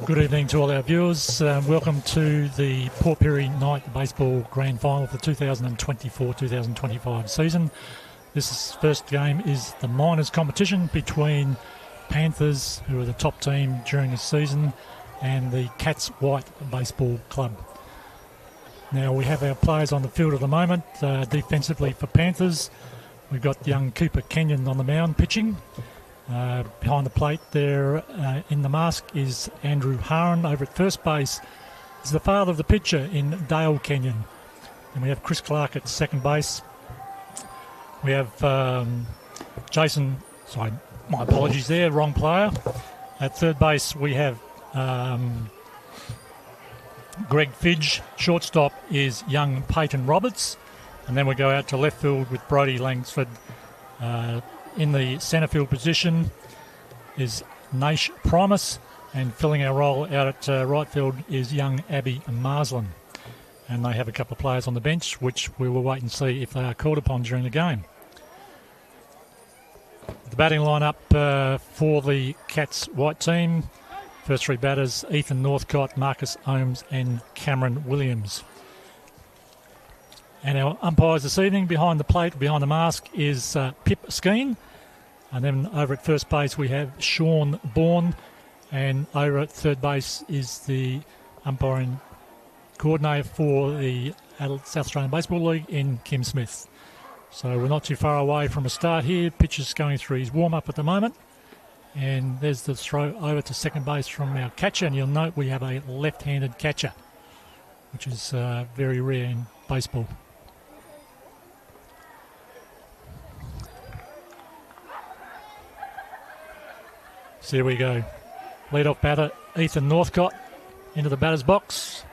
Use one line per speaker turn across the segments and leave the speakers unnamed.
Good evening to all our viewers. Welcome to the Port Pirie Night Baseball Grand Final for the 2024-2025 season. This first game is the minors competition between Panthers, who are the top team during the season, and the Cats White Baseball Club. Now we have our players on the field at the moment. Defensively for Panthers, we've got young Cooper Kenyon on the mound pitching. Behind the plate there in the mask is Andrew Haran. Over at first base is the father of the pitcher in Dale Kenyon. And we have Chris Clark at second base. We have Jason, sorry, my apologies there, wrong player. At third base we have Greg Fidge. Shortstop is young Peyton Roberts. And then we go out to left field with Brodie Langsford. In the centre field position is Naish Primus, and filling our role out at right field is young Abby Marsland. And they have a couple of players on the bench, which we will wait and see if they are called upon during the game. The batting lineup for the Cats White team. First three batters, Ethan Northcott, Marcus Ohms and Cameron Williams. And our umpires this evening, behind the plate, behind the mask, is Pip Skeen. And then over at first base we have Sean Bourne. And over at third base is the umpiring coordinator for the South Australian Baseball League in Kim Smith. So we're not too far away from a start here. Pitcher's going through his warm-up at the moment. And there's the throw over to second base from our catcher. And you'll note we have a left-handed catcher, which is very rare in baseball. So here we go. Lead-off batter, Ethan Northcott, into the batter's box.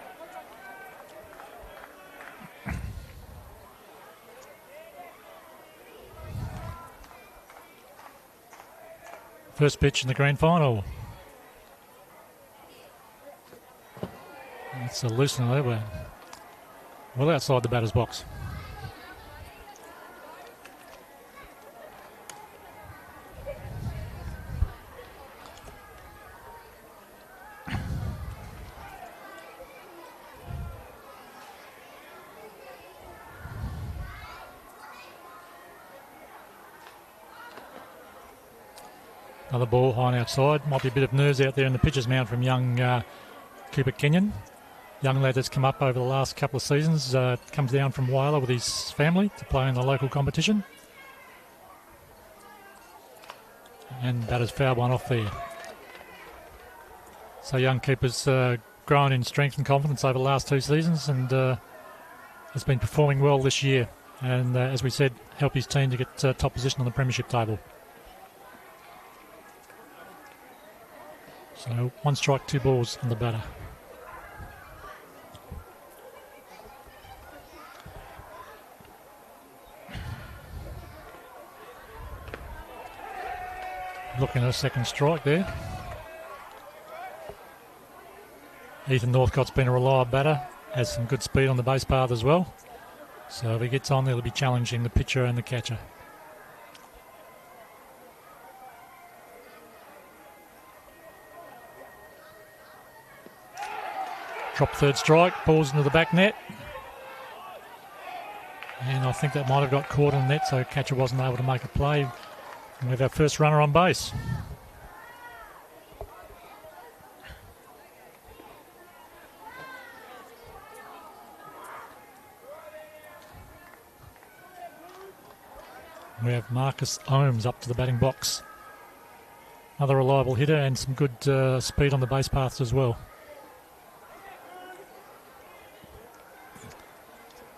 First pitch in the grand final. It's a loosener there. We're well outside the batter's box. Another ball high and outside. Might be a bit of nerves out there in the pitcher's mound from young Cooper Kenyon. Young lad that's come up over the last couple of seasons. Comes down from Whyalla with his family to play in the local competition. And batter's fouled one off there. So young Cooper's grown in strength and confidence over the last two seasons and has been performing well this year. And as we said, help his team to get top position on the premiership table. So 1 strike, 2 balls on the batter. Looking at a second strike there. Ethan Northcott's been a reliable batter, has some good speed on the base path as well. So if he gets on there, he'll be challenging the pitcher and the catcher. Drop third strike, balls into the back net. And I think that might have got caught in the net, so catcher wasn't able to make a play. And we have our first runner on base. We have Marcus Ohms up to the batting box. Another reliable hitter and some good speed on the base paths as well.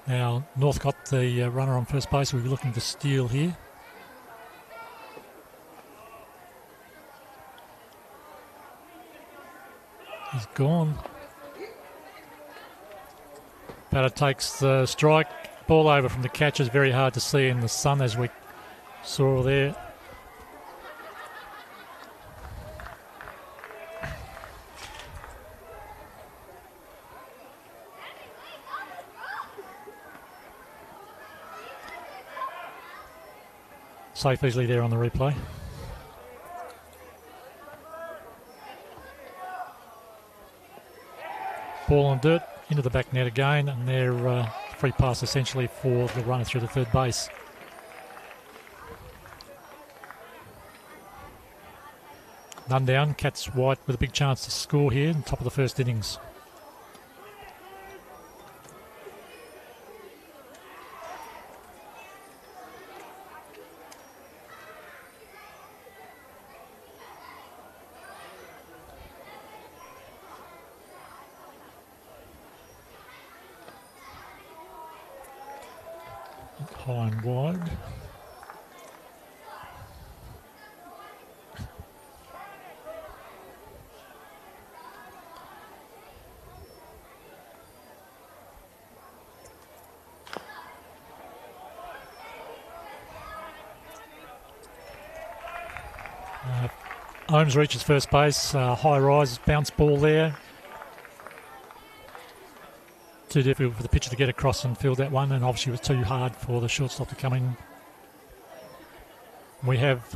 Now, Northcott, the runner on first base, will be looking to steal here. He's gone. Batter takes the strike. Ball over from the catcher is very hard to see in the sun, as we saw there. Safe easily there on the replay. Ball on dirt, into the back net again, and they're free pass essentially for the runner through to third base. None down, Cats White with a big chance to score here in the top of the first innings. High and wide. Holmes reaches first base, high rise, bounce ball there. Too difficult for the pitcher to get across and field that one, and obviously it was too hard for the shortstop to come in. We have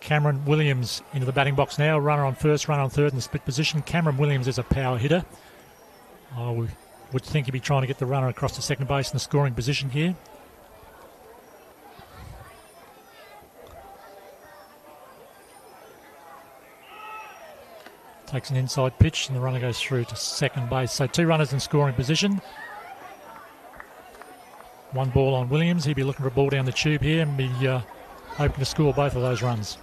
Cameron Williams into the batting box now, runner on first, runner on third in the split position. Cameron Williams is a power hitter. I would think he'd be trying to get the runner across to second base in the scoring position here. Takes an inside pitch and the runner goes through to second base. So two runners in scoring position. One ball on Williams. He'd be looking for a ball down the tube here and be hoping to score both of those runs.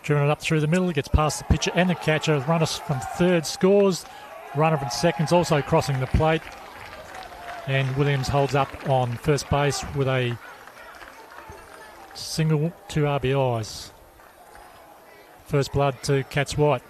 Driven it up through the middle, gets past the pitcher and the catcher. Runner from third scores. Runner from second's also crossing the plate. And Williams holds up on first base with a single, 2 RBIs. First blood to Cats White.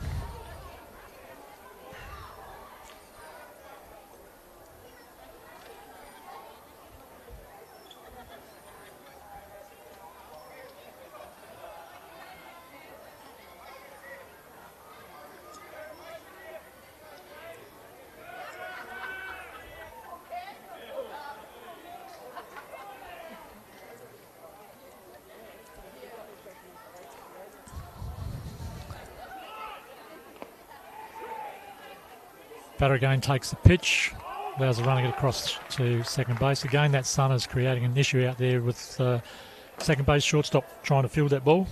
Batter again takes the pitch, allows the runner to get across to second base. Again, that sun is creating an issue out there with second base shortstop trying to field that ball.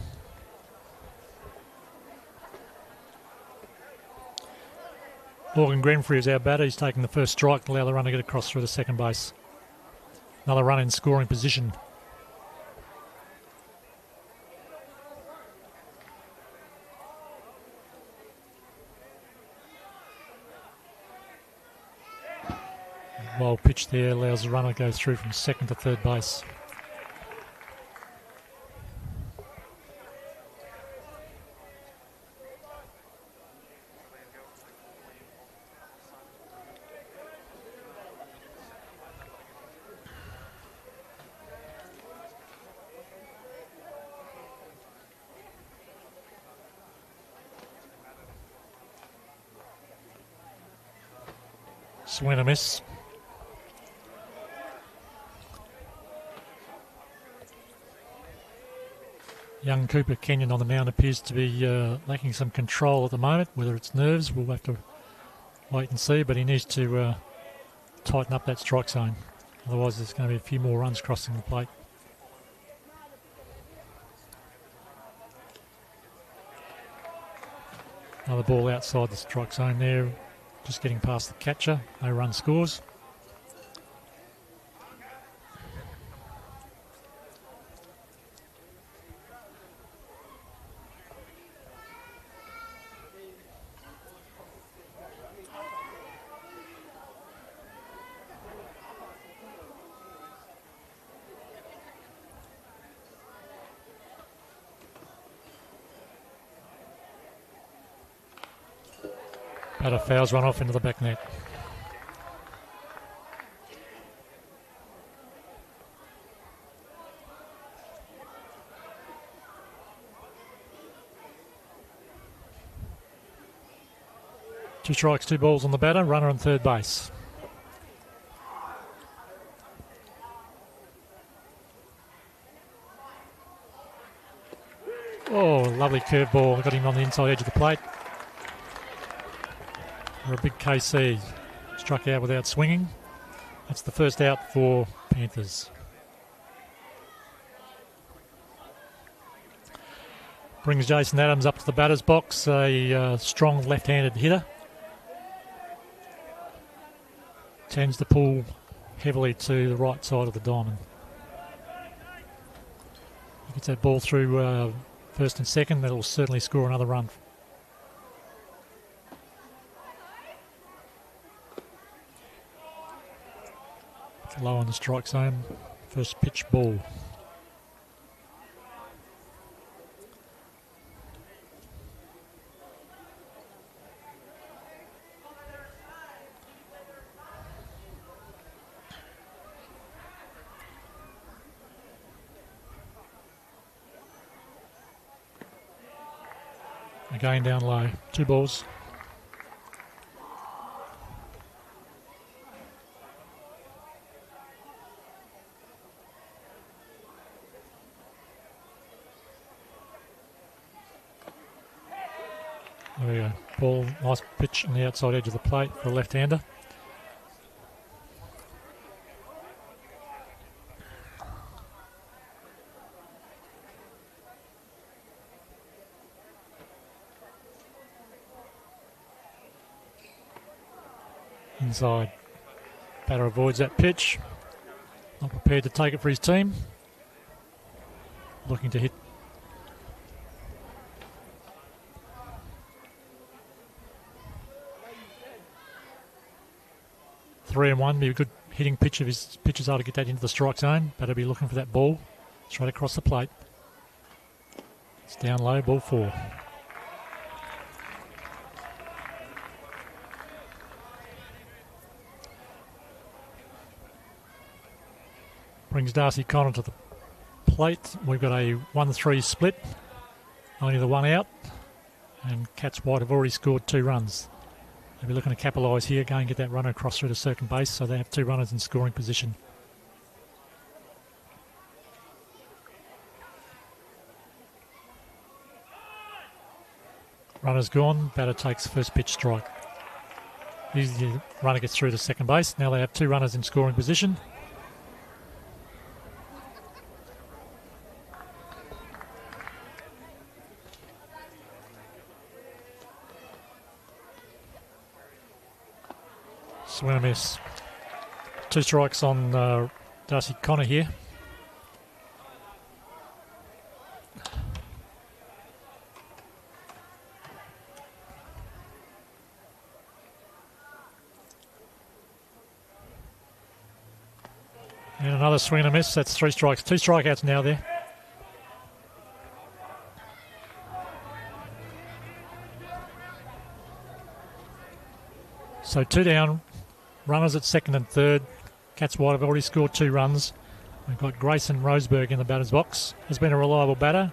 Morgan Grenfrey is our batter. He's taking the first strike to allow the runner to get across through the second base. Another run in scoring position. Well pitch there allows the runner to go through from second to third base. Swing and a miss. Young Cooper Kenyon on the mound appears to be lacking some control at the moment. Whether it's nerves, we'll have to wait and see, but he needs to tighten up that strike zone. Otherwise, there's going to be a few more runs crossing the plate. Another ball outside the strike zone there, just getting past the catcher. No run scores. Batter fouls one off into the back net. Two strikes, two balls on the batter, runner on third base. Oh, lovely curveball. Got him on the inside edge of the plate. For a big KC. Struck out without swinging. That's the first out for Panthers. Brings Jason Adams up to the batter's box, a strong left-handed hitter. Tends to pull heavily to the right side of the diamond. Gets that ball through first and second, that'll certainly score another run. Low on the strike zone, first pitch ball. Again down low, 2 balls. There we go. Ball, nice pitch on the outside edge of the plate for a left-hander. Inside. Batter avoids that pitch. Not prepared to take it for his team. Looking to hit. Three and one, be a good hitting pitch if his pitchers are to get that into the strike zone. Better be looking for that ball straight across the plate. It's down low, ball 4. Brings Darcy Connor to the plate. We've got a 1-3 split. Only the one out. And Cats White have already scored 2 runs. They'll be looking to capitalise here, go and get that runner across through to second base, so they have 2 runners in scoring position. Runner's gone, batter takes first pitch strike. Easy, the runner gets through to second base. Now they have 2 runners in scoring position. Swing and miss. 2 strikes on Darcy Connor here. And another swing and a miss. That's 3 strikes. 2 strikeouts now there. So 2 down. Runners at second and third. Cats White have already scored 2 runs. We've got Grayson Roseberg in the batter's box. Has been a reliable batter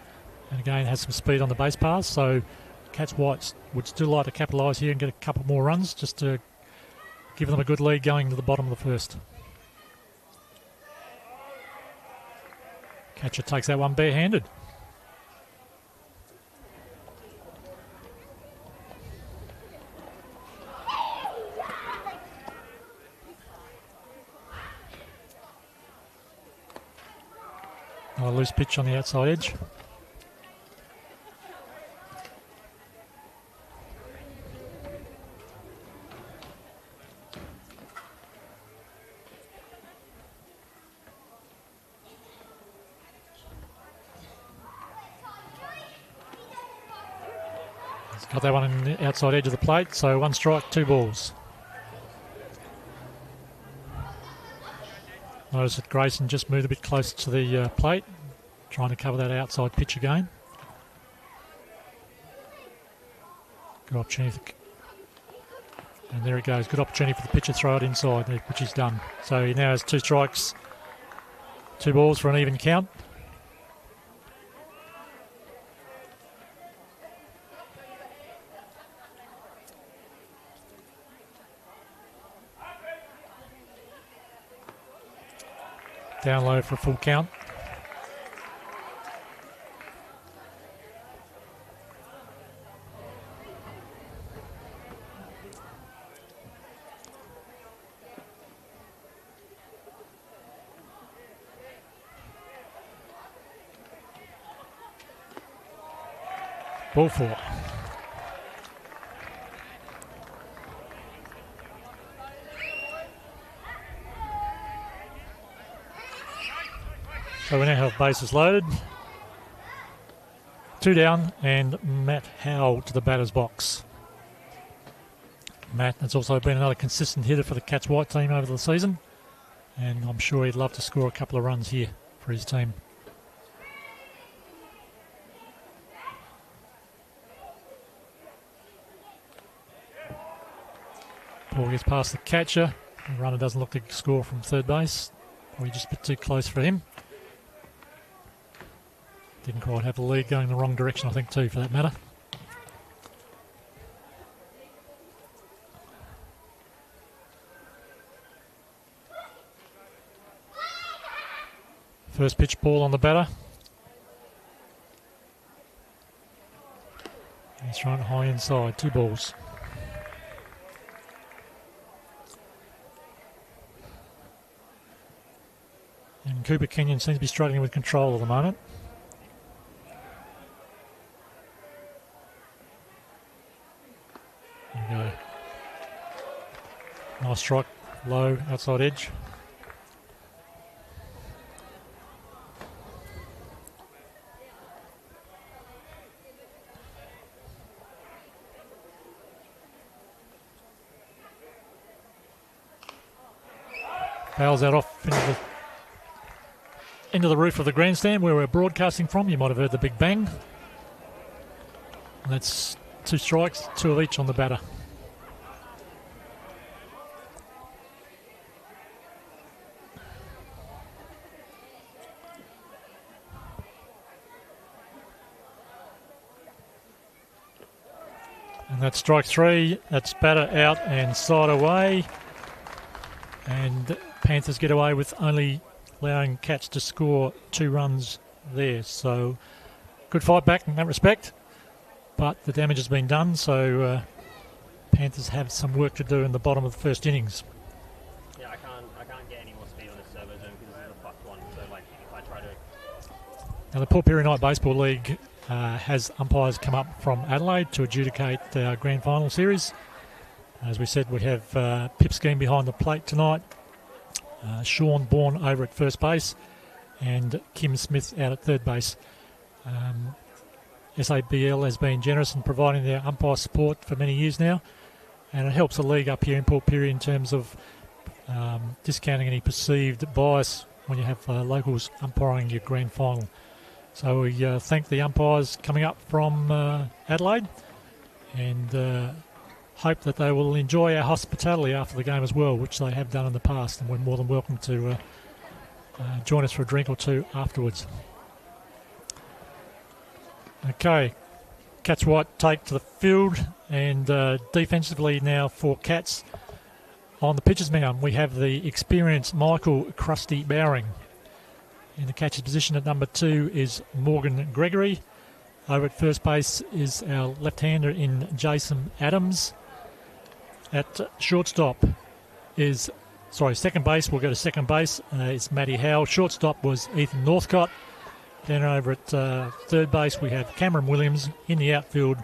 and again has some speed on the base pass. So Cats White would still like to capitalise here and get a couple more runs just to give them a good lead going to the bottom of the first. Catcher takes that one barehanded. A loose pitch on the outside edge. He's got that one on the outside edge of the plate, so 1 strike, 2 balls. Notice that Grayson just moved a bit closer to the plate, trying to cover that outside pitch again. Good opportunity. And there it goes. Good opportunity for the pitcher to throw it inside, which he's done. So he now has 2 strikes, 2 balls for an even count. Down low for a full count. Ball 4. So we now have bases loaded. 2 down, and Matt Howell to the batter's box. Matt has also been another consistent hitter for the Cats White team over the season, and I'm sure he'd love to score a couple of runs here for his team. Ball gets past the catcher. The runner doesn't look to score from third base. Probably just a bit too close for him. Didn't quite have the lead going the wrong direction, I think, too, for that matter. First pitch ball on the batter. He's thrown high inside, 2 balls. And Cooper Kenyon seems to be struggling with control at the moment. There we go. Nice strike, low, outside edge. Fouls that off into the roof of the grandstand where we're broadcasting from. You might have heard the big bang. And that's 2 strikes, 2 of each on the batter. And that's strike 3. That's batter out and side away. And Panthers get away with only allowing Cats to score 2 runs there. So good fight back in that respect, but the damage has been done, so Panthers have some work to do in the bottom of the first innings.
Yeah, I can't get any more speed on this servo zone because this is a fucked one, so like if I try to...
Now the Port Pirie Night Baseball League has umpires come up from Adelaide to adjudicate our grand final series. As we said, we have Pip Scheme behind the plate tonight, Sean Bourne over at first base, and Kim Smith out at third base. SABL has been generous in providing their umpire support for many years now, and it helps the league up here in Port Pirie in terms of discounting any perceived bias when you have locals umpiring your grand final. So we thank the umpires coming up from Adelaide, and hope that they will enjoy our hospitality after the game as well, which they have done in the past, and we're more than welcome to join us for a drink or 2 afterwards. Okay, Cats White take to the field, and defensively now for Cats on the pitcher's mound we have the experienced Michael Krusty Bowring. In the catcher's position at number 2 is Morgan Gregory. Over at first base is our left-hander in Jason Adams. At shortstop is, second base, we'll go to second base, it's Matty Howell. Shortstop was Ethan Northcott. Then over at third base we have Cameron Williams. In the outfield,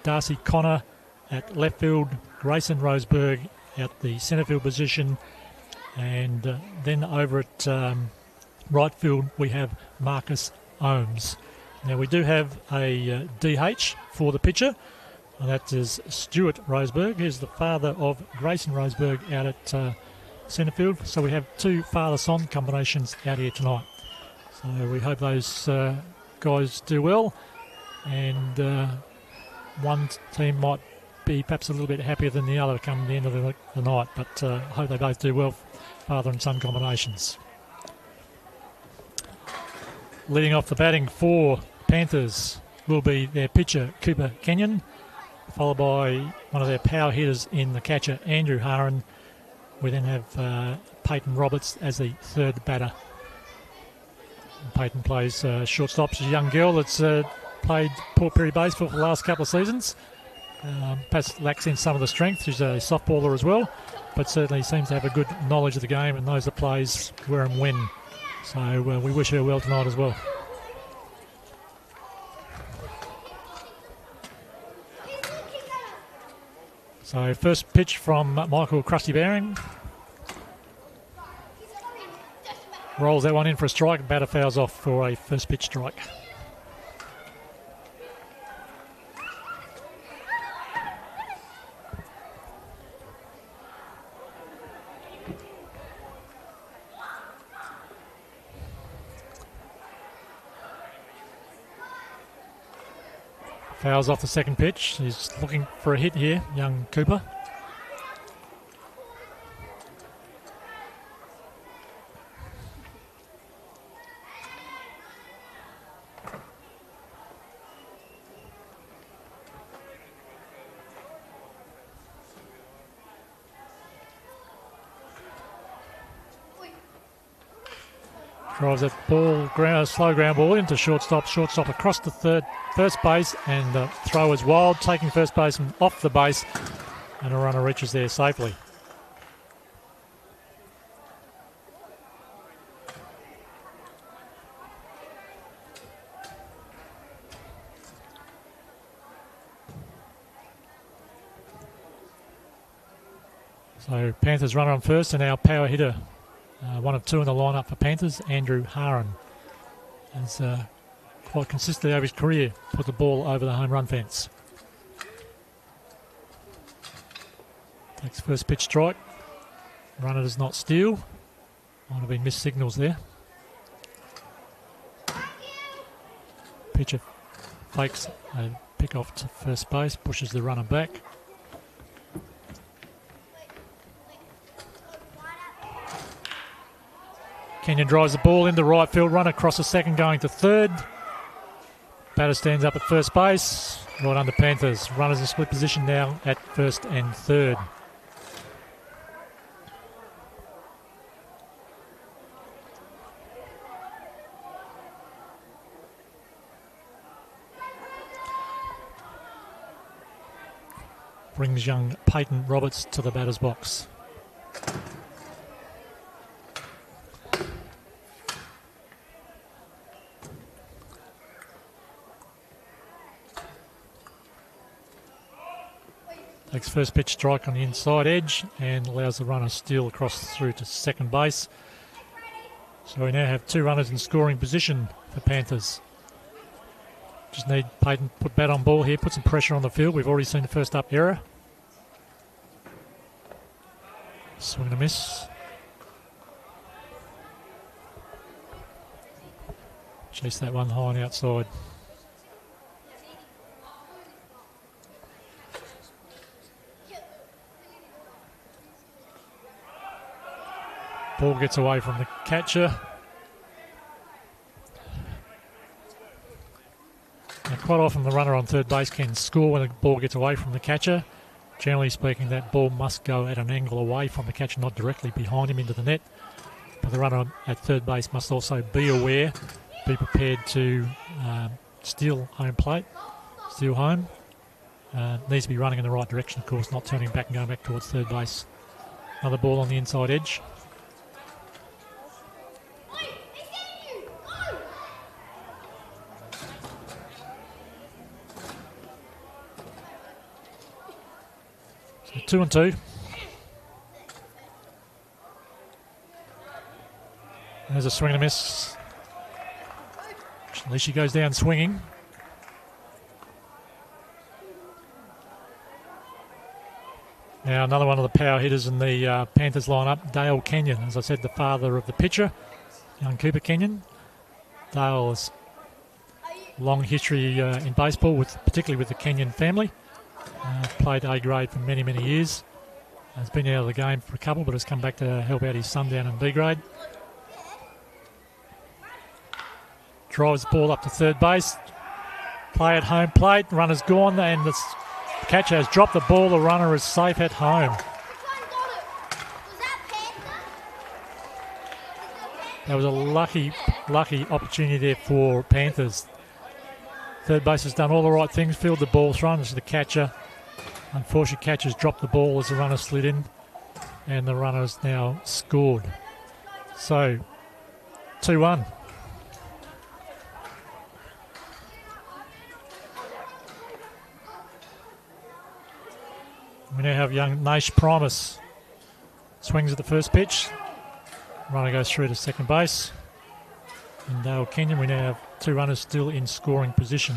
Darcy Connor. At left field, Grayson Roseberg at the centre field position. And then over at right field we have Marcus Ohms. Now we do have a DH for the pitcher. And that is Stuart Roseberg, who's the father of Grayson Roseberg out at centre field. So we have 2 father-son combinations out here tonight. So we hope those guys do well. And one team might be perhaps a little bit happier than the other come the end of the night. But I hope they both do well, father and son combinations. Leading off the batting for Panthers will be their pitcher, Cooper Kenyon, followed by one of their power hitters in the catcher, Andrew Haran. We then have Peyton Roberts as the third batter. And Peyton plays shortstop. She's a young girl that's played Port Pirie baseball for the last couple of seasons. Perhaps lacks in some of the strength. She's a softballer as well, but certainly seems to have a good knowledge of the game and knows the plays where and when. So we wish her well tonight as well. So first pitch from Michael Krusty Baring. Rolls that one in for a strike. Batter fouls off for a first pitch strike. Fouls off the second pitch. He's looking for a hit here, young Cooper. Drives that ball, slow ground ball into shortstop. Shortstop across the first base, and the throw is wild, taking first baseman off the base, and a runner reaches there safely. So Panthers runner on first, and our power hitter. One of two in the lineup for Panthers, Andrew Haran, has quite consistently over his career put the ball over the home run fence. Takes first pitch strike. Runner does not steal. Might have been missed signals there. Pitcher fakes a pick off to first base, pushes the runner back. Kenyon drives the ball into right field, run across the second going to third. Batter stands up at first base, right under Panthers. Runners in split position now at first and third. Brings young Peyton Roberts to the batter's box. Takes first pitch strike on the inside edge and allows the runner to steal across through to second base. So we now have two runners in scoring position for Panthers. Just need Peyton to put bat on ball here, put some pressure on the field. We've already seen the first up error. Swing and a miss. Chase that one high on the outside. Ball gets away from the catcher. Now, quite often the runner on third base can score when the ball gets away from the catcher. Generally speaking, that ball must go at an angle away from the catcher, not directly behind him into the net. But the runner at third base must also be aware, be prepared to steal home plate, steal home. Needs to be running in the right direction, of course, not turning back and going back towards third base. Another ball on the inside edge. So 2-2. There's a swing and a miss. At least she goes down swinging. Now another one of the power hitters in the Panthers lineup, Dale Kenyon. As I said, the father of the pitcher, young Cooper Kenyon. Dale has long history in baseball, particularly with the Kenyon family. Played A grade for many, many years. Has been out of the game for a couple, but has come back to help out his son down in B grade. Drives the ball up to third base. Play at home plate. Runner's gone, and the catcher has dropped the ball. The runner is safe at home. That was a lucky opportunity there for Panthers. Third base has done all the right things, fielded the ball, thrown it to the catcher. Unfortunately, catcher's dropped the ball as the runner slid in, and the runner's now scored. So, 2-1. We now have young Naish Primus. Swings at the first pitch. Runner goes through to second base. In Dale Kenyon, we now have two runners still in scoring position.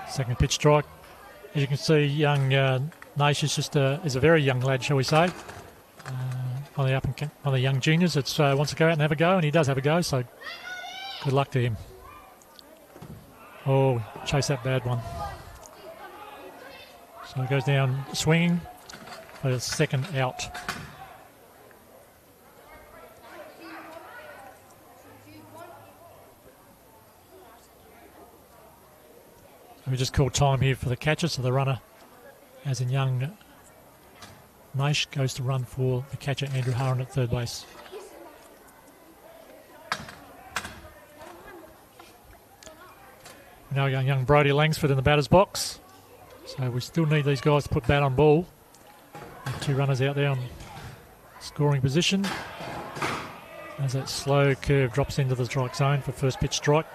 Second pitch strike. As you can see, young Naish is a very young lad, shall we say. On the young juniors, wants to go out and have a go, and he does have a go, so good luck to him. Oh, chase that bad one. So it goes down swinging for the second out. We just called time here for the catcher, so the runner, as in young Naish, goes to run for the catcher, Andrew Harron, at third base. Now got young Brodie Langsford in the batter's box. So we still need these guys to put bat on ball. Two runners out there on scoring position. As that slow curve drops into the strike zone for first pitch strike.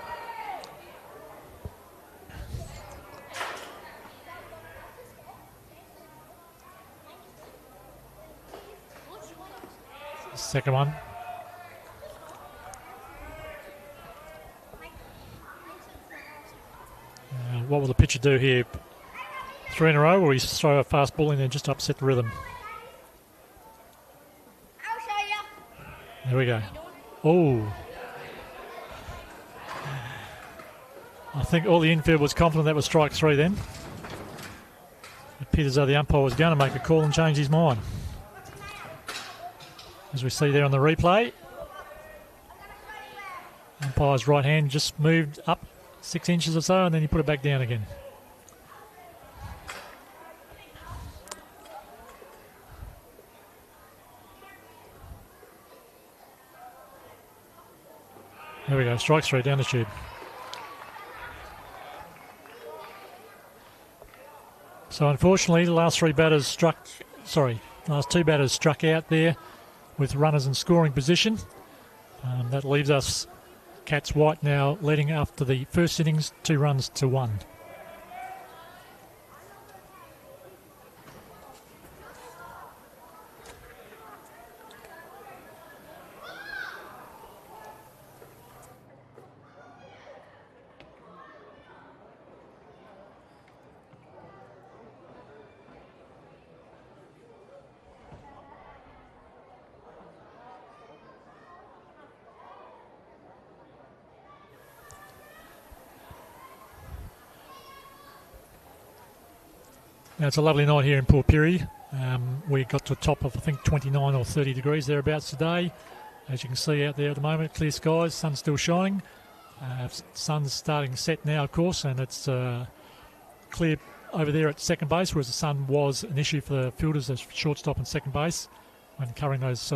Second one. What will the pitcher do here? 3 in a row, or we throw a fast ball in there just to upset the rhythm?
I'll show you.
There we go. Oh. I think all the infield was confident that was strike 3 then. It appeared as though the umpire was going to make a call and change his mind. As we see there on the replay, umpire's right hand just moved up 6 inches or so, and then he put it back down again. There we go, strike 3 down the tube. So unfortunately, the last two batters struck out there with runners in scoring position. That leaves us Cats White now leading after the first innings 2 runs to 1. Now it's a lovely night here in Port Pirie. We got to a top of I think 29 or 30 degrees thereabouts today. As you can see out there at the moment, clear skies, sun's still shining. Sun's starting to set now, of course, and it's clear over there at second base, whereas the sun was an issue for the fielders as shortstop and second base when covering those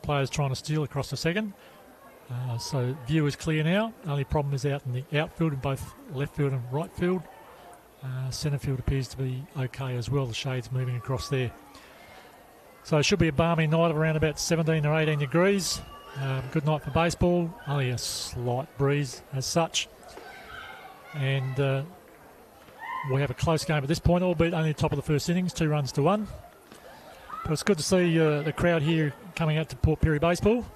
players trying to steal across the second. So view is clear now. Only problem is out in the outfield in both left field and right field. Centre field appears to be okay as well. The shade's moving across there. So it should be a balmy night of around about 17 or 18 degrees. Good night for baseball. Only a slight breeze as such. And we have a close game at this point, albeit only the top of the first innings, 2 runs to 1. But it's good to see the crowd here coming out to Port Pirie baseball.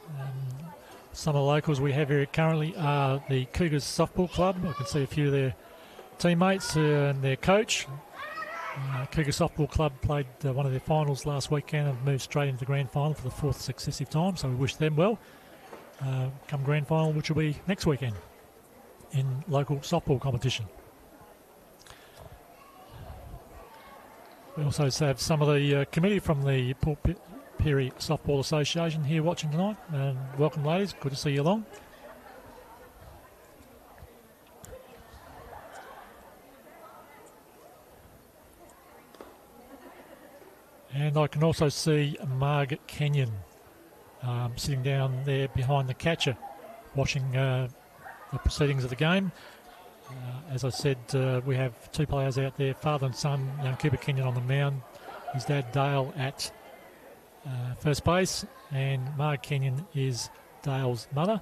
Some of the locals we have here currently are the Cougars Softball Club. I can see a few of their teammates and their coach. Cougar Softball Club played one of their finals last weekend and moved straight into the grand final for the 4th successive time, so we wish them well. Come grand final, which will be next weekend in local softball competition. We also have some of the committee from the Port Pirie Softball Association here watching tonight. Welcome, ladies. Good to see you along. And I can also see Margaret Kenyon sitting down there behind the catcher, watching the proceedings of the game. As I said, we have 2 players out there, father and son, young Cooper Kenyon on the mound, his dad Dale at first base, and Margaret Kenyon is Dale's mother.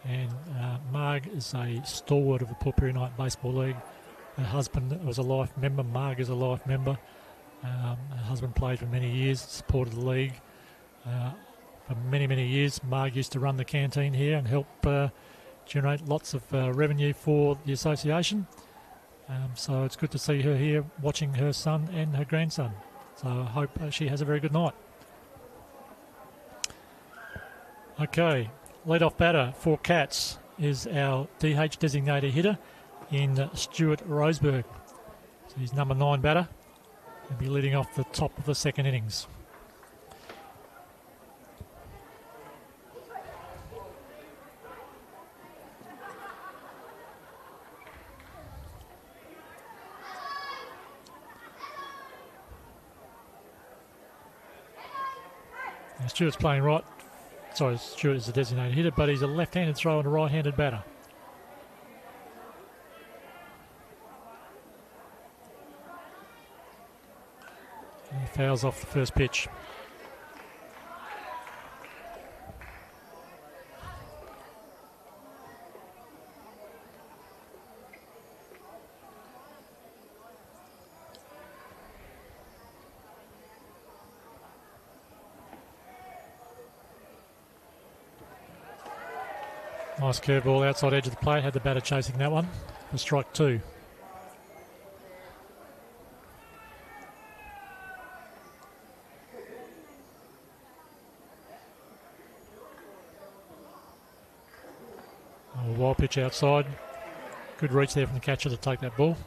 And Marg is a stalwart of the Port Pirie Night Baseball League. Her husband was a life member. Marg is a life member. Her husband played for many years, supported the league for many, many years. Marg used to run the canteen here and help generate lots of revenue for the association. So it's good to see her here watching her son and her grandson. So I hope she has a very good night. Okay, lead-off batter for Cats is our DH designated hitter in Stuart Roseberg. So he's number 9 batter. He'll be leading off the top of the second innings. Now Stuart's playing right. Sorry, Stuart is a designated hitter, but he's a left-handed thrower and a right-handed batter. He fouls off the first pitch. Nice curveball outside edge of the plate. Had the batter chasing that one for strike 2. Oh, wild pitch outside. Good reach there from the catcher to take that ball.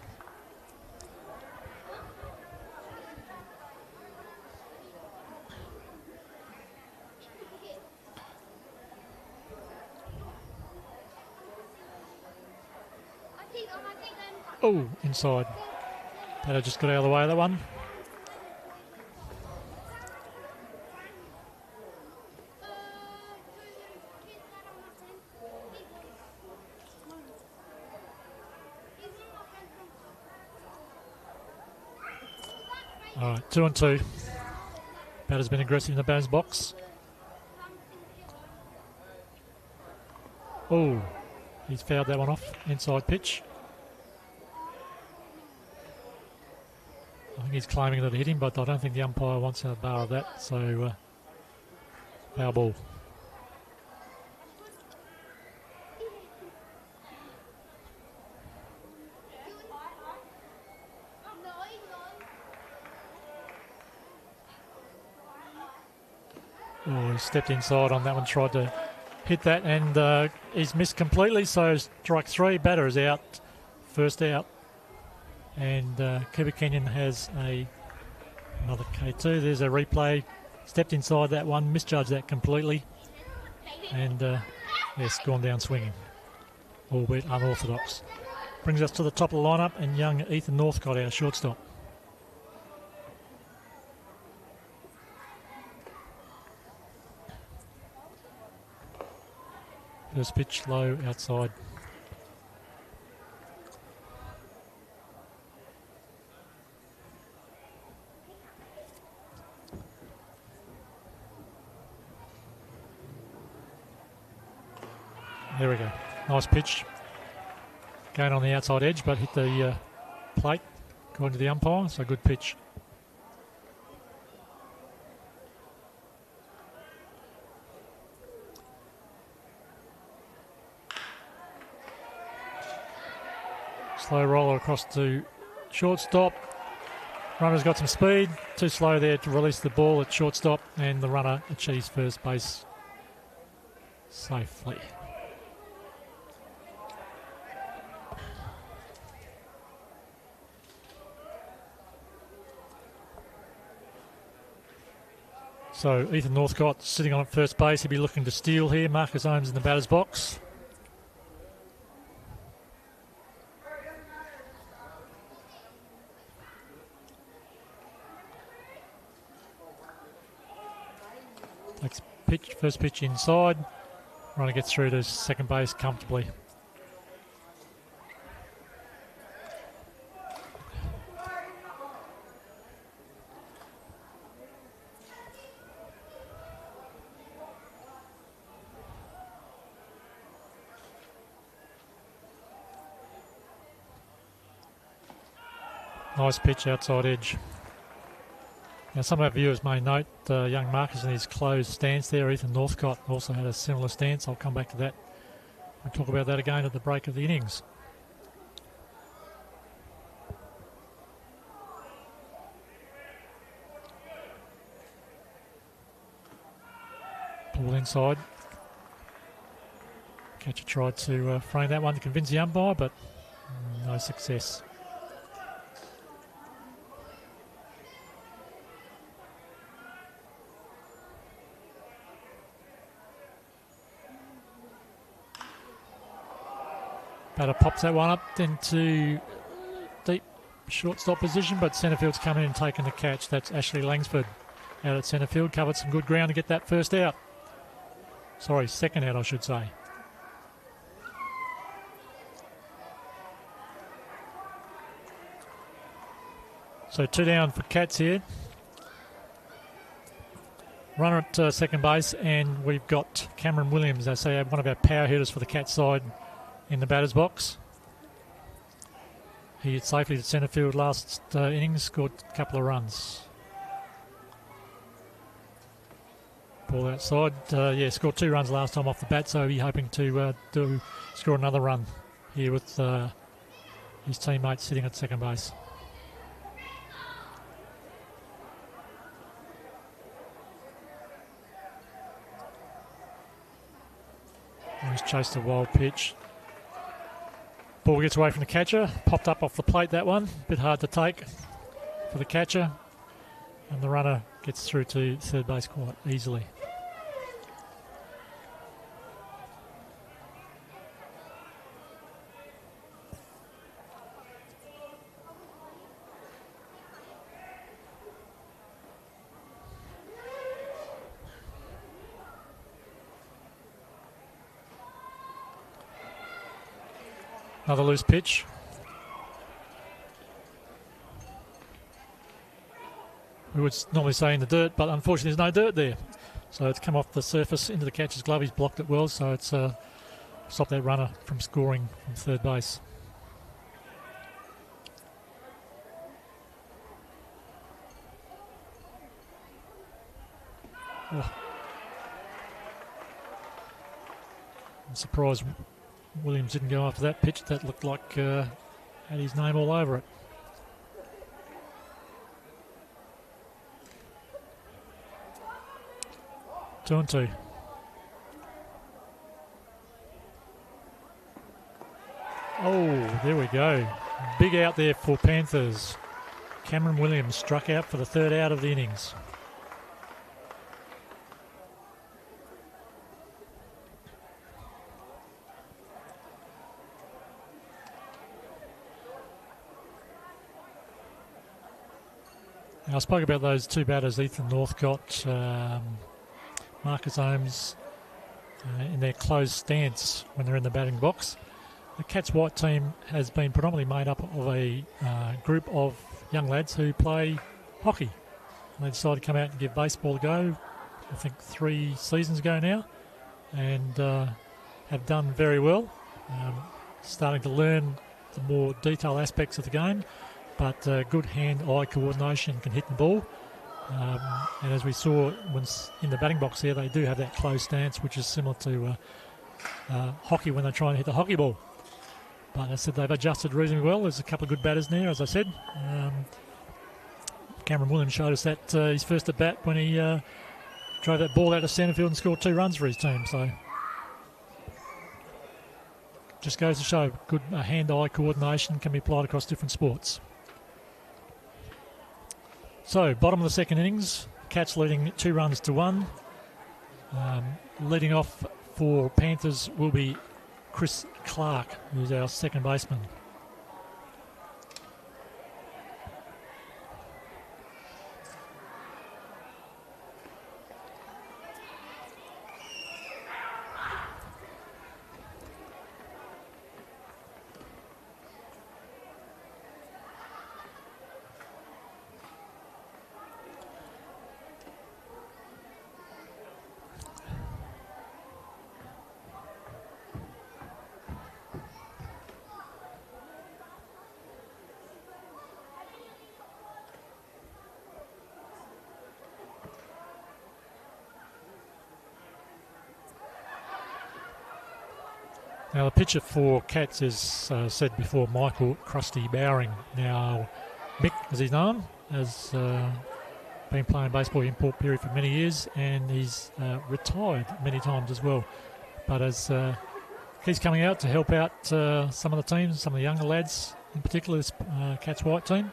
Oh, inside. Batter just got out of the way of that one. All right, 2-2. Batter's been aggressive in the batter's box. Oh, he's fouled that one off. Inside pitch. I think he's claiming that it hit him, but I don't think the umpire wants a bar of that, so foul ball. Oh, he stepped inside on that one, tried to hit that, and he's missed completely, so strike 3, batter is out, first out. And Kiba Kenyon has another K2. There's a replay. Stepped inside that one, misjudged that completely. And yes, gone down swinging. Albeit unorthodox. Brings us to the top of the lineup, and young Ethan Northcott, our shortstop. First pitch low outside. There we go. Nice pitch. Going on the outside edge, but hit the plate according to the umpire, so good pitch. Slow roller across to shortstop. Runner's got some speed. Too slow there to release the ball at shortstop, and the runner achieves first base safely. So Ethan Northcott sitting on at first base. He'll be looking to steal here. Marcus Ohms in the batter's box. Takes pitch, first pitch inside. Runner gets through to second base comfortably. Nice pitch outside edge. Now, some of our viewers may note young Marcus in his closed stance there. Ethan Northcott also had a similar stance. I'll come back to that. We'll talk about that again at the break of the innings. Ball inside. Catcher tried to frame that one to convince the umpire, but no success. Batter pops that one up into deep shortstop position, but centre field's coming in and taking the catch. That's Ashley Langsford out at centre field. Covered some good ground to get that first out. Sorry, second out, I should say. So 2 down for Cats here. Runner at second base, and we've got Cameron Williams, I say one of our power hitters for the Cats side, in the batter's box. He hit safely to centre field last innings, scored a couple of runs. Ball outside. Scored 2 runs last time off the bat, so he's hoping to score another run here with his teammates sitting at second base. He's chased a wild pitch. Ball gets away from the catcher, popped up off the plate, that one. A bit hard to take for the catcher. And the runner gets through to third base quite easily. Another loose pitch. We would normally say in the dirt, but unfortunately there's no dirt there. So it's come off the surface into the catcher's glove. He's blocked it well, so it's stopped that runner from scoring from third base. Oh. I'm surprised Williams didn't go after that pitch. That looked like had his name all over it. Two and two. Oh, there we go. Big out there for Panthers. Cameron Williams struck out for the third out of the innings. I spoke about those 2 batters, Ethan Northcott, Marcus Holmes, in their closed stance when they're in the batting box. The Cats White team has been predominantly made up of a group of young lads who play hockey. And they decided to come out and give baseball a go, I think 3 seasons ago now, and have done very well. Starting to learn the more detailed aspects of the game. But good hand-eye coordination, can hit the ball. And as we saw when in the batting box here, they do have that closed stance, which is similar to hockey when they try and hit the hockey ball. But as I said, they've adjusted reasonably well. There's a couple of good batters there, as I said. Cameron Williams showed us that his first at bat when he drove that ball out of centre field and scored 2 runs for his team. So just goes to show good hand-eye coordination can be applied across different sports. So, bottom of the second innings, Cats leading 2 runs to 1. Leading off for Panthers will be Chris Clark, who's our second baseman. Now the pitcher for Cats is said before, Michael Krusty Bowring. Now Mick, as he's known, has been playing baseball in Port Pirie for many years, and he's retired many times as well. But as he's coming out to help out some of the teams, some of the younger lads, in particular this Cats White team.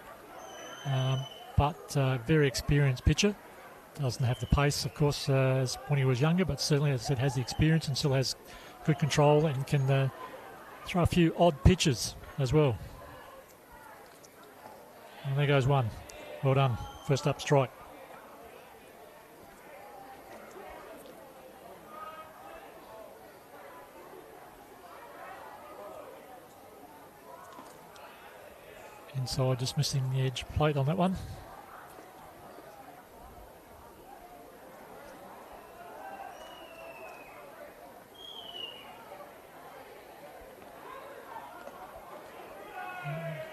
But very experienced pitcher. Doesn't have the pace, of course, as when he was younger, but certainly, as I said, has the experience and still has good control and can throw a few odd pitches as well. And there goes one. Well done. First up strike. Inside, just missing the edge plate on that one.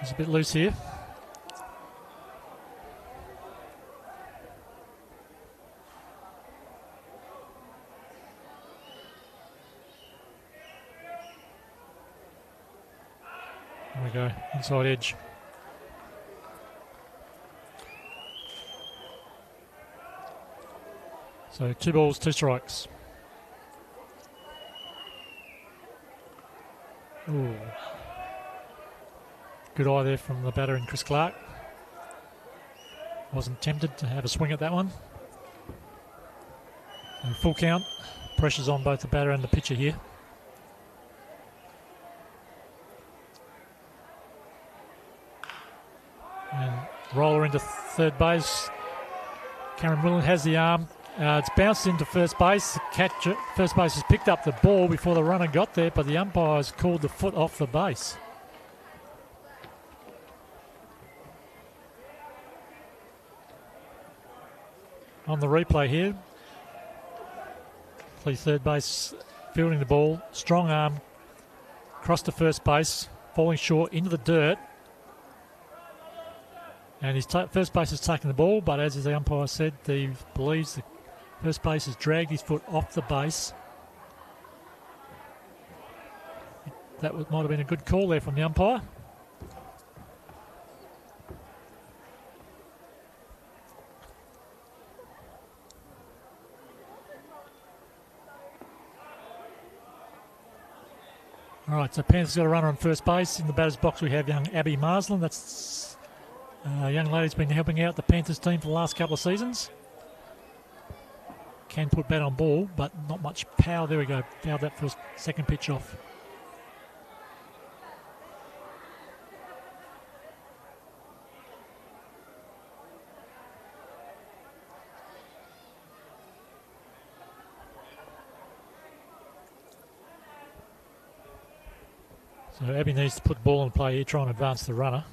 It's a bit loose here. There we go, inside edge. So 2 balls, 2 strikes. Ooh. Good eye there from the batter and Chris Clark. Wasn't tempted to have a swing at that one. And full count. Pressure's on both the batter and the pitcher here. And roller into third base. Cameron Willen has the arm. It's bounced into first base. The catcher, first base has picked up the ball before the runner got there, but the umpire's called the foot off the base. On the replay here, play third base, fielding the ball, strong arm, cross to first base, falling short into the dirt. And his first base has taken the ball, but as the umpire said, he believes the first base has dragged his foot off the base. That might have been a good call there from the umpire. All right, so Panthers got a runner on first base. In the batter's box, we have young Abby Marsland. That's a young lady's been helping out the Panthers team for the last couple of seasons. Can put bat on ball, but not much power. There we go. Fouled that first, second pitch off. So Abby needs to put the ball in play here, try and advance the runner.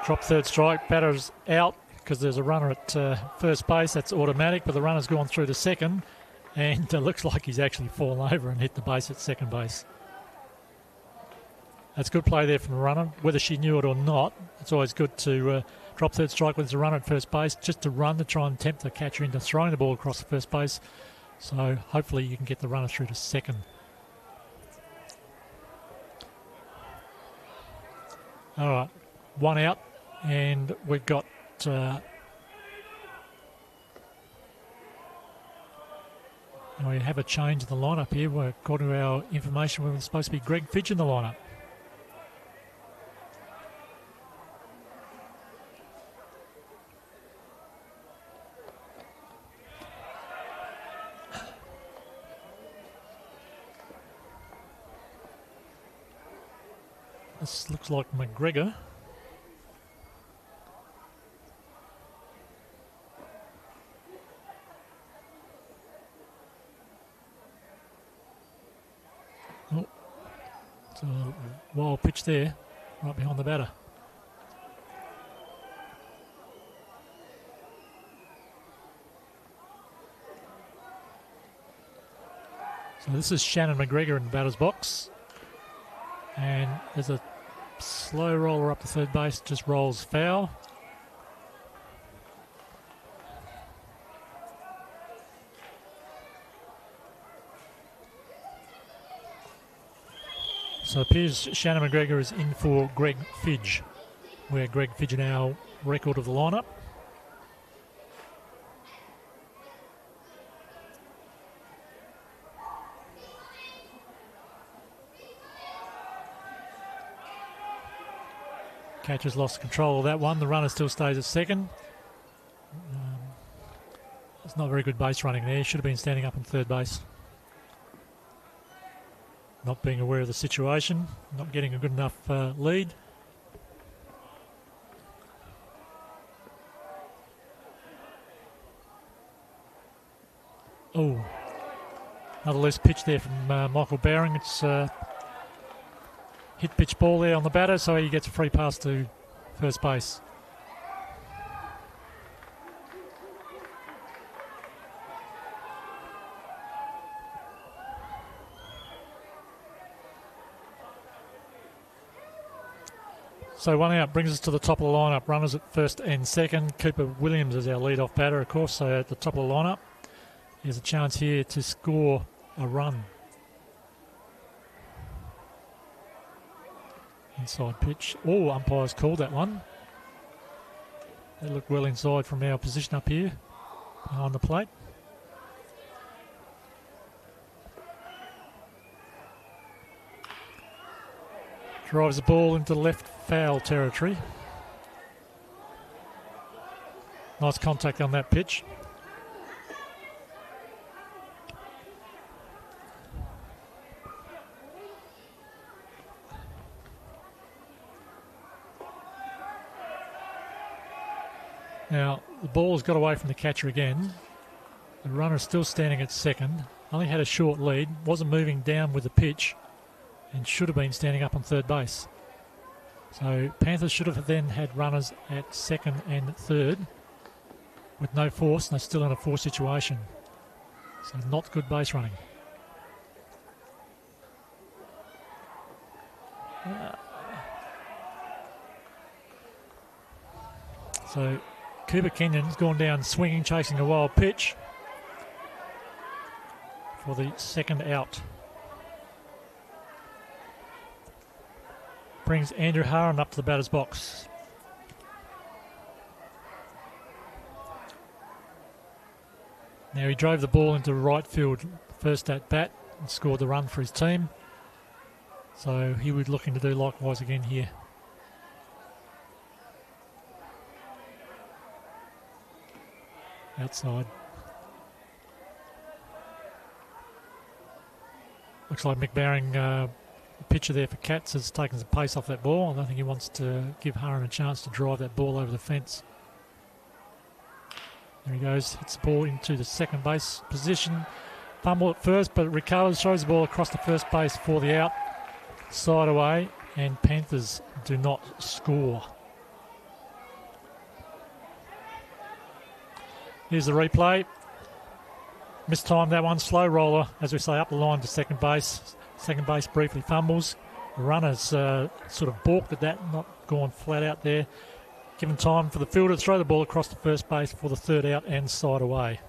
Drop third strike, batter's out because there's a runner at first base. That's automatic, but the runner's gone through to second, and it looks like he's actually fallen over and hit the base at second base. That's good play there from the runner, whether she knew it or not. It's always good to drop third strike when there's a runner at first base, just to run to try and tempt the catcher into throwing the ball across the first base. So hopefully you can get the runner through to second. All right, one out, and we've got we have a change in the lineup here. According to our information, we're supposed to be Greg Fidge in the lineup. This looks like McGregor. Oh, it's a wild pitch there, right behind the batter. So this is Shannon McGregor in the batter's box. And there's a slow roller up to third base, just rolls foul. So it appears Shannon McGregor is in for Greg Fidge, where Greg Fidge now record of the lineup. Catcher's lost control of that one. The runner still stays at second. It's not very good base running there. Should have been standing up in third base. Not being aware of the situation. Not getting a good enough lead. Oh, another loose pitch there from Michael Bowring. It's hit pitch ball there on the batter, so he gets a free pass to first base. So one out brings us to the top of the lineup. Runners at first and second. Cooper Williams is our lead-off batter, of course, so at the top of the lineup. There's a chance here to score a run. Inside pitch. Oh, umpires called that one. They look well inside from our position up here behind the plate. Drives the ball into left foul territory. Nice contact on that pitch. Now, the ball's got away from the catcher again. The runner's still standing at second. Only had a short lead. Wasn't moving down with the pitch. And should have been standing up on third base. So Panthers should have then had runners at second and third with no force, and they're still in a force situation. So not good base running. So Cooper Kenyon's gone down swinging, chasing a wild pitch for the second out. Brings Andrew Haran up to the batter's box. Now he drove the ball into right field first at bat and scored the run for his team. So he would looking to do likewise again here. Outside. Looks like Mick Bowring, pitcher there for Cats, has taken some pace off that ball. I don't think he wants to give Haran a chance to drive that ball over the fence. There he goes, hits the ball into the second base position. Fumble at first, but recovers, throws the ball across the first base for the out. Side away, and Panthers do not score. Here's the replay. Mistimed that one, slow roller, as we say, up the line to second base. Second base briefly fumbles. The runner's sort of balked at that, not gone flat out there. Given time for the fielder to throw the ball across to first base for the third out and side away.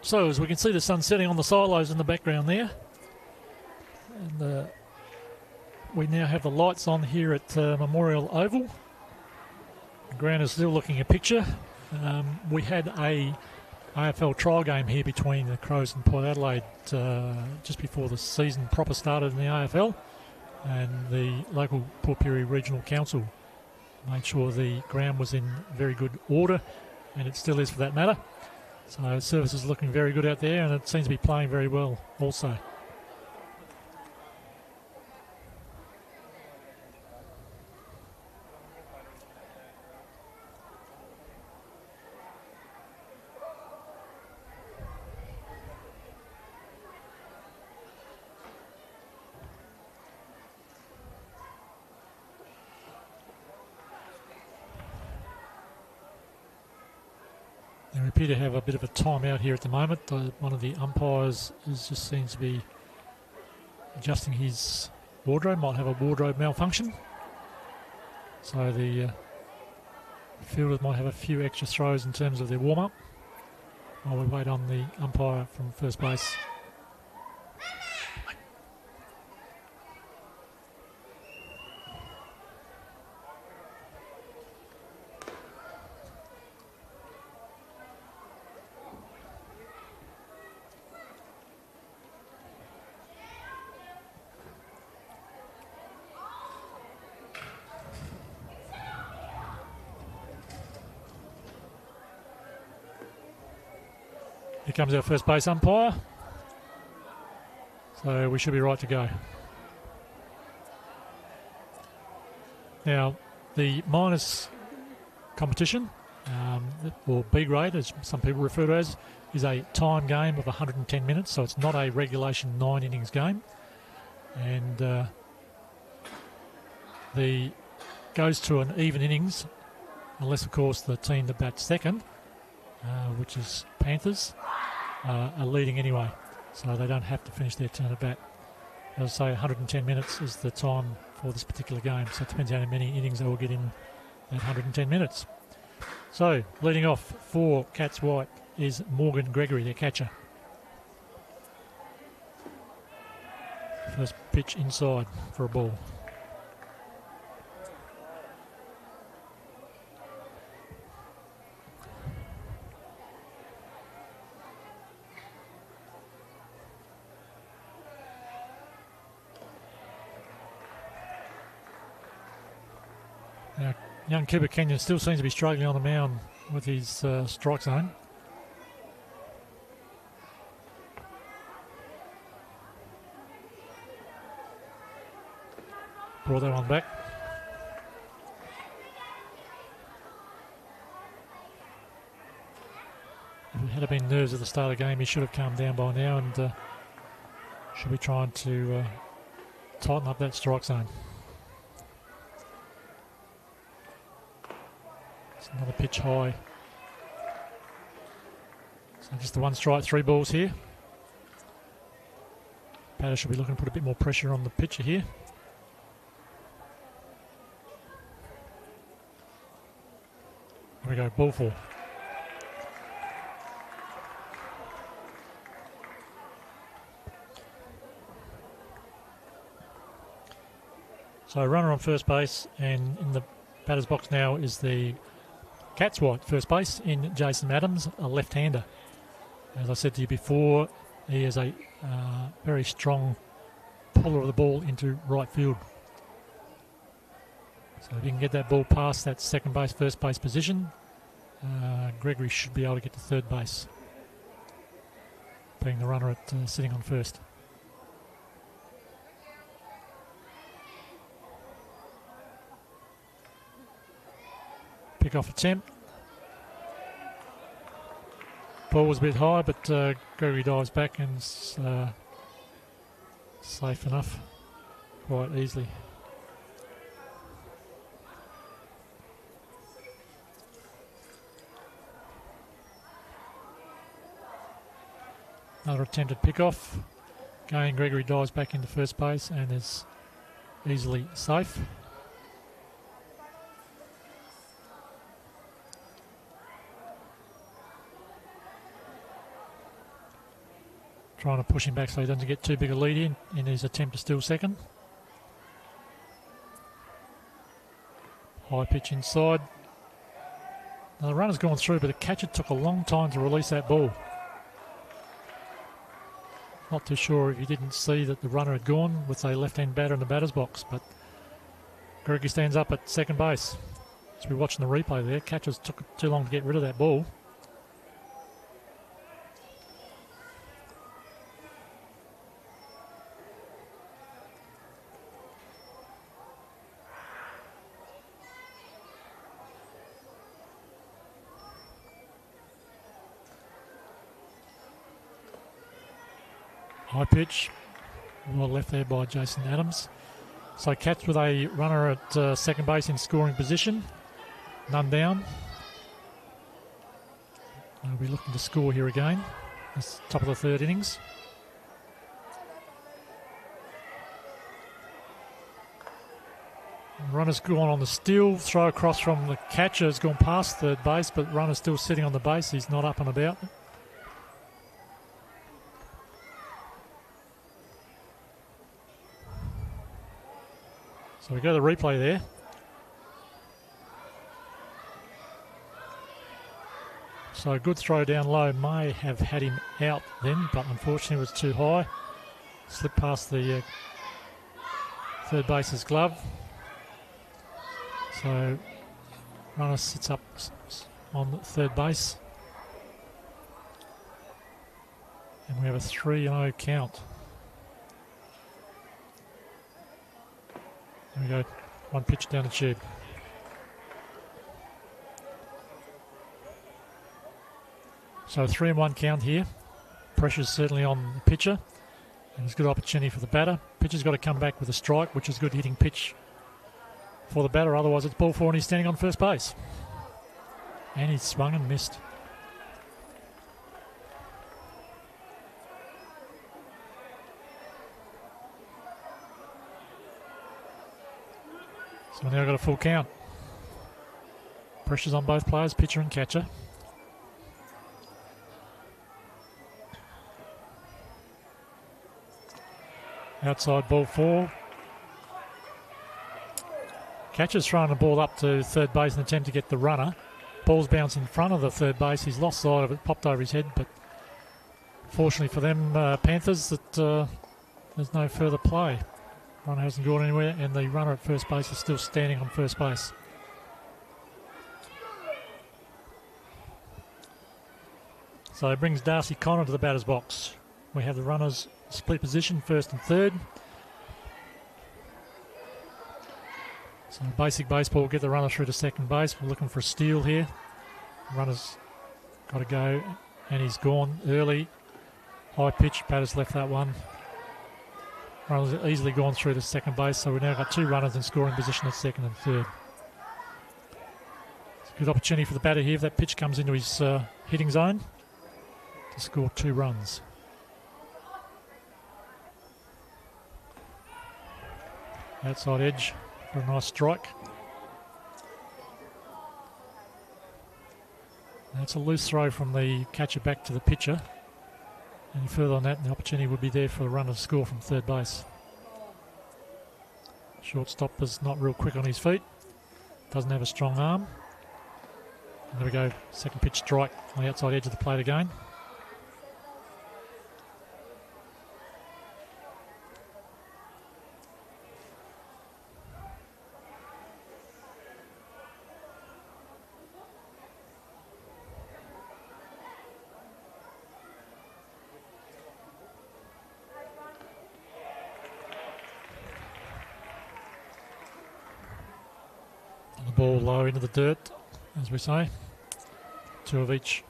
So as we can see the sun setting on the silos in the background there. And we now have the lights on here at Memorial Oval. The ground is still looking a picture. We had a AFL trial game here between the Crows and Port Adelaide just before the season proper started in the AFL. And the local Port Pirie Regional Council made sure the ground was in very good order, and it still is for that matter. So service is looking very good out there, and it seems to be playing very well also. appear to have a bit of a timeout here at the moment. One of the umpires just seems to be adjusting his wardrobe, might have a wardrobe malfunction. So the fielders might have a few extra throws in terms of their warm-up while we wait on the umpire from first base. Here comes our first base umpire. So we should be right to go. Now, the minors competition, or B grade, as some people refer to it as, is a time game of 110 minutes, so it's not a regulation 9 innings game. And the goes to an even innings, unless, of course, the team that bats second, which is Panthers, are leading anyway, so they don't have to finish their turn at bat. As I say, 110 minutes is the time for this particular game, so it depends how many innings they will get in that 110 minutes. So, leading off for Cats White is Morgan Gregory, their catcher. First pitch inside for a ball. Now, young Cuba Kenyon still seems to be struggling on the mound with his strike zone. Brought that one back. If it had been nerves at the start of the game, he should have calmed down by now and should be trying to tighten up that strike zone. Another pitch high. So just the 1 strike, 3 balls here. Batter should be looking to put a bit more pressure on the pitcher here. There we go, ball 4. So runner on first base, and in the batter's box now is the Cats White, first base, in Jason Adams, a left-hander. As I said to you before, he is a very strong puller of the ball into right field. So if you can get that ball past that second base, first base position, Gregory should be able to get to third base, being the runner at sitting on first. Pick off attempt. Ball was a bit high, but Gregory dives back and safe enough quite easily. Another attempted pick-off. Again, Gregory dives back into first base and is easily safe. Trying to push him back so he doesn't get too big a lead in his attempt to steal second. High pitch inside. Now the runner's gone through, but the catcher took a long time to release that ball. Not too sure if he didn't see that the runner had gone with a left-hand batter in the batter's box, but Gregory stands up at second base. As we're watching the replay there, catchers took too long to get rid of that ball. High pitch, well left there by Jason Adams. So Cats with a runner at second base in scoring position. None down. We'll be looking to score here again. It's top of the third innings. Runner's gone on the steal. Throw across from the catcher has gone past third base, but runner's still sitting on the base. He's not up and about. So we go to the replay there. So a good throw down low may have had him out then, but unfortunately it was too high. Slipped past the third base's glove. So runner sits up on third base. And we have a 3-0 count. There we go, one pitch down the tube. So 3-1 count here. Pressure's certainly on the pitcher. And it's a good opportunity for the batter. Pitcher's got to come back with a strike, which is a good hitting pitch for the batter. Otherwise it's ball four and he's standing on first base. And he's swung and missed. So we've now got a full count. Pressure's on both players, pitcher and catcher. Outside ball four. Catcher's throwing the ball up to third base in an attempt to get the runner. Ball's bounced in front of the third base. He's lost sight of it, popped over his head, but fortunately for them Panthers, that there's no further play. Runner hasn't gone anywhere, and the runner at first base is still standing on first base. So it brings Darcy Connor to the batter's box. We have the runners split position, first and third. So basic baseball, get the runner through to second base. We're looking for a steal here. The runner's got to go, and he's gone early. High pitch, batter's left that one. Runner's easily gone through to second base, so we've now got two runners in scoring position at second and third. It's a good opportunity for the batter here if that pitch comes into his hitting zone to score 2 runs. Outside edge for a nice strike. That's a loose throw from the catcher back to the pitcher. Any further on that, the opportunity would be there for the runner to score from third base. Shortstop is not real quick on his feet. Doesn't have a strong arm. And there we go, second pitch strike on the outside edge of the plate again. Ball low into the dirt, as we say. 2 of each.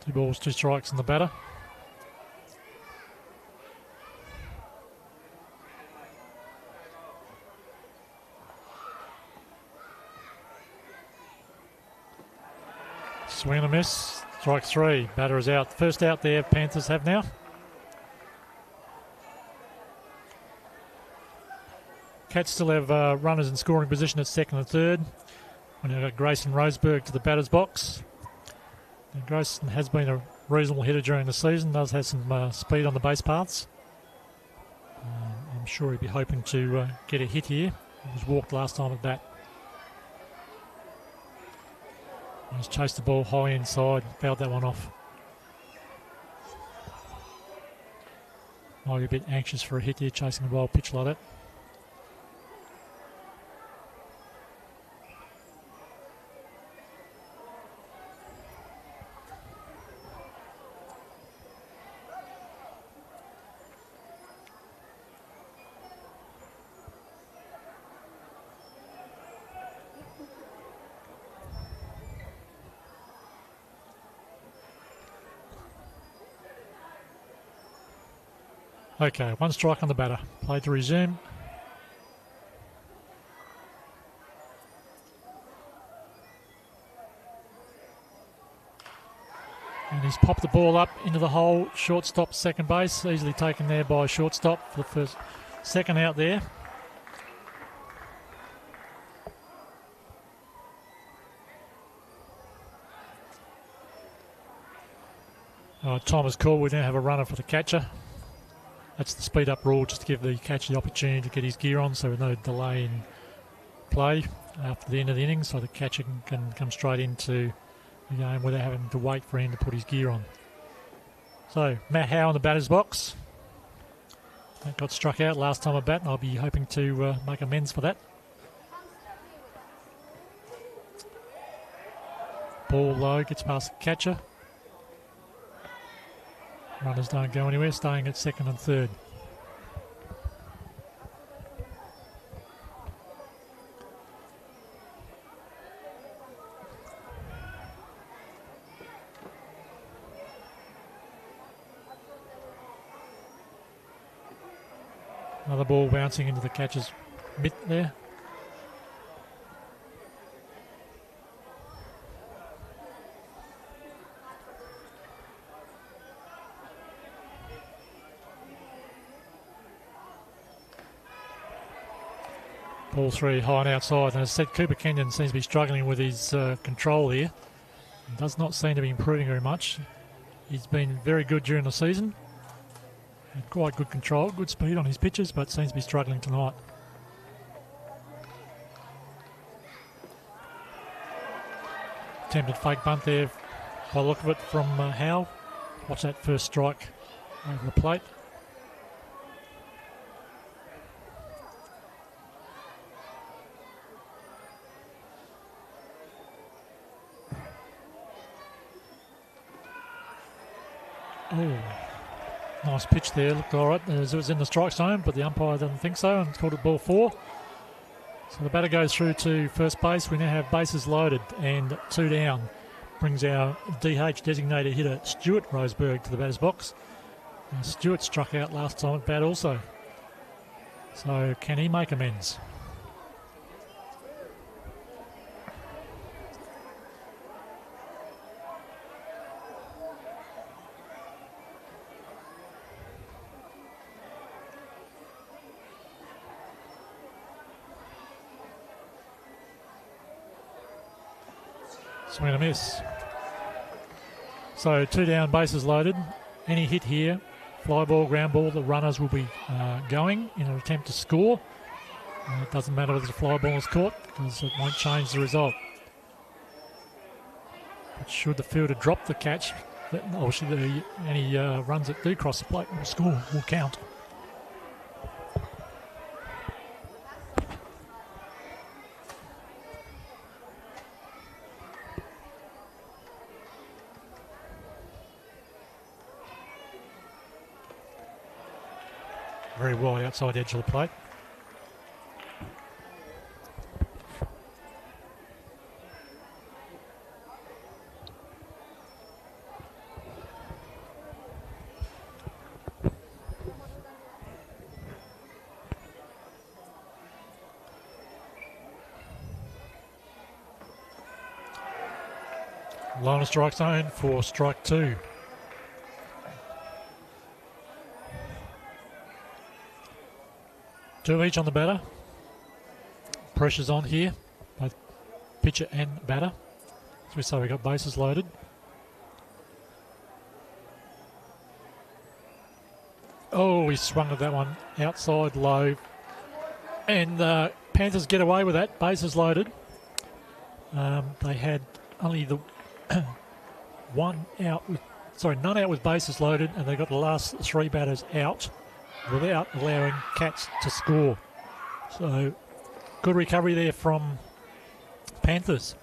2 balls, 2 strikes in the batter. Swing and a miss. Strike 3. Batter is out. First out there, Panthers have now. Cats still have runners in scoring position at second and third. We've now got Grayson Roseberg to the batter's box. And Grayson has been a reasonable hitter during the season, does have some speed on the base paths. I'm sure he'd be hoping to get a hit here. He was walked last time at bat. He's chased the ball high inside, fouled that one off. Might be a bit anxious for a hit here, chasing a wild pitch like that. Okay, 1 strike on the batter. Play to resume. And he's popped the ball up into the hole. Shortstop, second base. Easily taken there by shortstop for the first, second out there. Time is called. We now have a runner for the catcher. That's the speed up rule, just to give the catcher the opportunity to get his gear on, so no delay in play after the end of the innings, so the catcher can come straight into the game without having to wait for him to put his gear on. So Matt Howe in the batter's box. That got struck out last time I bat, and I'll be hoping to make amends for that. Ball low, gets past the catcher. Runners don't go anywhere, staying at second and third. Another ball bouncing into the catcher's mitt there. Ball three, high and outside. And as I said, Cooper Kenyon seems to be struggling with his control here. Does not seem to be improving very much. He's been very good during the season. Had quite good control, good speed on his pitches, but seems to be struggling tonight. Attempted fake bunt there by the look of it from Howe. Watch that first strike over the plate. Oh, nice pitch there. Looked all right as it was in the strike zone, but the umpire doesn't think so and called it ball four. So the batter goes through to first base. We now have bases loaded and two down. Brings our DH designated hitter Stuart Roseberg to the batter's box. And Stuart struck out last time at bat also. So can he make amends? Swing and a miss. So two down, bases loaded. Any hit here, fly ball, ground ball, the runners will be going in an attempt to score. It doesn't matter whether the fly ball is caught because it won't change the result. But should the fielder drop the catch, or should any runs that do cross the plate will score, will count. Very wide outside edge of the plate. Line of strike zone for strike two. Two each on the batter. Pressure's on here, both pitcher and batter. As we say, we've got bases loaded. Oh, he swung at that one outside low. And Panthers get away with that, bases loaded. They had only the none out with bases loaded, and they got the last three batters out without allowing Cats to score. So good recovery there from Panthers.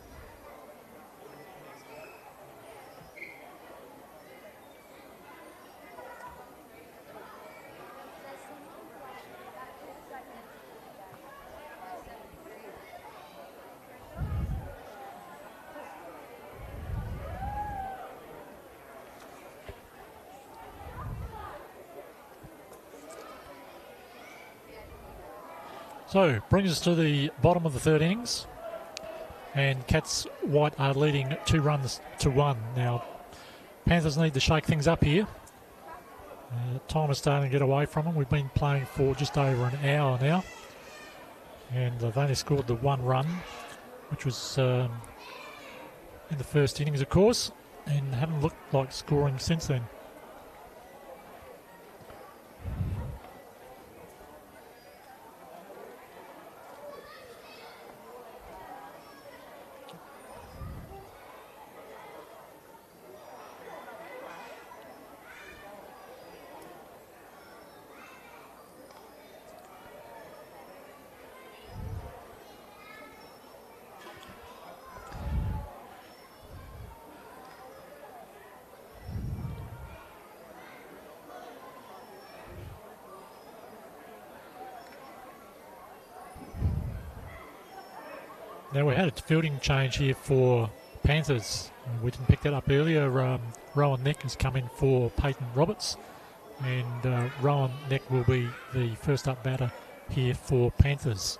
So, brings us to the bottom of the third innings. And Cats White are leading 2 runs to 1. Now, Panthers need to shake things up here. Time is starting to get away from them. We've been playing for just over an hour now, and they've only scored the one run, which was in the first innings, of course, and haven't looked like scoring since then. Now we had a fielding change here for Panthers. We didn't pick that up earlier. Rowan Neck has come in for Peyton Roberts, and Rowan Neck will be the first up batter here for Panthers.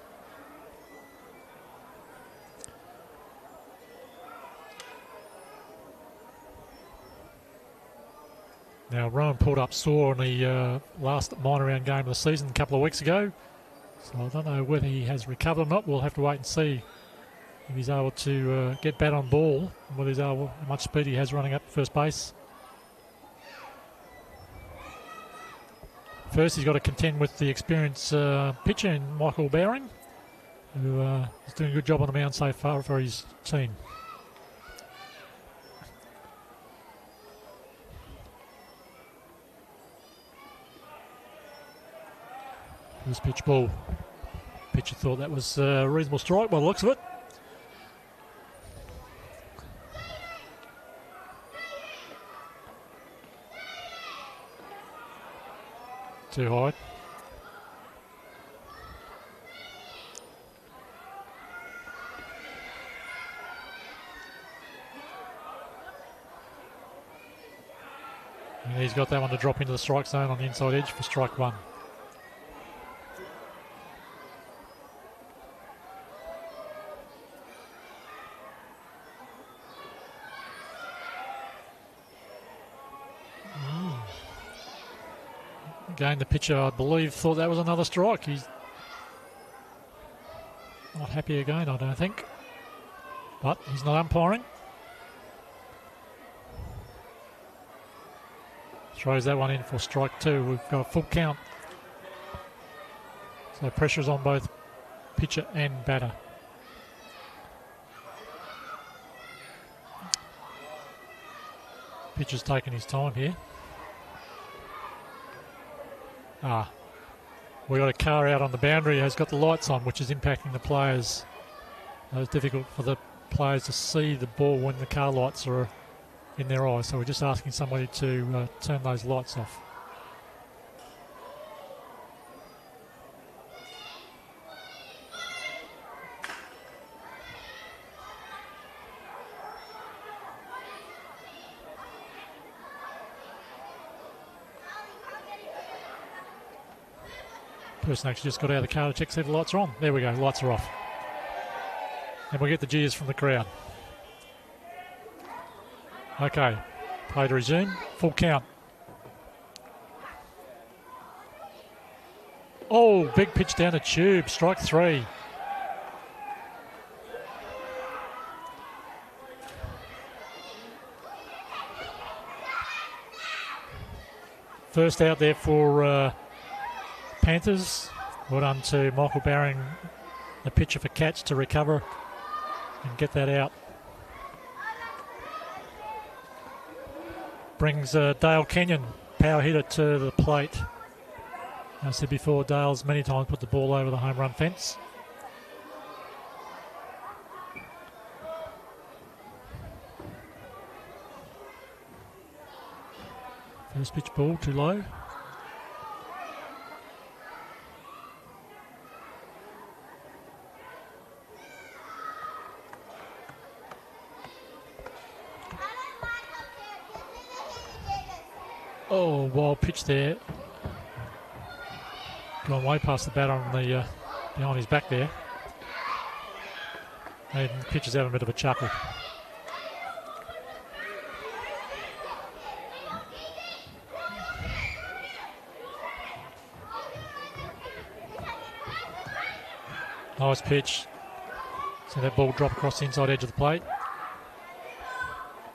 Now Rowan pulled up sore in the last minor round game of the season a couple of weeks ago, so I don't know whether he has recovered or not. We'll have to wait and see if he's able to get bat on ball, and whether he's able, how much speed he has running up first base. First, he's got to contend with the experienced pitcher in Michael Bowring, who is doing a good job on the mound so far for his team. This pitch ball. Pitcher thought that was a reasonable strike by the looks of it. Too high. And he's got that one to drop into the strike zone on the inside edge for strike one. Again, the pitcher, I believe, thought that was another strike. He's not happy again, I don't think. But he's not umpiring. Throws that one in for strike two. We've got a full count. So pressure's on both pitcher and batter. Pitcher's taking his time here. We got a car out on the boundary, has got the lights on, which is impacting the players. It's difficult for the players to see the ball when the car lights are in their eyes, so we're just asking somebody to turn those lights off. Person actually just got out of the car to check see if the lights are on. There we go, lights are off. And we'll get the cheers from the crowd. Okay, play to resume, full count. Oh, big pitch down the tube, strike three. First out there for Panthers. Well done to Michael Bowring, the pitcher for catch, to recover and get that out. Brings Dale Kenyon, power hitter, to the plate. As I said before, Dale's many times put the ball over the home run fence. First pitch ball too low. Oh, wild pitch there. Gone way past the bat on the behind his back there. And pitcher's having a bit of a chuckle. Nice pitch. See that ball drop across the inside edge of the plate.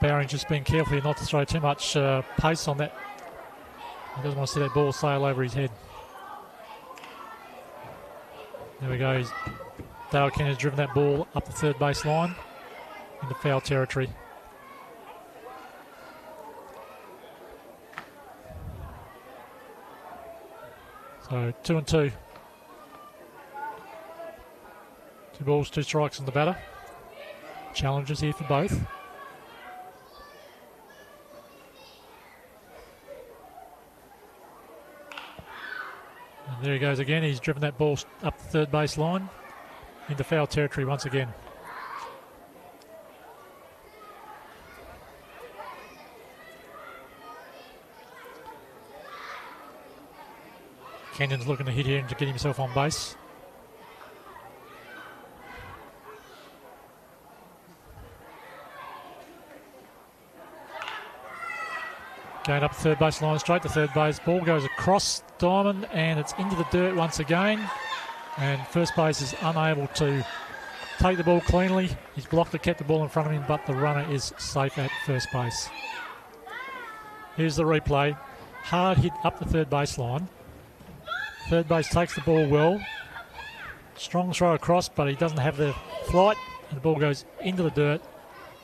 Bowring just being careful here not to throw too much pace on that. He doesn't want to see that ball sail over his head. There we go. Dale Kenyon has driven that ball up the third base line into foul territory. So 2-2. 2 balls, 2 strikes on the batter. Challenges here for both. And there he goes again. He's driven that ball up the third base line into foul territory once again. Kenyon's looking to hit here and to get himself on base. Going up the third base line straight. The third base ball goes across diamond and it's into the dirt once again. And first base is unable to take the ball cleanly. He's blocked it, kept the ball in front of him, but the runner is safe at first base. Here's the replay. Hard hit up the third base line. Third base takes the ball well. Strong throw across, but he doesn't have the flight. And the ball goes into the dirt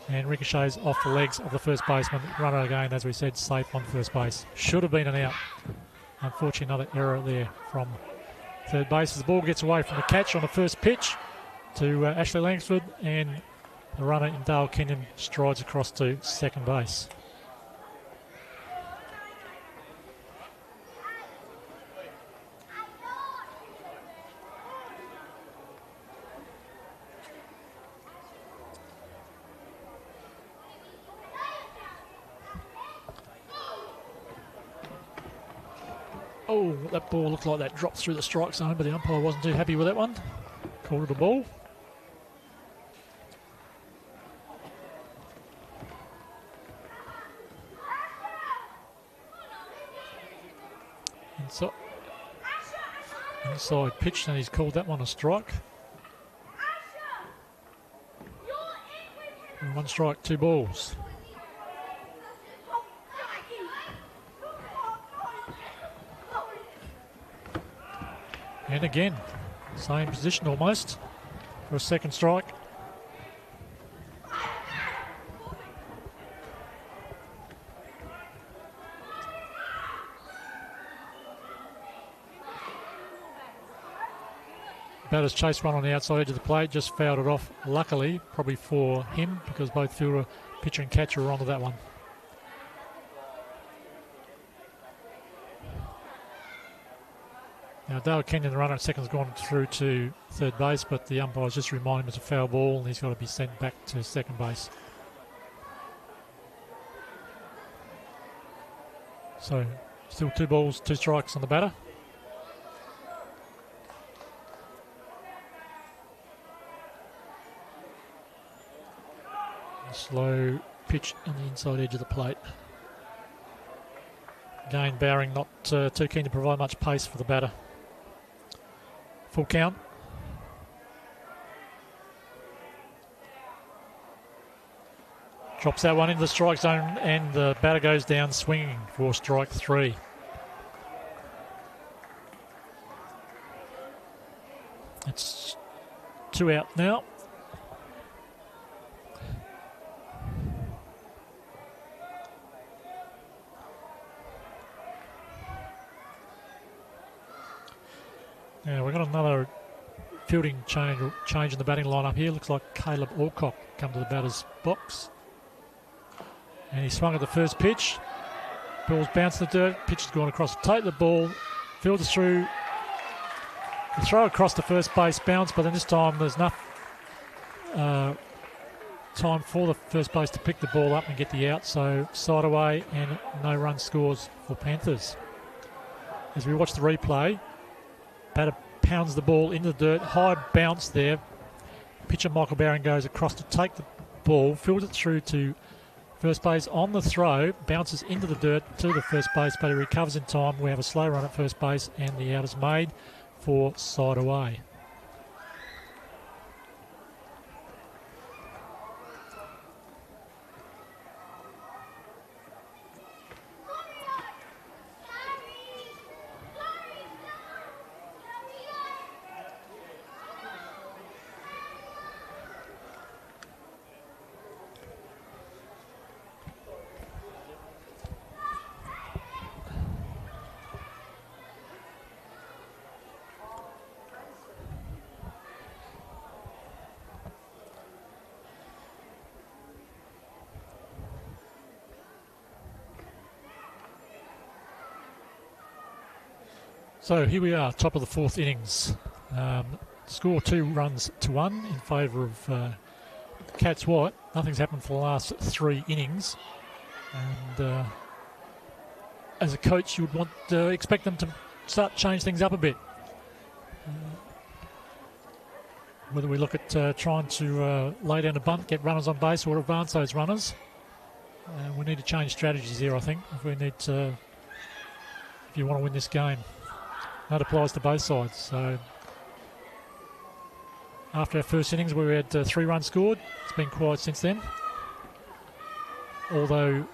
and ricochets off the legs of the first baseman. Runner again, as we said, safe on first base. Should have been an out. Unfortunately, another error there from third base. As the ball gets away from the catch on the first pitch to Ashley Langsford, and the runner in Dale Kenyon strides across to second base. Oh, that ball looked like that dropped through the strike zone, but the umpire wasn't too happy with that one. Called it a ball. Inside pitch, and he's called that one a strike. And 1 strike, 2 balls. And again, same position almost for a second strike. Batter's chased one on the outside edge of the plate, just fouled it off, luckily, probably for him, because both fielder, pitcher and catcher were onto that one. Now Dale Kenyon, the runner at second, has gone through to third base, but the umpire's just reminded him it's a foul ball and he's got to be sent back to second base. So still 2 balls, 2 strikes on the batter. A slow pitch on the inside edge of the plate. Again, Bowring not too keen to provide much pace for the batter. Full count. Drops that one into the strike zone and the batter goes down swinging for strike 3. It's 2 out now. Yeah, we've got another fielding change in the batting lineup here. Looks like Caleb Alcock come to the batter's box. And he swung at the first pitch. Ball's bounced in the dirt. Pitch has gone across to take the ball. Fielders through. The throw across to first base bounce, but then this time there's enough time for the first base to pick the ball up and get the out. So side away and no run scores for Panthers. As we watch the replay, batter pounds the ball into the dirt, high bounce there. Pitcher Michael Bowring goes across to take the ball, fields it through to first base on the throw, bounces into the dirt to the first base, but he recovers in time. We have a slow run at first base and the out is made for side away. So here we are, top of the fourth innings. Score 2 runs to 1 in favour of Cats White. Nothing's happened for the last 3 innings. And as a coach, you would want to expect them to start to change things up a bit. Whether we look at trying to lay down a bunt, get runners on base, or advance those runners. We need to change strategies here, I think, if you want to win this game. That applies to both sides. So after our first innings, we had 3 runs scored. It's been quiet since then. Although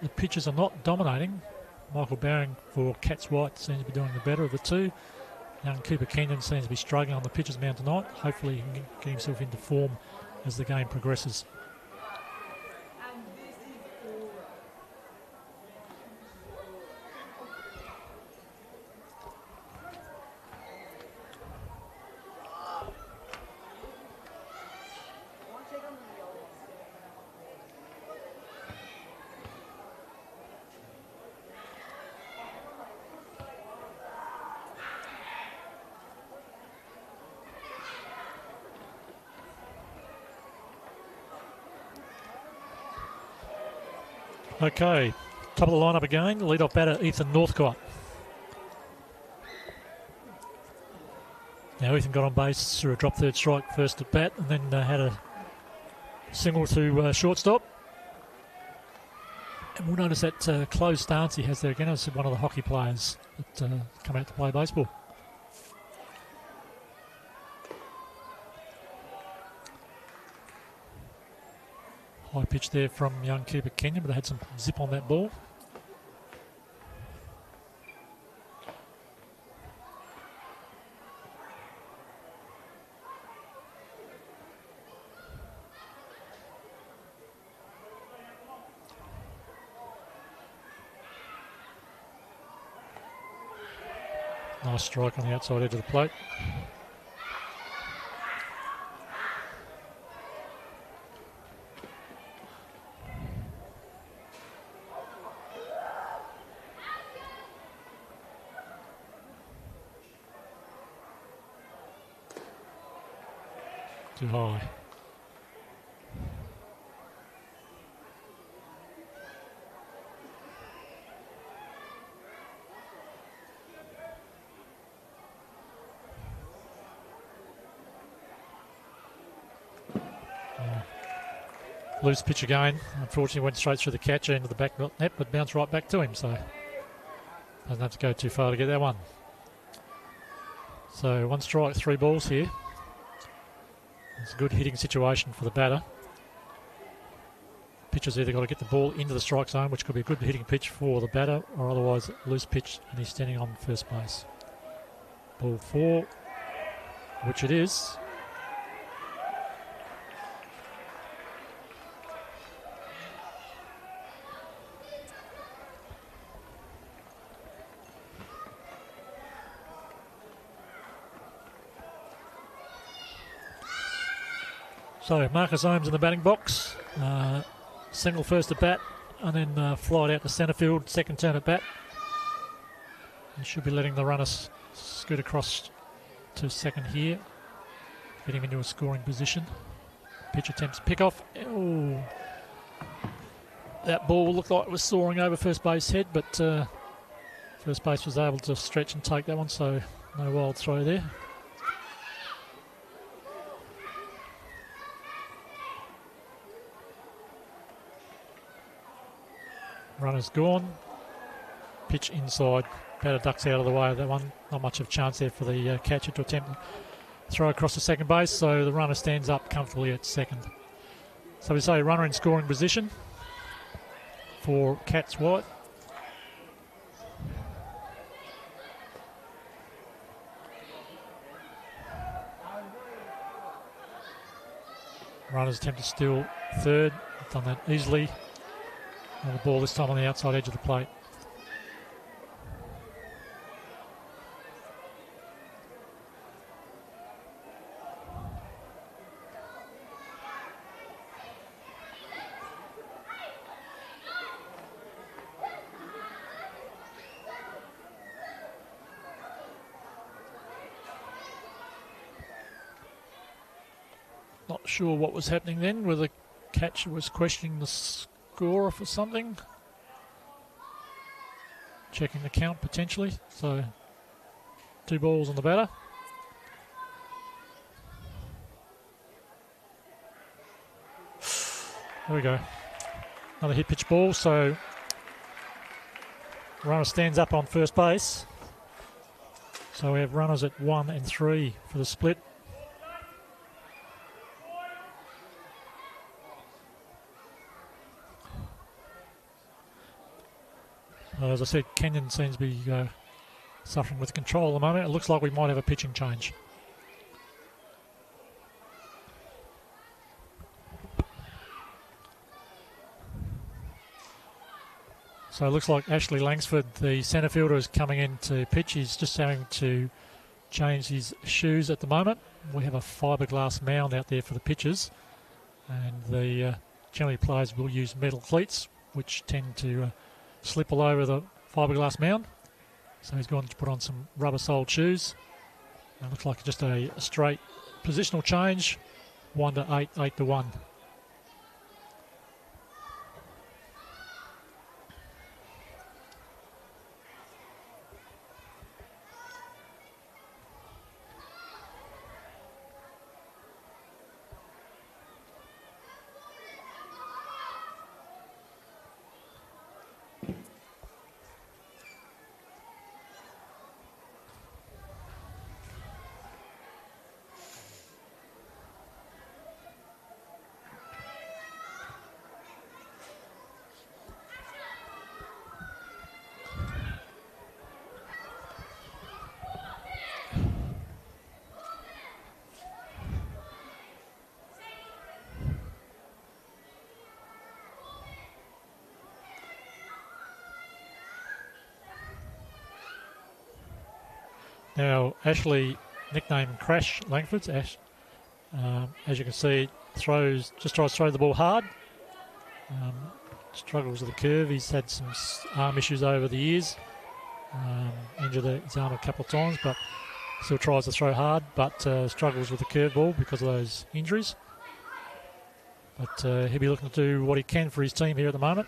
the pitchers are not dominating, Michael Baring for Cats White seems to be doing the better of the two. Young Cooper Kenyon seems to be struggling on the pitcher's mound tonight. Hopefully he can get himself into form as the game progresses. Okay, top of the lineup again, lead-off batter Ethan Northcott. Now Ethan got on base through a drop third strike first at bat, and then had a single to shortstop. And we'll notice that closed stance he has there again. It's one of the hockey players that come out to play baseball. High pitch there from young Cooper Kenyon, but they had some zip on that ball. Nice strike on the outside edge of the plate. Too high. Loose pitch again. Unfortunately went straight through the catcher into the back net, but bounced right back to him, so doesn't have to go too far to get that one. So 1 strike, 3 balls here. It's a good hitting situation for the batter. Pitcher's either got to get the ball into the strike zone, which could be a good hitting pitch for the batter, or otherwise loose pitch, and he's standing on first base. Ball 4, which it is. So Marcus Holmes in the batting box, single first at bat, and then fly it out to centre field, second turn at bat. He should be letting the runner scoot across to second here, get him into a scoring position. Pitch attempts pick off. Oh, that ball looked like it was soaring over first base head, but first base was able to stretch and take that one, so no wild throw there. Runner's gone. Pitch inside. Batter ducks out of the way of that one. Not much of a chance there for the catcher to attempt to throw across to second base, so the runner stands up comfortably at second. So we say runner in scoring position for Cats White. Runners attempt to steal third. Done that easily. And the ball this time on the outside edge of the plate. sure what was happening then, whether the catcher was questioning the score for something. Checking the count potentially. So 2 balls on the batter. There we go. Another hit pitch ball. So runner stands up on first base. So we have runners at 1 and 3 for the split. As I said, Kenyon seems to be suffering with control at the moment. It looks like we might have a pitching change. So it looks like Ashley Langsford, the centre fielder, is coming in to pitch. He's just having to change his shoes at the moment. We have a fiberglass mound out there for the pitchers, and the generally players will use metal cleats, which tend to slip all over the fiberglass mound. So he's going to put on some rubber-soled shoes. It looks like just a straight positional change, 1 to 8, 8 to 1. Now, Ashley, nicknamed Crash Langford, as you can see, tries to throw the ball hard. Struggles with the curve. He's had some arm issues over the years. Injured his arm a couple of times, but still tries to throw hard, but struggles with the curve ball because of those injuries. But he'll be looking to do what he can for his team here at the moment.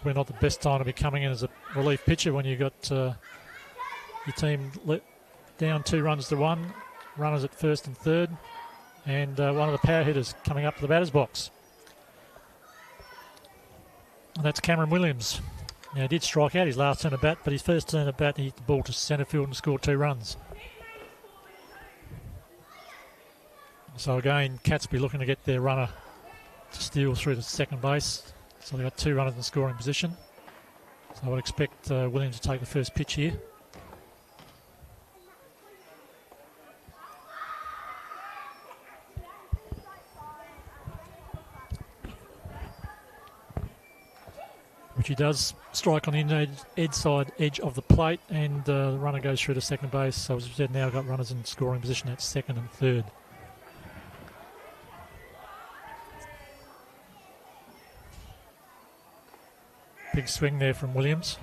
We're not the best time to be coming in as a relief pitcher when you've got your team down 2 runs to 1, runners at first and third, and one of the power hitters coming up to the batter's box. And that's Cameron Williams. Now, he did strike out his last turn of bat, but his first turn of bat, he hit the ball to centre field and scored 2 runs. So again, Cats be looking to get their runner to steal through to second base. So they've got 2 runners in scoring position. So I would expect Williams to take the first pitch here. Which he does, strike on the inside edge of the plate, and the runner goes through to second base. So as we said, now got runners in scoring position at second and third. Big swing there from Williams.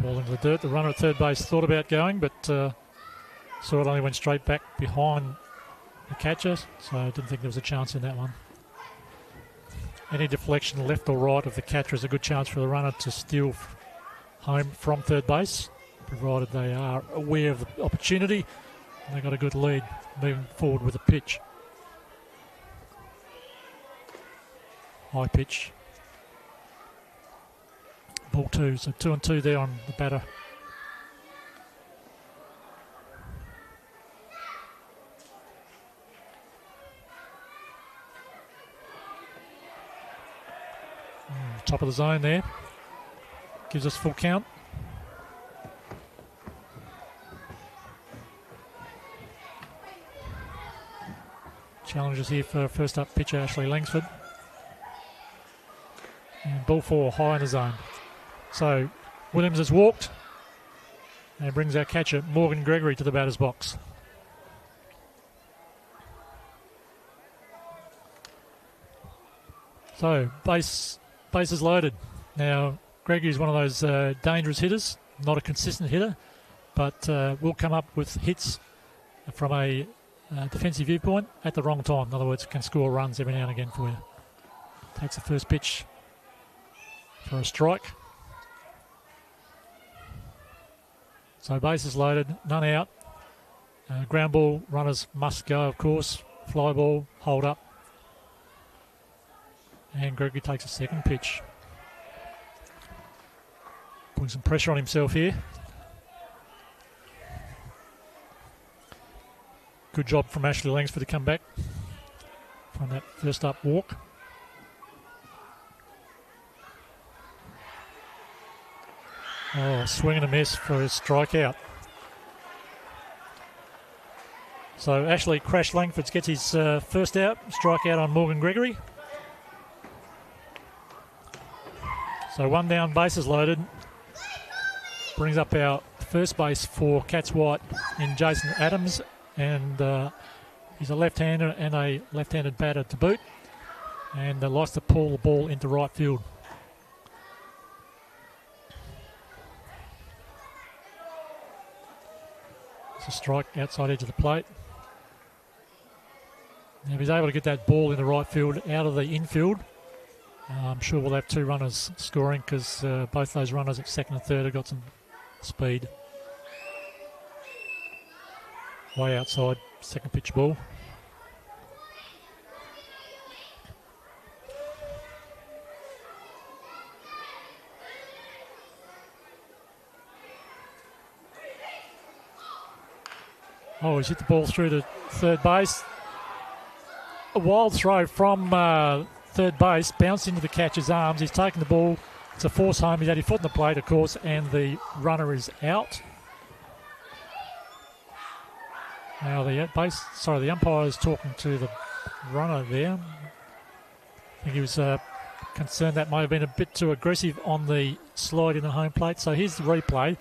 Ball into the dirt. The runner at third base thought about going, but saw it only went straight back behind the catcher, so I didn't think there was a chance in that one. Any deflection left or right of the catcher is a good chance for the runner to steal home from third base, provided they are aware of the opportunity and they've got a good lead moving forward with the pitch. High pitch. Ball 2, so 2 and 2 there on the batter. Top of the zone there. Gives us full count. Challenges here for first up pitcher Ashley Langsford. And ball 4 high in the zone. So Williams has walked. And brings our catcher, Morgan Gregory, to the batter's box. So, bases loaded. Now, Gregory's one of those dangerous hitters, not a consistent hitter, but will come up with hits from a defensive viewpoint at the wrong time. In other words, can score runs every now and again for you. Takes the first pitch for a strike. So bases loaded, none out. Ground ball, runners must go, of course. Fly ball, hold up. And Gregory takes a second pitch. Putting some pressure on himself here. Good job from Ashley Langsford to come back from that first up walk. Oh, swing and a miss for his strikeout. So Ashley Crash Langford gets his first out, strikeout on Morgan Gregory. So one down, bases loaded. Brings up our first base for Cats White in Jason Adams, and he's a left-hander and a left-handed batter to boot, and likes to pull the ball into right field. It's a strike outside edge of the plate. Now if he's able to get that ball in the right field out of the infield, I'm sure we'll have two runners scoring, because both those runners at second and third have got some speed. Way outside, second pitch ball. Oh, he's hit the ball through to third base. A wild throw from third base, bounced into the catcher's arms. He's taken the ball. It's a force home. He's had his foot in the plate, of course, and the runner is out. Now the umpire is talking to the runner there. I think he was concerned that might have been a bit too aggressive on the slide in the home plate. So here's the replay.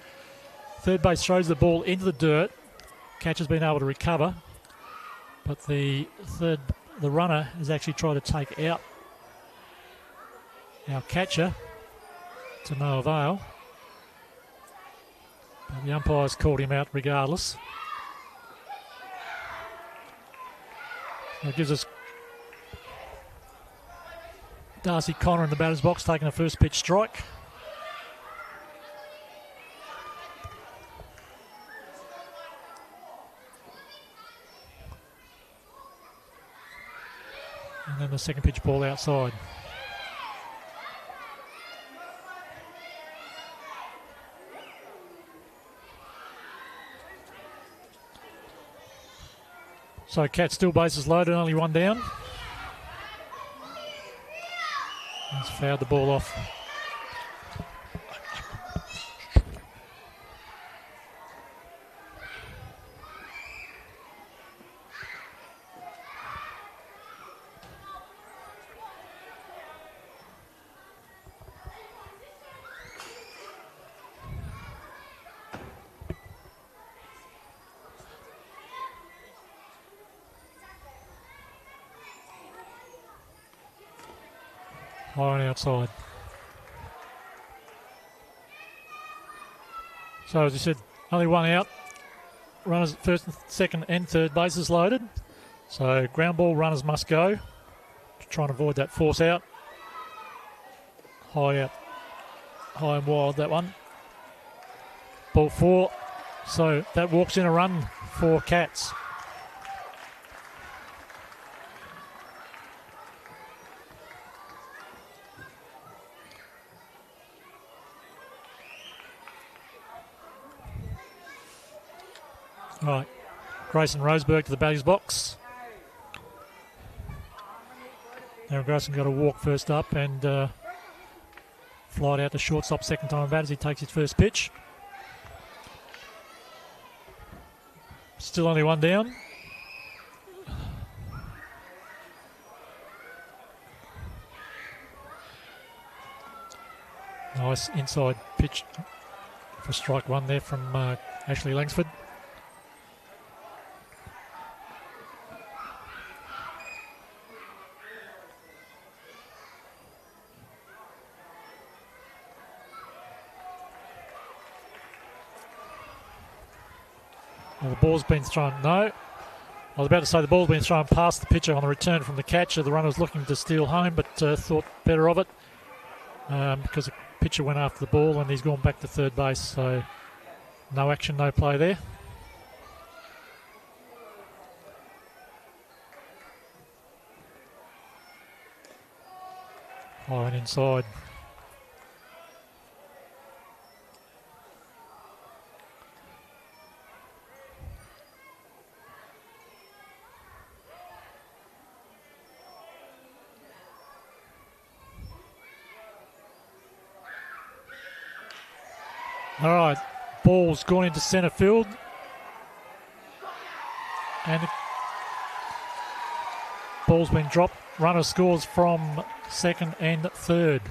Third base throws the ball into the dirt. Catcher's been able to recover, but the runner has actually tried to take out our catcher to no avail. But the umpire's called him out regardless. That gives us Darcy Connor in the batter's box taking a first pitch strike. And then the second pitch ball outside. So Cat still bases loaded, only one down. He's fouled the ball off. High and outside. So as I said, only one out. Runners at first, second and third bases loaded. So ground ball, runners must go to try and avoid that force out. High out, high and wild that one. Ball four. So that walks in a run for Cats. Right, Grayson Roseberg to the batter's box. Now Grayson got a walk first up and flied out to shortstop second time bat as he takes his first pitch. Still only one down. Nice inside pitch for strike one there from Ashley Langsford. Well, the ball's been thrown. No. I was about to say the ball's been thrown past the pitcher on the return from the catcher. The runner's looking to steal home, but thought better of it because the pitcher went after the ball and he's gone back to third base. So no action, no play there. High and inside. All right, ball's gone into centre field. And the ball's been dropped. Runner scores from second and third.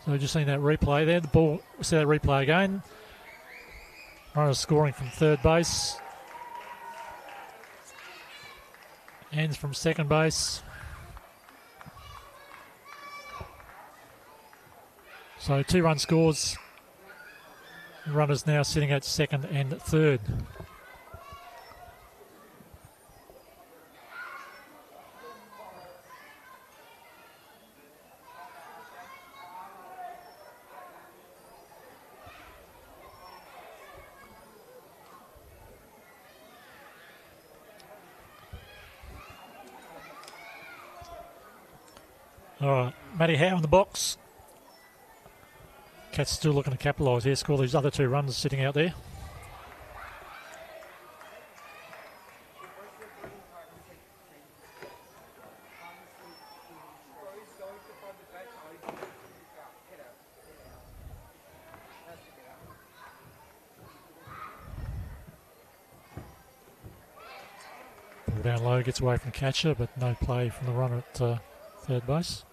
So just seen that replay there. The ball, see that replay again. Runner scoring from third base. Ends from second base. So 2-run scores. The runner's now sitting at second and third. All right, Matty Howe in the box. Cats still looking to capitalise here, score these other 2 runs sitting out there. Ball down low, gets away from the catcher, but no play from the runner at third base.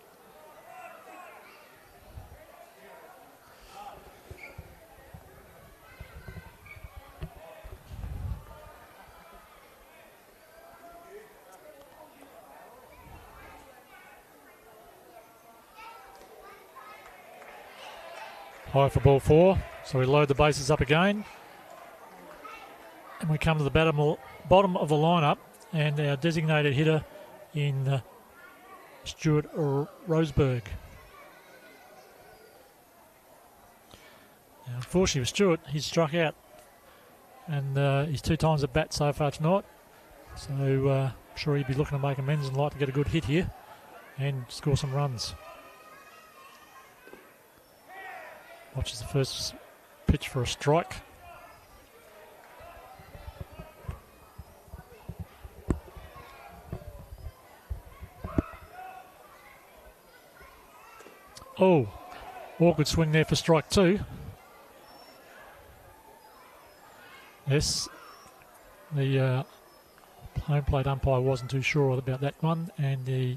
High for ball 4, so we load the bases up again. And we come to the bottom of the lineup, and our designated hitter in Stuart Roseberg. Now, unfortunately for Stuart, he's struck out, and he's 2 times at bat so far tonight. So I'm sure he'd be looking to make amends and like to get a good hit here and score some runs. Watches the first pitch for a strike. Oh, awkward swing there for strike 2. Yes, the home plate umpire wasn't too sure about that one, and the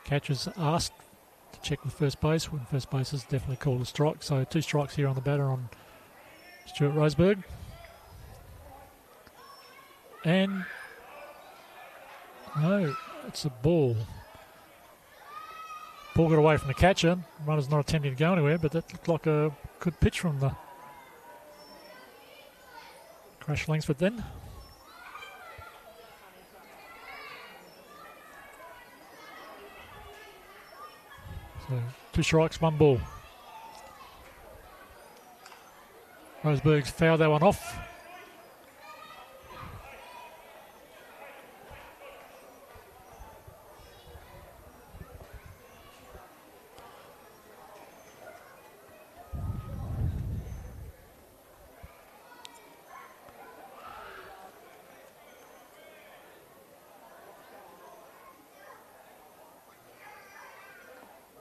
catcher's asked to check with first base when first base has definitely called a strike. So 2 strikes here on the batter on Stuart Roseberg. And no, it's a ball. Ball got away from the catcher. Runner's not attempting to go anywhere, but that looked like a good pitch from the Crash Langsford then. So 2 strikes, 1 ball. Roseberg's fouled that one off.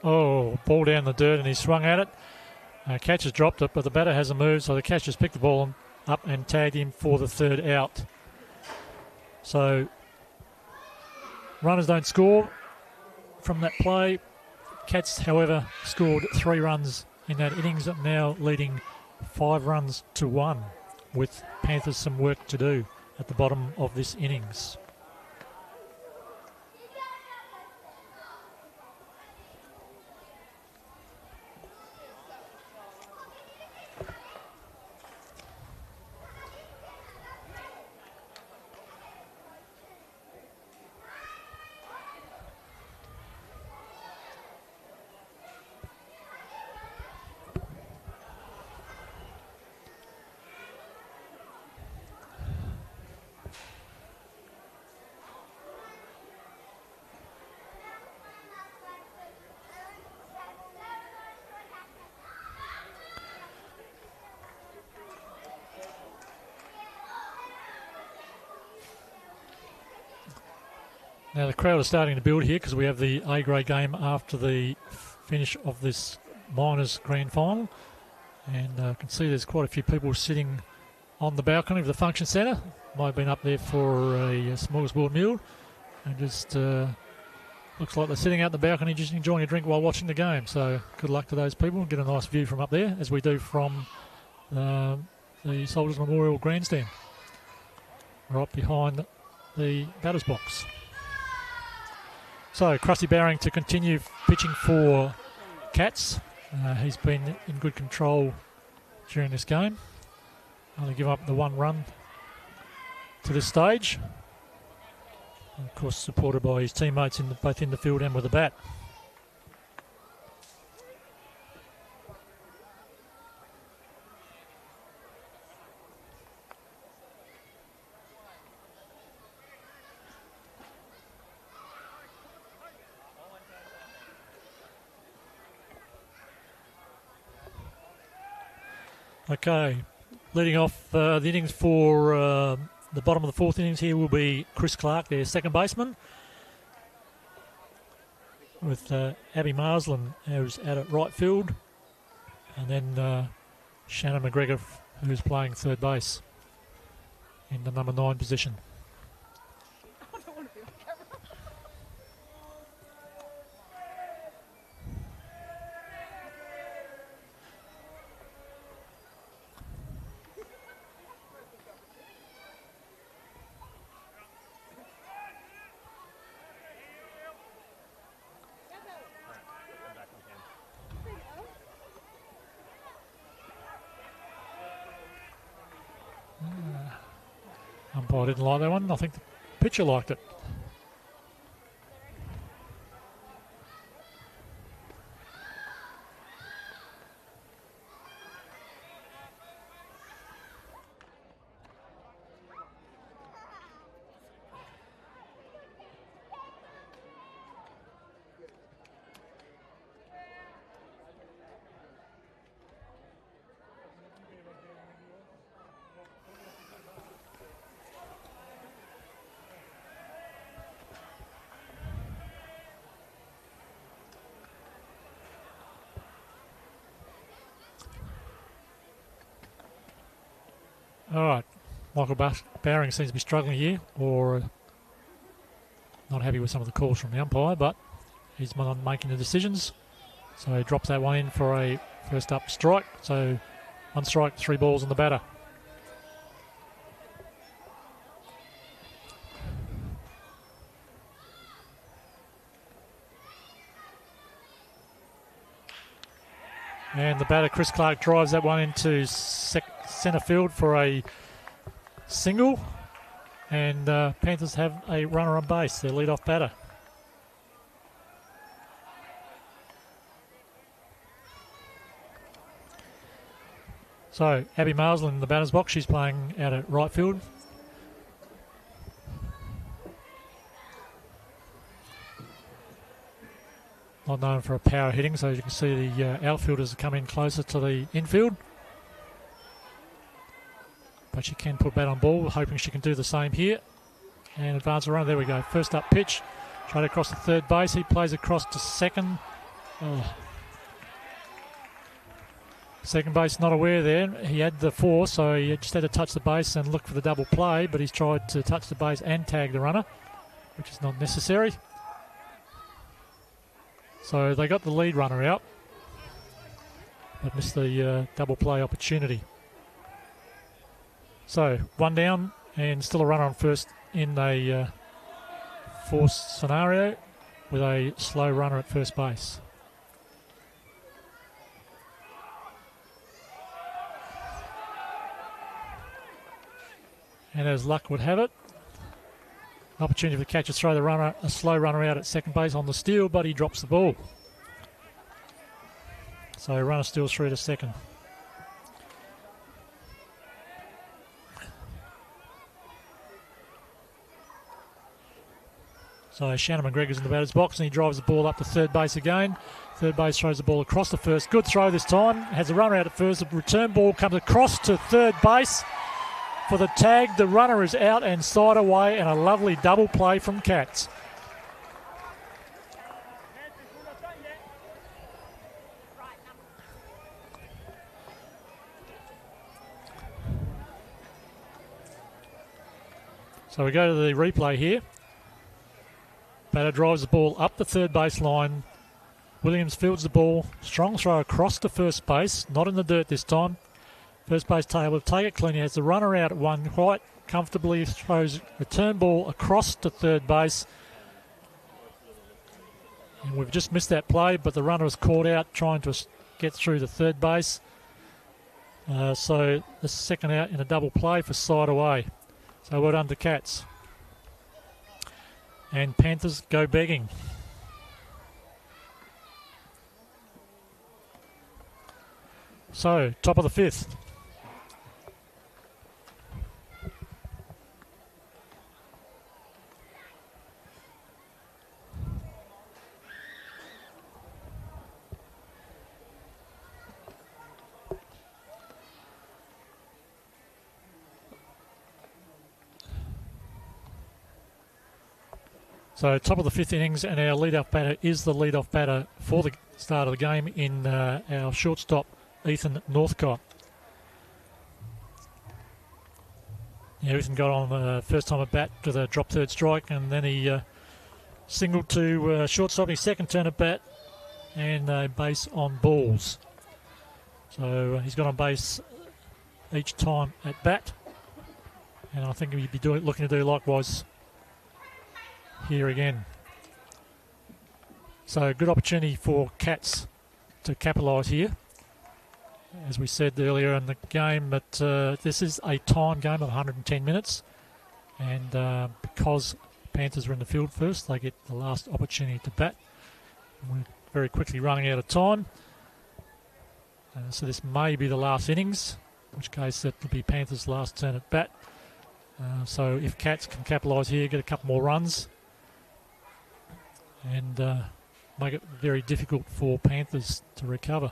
Oh, ball down the dirt and he swung at it. Catcher's dropped it, but the batter hasn't moved, so the catcher's picked the ball up and tagged him for the third out. So runners don't score from that play. Cats, however, scored 3 runs in that innings, now leading 5 runs to 1, with Panthers some work to do at the bottom of this innings. Now the crowd is starting to build here because we have the A-grade game after the finish of this Miners Grand Final. And I can see there's quite a few people sitting on the balcony of the function centre. Might have been up there for a smorgasbord meal. And just looks like they're sitting out the balcony just enjoying a drink while watching the game. So good luck to those people. Get a nice view from up there, as we do from the Soldiers Memorial Grandstand, right behind the batter's box. So Krusty Bowring to continue pitching for Cats. He's been in good control during this game. Only give up the 1 run to this stage. And of course supported by his teammates both in the field and with the bat. Okay, leading off the innings for the bottom of the 4th innings here will be Chris Clark, their second baseman, with Abby Marsland, who's out at right field, and then Shannon McGregor, who's playing third base in the number 9 position. Umpire didn't like that one. I think the pitcher liked it. All right, Michael Bowring seems to be struggling here, or not happy with some of the calls from the umpire, but he's not making the decisions. So he drops that one in for a first up strike. So 1 strike, 3 balls on the batter. And the batter, Chris Clark, drives that one into centre field for a single. And Panthers have a runner on base, their lead-off batter. So Abby Marsland in the batter's box. She's playing out at right field. Not known for a power hitting, so as you can see the outfielders come in closer to the infield. But she can put bat on ball, hoping she can do the same here. And advance a run. There we go. First up pitch. Straight across to third base. He plays across to second. Oh. Second base not aware there. He had the force, so he just had to touch the base and look for the double play, but he's tried to touch the base and tag the runner, which is not necessary. So they got the lead runner out, but missed the double play opportunity. So one down and still a runner on first in a forced scenario with a slow runner at first base. And as luck would have it, an opportunity for the catcher to throw the runner, a slow runner out at second base on the steal, but he drops the ball. So runner steals through to second. So Shannon McGregor's in the batter's box and he drives the ball up to third base again. Third base throws the ball across to first. Good throw this time. Has a runner out at first. The return ball comes across to third base for the tag. The runner is out and side away, and a lovely double play from Cats. So we go to the replay here. Batter drives the ball up the third base line. Williams fields the ball. Strong throw across to first base. Not in the dirt this time. First base able to take it clean. He has the runner out at one quite comfortably. Throws return ball across to third base. And we've just missed that play, but the runner was caught out trying to get through to third base. So the second out in a double play for side away. So well done to Cats. And Panthers go begging. So, top of the fifth. So top of the fifth innings, and our lead-off batter is the lead-off batter for the start of the game in our shortstop, Ethan Northcott. Yeah, Ethan got on first time at bat to the drop third strike, and then he singled to shortstop his second turn at bat and a base on balls. So he's got on base each time at bat, and I think he'd be looking to do likewise here again. So good opportunity for Cats to capitalise here. As we said earlier in the game, that this is a time game of 110 minutes, and because Panthers are in the field first, they get the last opportunity to bat. We're very quickly running out of time, so this may be the last innings, in which case that will be Panthers' last turn at bat. So if Cats can capitalise here, get a couple more runs, and make it very difficult for Panthers to recover.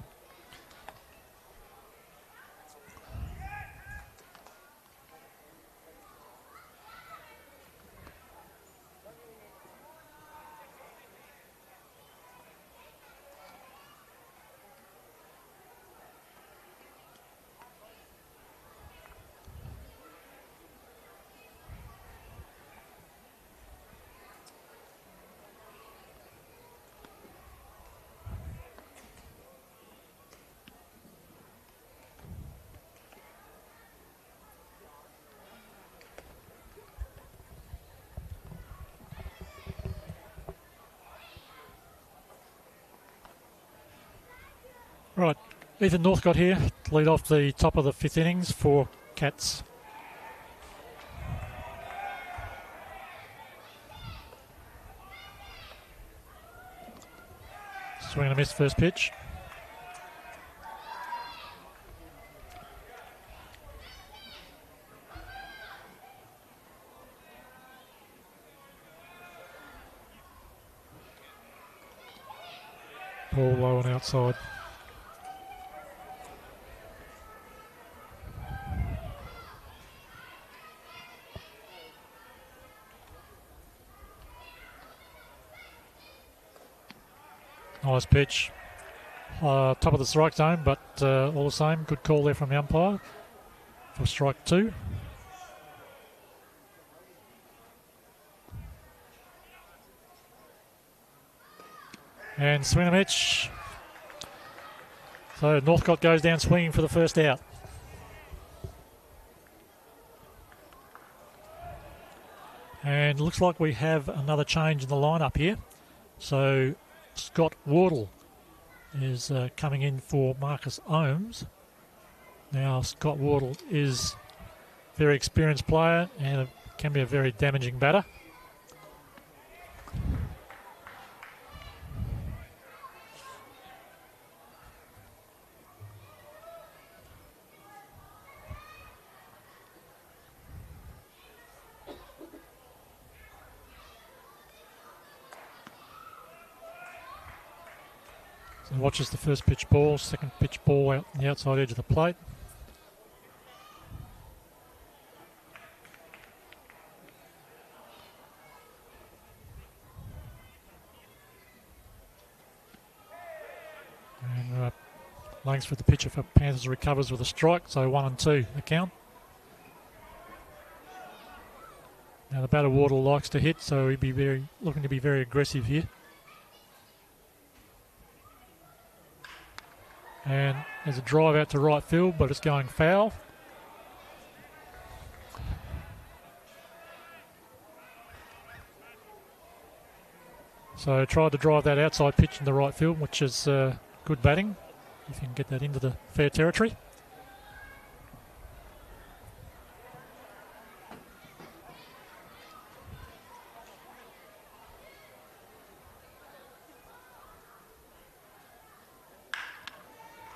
Right, Ethan Northcott here to lead off the top of the fifth innings for Cats. Swing and a miss first pitch. Ball low and outside. Nice pitch. top of the strike zone, but all the same, good call there from the umpire for strike 2. And swing and pitch. So Northcott goes down swinging for the first out. And looks like we have another change in the lineup here. So Scott Wardle is coming in for Marcus Ohms. Now Scott Wardle is a very experienced player and can be a very damaging batter. So watches the first pitch ball, second pitch ball out the outside edge of the plate. And Langsford, the pitcher for Panthers, recovers with a strike, so 1-2 the count. Now the batter Wardle likes to hit, so he'd be looking to be very aggressive here. And there's a drive out to right field, but it's going foul. So tried to drive that outside pitch in the right field, which is good batting, if you can get that into the fair territory.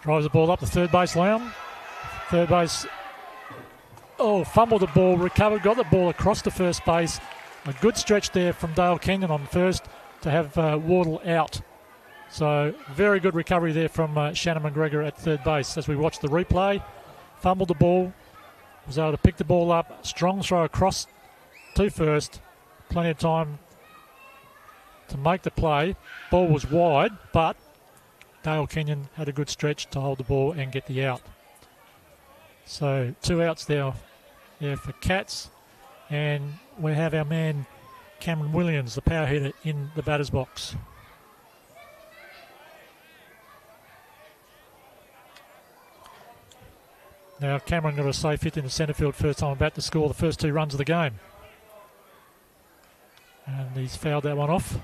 Drives the ball up the third base line. Third base, fumbled the ball, recovered, got the ball across to first base. A good stretch there from Dale Kenyon on first to have Wardle out. So very good recovery there from Shannon McGregor at third base. As we watch the replay, fumbled the ball, was able to pick the ball up, strong throw across to first. Plenty of time to make the play. Ball was wide, but Dale Kenyon had a good stretch to hold the ball and get the out. So 2 outs there for Cats. And we have our man Cameron Williams, the power hitter, in the batter's box. Now Cameron got a safe hit in the centre field first time bat to score the first 2 runs of the game. And he's fouled that one off.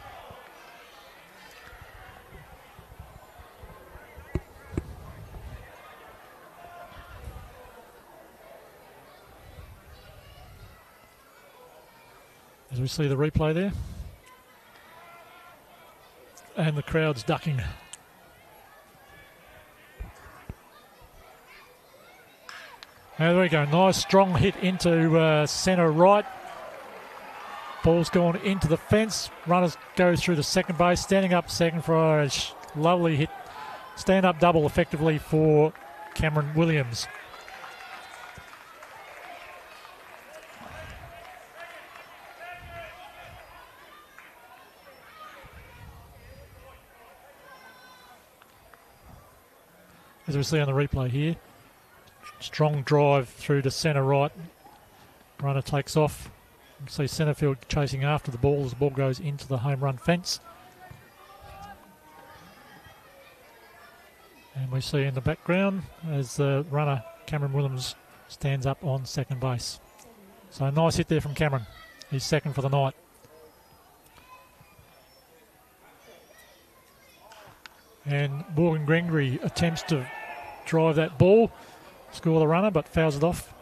As we see the replay there. And the crowd's ducking. Now there we go, nice strong hit into centre right. Ball's gone into the fence. Runners go through the second base, standing up second for a lovely hit. Stand-up double effectively for Cameron Williams. As we see on the replay here, strong drive through to centre right. Runner takes off. You can see centre field chasing after the ball as the ball goes into the home run fence. And we see in the background as the runner Cameron Williams stands up on second base. So a nice hit there from Cameron. He's second for the night. And Morgan Gregory attempts to drive that ball, score the runner, but fouls it off.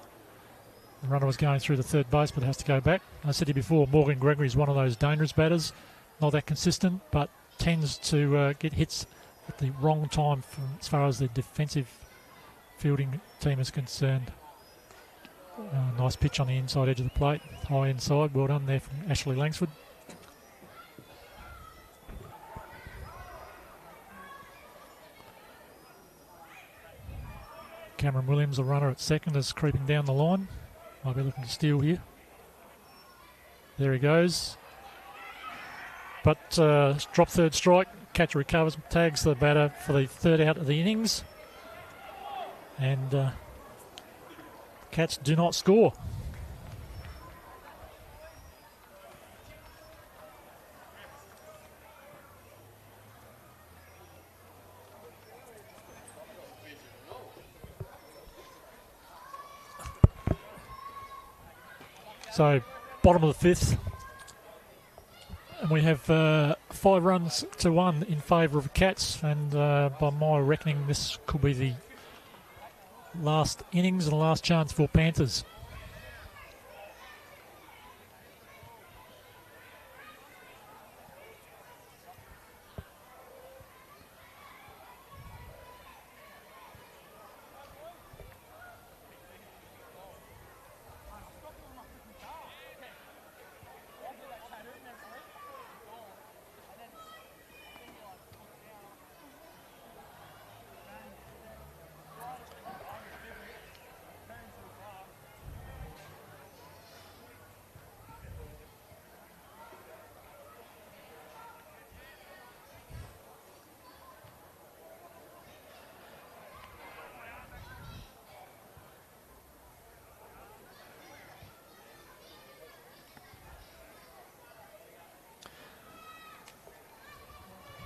The runner was going through the third base, but has to go back. I said to you before, Morgan Gregory is one of those dangerous batters. Not that consistent, but tends to get hits at the wrong time as far as the defensive fielding team is concerned. Nice pitch on the inside edge of the plate. High inside. Well done there from Ashley Langsford. Cameron Williams, a runner at second, is creeping down the line. Might be looking to steal here. There he goes. But drop third strike, catcher recovers, tags the batter for the third out of the innings. And Cats do not score. So, bottom of the fifth. And we have 5 runs to 1 in favour of Cats. And by my reckoning, this could be the last innings and the last chance for Panthers.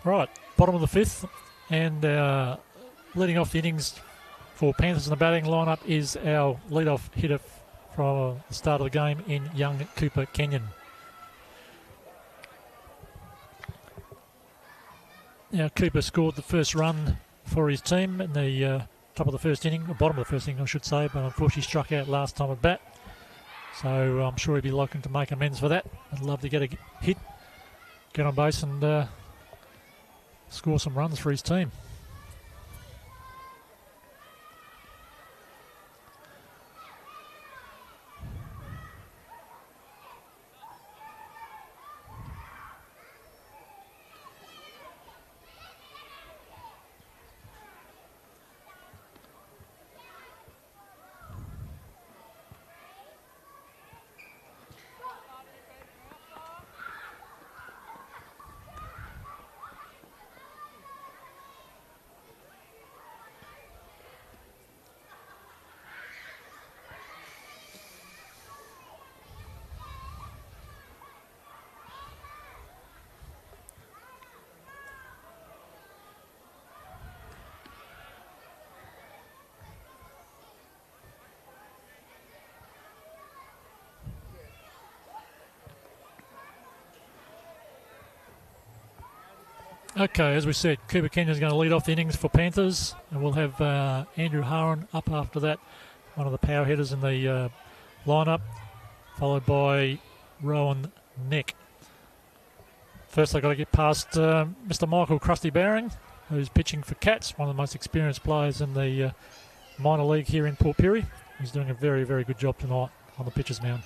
Right, bottom of the fifth, and leading off the innings for Panthers in the batting lineup is our leadoff hitter from the start of the game in young Cooper Kenyon. Now Cooper scored the first run for his team in the top of the first inning, or bottom of the first inning I should say, but unfortunately struck out last time at bat. So I'm sure he'll be looking to make amends for that. I'd love to get a hit, get on base and score some runs for his team. Okay, as we said, Cooper Kenyon is going to lead off the innings for Panthers, and we'll have Andrew Haran up after that, one of the power hitters in the lineup, followed by Rowan Neck. First, I've got to get past Mr. Michael Krusty Bowring, who's pitching for Cats, one of the most experienced players in the minor league here in Port Pirie. He's doing a very, very good job tonight on the pitcher's mound.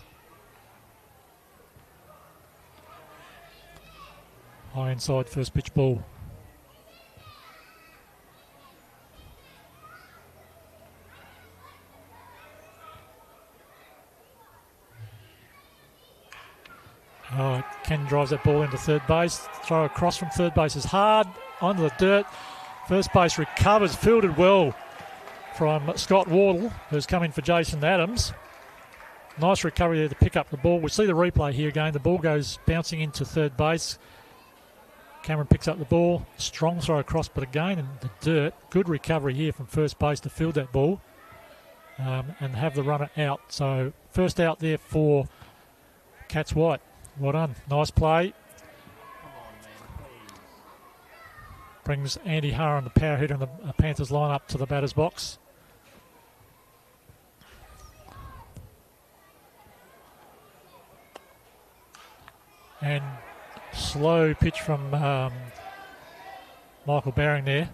High inside first pitch ball. Oh, Ken drives that ball into third base. Throw across from third base is hard. Onto the dirt. First base recovers, fielded well from Scott Wardle, who's coming for Jason Adams. Nice recovery there to pick up the ball. We see the replay here again. The ball goes bouncing into third base. Cameron picks up the ball, strong throw across, but again in the dirt. Good recovery here from first base to field that ball and have the runner out. So first out there for Cats White. Well done. Nice play. Brings Andy Haran, the power hitter in the Panthers lineup, to the batter's box. And slow pitch from Michael Bowring there.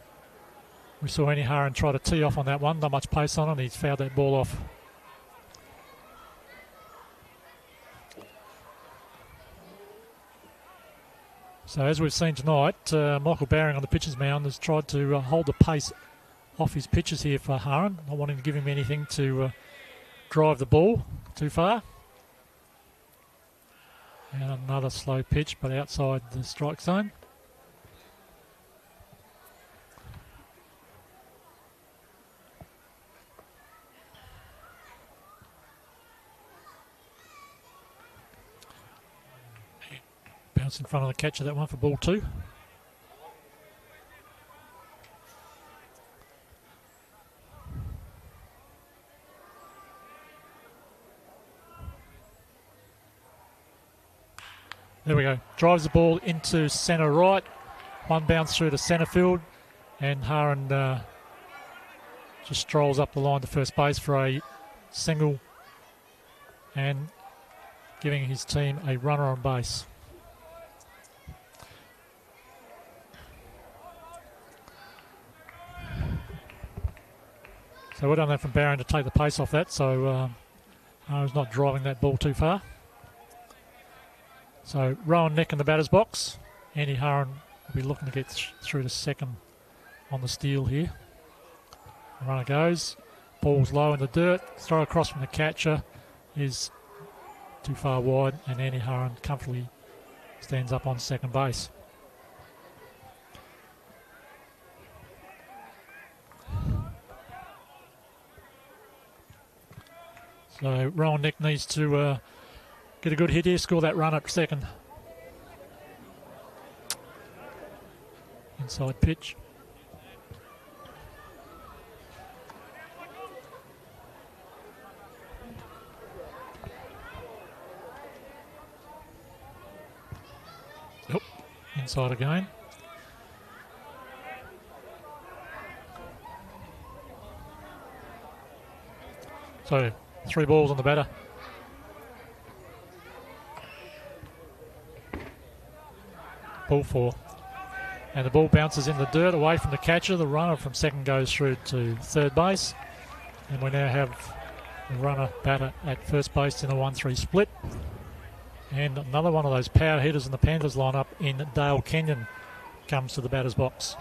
We saw Andy Haran try to tee off on that one. Not much pace on it. He's fouled that ball off. So as we've seen tonight, Michael Bowring on the pitcher's mound has tried to hold the pace off his pitches here for Haran. Not wanting to give him anything to drive the ball too far. And another slow pitch, but outside the strike zone. Bounce in front of the catcher, that one for ball 2. There we go. Drives the ball into centre right. One bounce through to centre field. And Haran just strolls up the line to first base for a single. And giving his team a runner on base. So well done there from Barron to take the pace off that. So Haran's not driving that ball too far. So Rowan Nick in the batter's box. Andy Haran will be looking to get through to second on the steal here. The runner goes. Ball's low in the dirt. Throw across from the catcher is too far wide, and Andy Haran comfortably stands up on second base. So Rowan Nick needs to get a good hit here, score that run at second. Inside pitch. Nope. Inside again. So 3 balls on the batter. Ball 4. And the ball bounces in the dirt away from the catcher. The runner from second goes through to third base. And we now have the runner batter at first base in a 1-3 split. And another one of those power hitters in the Panthers lineup in Dale Kenyon comes to the batter's box.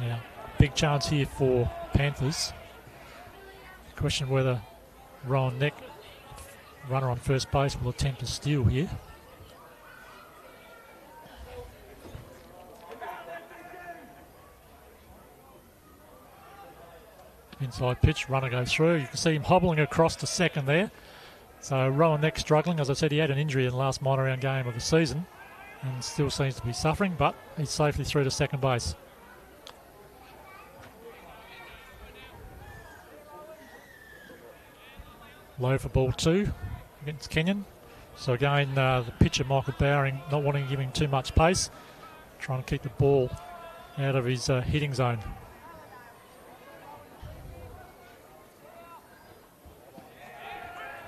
Now, big chance here for Panthers. Question whether Rowan Nick, runner on first base, will attempt to steal here. Inside pitch, runner goes through. You can see him hobbling across to second there. So Rowan Nick struggling. As I said, he had an injury in the last minor round game of the season and still seems to be suffering, but he's safely through to second base. Low for ball 2 against Kenyon. So again, the pitcher, Michael Bowering, not wanting to give him too much pace, trying to keep the ball out of his hitting zone.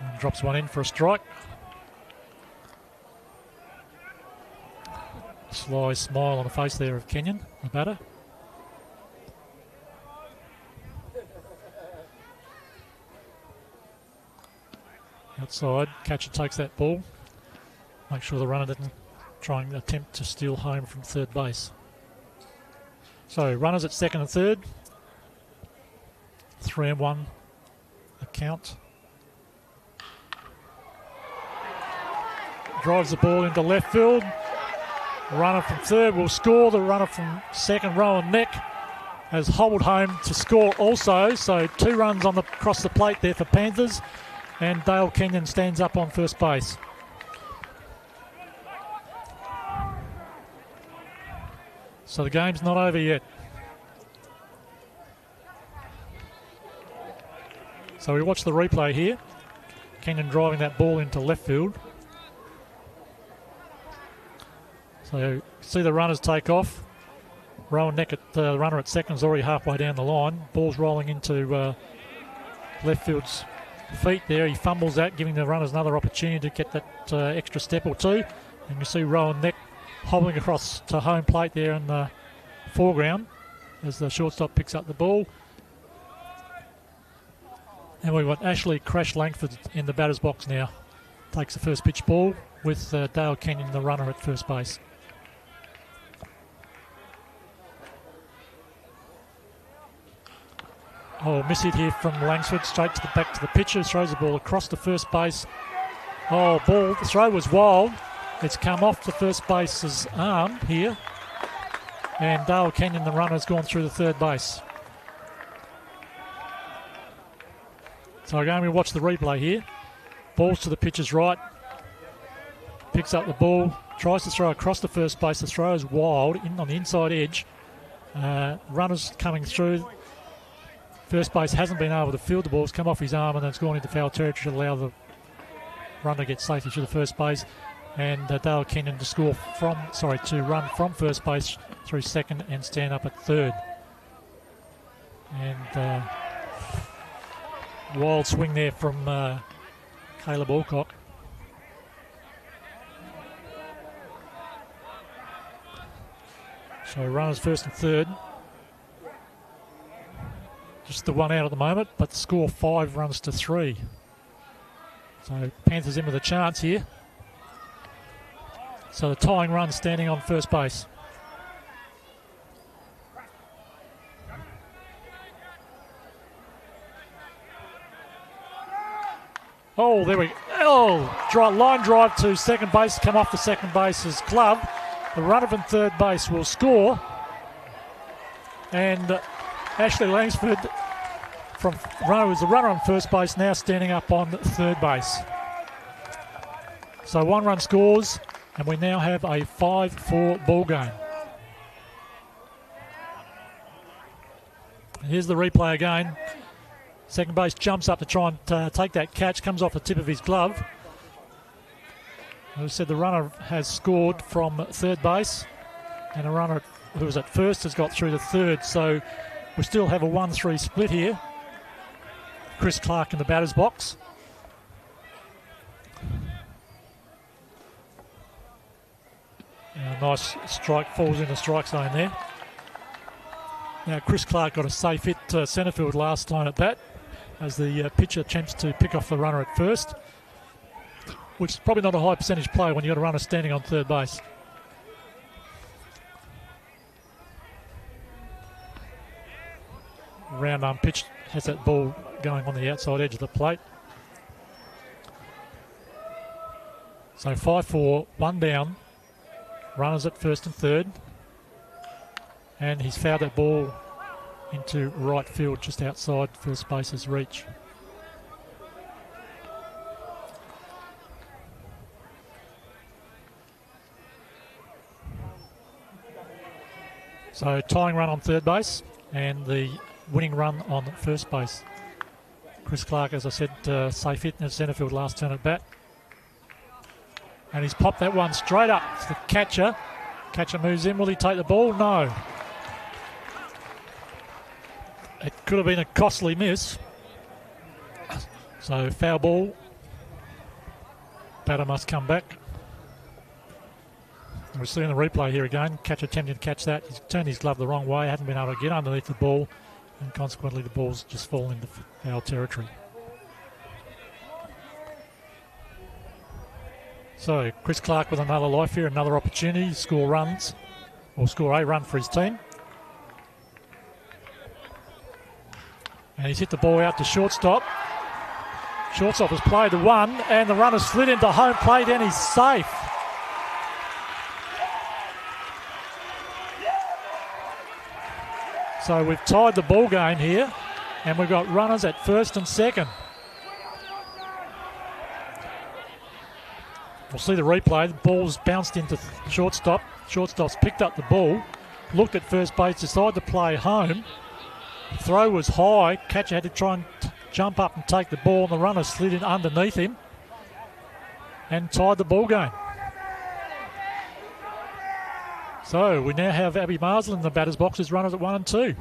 And drops one in for a strike. Sly smile on the face there of Kenyon, the batter. Outside, catcher takes that ball. Make sure the runner didn't try and attempt to steal home from third base. So runners at second and third. 3-1 the count. Drives the ball into left field. Runner from third will score. The runner from second, Rowan Nick, has hobbled home to score also. So 2 runs on across the plate there for Panthers. And Dale Kenyon stands up on first base. So the game's not over yet. So we watch the replay here. Kenyon driving that ball into left field. So see the runners take off. Rowan Nick, the runner at second, is already halfway down the line. Ball's rolling into left field's feet there. He fumbles that, giving the runners another opportunity to get that extra step or two. And you see Rowan Nick hobbling across to home plate there in the foreground as the shortstop picks up the ball. And we've got Ashley Crash Langford in the batter's box now. Takes the first pitch ball with Dale Kenyon, the runner, at first base. Oh, miss hit here from Langsford, straight to the back to the pitcher, throws the ball across to first base. Oh, ball, the throw was wild. It's come off the first base's arm here. And Dale Kenyon, the runner, has gone through the third base. So again, we watch the replay here. Ball's to the pitcher's right. Picks up the ball, tries to throw across the first base. The throw is wild, in on the inside edge. Runners coming through. First base hasn't been able to field the ball. It's come off his arm and then it's gone into foul territory to allow the runner to get safely to the first base. And Dale Kenyon to run from first base through second and stand up at third. And wild swing there from Caleb Alcock. So runners first and third. Just the one out at the moment, but the score 5 runs to 3. So Panthers in with a chance here. So the tying run standing on first base. Oh, there we go. Oh, line drive to second base, come off the second base's glove. The runner from third base will score. And Ashley Langsford was the runner on first base, now standing up on third base. So 1 run scores, and we now have a 5-4 ball game. And here's the replay again. Second base jumps up to try and take that catch, comes off the tip of his glove. As I said, the runner has scored from third base, and a runner who was at first has got through to third. So we still have a 1-3 split here. Chris Clark in the batter's box. And a nice strike, falls in the strike zone there. Now Chris Clark got a safe hit to centre field last time at bat as the pitcher attempts to pick off the runner at first, which is probably not a high percentage play when you've got a runner standing on third base. Round arm pitch has that ball going on the outside edge of the plate. So 5-4, 1 down. Runners at first and third. And he's fouled that ball into right field just outside first base's reach. So tying run on third base and the winning run on first base. Chris Clark, as I said, safe hit in the centre field last turn at bat. And he's popped that one straight up to the catcher. Catcher moves in. Will he take the ball? No. It could have been a costly miss. So foul ball. Batter must come back. We're seeing the replay here again. Catcher attempting to catch that. He's turned his glove the wrong way. Hadn't been able to get underneath the ball. And consequently the ball's just fallen into foul territory. So Chris Clark with another life here, another opportunity to score runs, or score a run for his team. And he's hit the ball out to shortstop. Shortstop has played the one, and the runner slid into home plate, and he's safe. So we've tied the ball game here, and we've got runners at first and second. We'll see the replay. The ball's bounced into shortstop. Shortstop's picked up the ball, looked at first base, decided to play home. The throw was high. Catcher had to try and jump up and take the ball, and the runner slid in underneath him and tied the ball game. So we now have Abby Marsland in the batter's box as runners at 1 and 2.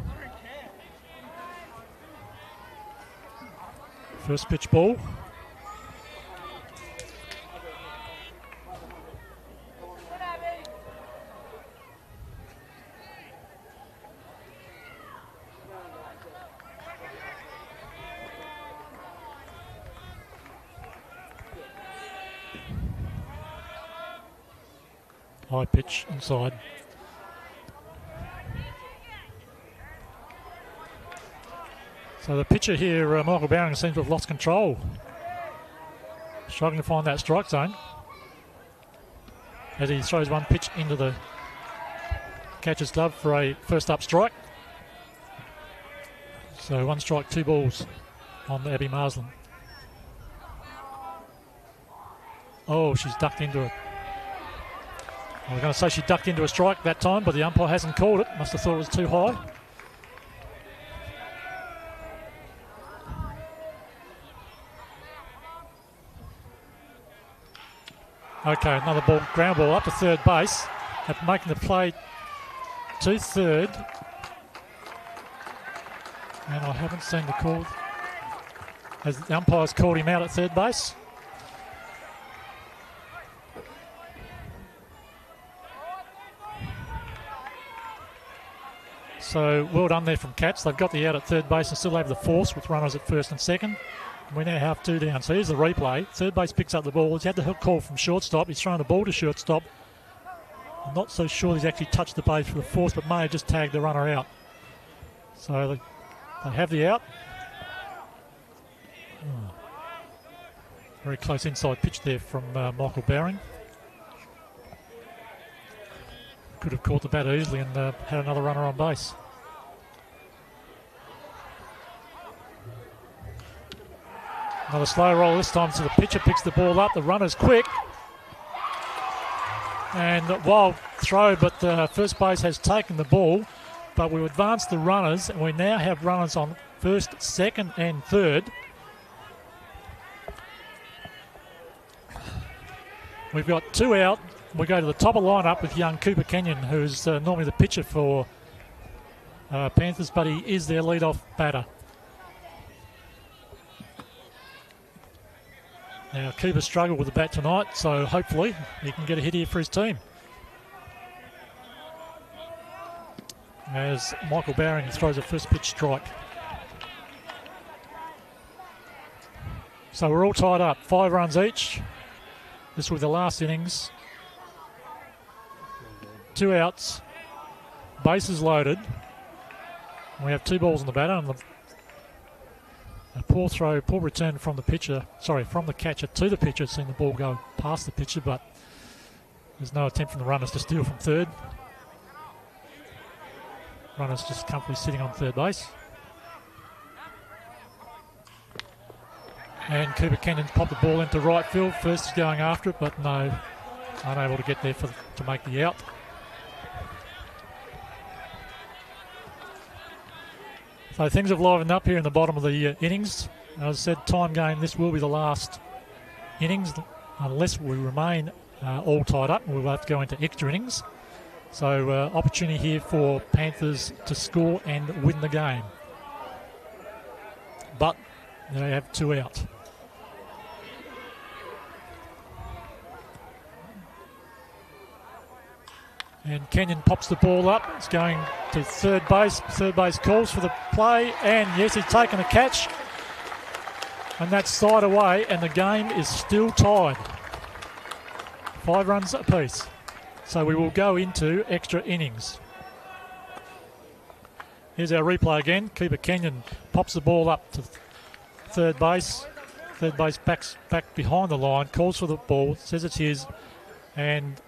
First pitch ball. High pitch inside. So the pitcher here, Michael Bowring, seems to have lost control. Struggling to find that strike zone. As he throws one pitch into the catcher's glove for a first up strike. So 1 strike, 2 balls on Abby Marsland. Oh, she's ducked into it. I was going to say she ducked into a strike that time, but the umpire hasn't called it. Must have thought it was too high. Okay, another ball, ground ball up to third base. After making the play to third. And I haven't seen the call. Has the umpire's called him out at third base? So well done there from Cats. They've got the out at third base and still have the force with runners at first and second. We now have 2 down. So here's the replay. Third base picks up the ball. He's had the call from shortstop. He's thrown the ball to shortstop. I'm not so sure he's actually touched the base for the force, but may have just tagged the runner out. So they have the out. Oh. Very close inside pitch there from Michael Bowring. Could have caught the batter easily and had another runner on base. Another slow roll this time, so the pitcher picks the ball up. The runner's quick. And wild throw, but first base has taken the ball. But we've advanced the runners, and we now have runners on first, second, and third. We've got 2 out. We go to the top of the lineup with young Cooper Kenyon, who's normally the pitcher for Panthers, but he is their leadoff batter. Now, Cooper struggled with the bat tonight, so hopefully he can get a hit here for his team. As Michael Bowring throws a first pitch strike. So we're all tied up, 5 runs each. This will be the last innings. 2 outs, bases loaded. We have 2 balls on the batter, and a poor throw, poor return from the pitcher, from the catcher to the pitcher. Seen the ball go past the pitcher, but there's no attempt from the runners to steal from third. Runners just comfortably sitting on third base. And Cooper Kenyon popped the ball into right field. First is going after it, but no, unable to get there to make the out. So things have livened up here in the bottom of the innings. As I said, time game, this will be the last innings unless we remain all tied up. We'll have to go into extra innings. So opportunity here for Panthers to score and win the game. But they have 2 out. And Kenyon pops the ball up. It's going to third base. Third base calls for the play. And yes, he's taken a catch. And that's side away. And the game is still tied. 5 runs apiece. So we will go into extra innings. Here's our replay again. Cooper Kenyon pops the ball up to third base. Third base backs back behind the line. Calls for the ball. Says it's his. And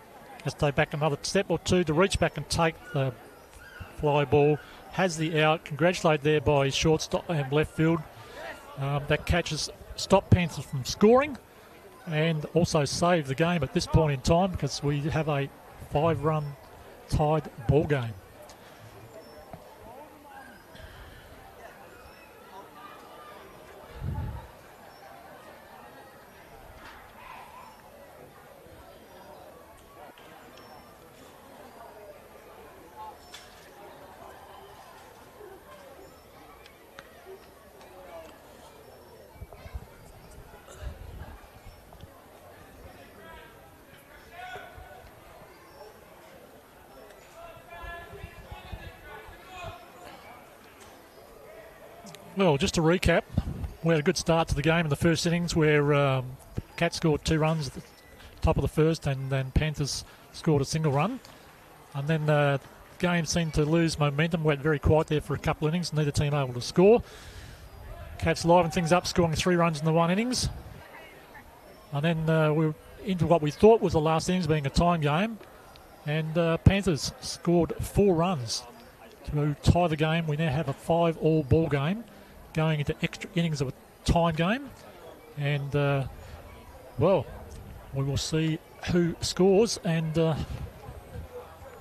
has to take back another step or 2 to reach back and take the fly ball. Has the out. Congratulated there by shortstop and left field. That catches stopped Panthers from scoring and also saved the game at this point in time because we have a 5-run tied ball game. Well, just to recap, we had a good start to the game in the first innings where Cats scored 2 runs at the top of the first and then Panthers scored a single run. And then the game seemed to lose momentum. We went very quiet there for a couple of innings, neither team able to score. Cats livened things up, scoring 3 runs in the 1 innings. And then we were into what we thought was the last innings, being a time game. And Panthers scored 4 runs to tie the game. We now have a 5-all ball game going into extra innings of a time game. And, well, we will see who scores and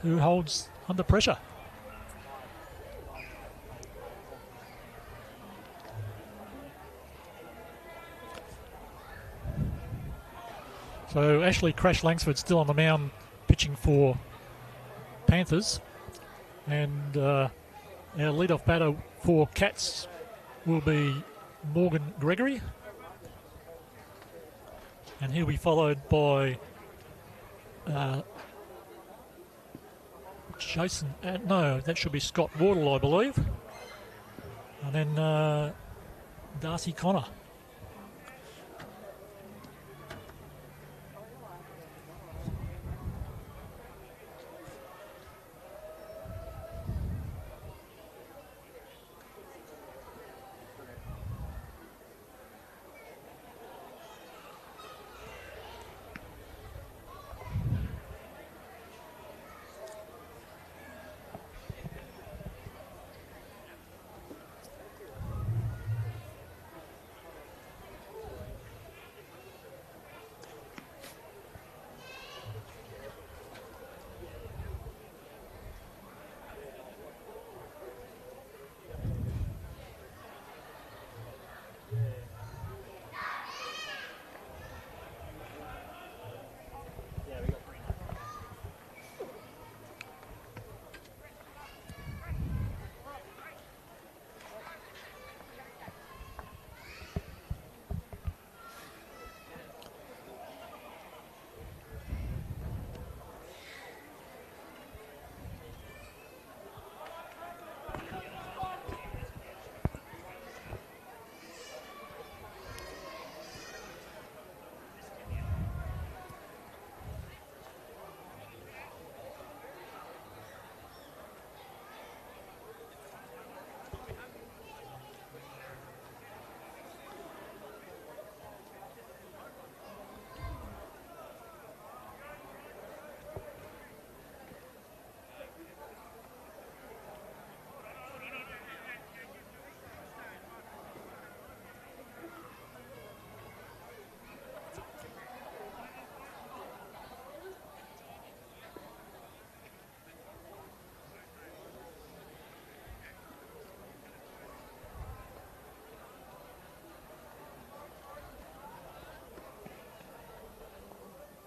who holds under pressure. So Ashley Crash Langsford still on the mound pitching for Panthers. And our leadoff batter for Cats will be Morgan Gregory. And he'll be followed by Jason. No, that should be Scott Wardle, I believe. And then Darcy Connor.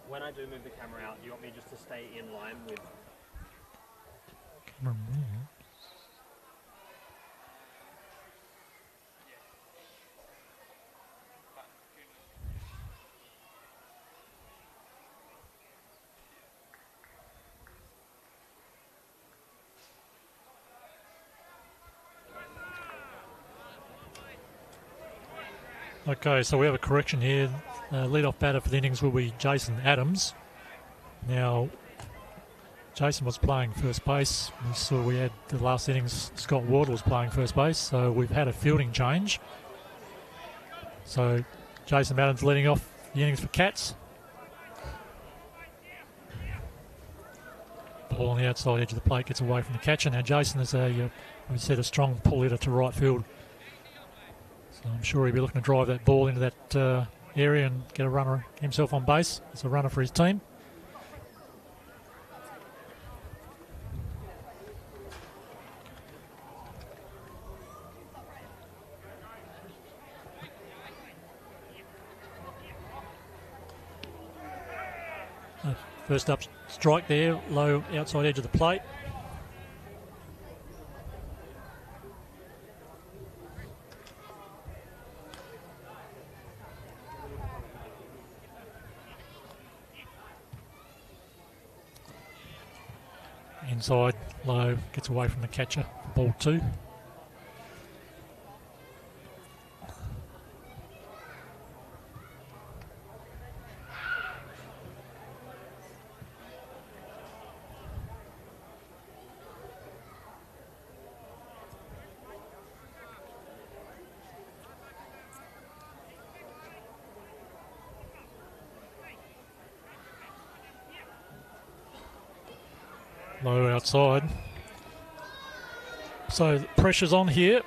When I do move the camera out, do you want me just to stay in line with...
Camera move. Okay, so we have a correction here. Lead-off batter for the innings will be Jason Adams. Now, Jason was playing first base. We saw we had the last innings, Scott Wardle was playing first base, so we've had a fielding change. So, Jason Adams leading off the innings for Cats. Ball on the outside edge of the plate gets away from the catcher. Now, Jason is we said, a strong pull hitter to right field. So I'm sure he'll be looking to drive that ball into that area and get a runner himself on base. It's a runner for his team. First up strike there, low outside edge of the plate. Inside, low, gets away from the catcher, ball 2. Low outside. So the pressure's on here.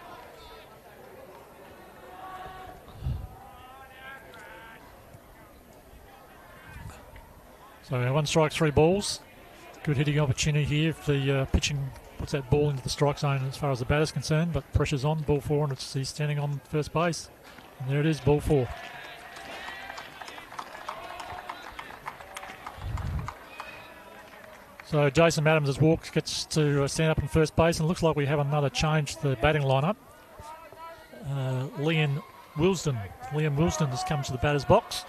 So 1 strike, 3 balls. Good hitting opportunity here if the pitching puts that ball into the strike zone as far as the batter's concerned, but pressure's on, ball 4, and he's standing on first base. And there it is, ball 4. So Jason Adams has walked, gets to stand up in first base, and looks like we have another change to the batting lineup. Liam Wilsden has come to the batter's box,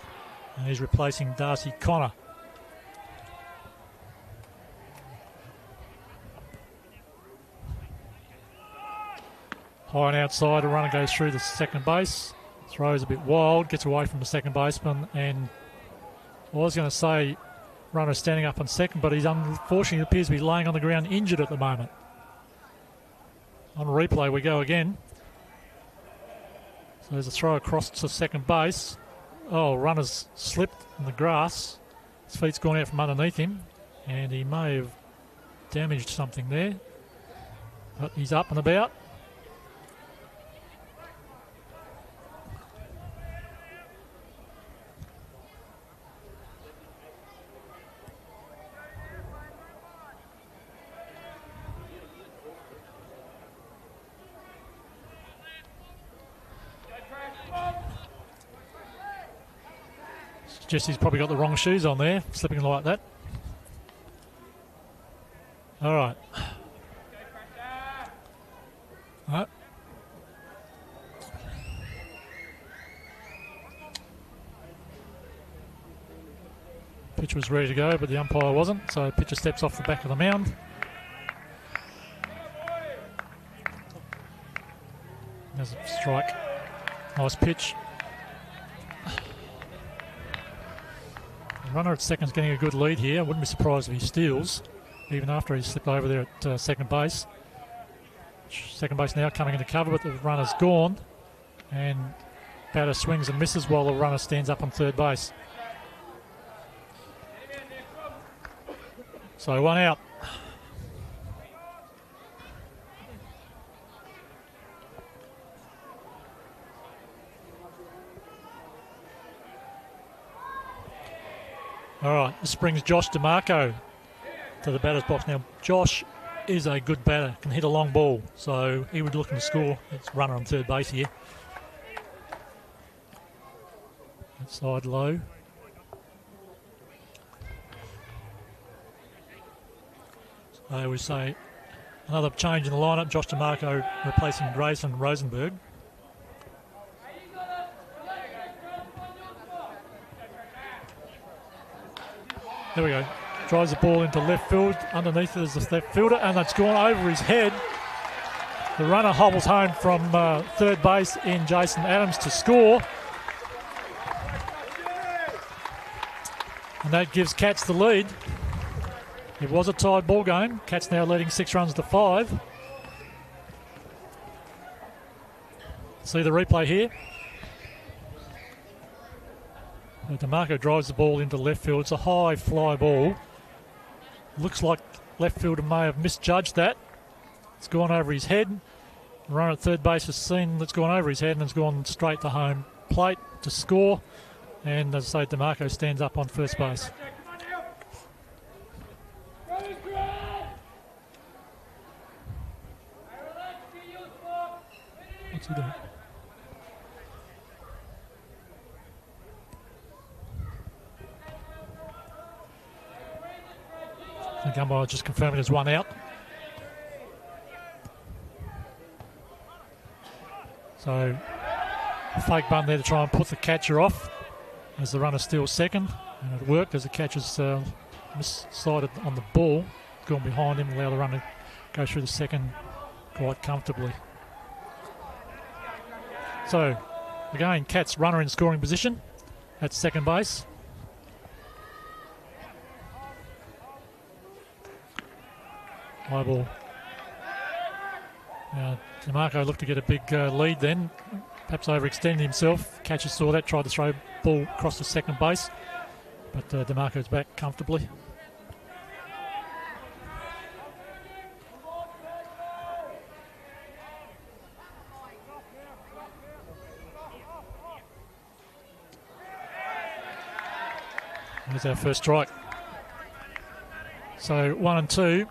and he's replacing Darcy Connor. High and outside, a runner goes through the second base, throws a bit wild, gets away from the second baseman, and I was going to say runner standing up on second, but he's unfortunately appears to be laying on the ground injured at the moment. On replay we go again. So there's a throw across to second base. Oh, runner's slipped in the grass. His feet's gone out from underneath him, and he may have damaged something there. But he's up and about. Jesse's probably got the wrong shoes on there, slipping like that. All right. Pitch was ready to go, but the umpire wasn't, so pitcher steps off the back of the mound. There's a strike. Nice pitch. Runner at second's getting a good lead here. I wouldn't be surprised if he steals, even after he slipped over there at second base. Second base now coming into cover, but the runner's gone. And batter swings and misses while the runner stands up on third base. So 1 out. All right, this brings Josh DeMarco to the batter's box. Now, Josh is a good batter, can hit a long ball, so he would be looking to score. It's runner on third base here. Outside low. So we say another change in the lineup. Josh DeMarco replacing Grayson Rosenberg. There we go. Drives the ball into left field. Underneath is the left fielder, and that's gone over his head. The runner hobbles home from third base in Jason Adams to score. And that gives Cats the lead. It was a tied ball game. Cats now leading 6 runs to 5. See the replay here. DeMarco drives the ball into left field. It's a high fly ball. Looks like left fielder may have misjudged that. It's gone over his head. The runner at third base has seen that's gone over his head and has gone straight to home plate to score. And as I say, DeMarco stands up on first base. What's he doing? The umpire just confirming there's 1 out. So, a fake bunt there to try and put the catcher off as the runner steals second. And it worked as the catcher's missided on the ball, gone behind him, allow the runner to go through the second quite comfortably. So, again, Cats runner in scoring position at second base. High ball. DeMarco looked to get a big lead then, perhaps overextended himself. Catcher saw that, tried to throw ball across to second base, but DeMarco's back comfortably. was our first strike. So 1 and 2.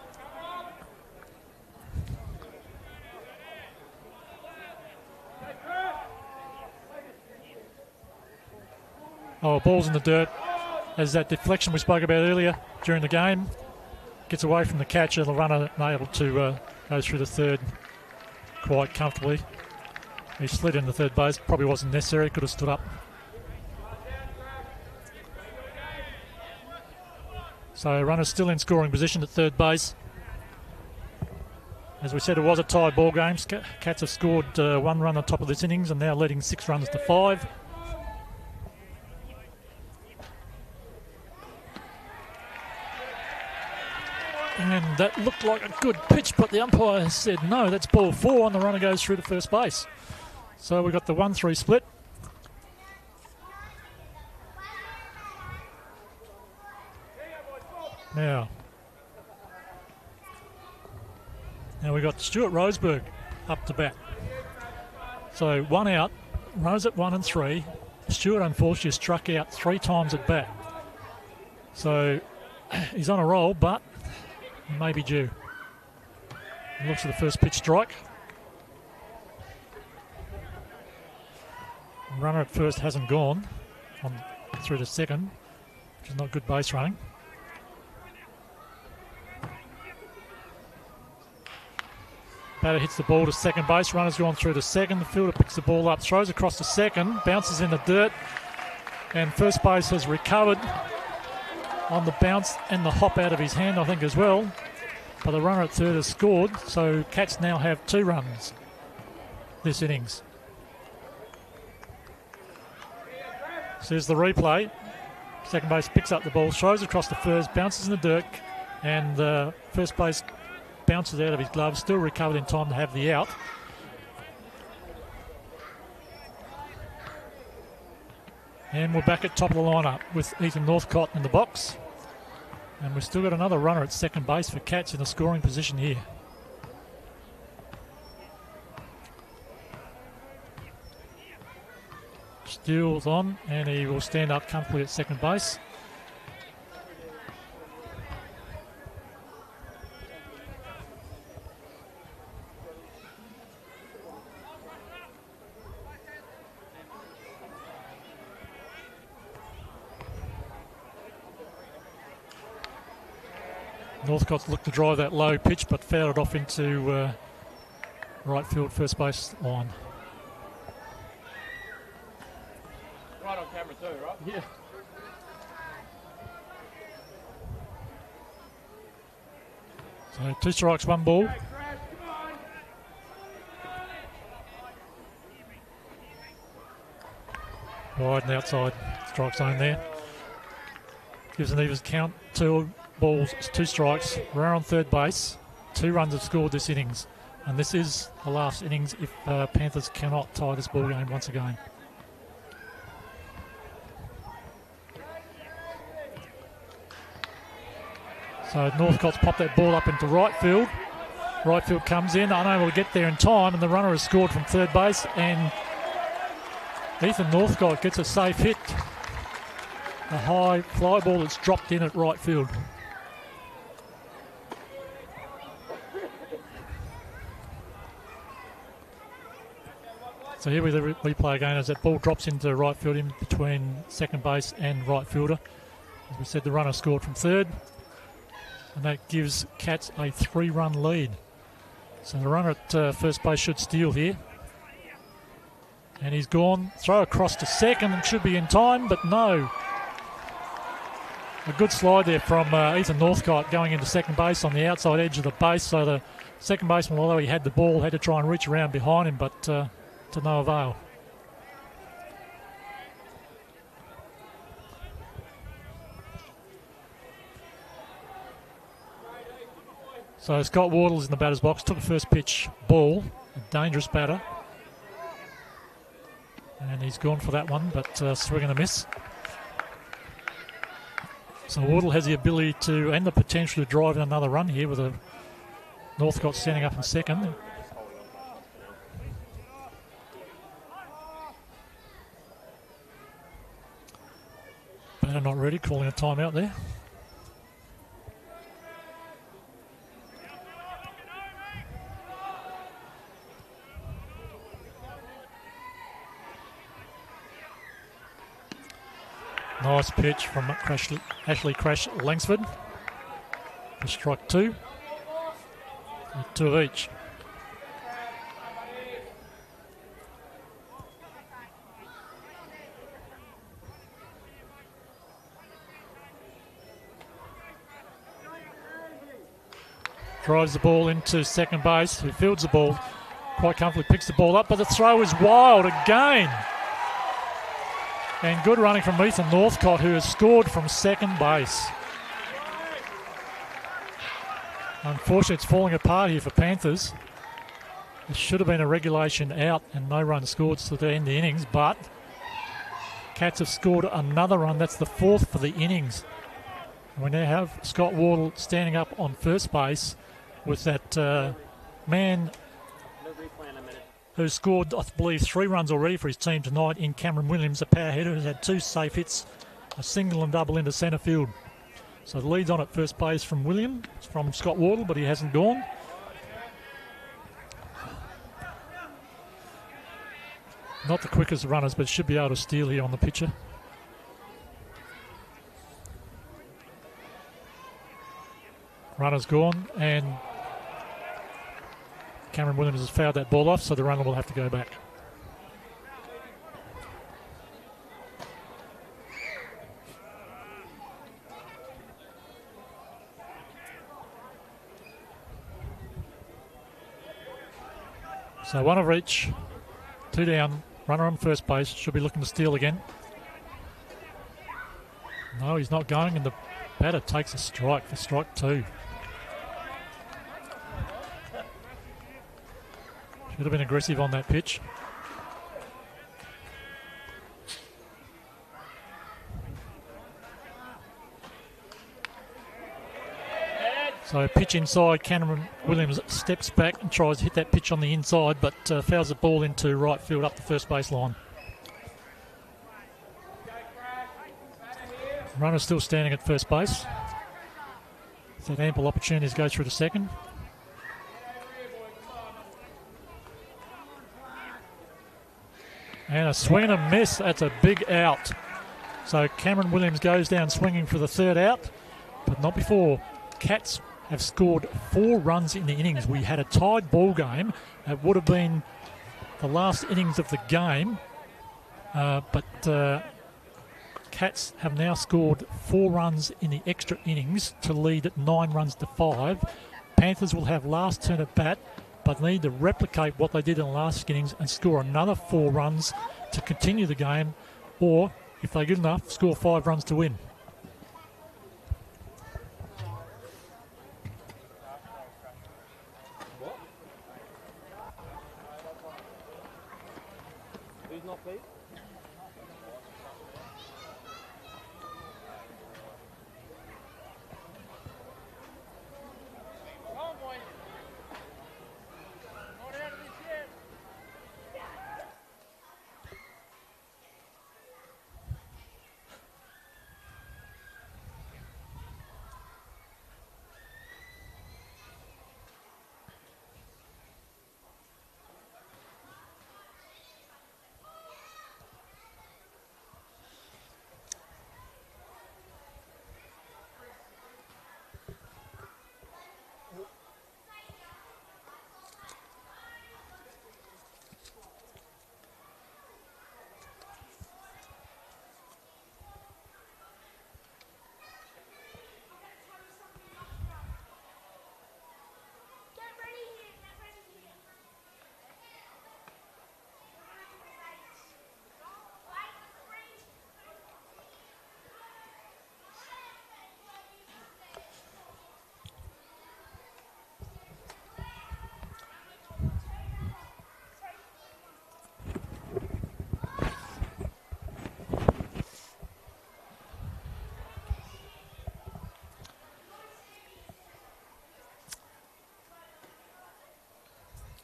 Oh, ball's in the dirt. As that deflection we spoke about earlier during the game gets away from the catcher, the runner able to go through the third quite comfortably. He slid in the third base, probably wasn't necessary, could have stood up. So runner's still in scoring position at third base. As we said, it was a tied ball game. Cats have scored 1 run on top of this innings and now leading 6 runs to 5. And that looked like a good pitch, but the umpire said no, that's ball 4, and the runner goes through to first base. So we've got the 1-3 split. Now we've got Stuart Roseberg up to bat. So 1 out, runners at 1 and 3. Stuart unfortunately struck out 3 times at bat. So he's on a roll, but he may be due. He looks at the first pitch strike. Runner at first hasn't gone through to second, which is not good base running. Batter hits the ball to second base. Runner's gone through to second. The fielder picks the ball up, throws across to second, bounces in the dirt, and first base has recovered on the bounce and the hop out of his hand, I think, as well. But the runner at third has scored, so Cats now have 2 runs this innings. So here's the replay. Second base picks up the ball, throws across to first, bounces in the dirt, and first base bounces out of his glove, still recovered in time to have the out. And we're back at top of the lineup with Ethan Northcott in the box. And we've still got another runner at second base for Cats in a scoring position here. Steele's on, and he will stand up comfortably at second base. Northcott's looked to drive that low pitch, but fouled it off into right field, first base line.
Right on camera too, right?
Yeah. So 2 strikes, 1 ball. Wide and outside strike zone there. Gives an even count. 2 balls, 2 strikes. Runner on third base. 2 runs have scored this innings. And this is the last innings if Panthers cannot tie this ball game once again. So Northcott's popped that ball up into right field. Right field comes in, unable to get there in time, and the runner has scored from third base, and Ethan Northcott gets a safe hit. A high fly ball that's dropped in at right field. So here we replay again as that ball drops into right field in between second base and right fielder. As we said, the runner scored from third, and that gives Cats a 3-run lead. So the runner at first base should steal here. And he's gone. Throw across to second and should be in time, but no. A good slide there from Ethan Northcott going into second base on the outside edge of the base. So the second baseman, although he had the ball, had to try and reach around behind him, but to no avail. So Scott Wardle's in the batter's box, took a first pitch ball, a dangerous batter. And he's gone for that one, but swing and a miss. So Wardle has the ability to, and the potential to drive in another run here with a Northcott standing up in second. Batter not Pirie calling a timeout there. Nice pitch from Ashley Crash Langsford for strike 2. 2 of each. Drives the ball into second base, who fields the ball quite comfortably, picks the ball up, but the throw is wild again. And good running from Ethan Northcott, who has scored from second base. Unfortunately, it's falling apart here for Panthers. It should have been a regulation out and no run scored to end the innings, but Cats have scored another run. That's the 4th for the innings. We now have Scott Wardle standing up on first base with that man who scored, I believe, 3 runs already for his team tonight in Cameron Williams, a power hitter who's had 2 safe hits, a single and double into centre field. So the lead's on at first base from Scott Wardle, but he hasn't gone. Not the quickest runners, but should be able to steal here on the pitcher. Runner's gone, and Cameron Williams has fouled that ball off, so the runner will have to go back. So 1 of each, 2 down, runner on first base, should be looking to steal again. No, he's not going, and the batter takes a strike for strike 2. Should have been aggressive on that pitch. So pitch inside, Cameron Williams steps back and tries to hit that pitch on the inside, but fouls the ball into right field up the first base line. Runner still standing at first base. He's had ample opportunities to go through to second. And a swing and a miss. That's a big out. So Cameron Williams goes down swinging for the 3rd out, but not before. Cats have scored 4 runs in the innings. We had a tied ball game. It would have been the last innings of the game, but Cats have now scored 4 runs in the extra innings to lead at 9 runs to 5. Panthers will have last turn at bat, but need to replicate what they did in the last innings and score another 4 runs to continue the game, or, if they're good enough, score 5 runs to win.
Who's not pleased?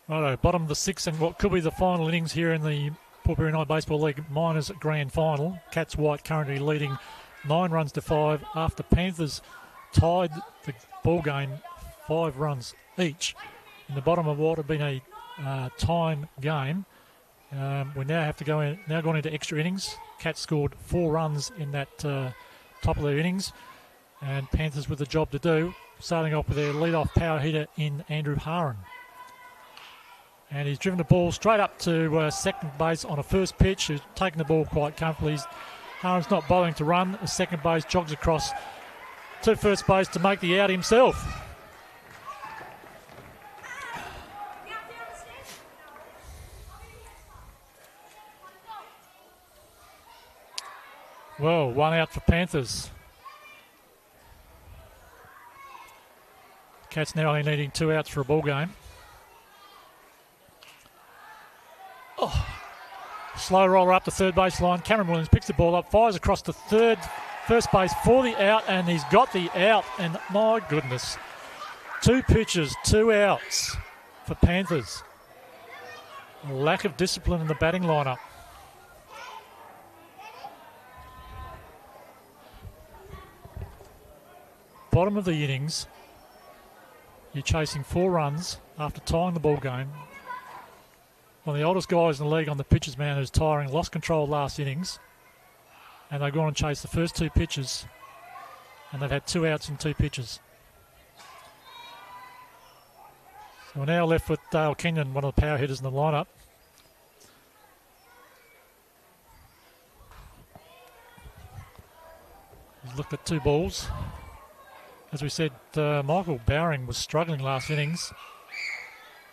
Righto, bottom of the 6th and what could be the final innings here in the Port Pirie Night Baseball League Minors Grand Final. Cats White currently leading 9 runs to 5 after Panthers tied the ball game 5 runs each. In the bottom of what had been a time game, we now have to gone into extra innings. Cats scored 4 runs in that top of their innings, and Panthers with the job to do, starting off with their lead-off power hitter in Andrew Haran. And he's driven the ball straight up to second base on a first pitch. He's taken the ball quite comfortably. Haran's not bothering to run. The second base jogs across to first base to make the out himself. Well, 1 out for Panthers. Cats now only needing 2 outs for a ball game. Oh, slow roller up the third base line. Cameron Williams picks the ball up, fires across to first base for the out, and he's got the out. And my goodness, 2 pitches, 2 outs for Panthers. A lack of discipline in the batting lineup. Bottom of the innings, you're chasing 4 runs after tying the ball game. One of the oldest guys in the league on the pitcher's mound who's tiring, lost control last innings, and they've gone and chased the first 2 pitches, and they've had 2 outs in 2 pitches. So we're now left with Dale Kenyon, one of the power hitters in the lineup. He's looked at 2 balls. As we said, Michael Bowring was struggling last innings,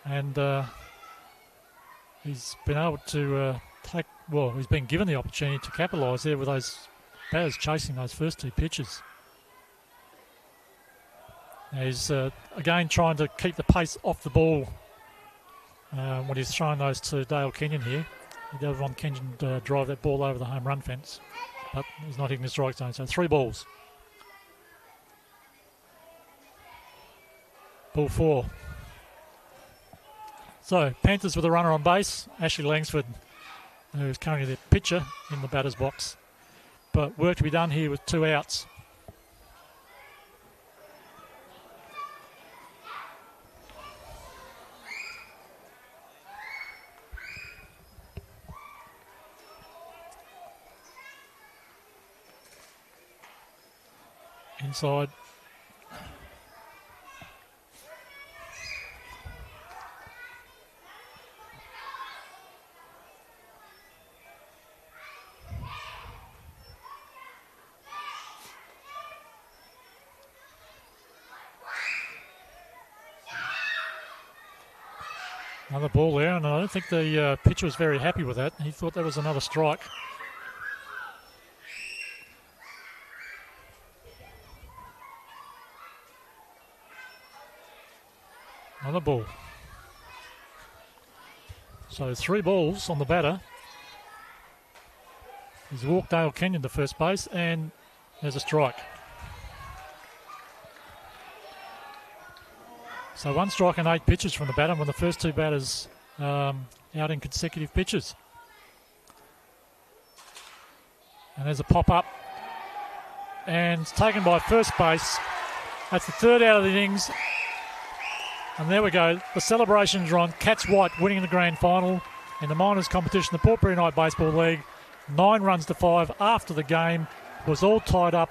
and he's been able to he's been given the opportunity to capitalise there with those batters chasing those first 2 pitches. Now he's again trying to keep the pace off the ball when he's throwing those to Dale Kenyon here. He does want Kenyon to drive that ball over the home run fence, but he's not hitting the strike zone, so 3 balls. Ball 4. So, Panthers with a runner on base. Ashley Langsford, who's currently the pitcher in the batter's box. But work to be done here with 2 outs. Inside. Another ball there, and I don't think the pitcher was very happy with that. He thought that was another strike. Another ball. So 3 balls on the batter. He's walked Dale Kenyon to first base, and there's a strike. So 1 strike and 8 pitches from the batter when the first 2 batters out in consecutive pitches. And there's a pop-up. And it's taken by first base. That's the 3rd out of the innings. And there we go. The celebrations are on. Cats White winning the grand final in the minors competition, the Port Pirie Night Baseball League. 9 runs to 5 after the game was all tied up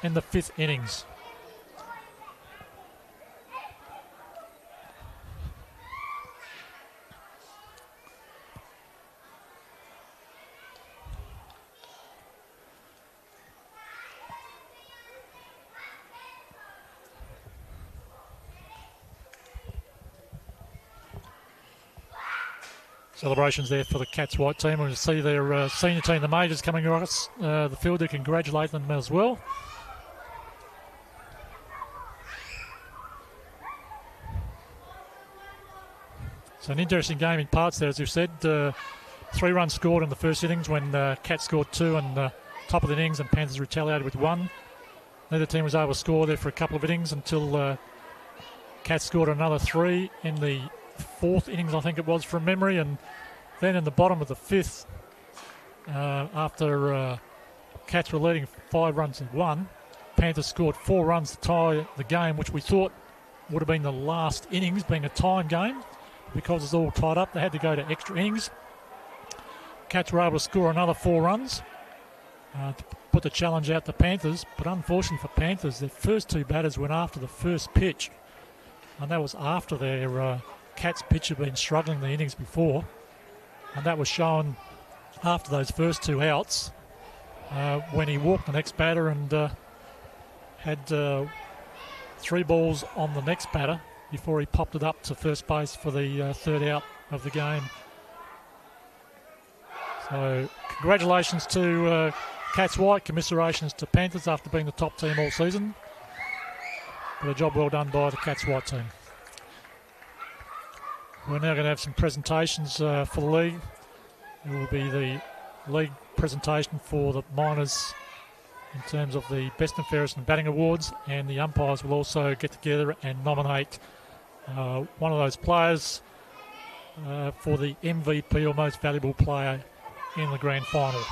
in the 5th innings. Celebrations there for the Cats White team. We'll see their senior team, the majors, coming across the field to congratulate them as well. So an interesting game in parts there, as we've said. 3 runs scored in the first innings when Cats scored 2 in the top of the innings and Panthers retaliated with 1. Neither team was able to score there for a couple of innings until Cats scored another 3 in the 4th innings, I think it was, from memory, and then in the bottom of the 5th, after Cats were leading 5 runs to 1. Panthers scored 4 runs to tie the game, which we thought would have been the last innings, being a time game. Because it's all tied up, they had to go to extra innings. Cats were able to score another 4 runs to put the challenge out to Panthers. But unfortunately for Panthers, their first 2 batters went after the first pitch. And that was after their Cats pitch had been struggling the innings before. And that was shown after those first 2 outs when he walked the next batter and had 3 balls on the next batter before he popped it up to first base for the 3rd out of the game. So congratulations to Cats White, commiserations to Panthers after being the top team all season. But a job well done by the Cats White team. We're now going to have some presentations for the league. It will be the league presentation for the minors in terms of the best and fairest and batting awards, and the umpires will also get together and nominate one of those players for the MVP or most valuable player in the grand final.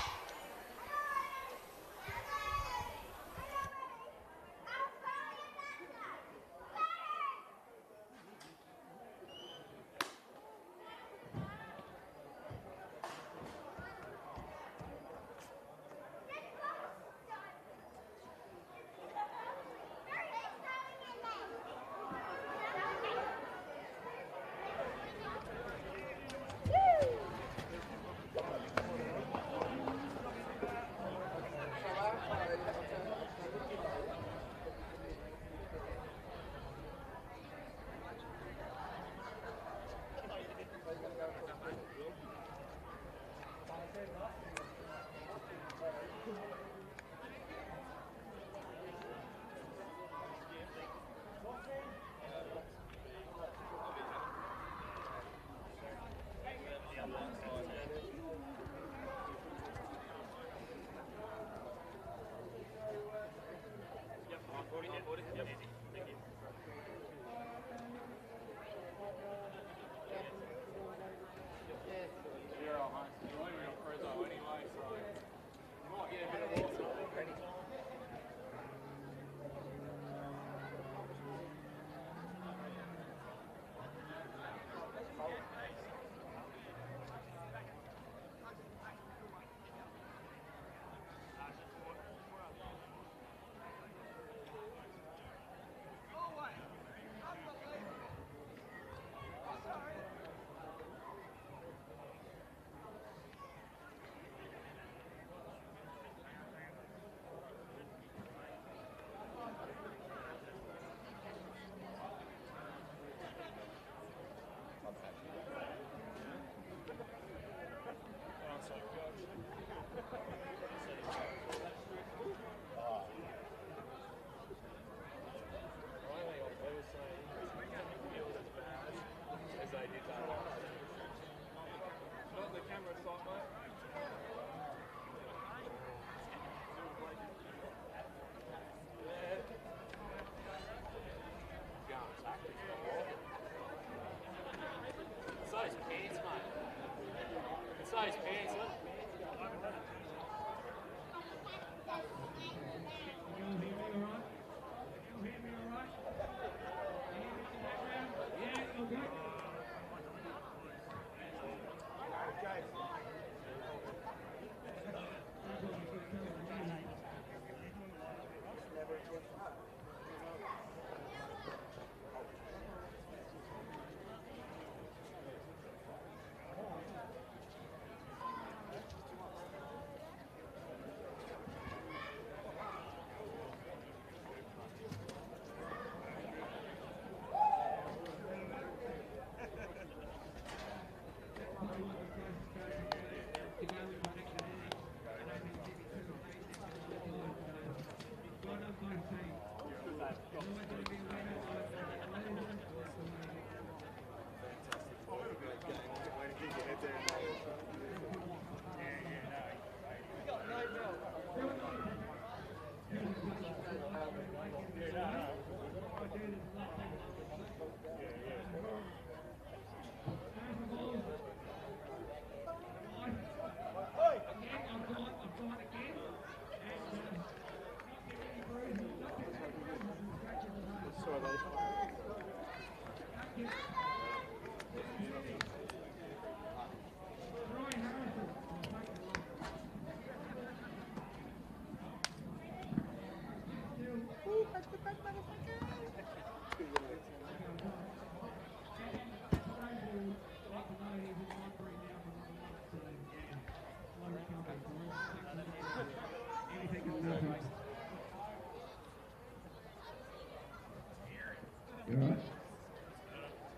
You alright?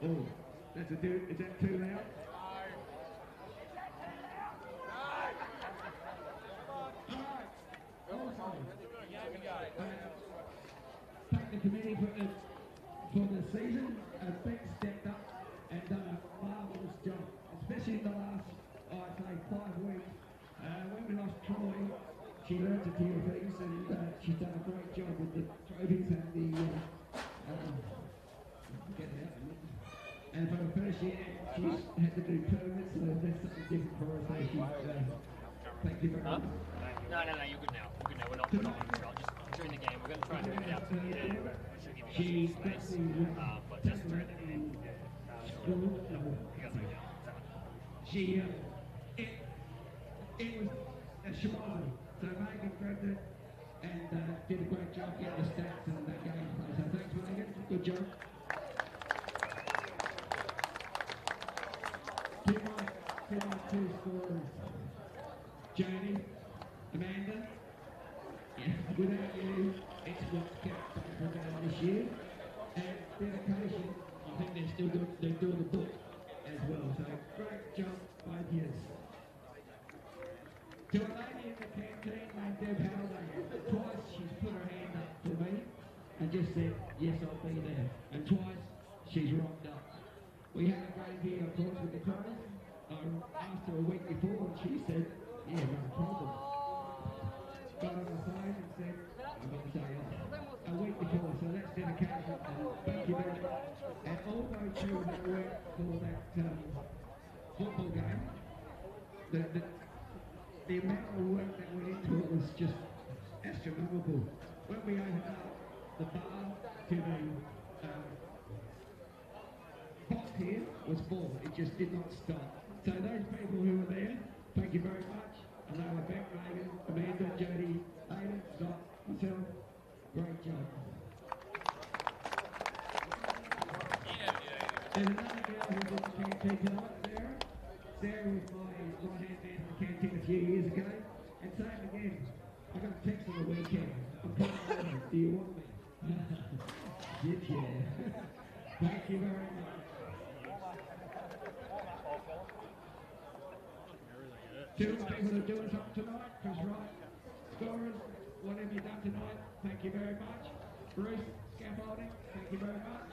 Oh, that's a dude. Is that too loud? Thank the committee for the season. Beck stepped up and done a marvellous job, especially in the last, I'd say, 5 weeks. When we lost Troy, she learned a few things, and she's done a great job with the trophies and the get it out. And for the first year, she's had to do permits, so that's something different for us. Thank you very much.
No, you're good now. You're good now. We're not on the shot. Just during the game, we're going to try and move it out to the end, which will give you guys some space. But just during the game, you guys are down.
It was a shimano. So Megan grabbed it and did a great job getting the stats and that gameplay. So thanks, Megan. Good job. Two scorers. Janie, Amanda. Yeah, without you, it's what's kept Baseball going this year. And dedication, I think they're doing the book as well. So great job, both years. To a lady in the canteen named Deb Halliday, twice she's put her hand up for me and just said, yes, I'll be there. And twice she's rocked up. We had a game here, of course, with the Crows. I asked her a week before and she said, yeah, no problem. Got on the phone and said, I've got the day off. A week before, so that's dedication. And thank you very much. And all those two that worked for that football game, the amount of work that went into it was just astronomical. When we opened up the bar to the box here was full. It just did not stop. So those people who were there, thank you very much. And they were Beck, Megan, Amanda, Jody, Aidan, Scott, myself. Great job. There's another girl who did the canteen tonight, Sarah. Sarah was my right-hand man in the canteen a few years ago. And same again, I got a text on the weekend. I'm coming over. Do you want me? Yeah. Thank you very much. Two people are doing something tonight. Chris Wright, scorers, what have you done tonight? Thank you very much. Bruce, scaffolding, thank you very much.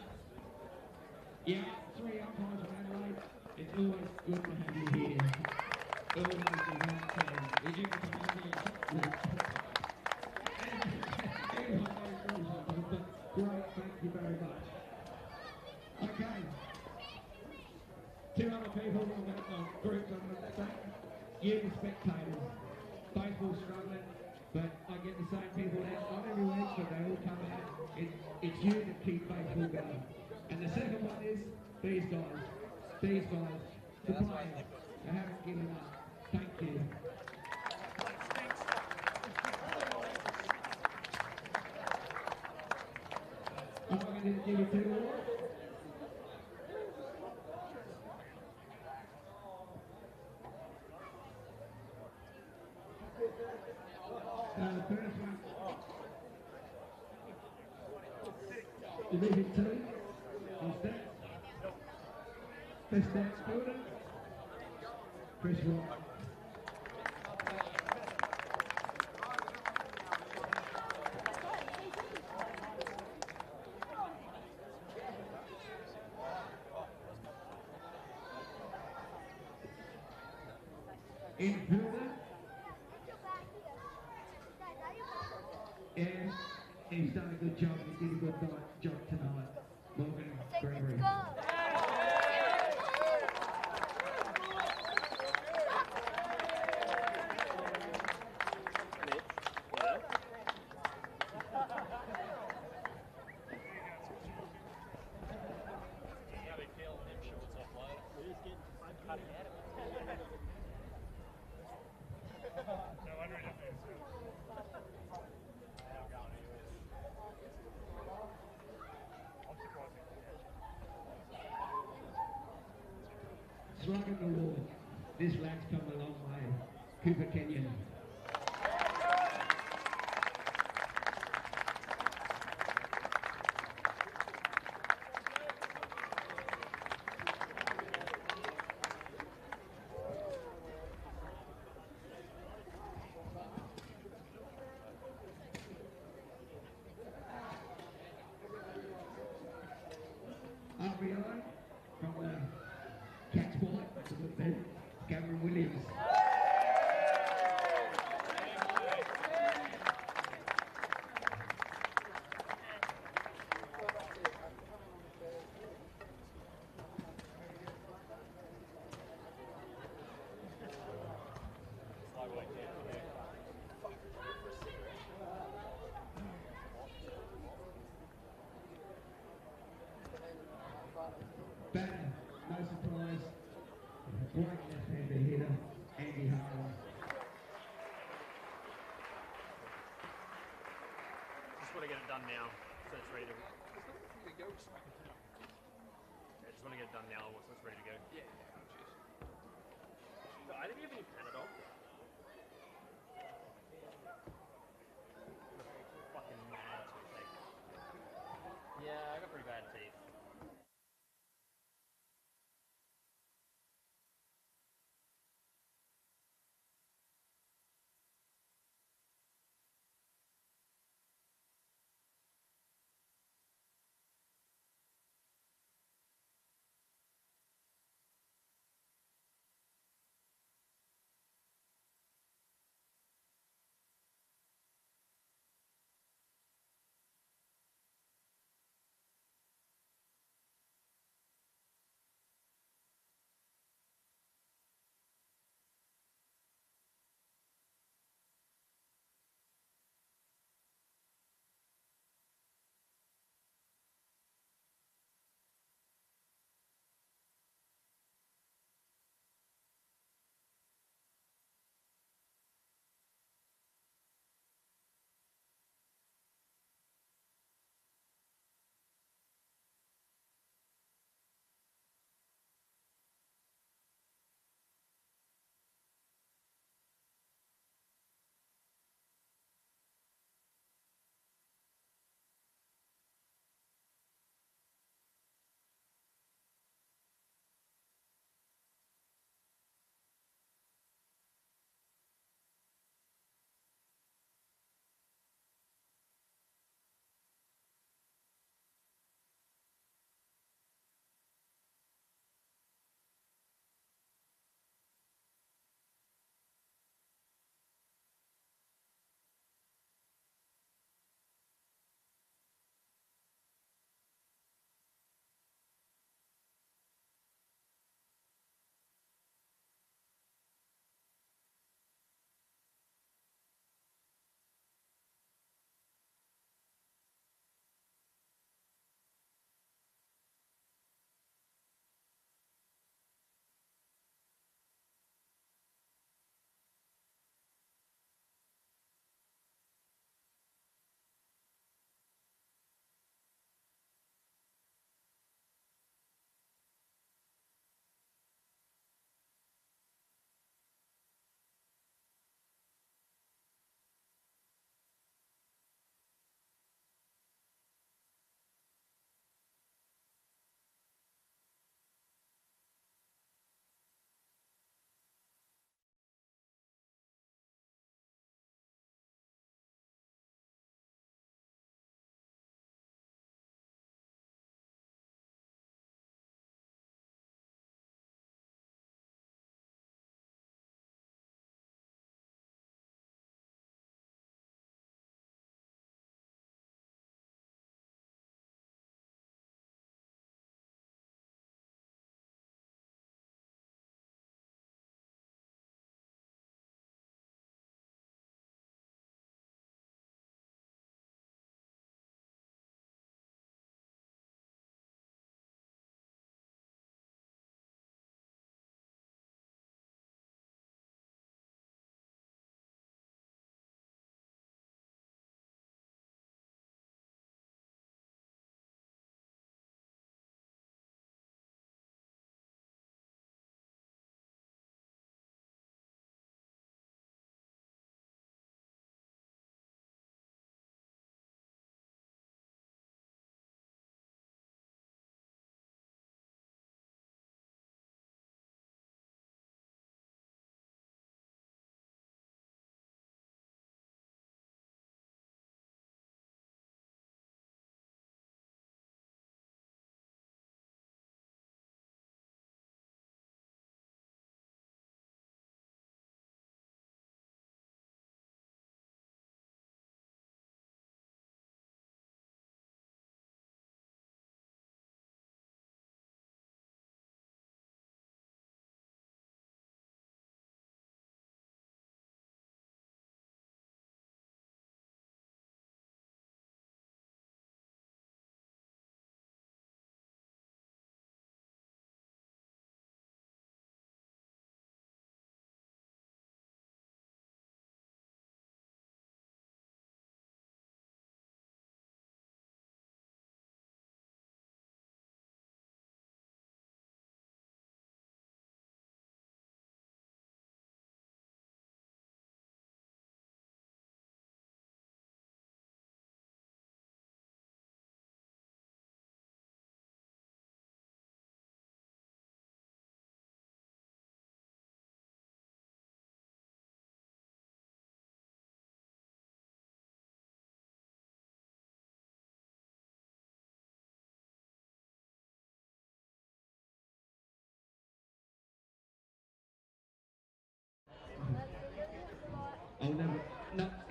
Yeah, 3 umpires from Adelaide. It's always good to have you here. Always good to have you. Great, thank you very much. Okay. 2 other people on that group I'm going to thank. You, the spectators. Baseball's struggling, but I get the same people out, not every week, but they all come out. It's you that keep baseball going. And the second one is these guys. These guys, the players, they haven't given up. Thank you. I'm going to give you 2 more. The first one, Division 2, on stats. Best stats builder, Chris Wright. Infielder, and he's done a good job. He did a good job tonight. Morgan Gregory. Slugging the wall. This lad's come a long way. Cooper Kenyon. behind from the cat's bite, that's a good ball. Cameron Williams. Batter, no surprise. Great left-hander hitter, Andy Harlan.
Just want to get it done now, so it's ready to. Yeah, just want to get it done now, so it's ready to go. Yeah. I think you have any Panadol. Fucking mad toothache. Yeah, I got pretty bad teeth.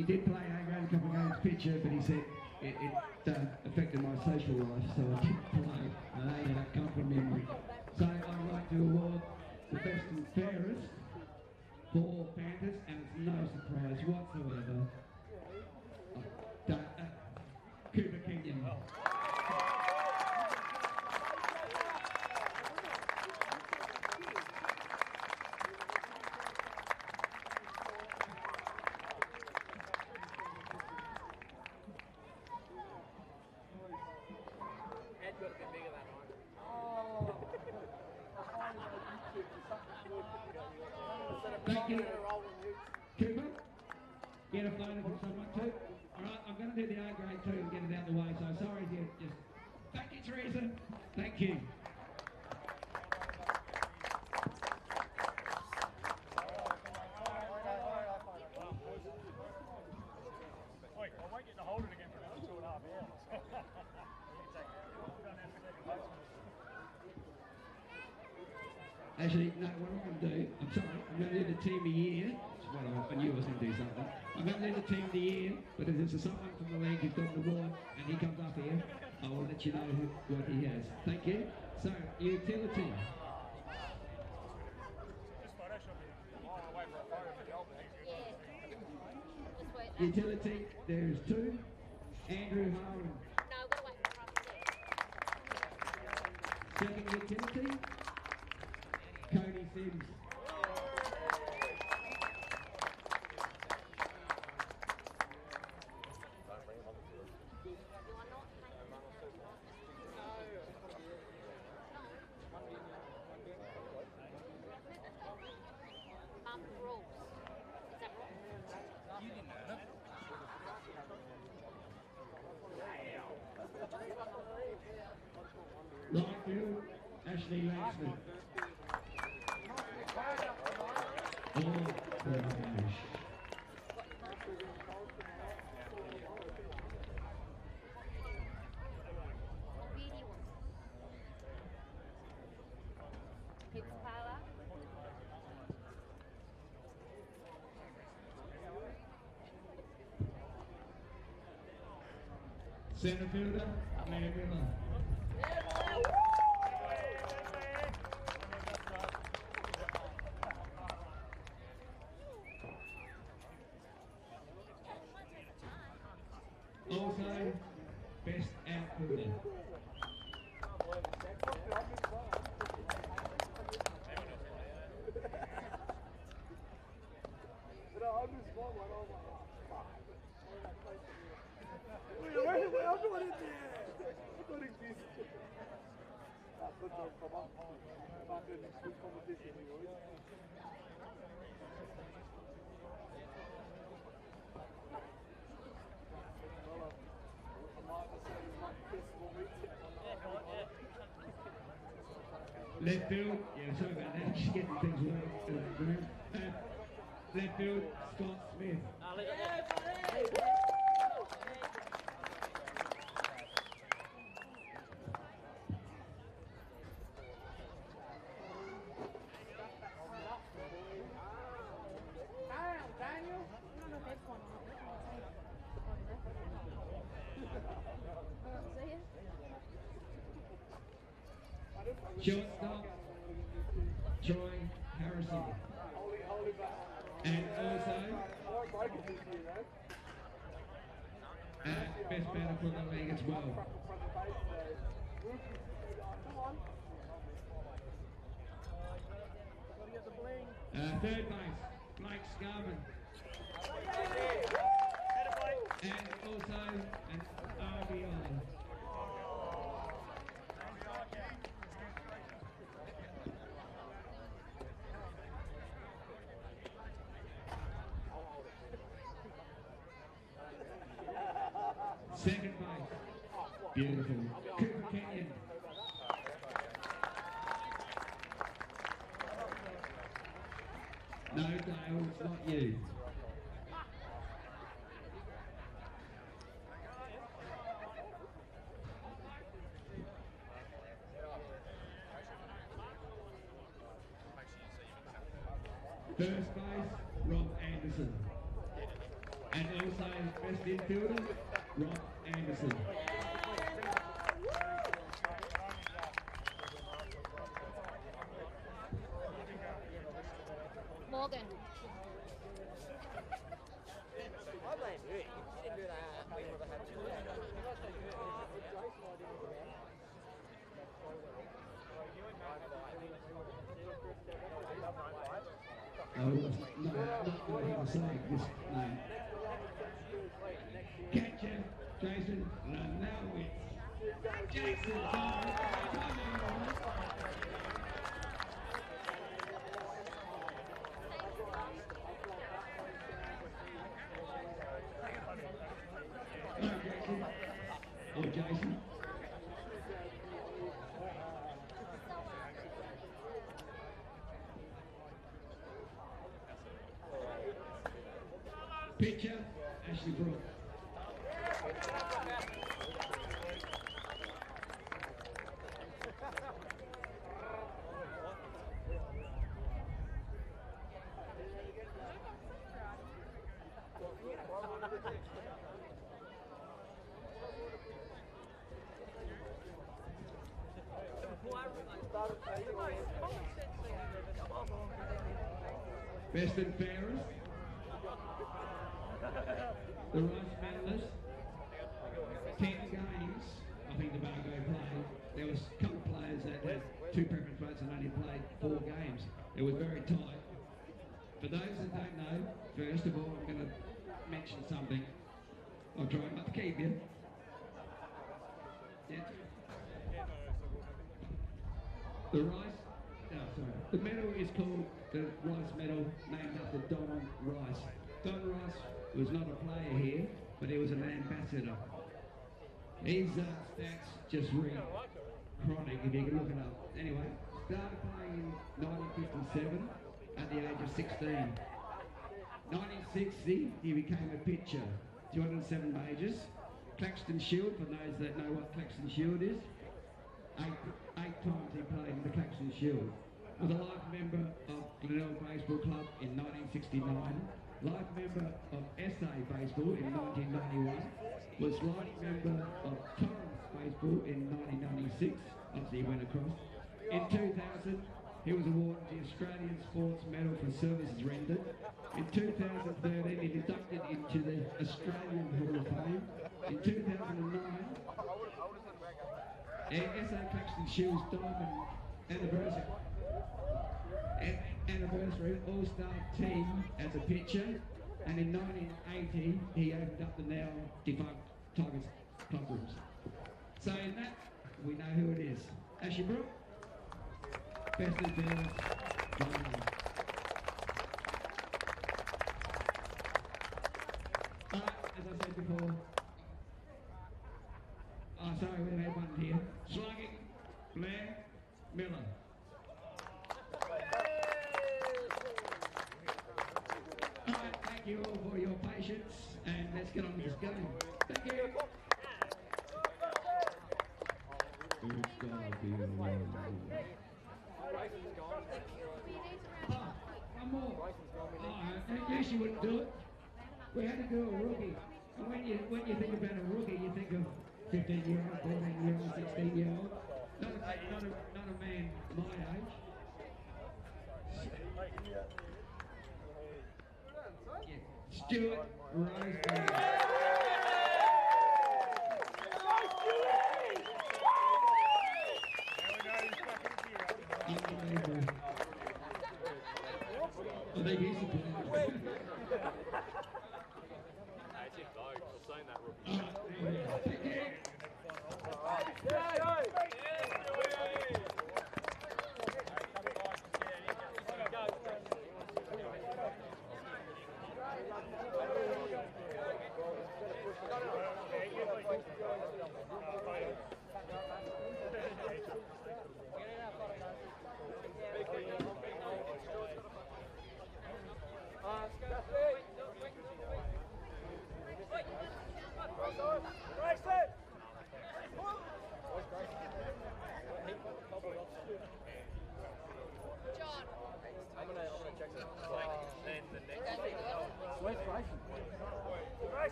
he did play A-grade a couple of games pitcher, but he said it affected my social life, so I didn't play. That come from memory. So I'd like to award the best and fairest for Panthers, and it's no surprise whatsoever. Cooper Kenyon. Thank you. Cooper, get a photo from someone too. Alright, I'm going to do the A-grade too and get it out of the way, so sorry if you just... Thank you, Teresa. Thank you.
Wait, I won't get to hold it again for another 2.5 hours.
Actually, no, what I'm going to do, I'm sorry, I'm going to do the team of the year. That's what I knew I was going to do something. I'm going to do the team of the year, but if there's someone from the league who's got an award and he comes up here, I will let you know what he has. Thank you. So, utility. Utility, there's 2. Andrew Harlan.
No, we'll wait for us.
Second utility, Cody Sims.
Rules. Is that wrong? You didn't know that.
Right field, Ashley Langsford. Oh, gosh.
Really was. Hips Pala.
Centre fielder, Claire Miller. Also, best outfielder. Left field, yeah, sorry about that, just getting things right. Left field, Scott Smith. Shortstop, Troy Harrison. And also, best batter for the league as well. Third base, Blake Scarman. And also an RBI. Second base, beautiful, Cooper Kenyon. No, Dale, it's not you. First base, Rob Anderson. And also best infielder, Rob Anderson.
Morgan.
I blame you. You didn't do that. We would have had to.
No, not what he was saying, this name. Catcher, Jason Lanowitz. Jason, or Jason. Pitcher, Ashley Brooke. Best and fairest. The Rice medalist, 10 games, I think the Bargo played. There was a couple of players that had 2 preference votes and only played 4 games. It was very tight. For those that don't know, first of all, I'm going to mention something. I'll try not to keep you. Yeah. The Rice, the medal is called the Rice Medal, named after Don Rice. Don Rice was not a player here, but he was an ambassador. His stats just read chronic, if you can look it up. Anyway, started playing in 1957 at the age of 16. 1960, he became a pitcher, 207 majors. Claxton Shield, for those that know what Claxton Shield is. Eight times he played in the Claxton Shield. Was a life member of Glenelg Baseball Club in 1969. Life member of SA Baseball in 1991, was life member of Torrance Baseball in 1996, obviously he went across. In 2000, he was awarded the Australian Sports Medal for services rendered. In 2013, he inducted into the Australian Hall of Fame. In 2009, SA Claxton Shields Diamond anniversary all-star team as a pitcher, and in 1980 he opened up the now defunct Tigers club rooms. So in that, we know who it is. Ashley Brooke, best and fairest. As I said before, sorry, we have one here. Slugging, Blair Miller. Thank you all for your patience, and let's get on with this game. Thank you. It's gonna be a long day. One more. I guess you wouldn't do it. We had to do a rookie. And when you think about a rookie, you think of 15-year-old, 14-year-old, 16-year-old. Not a man my age. Stuart Roseberry. I think he's a player.
It's in vogue. I've seen that rookie.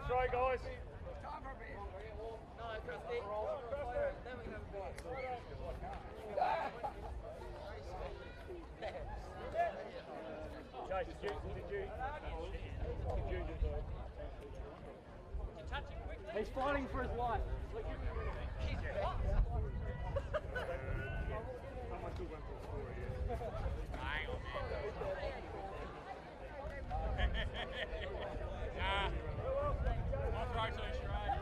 Sorry, guys.
No, Krusty. Then we can have a beer.
Guys, did you do the... He's fighting for his life. Someone took one for the score here. Hang on, man. I'll throw to you straight.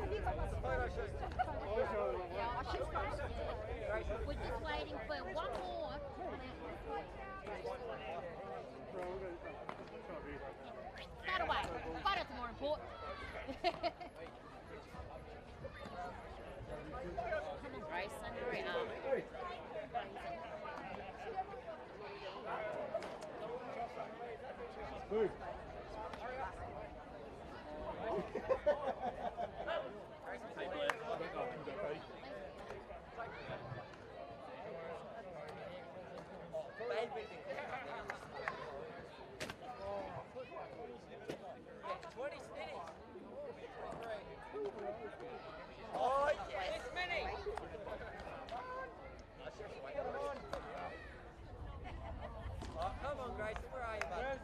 Have you got my photo shoot? Yeah, I should post it. We're just waiting for one more. Start away. Photos are more important. Come on, Grace. Don't hurry
Move.
Oh, yes! It's mini! Oh, come on, Grayson, where are you, bud?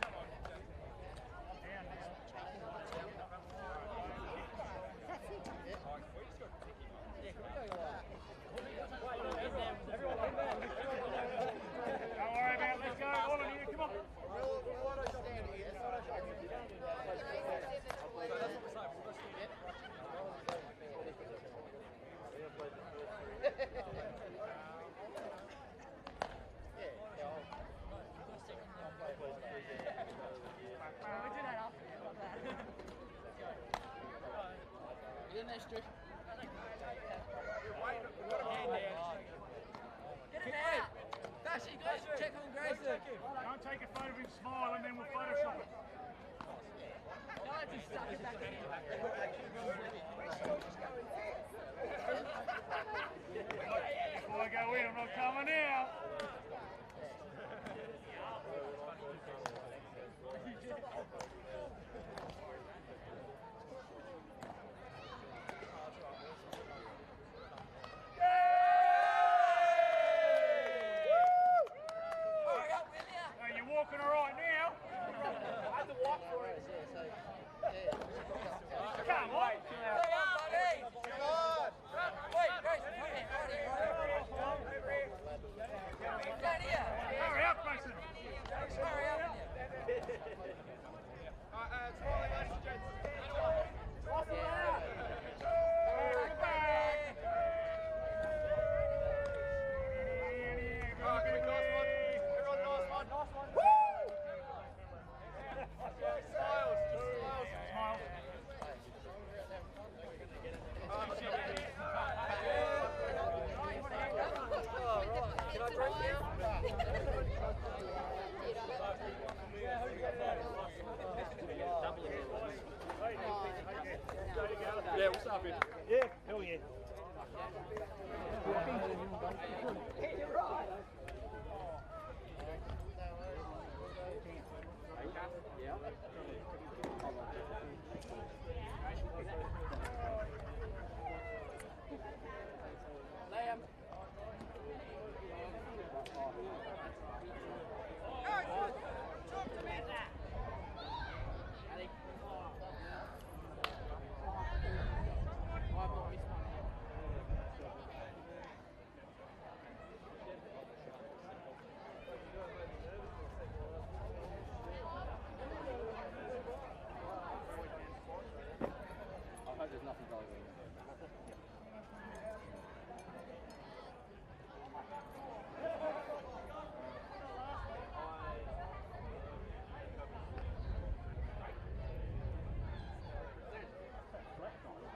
Don't worry about it, let's go, all of you, come on.
Get in there, Stu. Get it out! Dashy, go check on Grayson.
Don't take a photo of him smile and then we'll Photoshop it.
Don't just stuck it back in.
Before I go in, I'm not coming out. Are you walking all right now? I had to walk for it. Come on.
Come on, buddy! Come on! Wait, Grayson, come here, right here. Down here.
Hurry up, Grayson.
Hurry up.
Smiling, ladies and gents.
Can I drink now?
Yeah, what's up, man? Yeah, hell yeah.
Liam. Talk to me that. I've not missed one.
I hope there's nothing going on.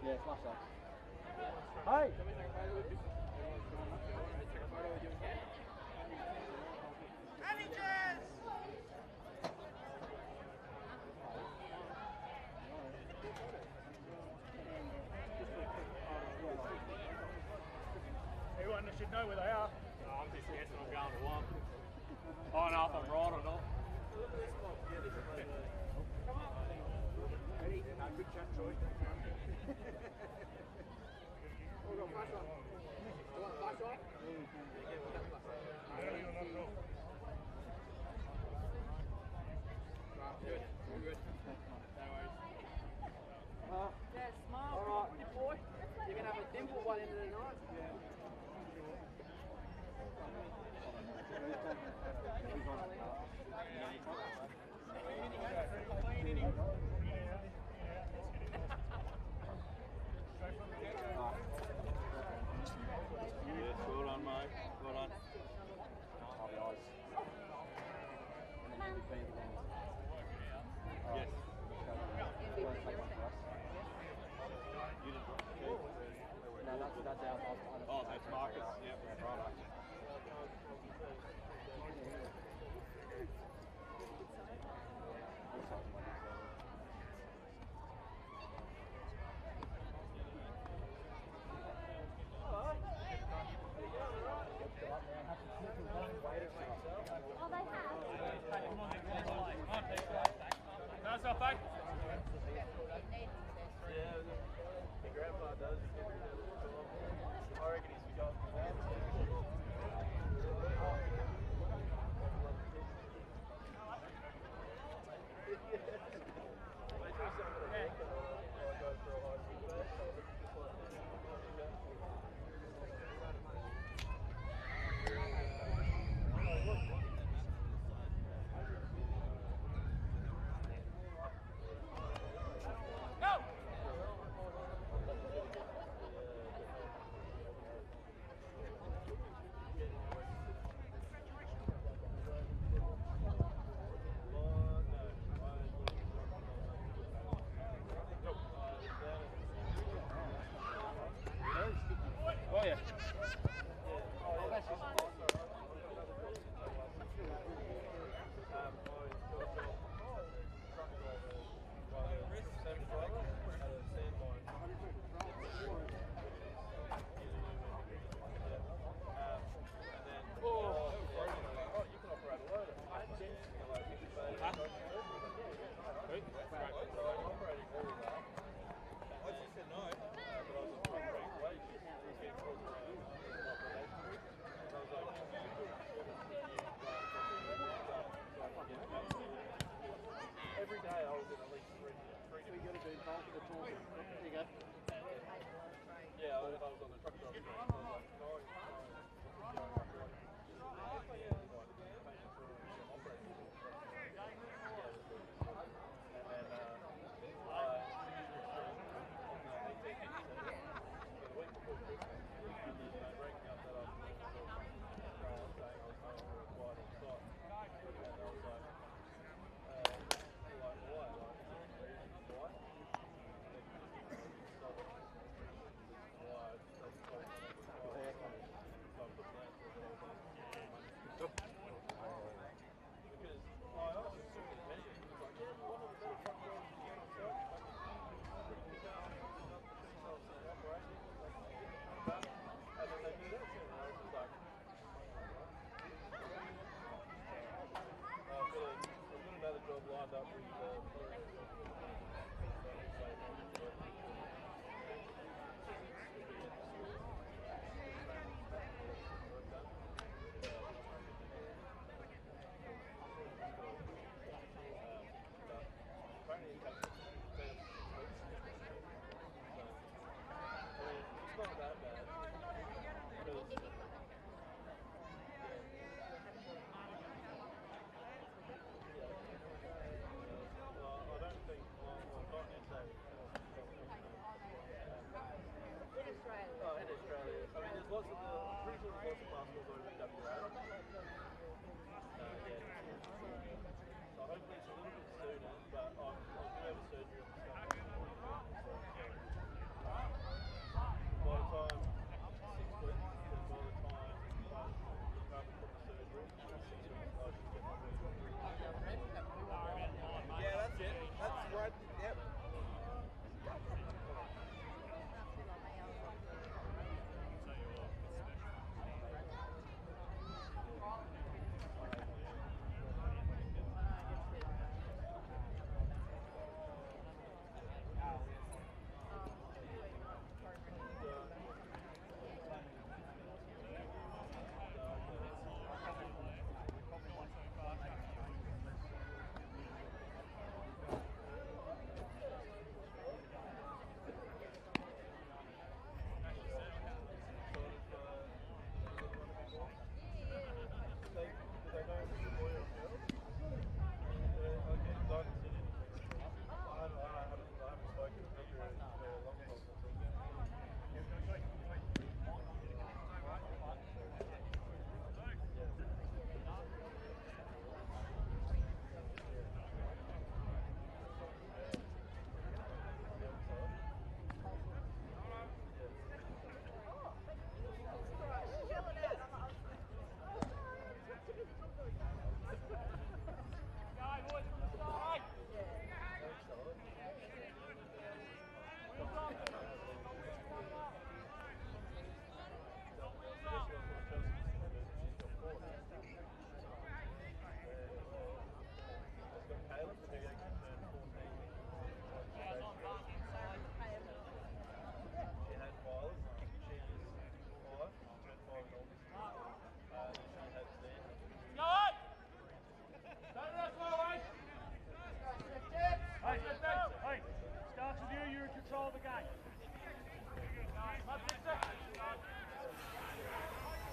Yeah, flash up. Hey!
Managers!
Everyone should know where they are. No, I'm just guessing I'm going to one. I don't know if I'm right or not.
Ready? No, good chat, Troy. Oh, got flash on. You want flash on? Yeah, we'll have flash on. Right, good. All good. No worries. Yeah, smile. All right. Good boy. You're going to have a dimple by the end of the night. Yeah.
Yes, well done, mate. Well done.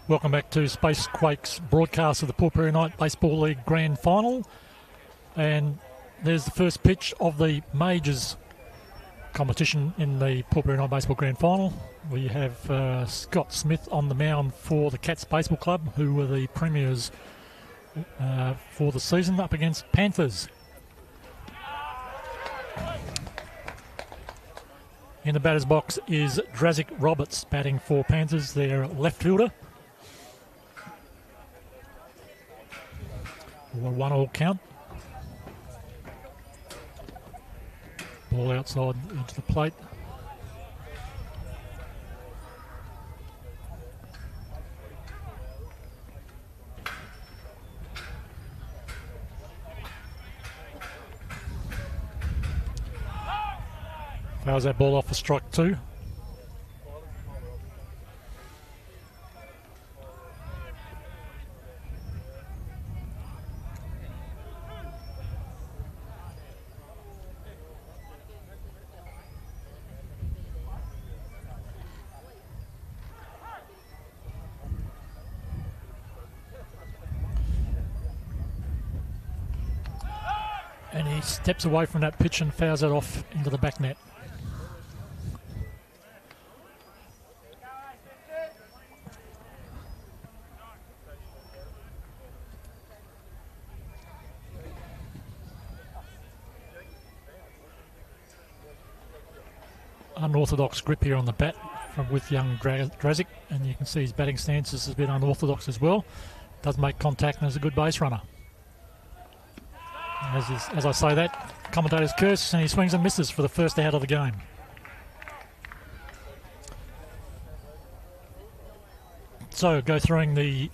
Welcome back to Space Quake's broadcast of the Port Pirie Night Baseball League Grand Final. And there's the first pitch of the Majors competition in the Port Pirie Night Baseball Grand Final. We have Scott Smith on the mound for the Cats Baseball Club, who were the premiers for the season, up against Panthers. In the batter's box is Drazic Roberts batting for Panthers, their left fielder. A 1-1 count. Ball outside into the plate. Fouls that ball off for strike 2. And he steps away from that pitch and fouls it off into the back net. Unorthodox grip here on the bat with young Drazic, and you can see his batting stance is a bit unorthodox as well. Does make contact and is a good base runner. As I say that, commentators curse and he swings and misses for the first out of the game. So go through the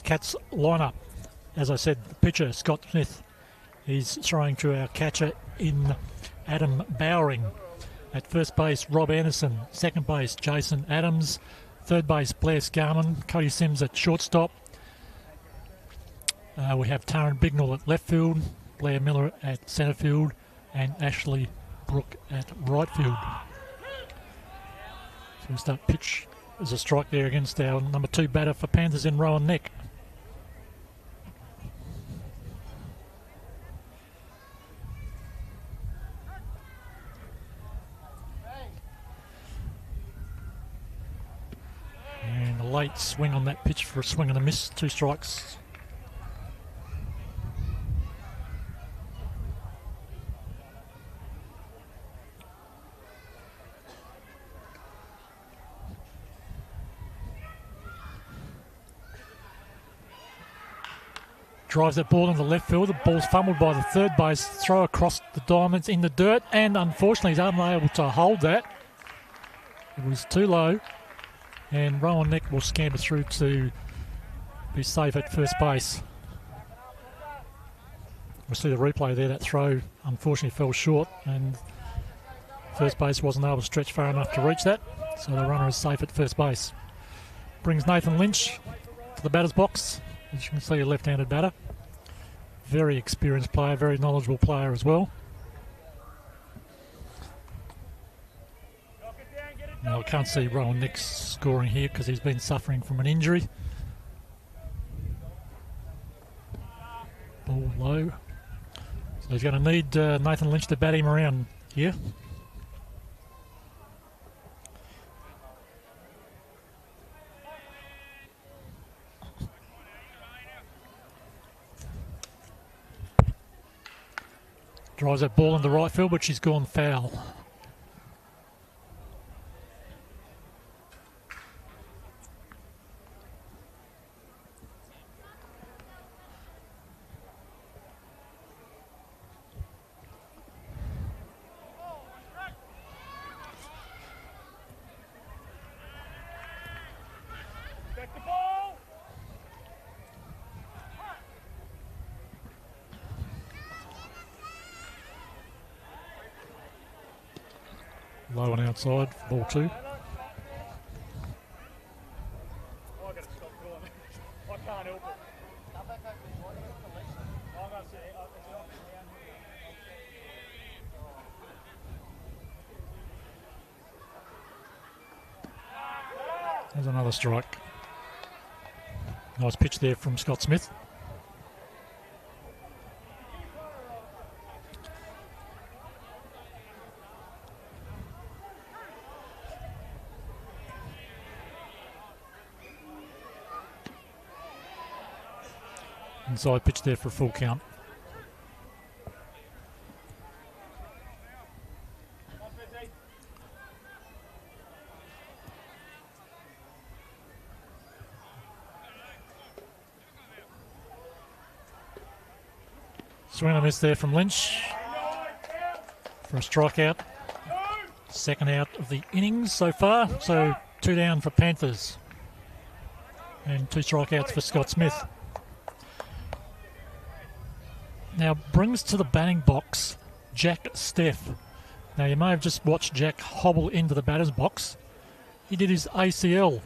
Cats lineup. As I said, the pitcher, Scott Smith, is throwing to our catcher in Adam Bowering. At first base, Rob Anderson. Second base, Jason Adams. Third base, Blair Scarman. Cody Sims at shortstop. We have Taran Bignell at left field. Blair Miller at centre field. And Ashley Brook at right field. So we start pitch as a strike there against our number 2 batter for Panthers in Rowan Neck. And a late swing on that pitch for a swing and a miss, 2 strikes. Drives that ball into the left field. The ball's fumbled by the third base. Throw across the diamonds in the dirt, and unfortunately he's unable to hold that. It was too low, and Rowan Neck will scamper through to be safe at first base. We'll see the replay there. That throw unfortunately fell short, and first base wasn't able to stretch far enough to reach that, so the runner is safe at first base. Brings Nathan Lynch to the batter's box. As you can see, a left-handed batter. Very experienced player, very knowledgeable player as well. Now I can't see Rowan Nick scoring here because he's been suffering from an injury. Ball low. So he's going to need Nathan Lynch to bat him around here. Drives that ball in the right field, but she's gone foul.
Back the ball.
Low and outside, ball 2.
I gotta stop doing it. I can't help it. I'm gonna say,
There's another strike. Nice pitch there from Scott Smith. Inside pitch there for a full count. Swing and a miss there from Lynch for a strikeout. Second out of the innings so far. So 2 down for Panthers. And 2 strikeouts for Scott Smith. Now brings to the batting box Jack Steff. Now you may have just watched Jack hobble into the batter's box. He did his ACL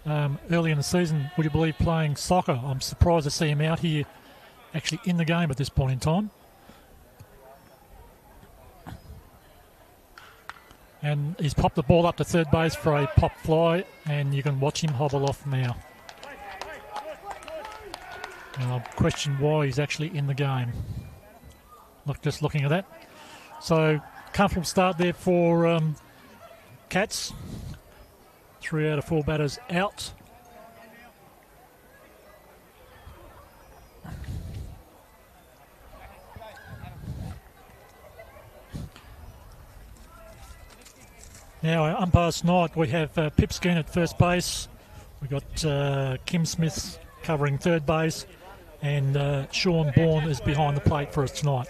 early in the season, would you believe, playing soccer. I'm surprised to see him out here actually in the game at this point in time. And he's popped the ball up to third base for a pop fly, and you can watch him hobble off now. And I'll question why he's actually in the game. Just looking at that. So, comfortable start there for Cats. 3 out of 4 batters out. Now, our umpires tonight, we have Pip Skeen at first base. We've got Kim Smith covering third base. And Sean Bourne is behind the plate for us tonight.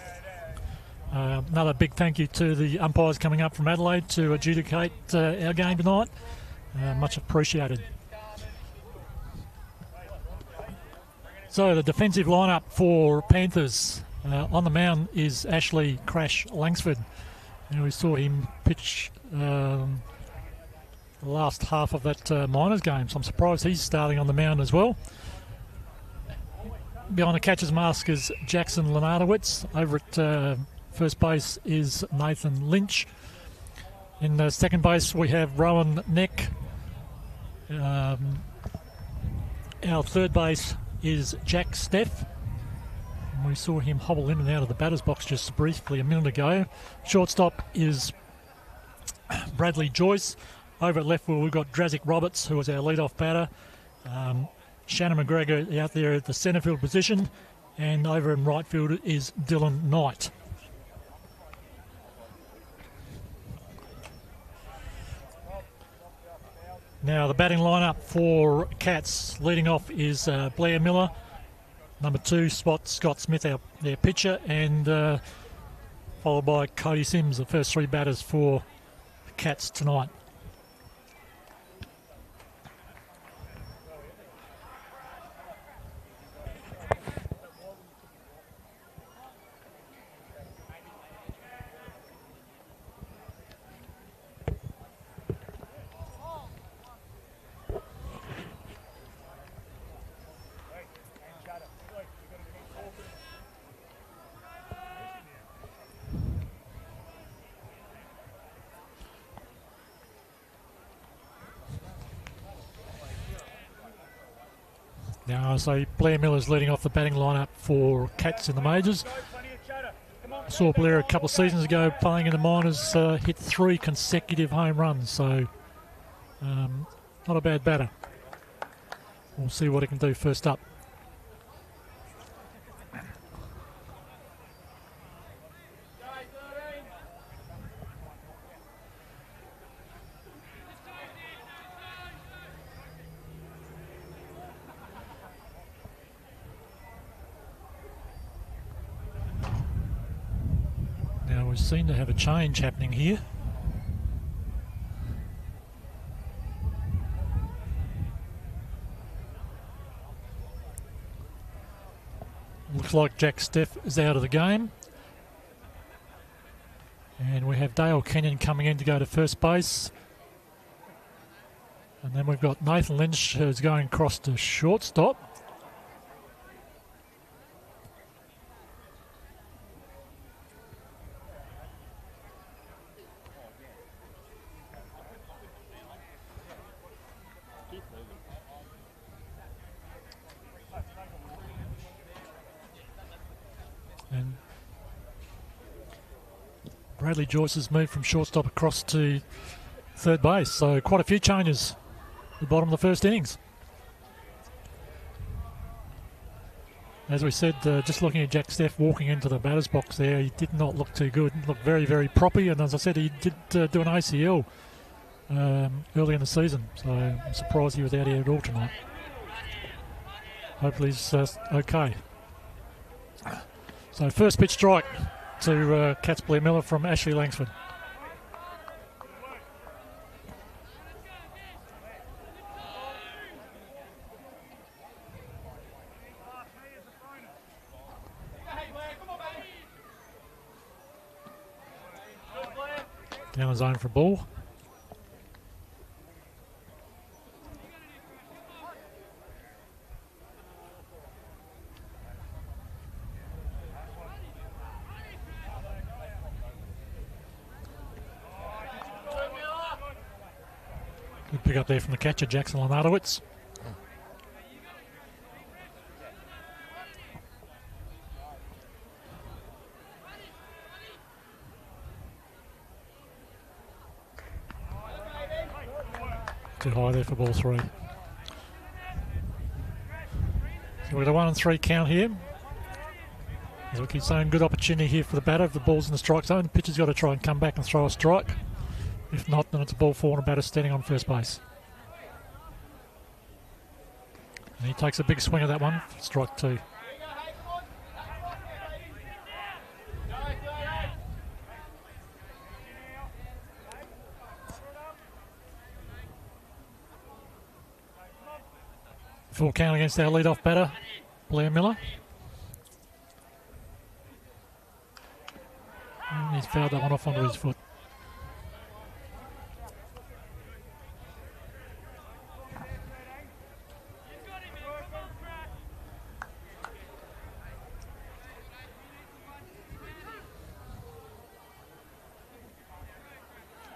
Another big thank you to the umpires coming up from Adelaide to adjudicate our game tonight. Much appreciated. So the defensive lineup for Panthers. On the mound is Ashley Crash Langsford. And we saw him pitch the last half of that Miners game, so I'm surprised he's starting on the mound as well. Behind the catcher's mask is Jackson Lenardowitz. Over at first base is Nathan Lynch. In second base we have Rowan Neck. Our third base is Jack Steff. And we saw him hobble in and out of the batter's box just briefly a minute ago. Shortstop is Bradley Joyce. Over at left field we've got Drazik Roberts, who is our leadoff batter. Shannon McGregor out there at the centre field position, and over in right field is Dylan Knight. Now the batting lineup for Cats, leading off is Blair Miller, number 2 spot Scott Smith, their pitcher, and followed by Cody Sims, the first 3 batters for Cats tonight. Now, so Blair Miller's leading off the batting lineup for Cats in the majors. I saw Blair a couple of seasons ago playing in the minors, hit 3 consecutive home runs, so not a bad batter. We'll see what he can do first up. Now we seem to have a change happening here. Looks like Jack Steff is out of the game. And we have Dale Kenyon coming in to go to first base. And then we've got Nathan Lynch who's going across to shortstop. Bradley Joyce has moved from shortstop across to third base, so quite a few changes at the bottom of the first innings. As we said, just looking at Jack Steff walking into the batter's box there, he did not look too good. He looked very, very proppy, and as I said, he did do an ACL early in the season, so I'm surprised he was out here at all tonight. Hopefully he's okay. So first pitch strike to Cats Blair Miller from Ashley Langsford. Down the zone for a ball. Good pick up there from the catcher, Jackson Lenardowitz. Too high there for ball 3. So we've got a 1-3 count here. As we keep saying, good opportunity here for the batter. If the ball's in the strike zone, the pitcher's got to try and come back and throw a strike. If not, then it's a ball 4 and a batter standing on first base. And he takes a big swing at that one, strike 2. Full count against our lead-off batter, Blair Miller. And he's fouled that one off onto his foot.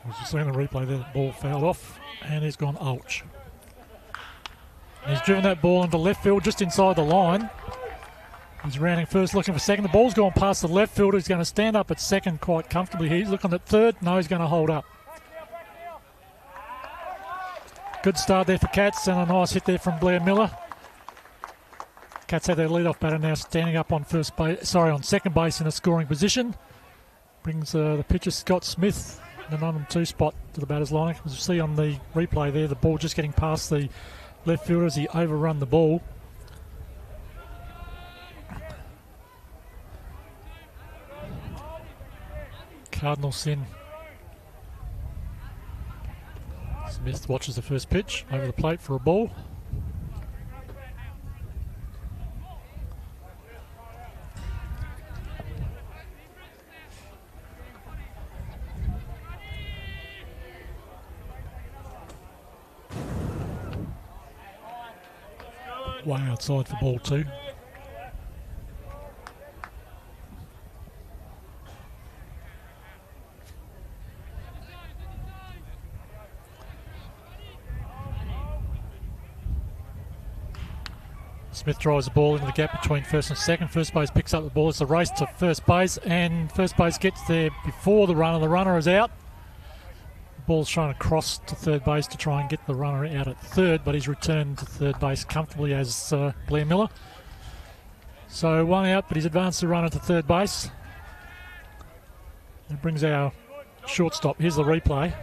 As you see in the replay there, the ball fouled off and he's gone ouch. He's driven that ball into left field just inside the line. He's rounding first, looking for second. The ball's gone past the left fielder. He's going to stand up at second quite comfortably. He's looking at third. No, he's going to hold up. Good start there for Cats and a nice hit there from Blair Miller. Cats have their lead-off batter now standing up on on second base in a scoring position. Brings the pitcher Scott Smith in the 1-2 spot to the batter's line. As you see on the replay there, the ball just getting past the left fielder as he overrun the ball. Cardinal sin. Smith watches the first pitch over the plate for a ball. Way outside for ball 2. Smith drives the ball into the gap between first and second. First base picks up the ball. It's a race to first base, and first base gets there before the runner. The runner is out. The ball's trying to cross to third base to try and get the runner out at third, but he's returned to third base comfortably as Blair Miller. So 1 out, but he's advanced the runner to third base. That brings our shortstop. Here's the replay.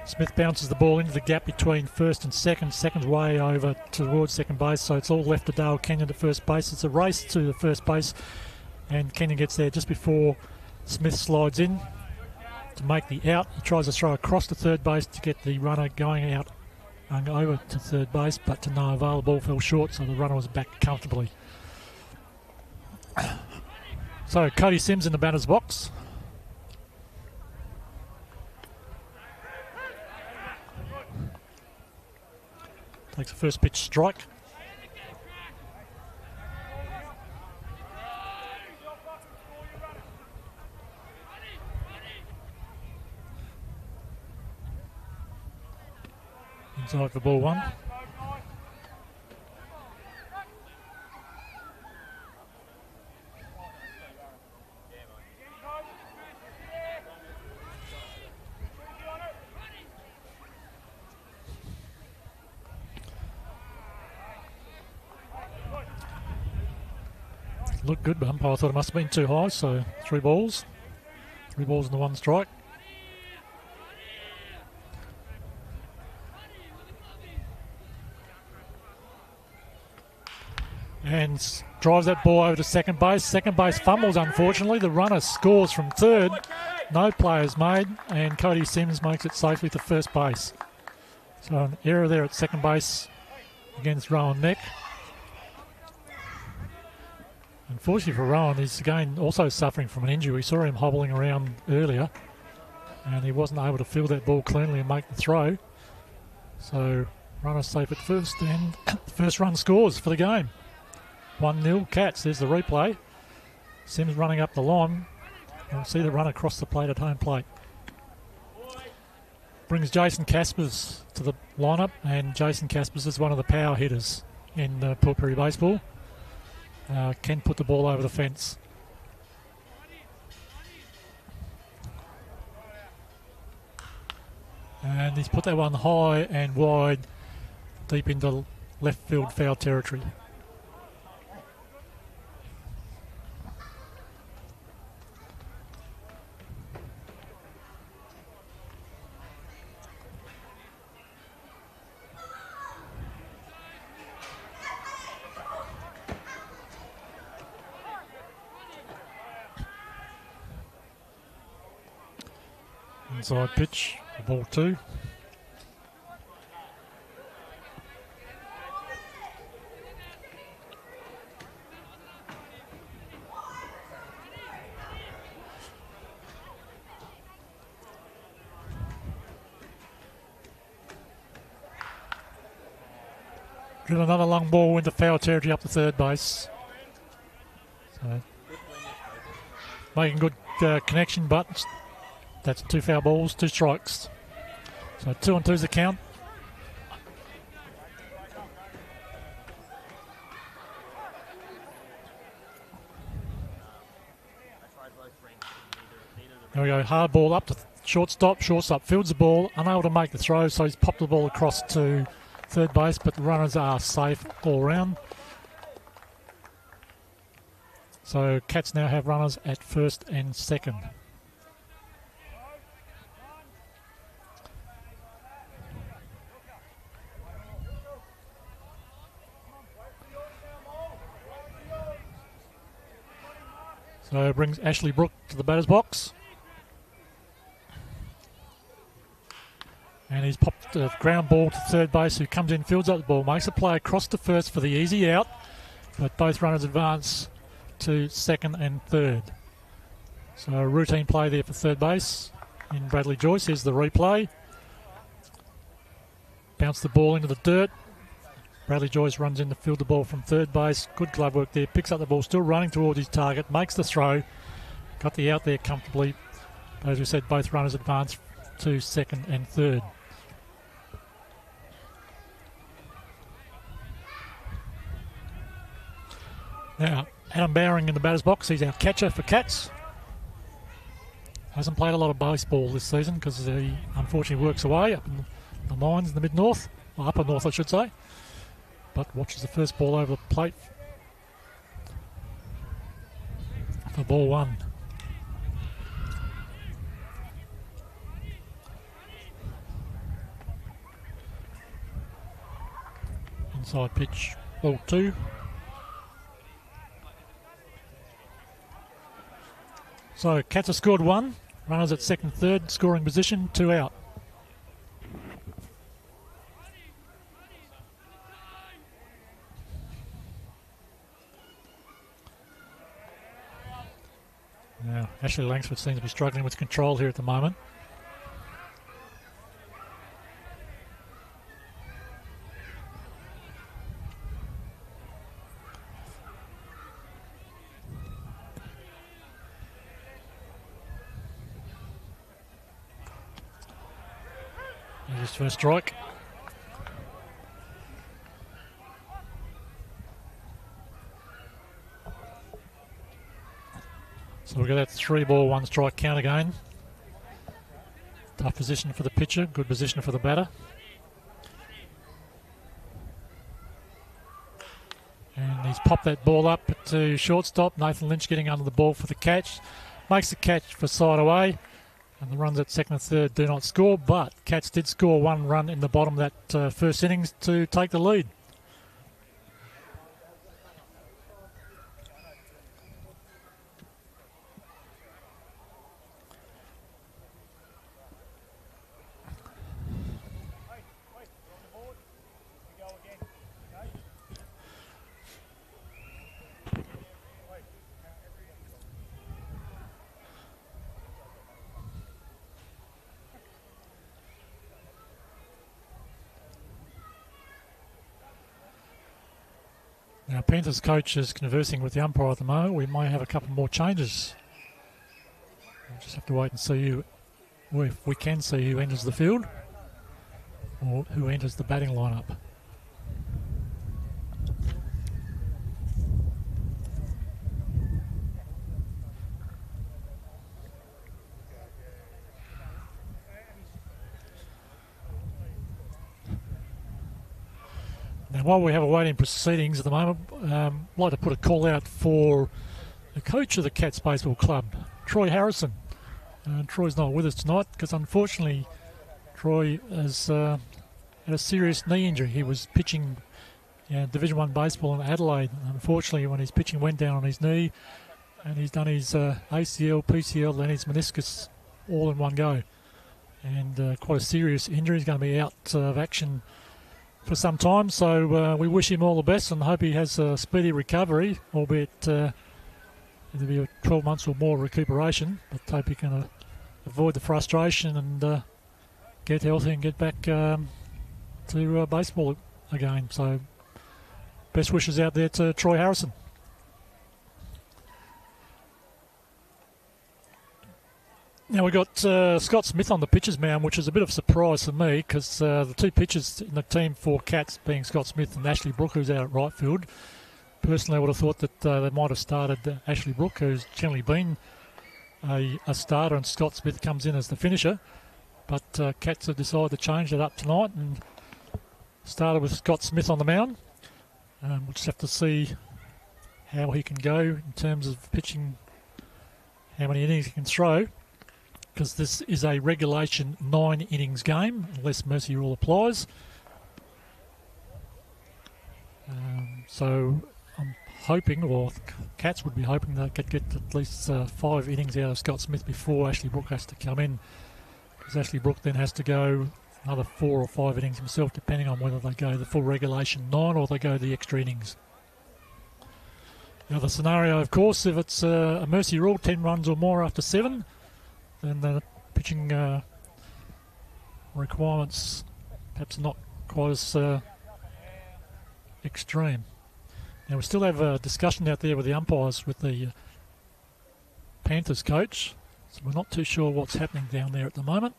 Smith bounces the ball into the gap between first and second. Second's way over towards second base, so it's all left to Dale Kenyon at first base. It's a race to the first base, and Kenyon gets there just before Smith slides in to make the out. He tries to throw across to third base to get the runner going out and over to third base, but to no avail. The ball fell short, so the runner was back comfortably. So Cody Sims in the batter's box. Takes a first pitch strike. Inside for ball 1. Looked good, but umpire thought it must have been too high, so 3 balls. 3 balls and the 1 strike. And drives that ball over to second base. Second base fumbles, unfortunately. The runner scores from third. No players made, and Cody Sims makes it safely to first base. So an error there at second base against Rowan Neck. Unfortunately for Rowan, he's again also suffering from an injury. We saw him hobbling around earlier, and he wasn't able to field that ball cleanly and make the throw. So runner safe at first, and the first run scores for the game. 1-0 Cats. There's the replay. Sims running up the line. You'll see the run across the plate at home plate. Brings Jason Caspers to the lineup, and Jason Caspers is one of the power hitters in Port Pirie baseball. Can put the ball over the fence. And he's put that one high and wide, deep into left field foul territory. Inside pitch, ball 2. Driven another long ball into foul territory up to third base. So making good connection, but that's 2 foul balls, 2 strikes. So 2-2's the count. There we go, hard ball up to shortstop. Shortstop fields the ball, unable to make the throw, so he's popped the ball across to third base, but the runners are safe all round. So Cats now have runners at first and second. So brings Ashley Brook to the batter's box. And he's popped a ground ball to third base, who comes in, fields up the ball, makes a play across to first for the easy out, but both runners advance to second and third. So a routine play there for third base in Bradley Joyce. Here's the replay. Bounce the ball into the dirt. Bradley Joyce runs in to field the ball from third base. Good glove work there. Picks up the ball, still running towards his target. Makes the throw. Got the out there comfortably. But as we said, both runners advance to second and third. Now, Adam Bowring in the batter's box. He's our catcher for Cats. Hasn't played a lot of baseball this season because he unfortunately works away up in the mines in the mid-north. Well, upper north, I should say. But watches the first ball over the plate for ball 1. Inside pitch, ball 2. So Cats have scored 1. Runners at second, third, scoring position, 2 out. Now, Ashley Langsford seems to be struggling with control here at the moment. There's his first strike. So we've got that 3-ball, 1-strike count again. Tough position for the pitcher, good position for the batter. And he's popped pop that ball up to shortstop. Nathan Lynch getting under the ball for the catch. Makes the catch for side away. And the runs at second and third do not score, but Cats did score one run in the bottom of that first innings to take the lead. Now, Panthers coach is conversing with the umpire at the moment. We may have a couple more changes. We'll just have to wait and see if we can see who enters the field or who enters the batting lineup. Now, while we have awaiting proceedings at the moment, I'd like to put a call out for the coach of the Cats Baseball Club, Troy Harrison. Troy's not with us tonight because unfortunately Troy has had a serious knee injury. He was pitching Division 1 baseball in Adelaide. Unfortunately, when his pitching went down on his knee, and he's done his ACL, PCL and his meniscus all in one go. And quite a serious injury. He's going to be out of action for some time, so we wish him all the best and hope he has a speedy recovery, albeit it'll be 12 months or more recuperation, but hope he can avoid the frustration and get healthy and get back to baseball again. So best wishes out there to Troy Harrison. Now we've got Scott Smith on the pitcher's mound, which is a bit of a surprise for me because the two pitchers in the team for Cats being Scott Smith and Ashley Brook, who's out at right field. Personally, I would have thought that they might have started Ashley Brook, who's generally been a starter, and Scott Smith comes in as the finisher. But Cats have decided to change that up tonight and started with Scott Smith on the mound. We'll just have to see how he can go in terms of pitching, how many innings he can throw, because this is a regulation 9 innings game, unless mercy rule applies. So I'm hoping, or Cats would be hoping they could get at least 5 innings out of Scott Smith before Ashley Brook has to come in, because Ashley Brook then has to go another 4 or 5 innings himself, depending on whether they go the full regulation 9 or they go the extra innings. The other scenario, of course, if it's a mercy rule, 10 runs or more after 7, then the pitching requirements perhaps not quite as extreme. Now we still have a discussion out there with the umpires with the Panthers coach, so we're not too sure what's happening down there at the moment.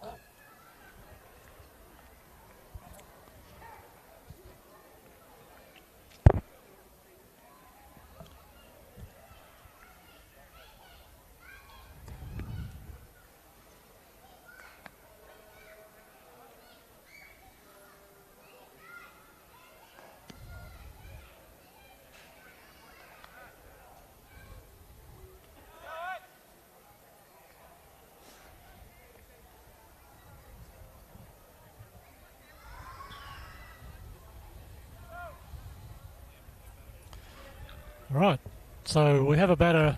Right, so we have a batter,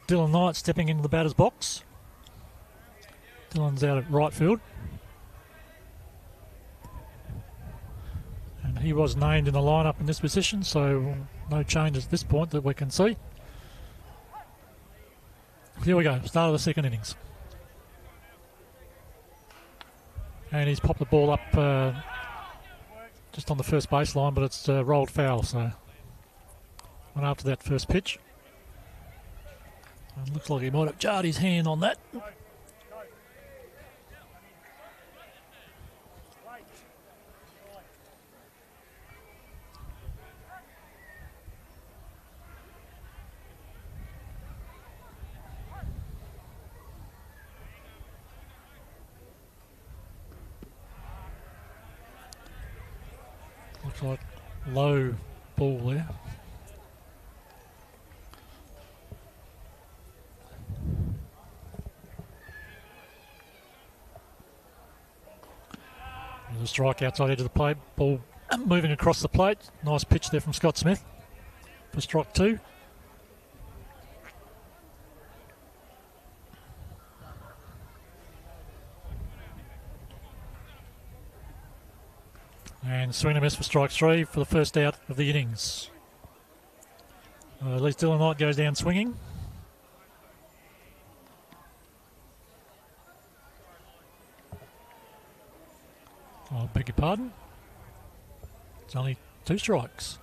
Dylan Knight, stepping into the batter's box. Dylan's out at right field. And he was named in the lineup in this position, so no changes at this point that we can see. Here we go, start of the second innings. And he's popped the ball up just on the first baseline, but it's rolled foul, so... And after that first pitch, it looks like he might have jarred his hand on that. Looks like low ball there. strike outside edge of the plate. Ball moving across the plate. Nice pitch there from Scott Smith for strike 2. And swing and miss for strike 3 for the first out of the innings. At least Dylan Knight goes down swinging. I beg your pardon. It's only 2 strikes.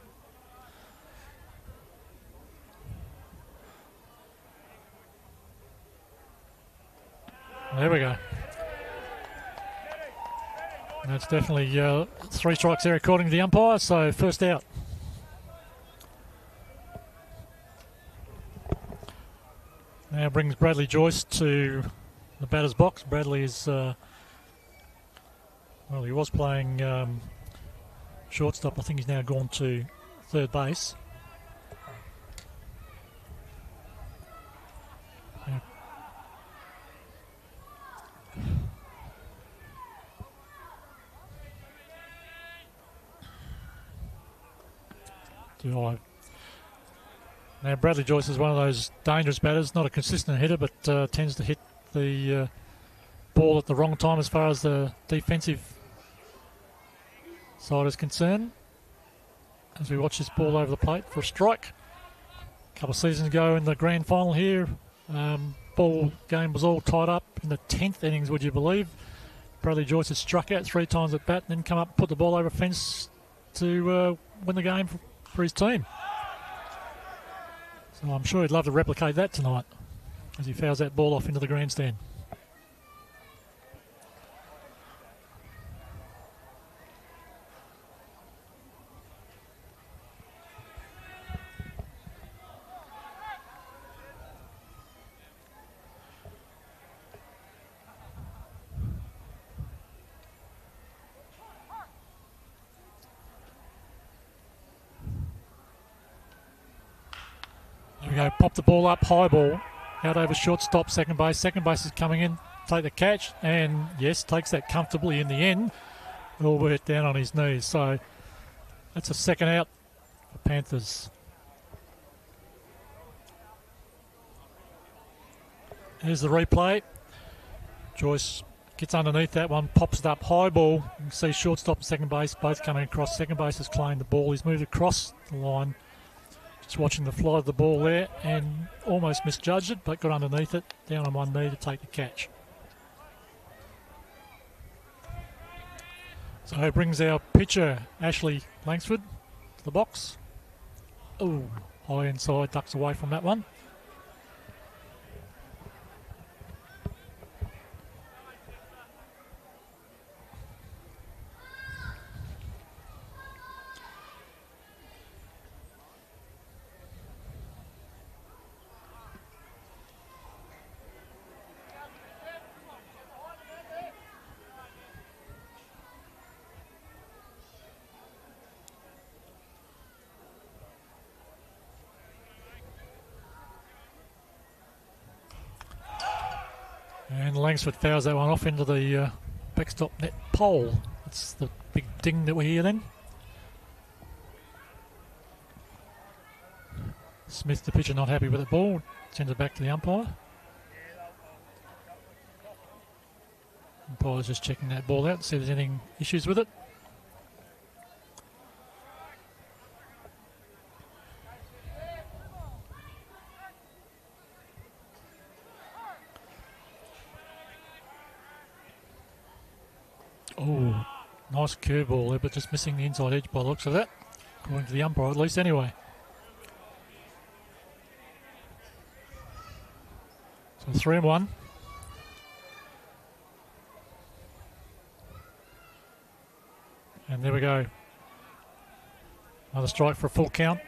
There we go. That's definitely 3 strikes there according to the umpire, so first out. Now brings Bradley Joyce to the batter's box. Bradley is, well, he was playing shortstop. I think he's now gone to third base. Now Bradley Joyce is one of those dangerous batters, not a consistent hitter, but tends to hit the ball at the wrong time as far as the defensive side is concerned. As we watch this ball over the plate for a strike. A couple of seasons ago in the grand final here, ball game was all tied up in the 10th innings, would you believe. Bradley Joyce had struck out 3 times at bat and then come up and put the ball over a fence to win the game for his team. So I'm sure he'd love to replicate that tonight as he fouls that ball off into the grandstand. There we go, pop the ball up, high ball, out over shortstop, second base. Second base is coming in, take the catch, and yes, takes that comfortably in the end. Albeit down on his knees, so that's a second out for Panthers. Here's the replay. Joyce gets underneath that one, pops it up, high ball. You can see shortstop and second base both coming across. Second base has claimed the ball. He's moved across the line. Just watching the fly of the ball there and almost misjudged it, but got underneath it, down on one knee to take the catch. So it brings our pitcher, Ashley Langsford, to the box. Oh, high inside, ducks away from that one. And Langsford fouls that one off into the backstop net pole. That's the big ding that we hear then. Smith, the pitcher, not happy with the ball. Sends it back to the umpire. Umpire's just checking that ball out to see if there's any issues with it. Oh, nice curveball there, but just missing the inside edge by the looks of that. According to the umpire, at least, anyway. So 3-1. And there we go. Another strike for a full count.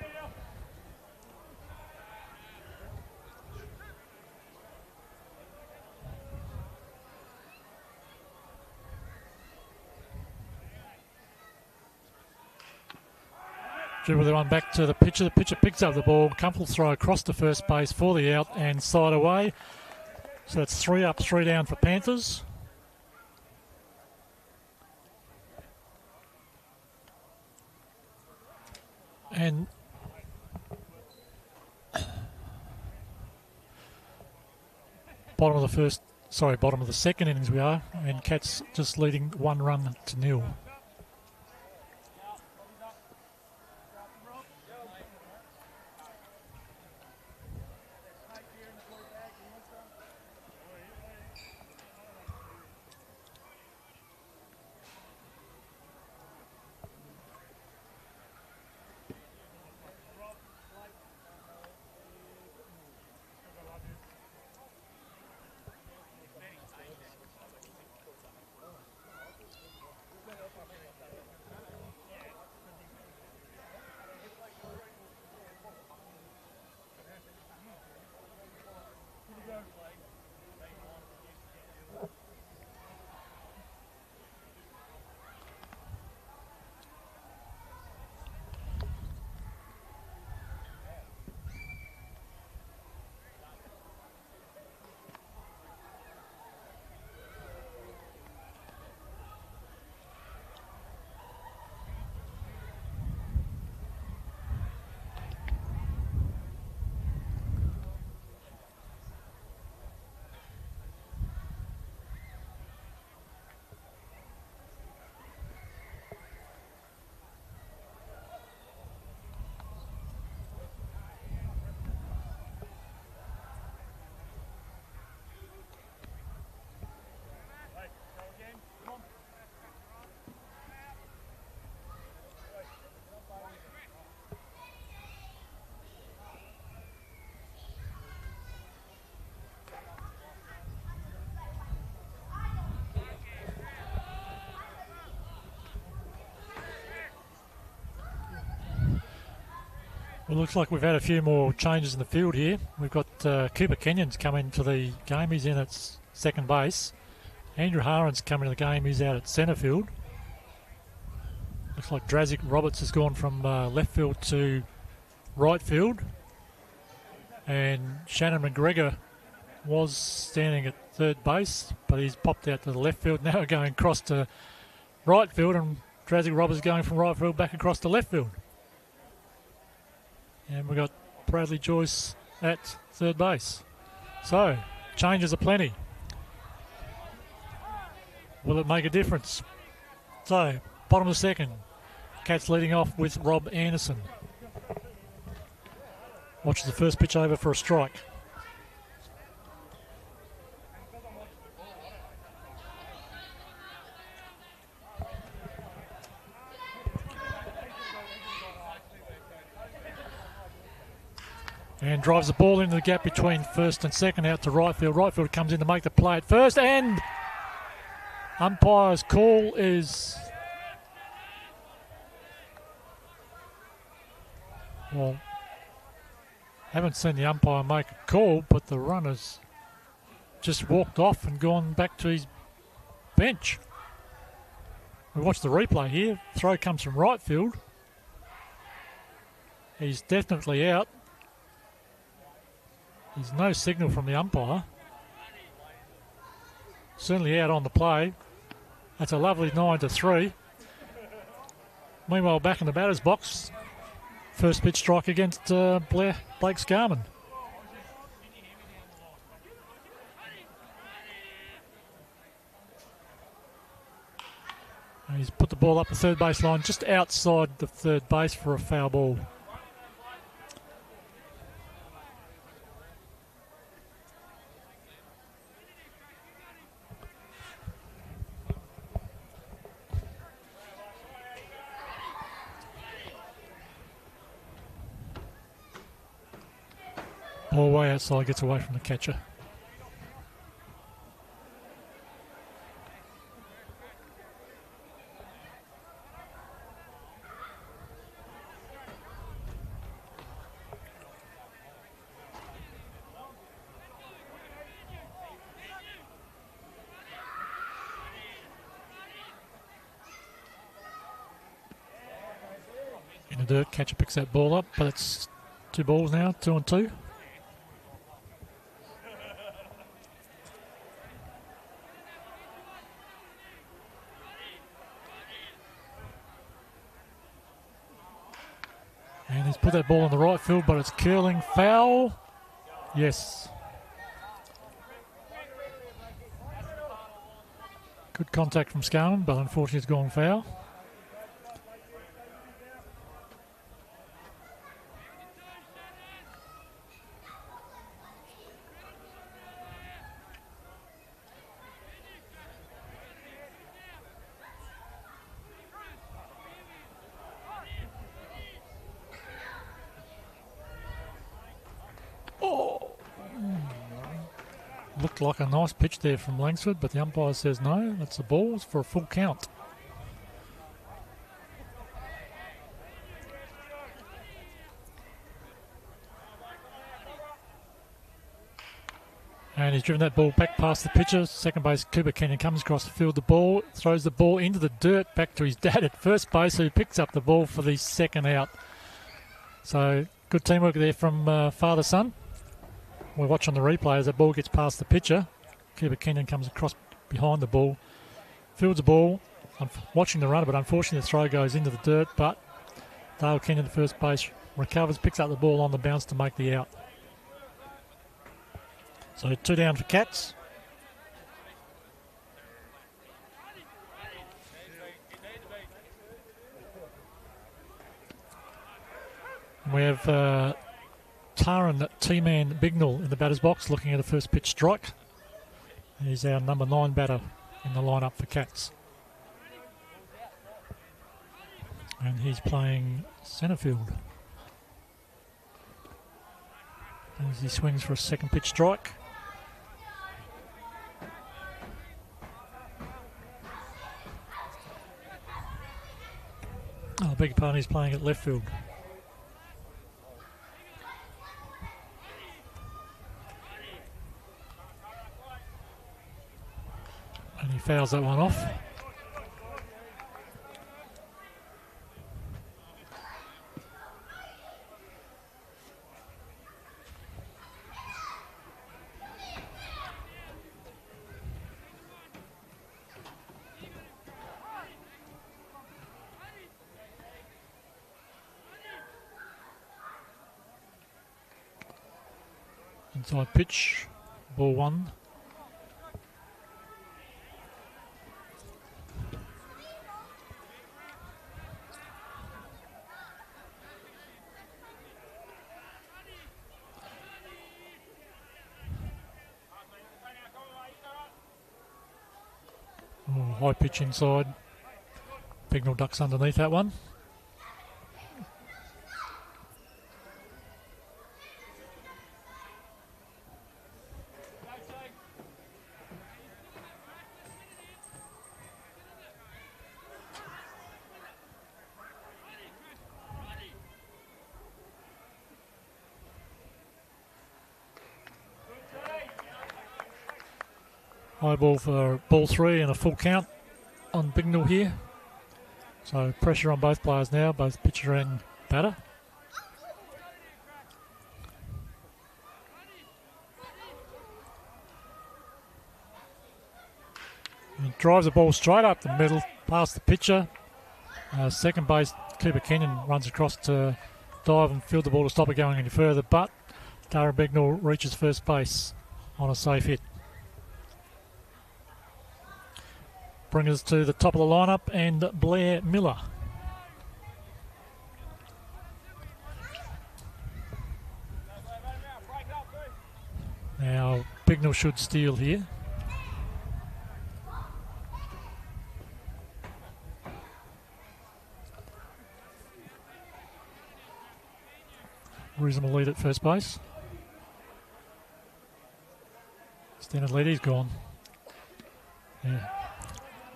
Dribble the one back to the pitcher. The pitcher picks up the ball. Comfortable throw across to first base for the out and side away. So it's 3 up, 3 down for Panthers. And bottom of the second innings we are, and Cats just leading 1-0. Well, looks like we've had a few more changes in the field here. We've got Cooper Kenyon's come into the game. He's in at second base. Andrew Haren's come into the game. He's out at centre field. Looks like Drazic Roberts has gone from left field to right field. And Shannon McGregor was standing at third base, but he's popped out to the left field now, going across to right field, and Drazic Roberts going from right field back across to left field. And we've got Bradley Joyce at third base. So, changes are plenty. Will it make a difference? So, bottom of the second. Cats leading off with Rob Anderson. Watches the first pitch over for a strike. And drives the ball into the gap between first and second out to right field. Right field comes in to make the play at first, and umpire's call is... Well, haven't seen the umpire make a call, but the runner's just walked off and gone back to his bench. We watch the replay here. Throw comes from right field. He's definitely out. There's no signal from the umpire. Certainly out on the play. That's a lovely 9-3. Meanwhile, back in the batter's box, first pitch strike against Blake Scarman. And he's put the ball up the third base line, just outside the third base for a foul ball. Ball way outside, gets away from the catcher. In the dirt, catcher picks that ball up, but it's 2 balls now, 2-2. put that ball in the right field, but it's curling. Foul. Yes. Good contact from Scarman, but unfortunately it's gone foul. Looked like a nice pitch there from Langsford, but the umpire says no, that's a ball. It's for a full count. And he's driven that ball back past the pitcher. Second base, Cooper Kenyon comes across the field, the ball, throws the ball into the dirt, back to his dad at first base, who picks up the ball for the second out. So good teamwork there from father-son. We're watching the replay as that ball gets past the pitcher. Cooper Kenyon comes across behind the ball, fields the ball. I'm watching the runner, but unfortunately the throw goes into the dirt. But Dale Kenyon, the first base, recovers, picks up the ball on the bounce to make the out. So 2 down for Cats. And we have Taran T-Man Bignell in the batter's box looking at a first pitch strike. He's our number 9 batter in the lineup for Cats. And he's playing centre field. As he swings for a second pitch strike. Oh, I beg your pardon, he's playing at left field. And he fouls that one off. Inside pitch, ball 1. High pitch inside. Bignell ducks underneath that one. High ball for ball 3 and a full count on Bignell here. So pressure on both players now, both pitcher and batter. He drives the ball straight up the middle, past the pitcher. Second base, Cooper Kenyon runs across to dive and field the ball to stop it going any further, but Darren Bignell reaches first base on a safe hit. Bring us to the top of the lineup and Blair Miller. Now Bignell should steal here. Reasonable lead at first base. Standard lead, he's gone. Yeah.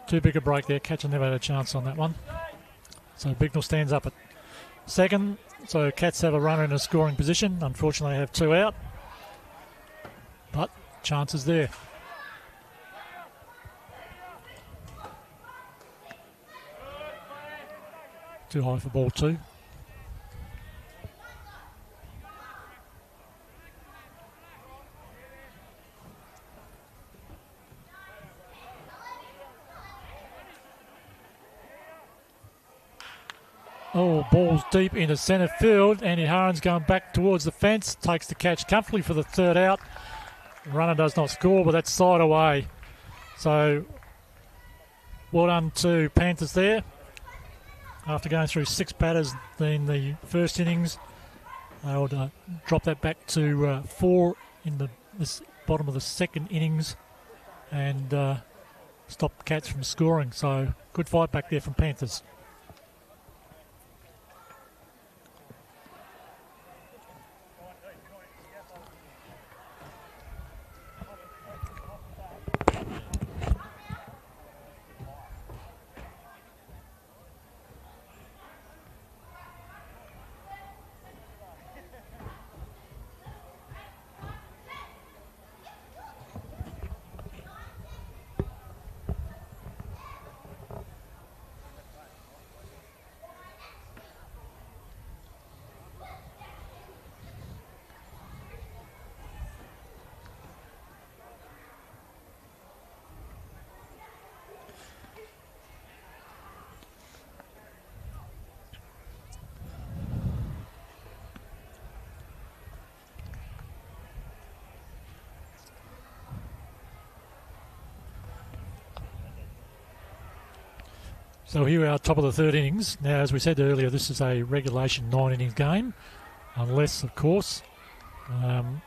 Too big a break there. Catcher never had a chance on that one. So Bignell stands up at second. So Cats have a runner in a scoring position. Unfortunately, they have 2 out. But chances there. Too high for ball 2. Oh, ball's deep into centre field. Andy Harron's going back towards the fence. Takes the catch comfortably for the third out. Runner does not score, but that's side away. So, well done to Panthers there. After going through 6 batters in the first innings, they'll drop that back to 4 in the bottom of the second innings and stop Cats from scoring. So, good fight back there from Panthers. So here we are, top of the third innings. Now, as we said earlier, this is a regulation 9-innings game, unless, of course,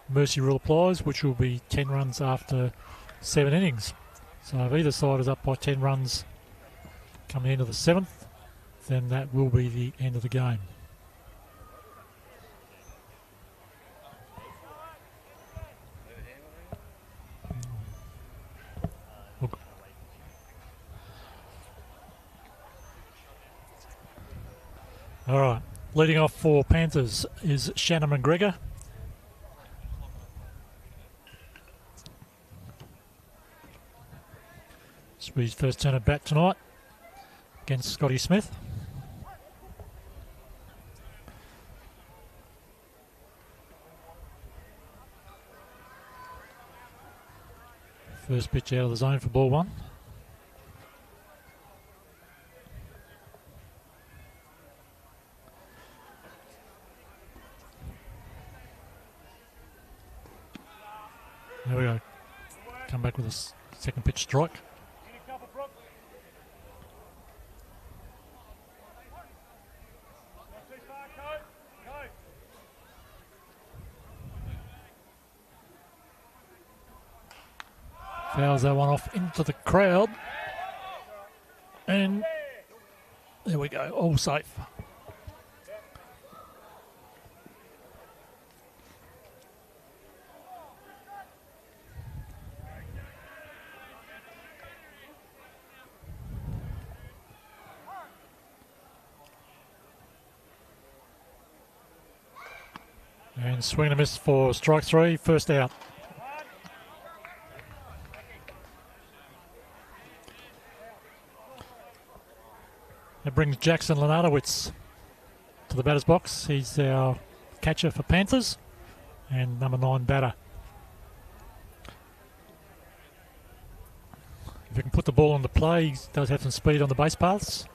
mercy rule applies, which will be 10 runs after 7 innings. So if either side is up by 10 runs coming into the 7th, then that will be the end of the game. All right, leading off for Panthers is Shannon McGregor. This will be his first turn at bat tonight against Scotty Smith. First pitch out of the zone for ball 1. There we go. Come back with a second pitch strike. Fouls that one off into the crowd. And there we go, all safe. And swing and a miss for strike 3, first out. That brings Jackson Lenardowitz to the batter's box. He's our catcher for Panthers and number 9 batter. If he can put the ball on the play, he does have some speed on the base paths.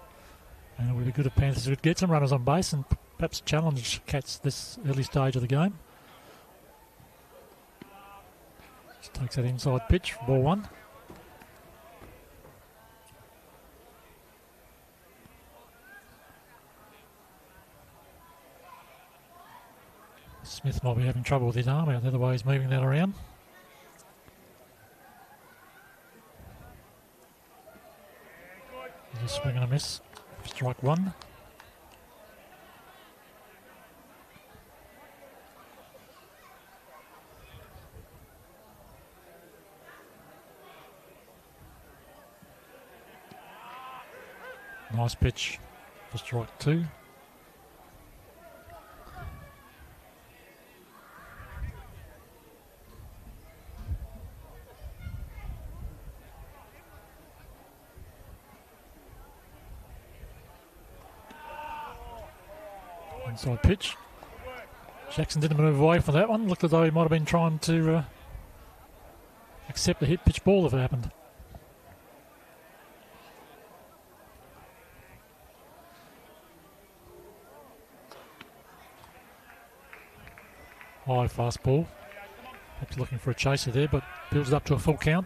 And it would be good if Panthers would get some runners on base and perhaps challenge Cats this early stage of the game. Just takes that inside pitch for ball 1. Smith might be having trouble with his arm out there, the way he's moving that around. Just swing and a miss. Strike 1. Nice pitch for strike 2. Inside pitch. Jackson didn't move away from that one. Looked as though he might have been trying to accept the hit pitch ball if it happened. High fastball. Perhaps looking for a chaser there, but builds it up to a full count.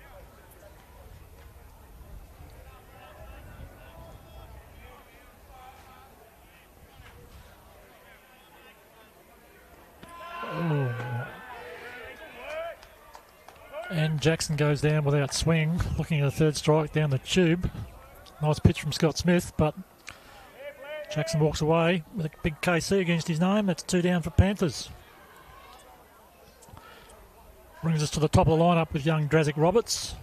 Oh. And Jackson goes down without swing, looking at a third strike down the tube. Nice pitch from Scott Smith, but Jackson walks away with a big KC against his name. That's 2 down for Panthers. Brings us to the top of the lineup with young Drazic Roberts,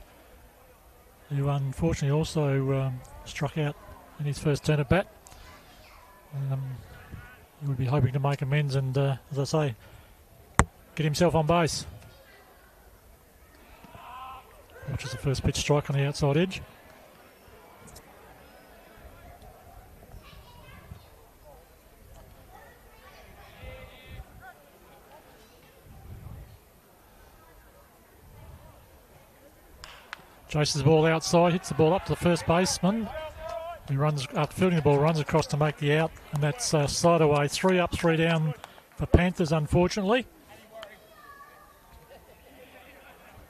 who unfortunately also struck out in his first turn at bat. He would be hoping to make amends and, as I say, get himself on base. Which is the first pitch strike on the outside edge. Chases the ball outside, hits the ball up to the first baseman. He runs, after fielding the ball, runs across to make the out, and that's slide away. 3 up, 3 down for Panthers, unfortunately,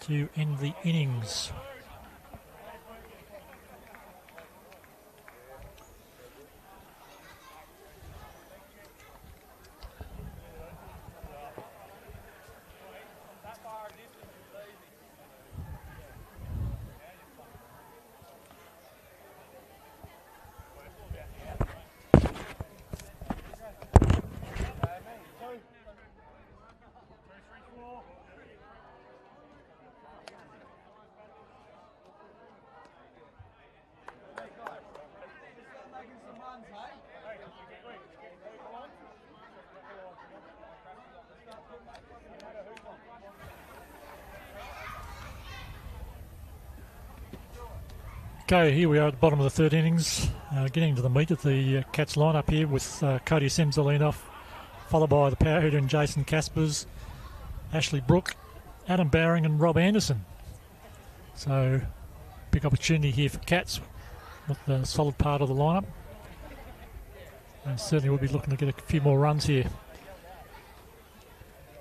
to end the innings. Okay, here we are at the bottom of the third innings, getting to the meat of the Cats lineup here with Cody Sims the lead-off, followed by the power hitter and Jason Caspers, Ashley Brook, Adam Bowring and Rob Anderson. So, big opportunity here for Cats with the solid part of the lineup. And certainly we'll be looking to get a few more runs here.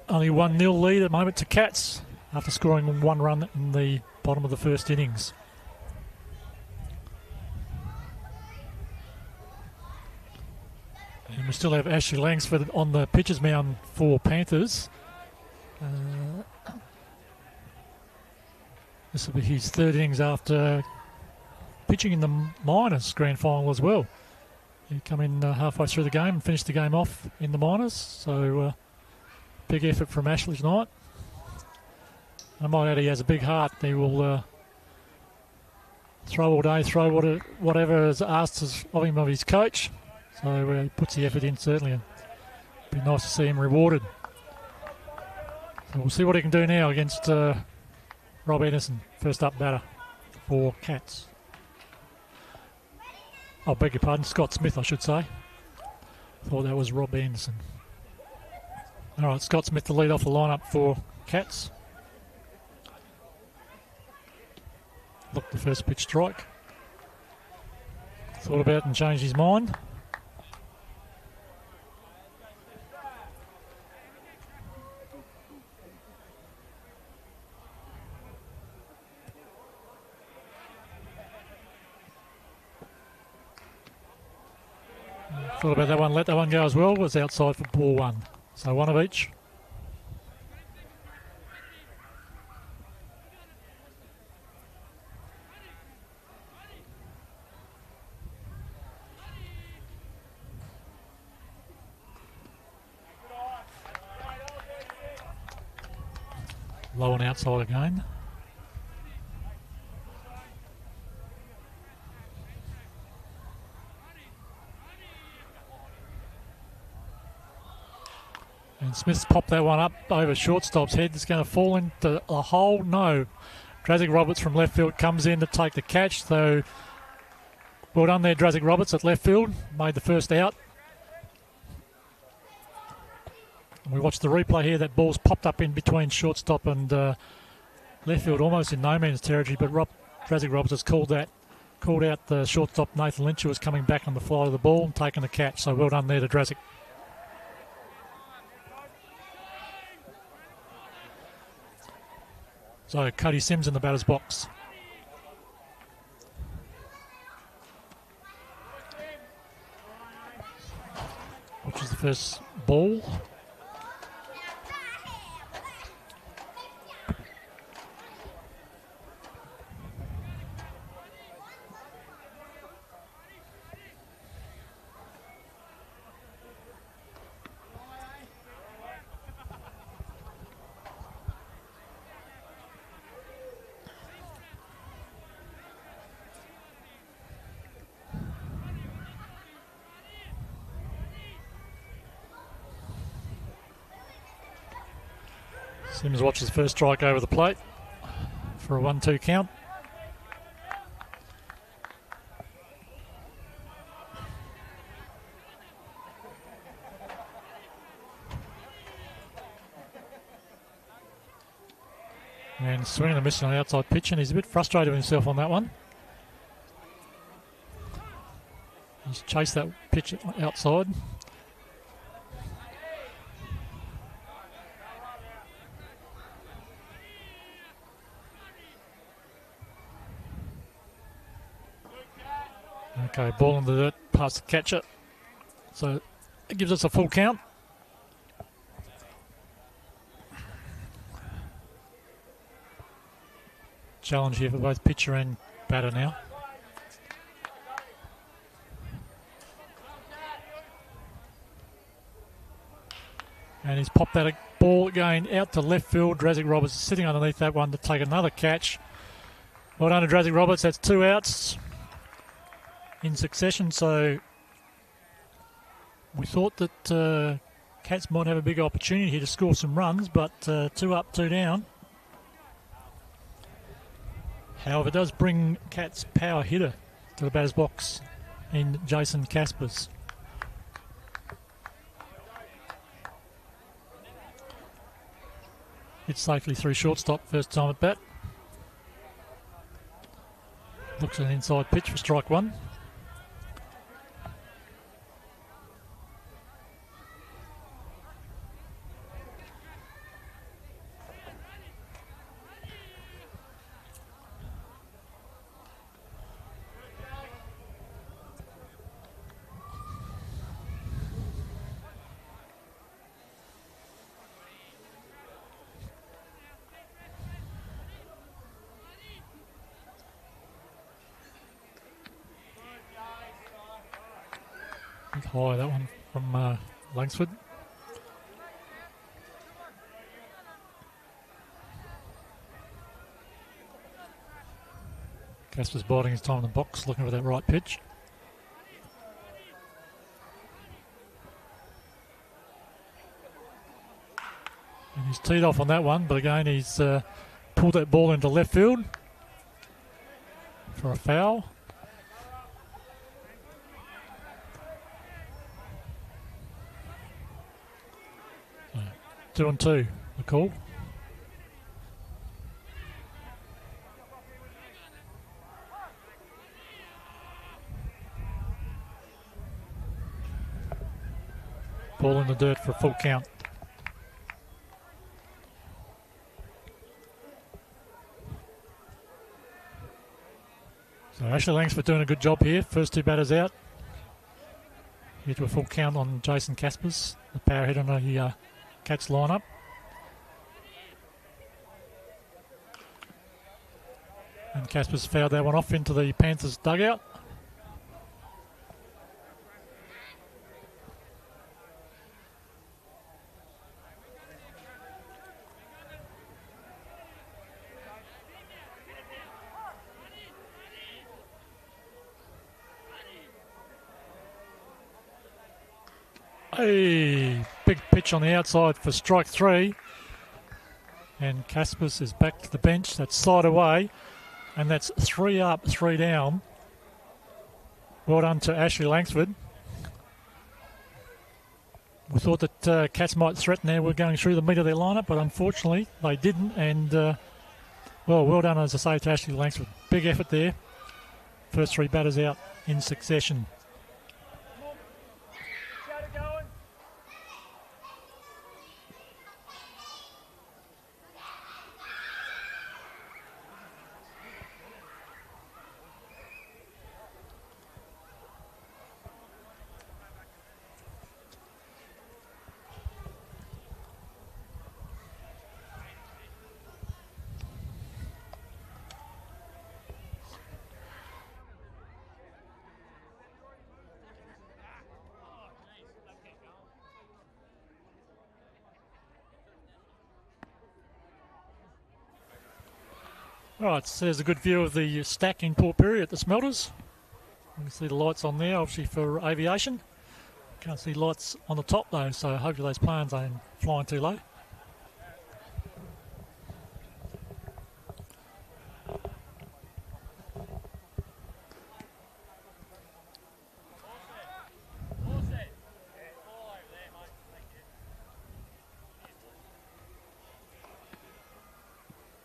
Only 1-0 lead at the moment to Cats after scoring 1 run in the bottom of the first innings. And we still have Ashley Langsford on the pitcher's mound for Panthers. This will be his third innings after pitching in the minors grand final as well. He come in halfway through the game and finished the game off in the minors. So big effort from Ashley tonight. I might add he has a big heart. He will throw all day, throw whatever is asked of him of his coach. So he puts the effort in, certainly. And it'd be nice to see him rewarded. So we'll see what he can do now against Rob Anderson, first up batter for Cats. I beg your pardon, Scott Smith, I should say. Thought that was Rob Anderson. All right, Scott Smith to lead off the lineup for Cats. Looked the first pitch strike. Thought about it and changed his mind. Thought about that one, let that one go as well. Was outside for ball 1. So 1 of each. Low and outside again. And Smith's popped that one up over shortstop's head. It's going to fall into a hole. No. Drazic Roberts from left field comes in to take the catch. So well done there, Drazic Roberts at left field. Made the first out. And we watch the replay here. That ball's popped up in between shortstop and left field, almost in no man's territory. But Drazic Roberts has called out the shortstop Nathan Lynch, who was coming back on the fly of the ball and taking the catch. So well done there to Drazic. So Cody Sims in the batter's box. Which is the first ball. Sims watches first strike over the plate for a 1-2 count. And swinging and missing on the outside pitch, and he's a bit frustrated with himself on that one. He's chased that pitch outside. Okay, ball in the dirt, past the catcher. So it gives us a full count. Challenge here for both pitcher and batter now. And he's popped that ball again out to left field. Drazic Roberts is sitting underneath that one to take another catch. Well done to Drazic Roberts. That's 2 outs in succession. So we thought that Cats might have a big opportunity here to score some runs, but 2 up, 2 down. However, it does bring Cats' power hitter to the batter's box in Jason Caspers. It's safely through shortstop, first time at bat. Looks at an inside pitch for strike 1. High, that one from Langsford. Casper's biding his time in the box, looking for that right pitch. And he's teed off on that one, but again he's pulled that ball into left field for a foul. 2-2, the call. Ball in the dirt for a full count. So Ashley Langsford doing a good job here. First 2 batters out. Here to a full count on Jason Caspers, the power hit on the Cats lineup. And Caspers fouled that one off into the Panthers dugout. A big pitch on the outside for strike 3. And Caspers is back to the bench. That's side away. And that's 3 up, 3 down. Well done to Ashley Langsford. We thought that Cats might threaten there. We're going through the meat of their lineup, but unfortunately they didn't. And, well done, as I say, to Ashley Langsford. Big effort there. First 3 batters out in succession. Right, so there's a good view of the stack in Port Pirie at the smelters. You can see the lights on there, obviously for aviation. Can't see lights on the top though, so hopefully those planes aren't flying too low.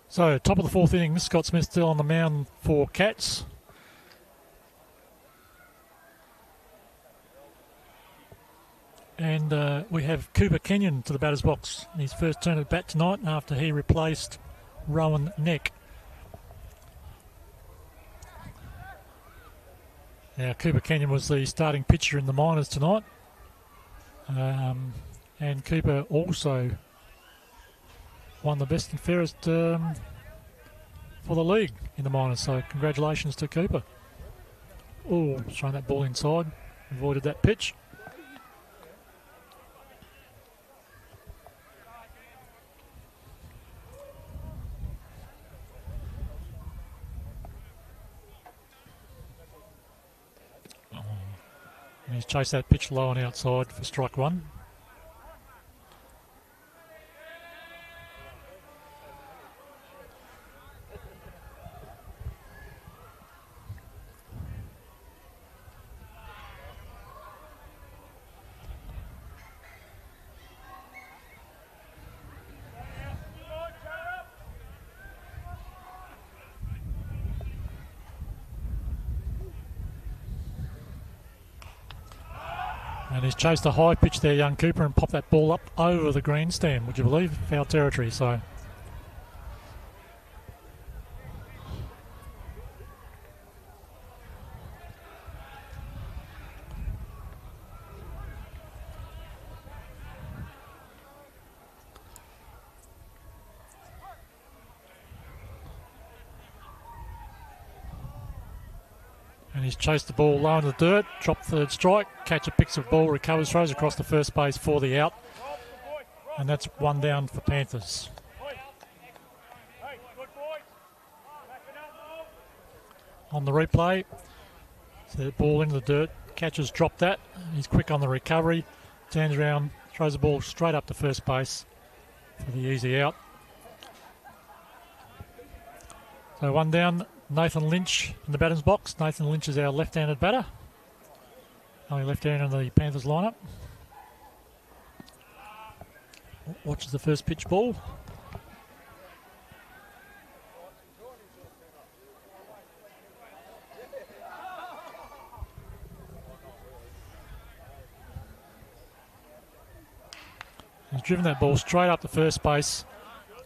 So, top of the fourth inning, Scott Smith still on the mound for Cats. And we have Cooper Kenyon to the batter's box in his first turn at bat tonight after he replaced Rowan Neck. Now, Cooper Kenyon was the starting pitcher in the minors tonight. And Cooper also won the best and fairest for the league in the minors, so congratulations to Cooper. Oh, throwing that ball inside, avoided that pitch. And he's chased that pitch low and outside for strike one. And he's chased a high pitch there, young Cooper, and popped that ball up over the grandstand, would you believe? Foul territory, so. And he's chased the ball low in the dirt, dropped third strike, catcher picks the ball, recovers, throws across the first base for the out. And that's one down for Panthers. On the replay, so the ball into the dirt, catcher's dropped that, he's quick on the recovery, turns around, throws the ball straight up to first base for the easy out. So one down. Nathan Lynch in the batter's box. Nathan Lynch is our left-handed batter. Only left-hander in the Panthers lineup. Watches the first pitch ball. He's driven that ball straight up to first base.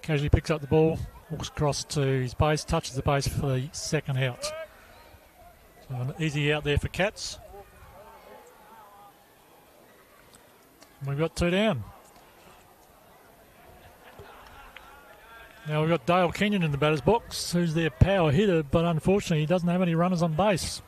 Casually picks up the ball. Walks across to his base, touches the base for the second out. So an easy out there for Cats. And we've got two down. Now we've got Dale Kenyon in the batter's box, who's their power hitter, but unfortunately he doesn't have any runners on base.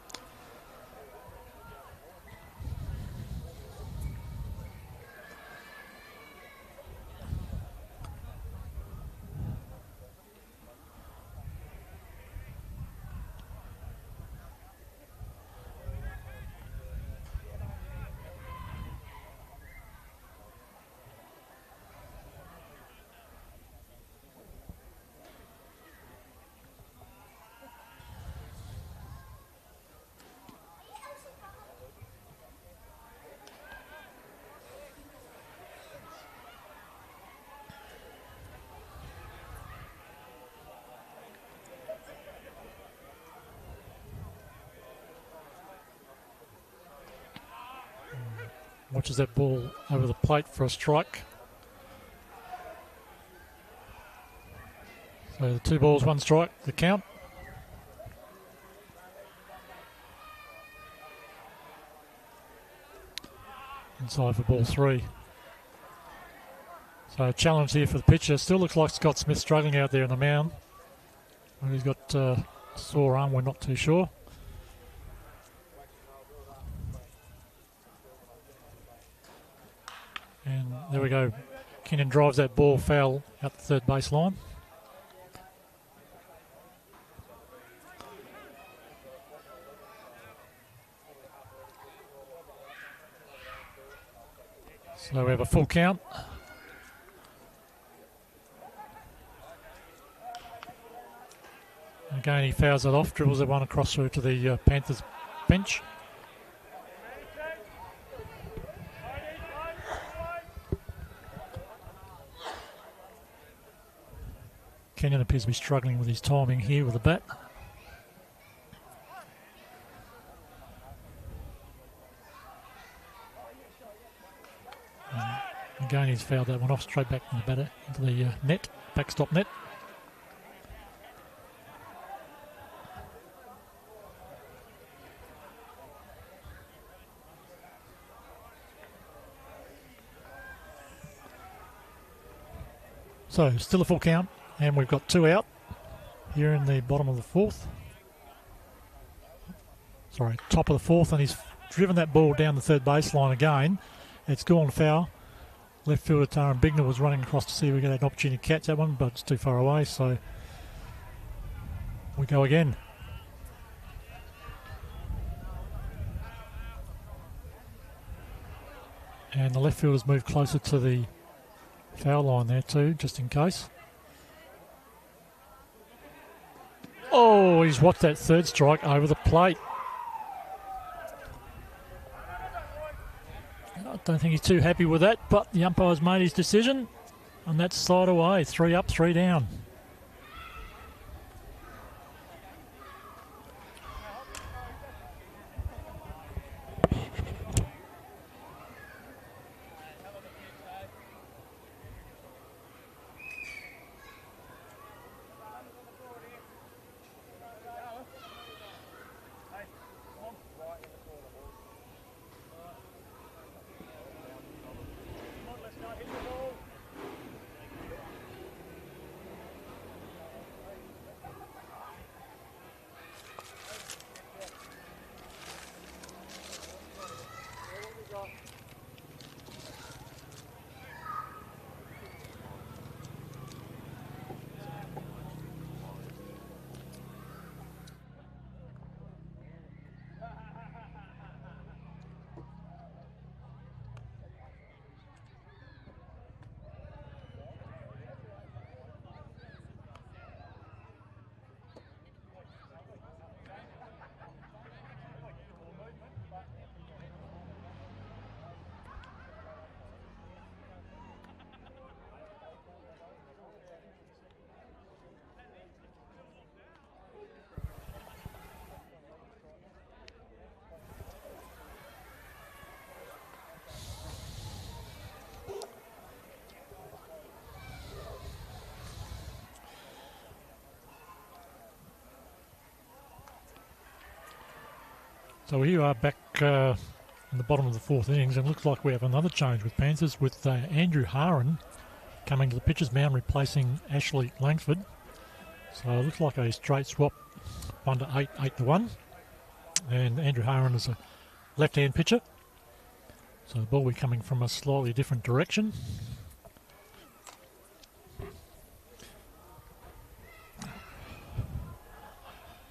Watches that ball over the plate for a strike. So the 2 balls, 1 strike, the count. Inside for ball 3. So a challenge here for the pitcher. Still looks like Scott Smith struggling out there on the mound. Well, he's got a sore arm, we're not too sure. And there we go. Kenyon drives that ball foul out the third base line. So we have a full count. Again, he fouls it off, dribbles that one across through to the Panthers bench. Kenyon appears to be struggling with his timing here with the bat. Again, he's fouled that one off straight back in the batter into the net, backstop net. So still a full count, and we've got 2 out here in the bottom of the 4th. Sorry, top of the 4th, and he's driven that ball down the third baseline again. It's gone foul. Left fielder Taran Bignell was running across to see if we get an opportunity to catch that one, but it's too far away, so we go again. And the left fielders move closer to the foul line there too, just in case. Oh, he's watched that third strike over the plate. I don't think he's too happy with that, but the umpire's made his decision, and that's slide away. 3 up, 3 down. So here we are back in the bottom of the 4th innings, and it looks like we have another change with Panthers, with Andrew Haran coming to the pitcher's mound, replacing Ashley Langford. So it looks like a straight swap, 1-8, 8-1. And Andrew Haran is a left-hand pitcher, so the ball will be coming from a slightly different direction.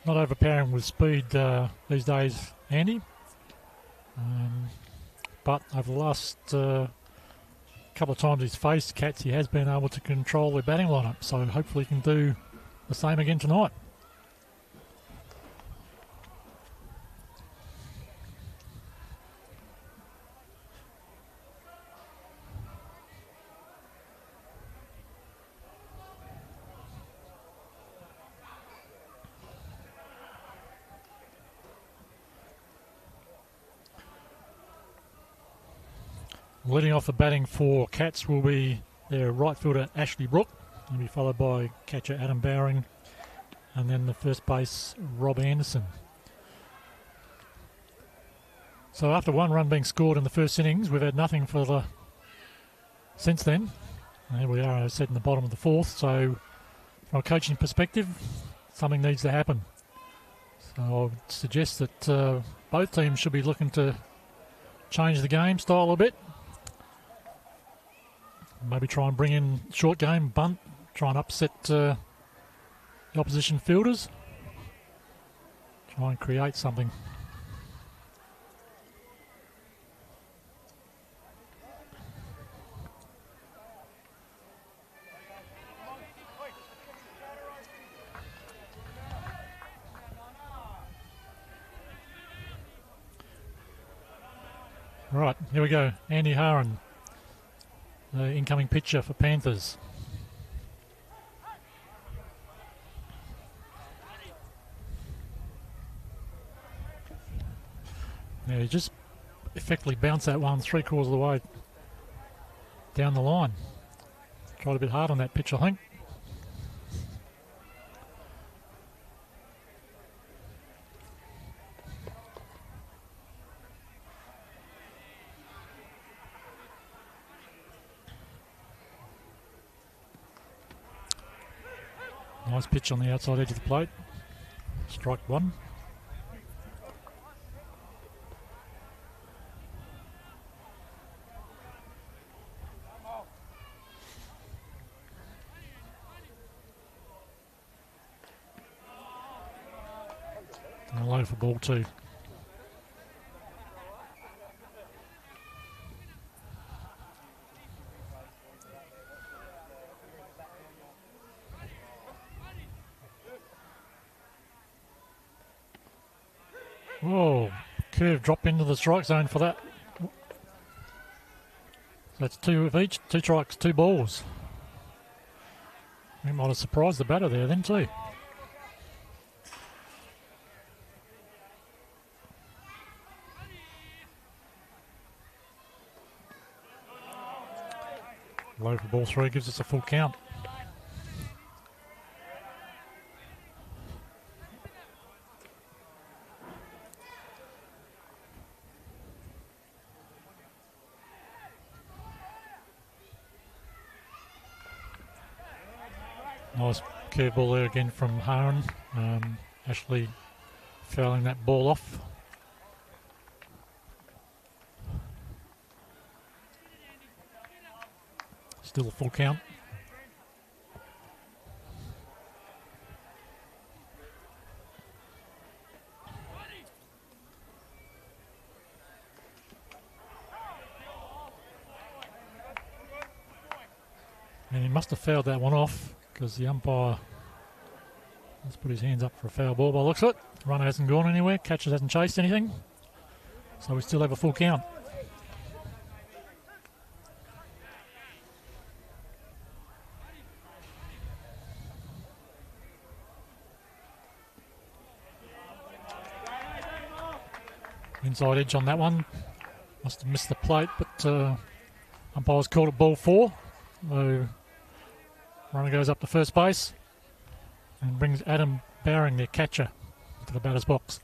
Not overpowering with speed these days, Andy. But over the last couple of times he's faced Cats, he has been able to control their batting lineup. So hopefully he can do the same again tonight. Leading off the batting for Cats will be their right fielder Ashley Brook. He'll be followed by catcher Adam Bowering, and then the first base Rob Anderson. So after 1 run being scored in the first innings, we've had nothing since then. And here we are, as I said, in the bottom of the 4th. So from a coaching perspective, something needs to happen. So I would suggest that both teams should be looking to change the game style a bit. Maybe try and bring in short game, bunt, try and upset the opposition fielders. Try and create something. Right, here we go. Andy Haran, the incoming pitcher for Panthers. Now he just effectively bounced that one 3/4 of the way down the line. Tried a bit hard on that pitch, I think. Nice pitch on the outside edge of the plate. Strike one. And a low for ball two. Whoa, curve drop into the strike zone for that. So that's two of each, 2 strikes, 2 balls. We might have surprised the batter there then too. Low for ball 3 gives us a full count. Nice curveball there again from Haran. Ashley fouling that ball off. Still a full count. And he must have fouled that one off because the umpire has put his hands up for a foul ball by the looks of it. Runner hasn't gone anywhere, catcher hasn't chased anything. So we still have a full count. Inside edge on that one. Must have missed the plate, but umpire's called it ball 4. So runner goes up to first base and brings Adam Bowring, their catcher, to the batter's box.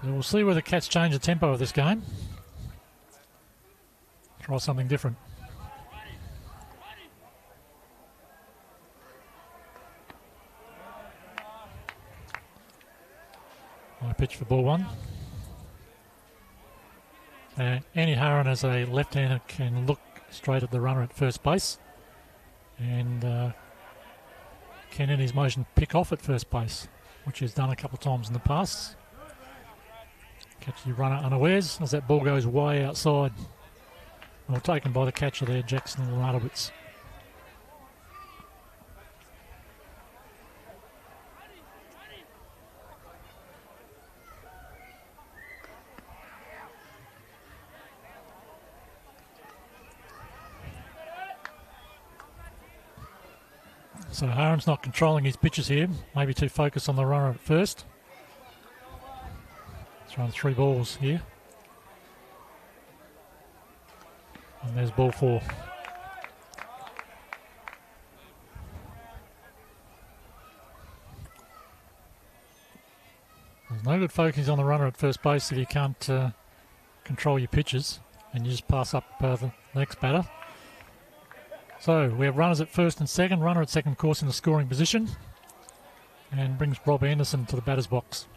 So we'll see whether the Cats change the tempo of this game. Try something different. High pitch for ball 1. Annie Haran, as a left-hander, can look straight at the runner at first base and can in his motion pick off at first base, which he's done a couple of times in the past. Catch the runner unawares as that ball goes way outside. Well, taken by the catcher there, Jackson Ladowitz. So Haran's not controlling his pitches here, maybe too focused on the runner at first. Throwing 3 balls here. And there's ball 4. There's no good focusing on the runner at first base if you can't control your pitches and you just pass up the next batter. So we have runners at first and second, runner at second course in the scoring position, and brings Rob Anderson to the batter's box.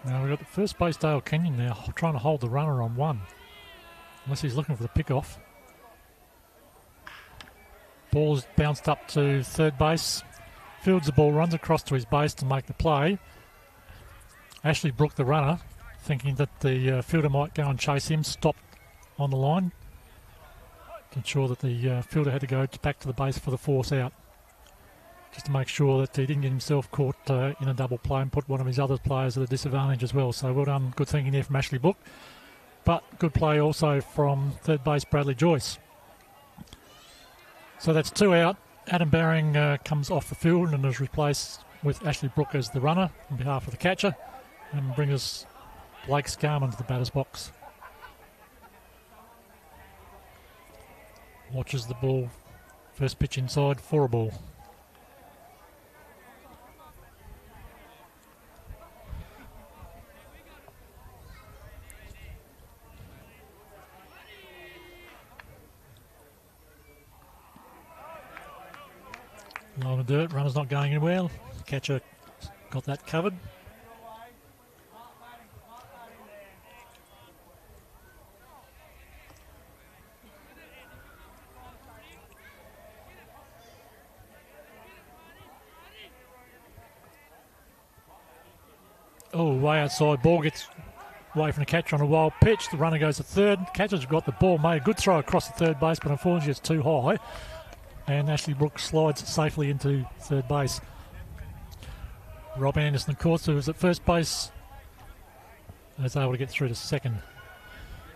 Now we've got the first base Dale Kenyon now trying to hold the runner on 1. Unless he's looking for the pick-off. Ball's bounced up to third base. Fields the ball, runs across to his base to make the play. Ashley Brook, the runner, thinking that the fielder might go and chase him, stopped on the line to ensure that the fielder had to go back to the base for the force out, just to make sure that he didn't get himself caught in a double play and put one of his other players at a disadvantage as well. So well done, good thinking there from Ashley Brook, but good play also from third base Bradley Joyce. So that's 2 out. Adam Baring comes off the field and is replaced with Ashley Brook as the runner on behalf of the catcher, and brings us Blake Scarman to the batter's box. Watches the ball. First pitch inside for a ball. Long of dirt, runner's not going anywhere. Catcher got that covered. Oh, way outside. Ball gets away from the catcher on a wild pitch. The runner goes to third. Catcher's got the ball, made a good throw across the third base, but unfortunately it's too high. And Ashley Brooks slides safely into third base. Rob Anderson, of course, who was at first base, is able to get through to second.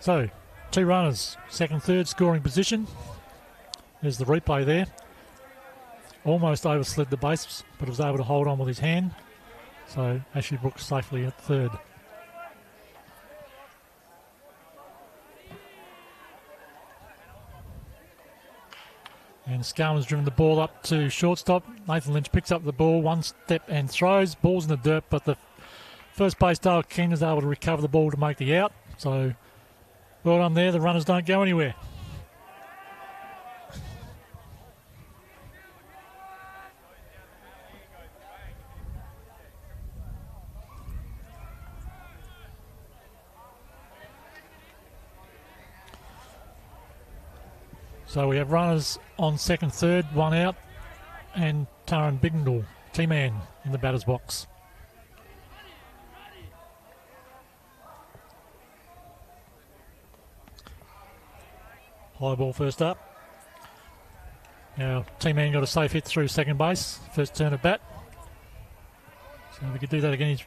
So, 2 runners, second, third, scoring position. There's the replay there. Almost overslid the base, but was able to hold on with his hand. So, Ashley Brooks safely at third. And Scarman's driven the ball up to shortstop. Nathan Lynch picks up the ball, one step and throws. Ball's in the dirt, but the first base Dale King is able to recover the ball to make the out. So, well done there. The runners don't go anywhere. So we have runners on second, third, 1 out, and Taran Bignell, T-Man, in the batter's box. High ball first up. Now T-Man got a safe hit through second base, first turn at bat. So if we could do that again,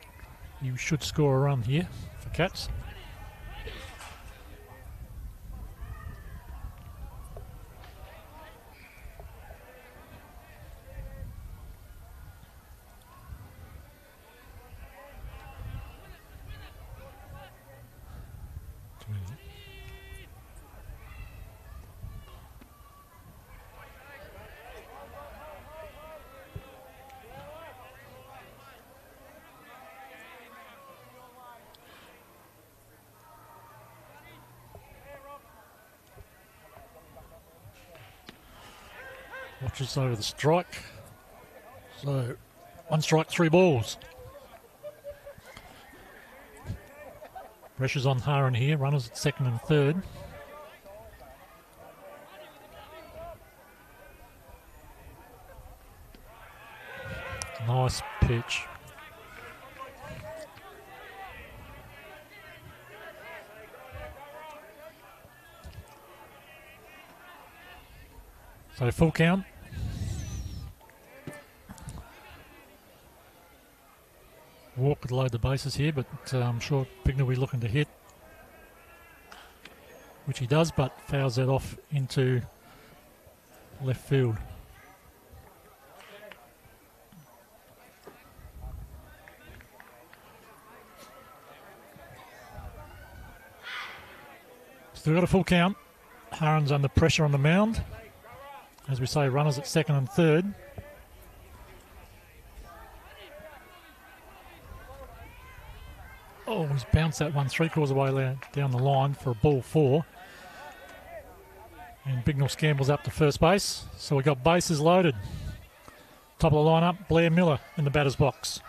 you should score a run here for Cats. Watches over the strike. So, 1 strike, 3 balls. Pressure's on Haran here. Runners at second and third. Nice pitch. So full count. Walk would load the bases here, but I'm sure Bignell will be looking to hit, which he does, but fouls that off into left field. Still got a full count. Haran's under pressure on the mound. As we say, runners at second and third. Oh, he's bounced that one 3/4 away down the line for a ball 4. And Bignell scambles up to first base. So we got bases loaded. Top of the lineup, Blair Miller in the batter's box.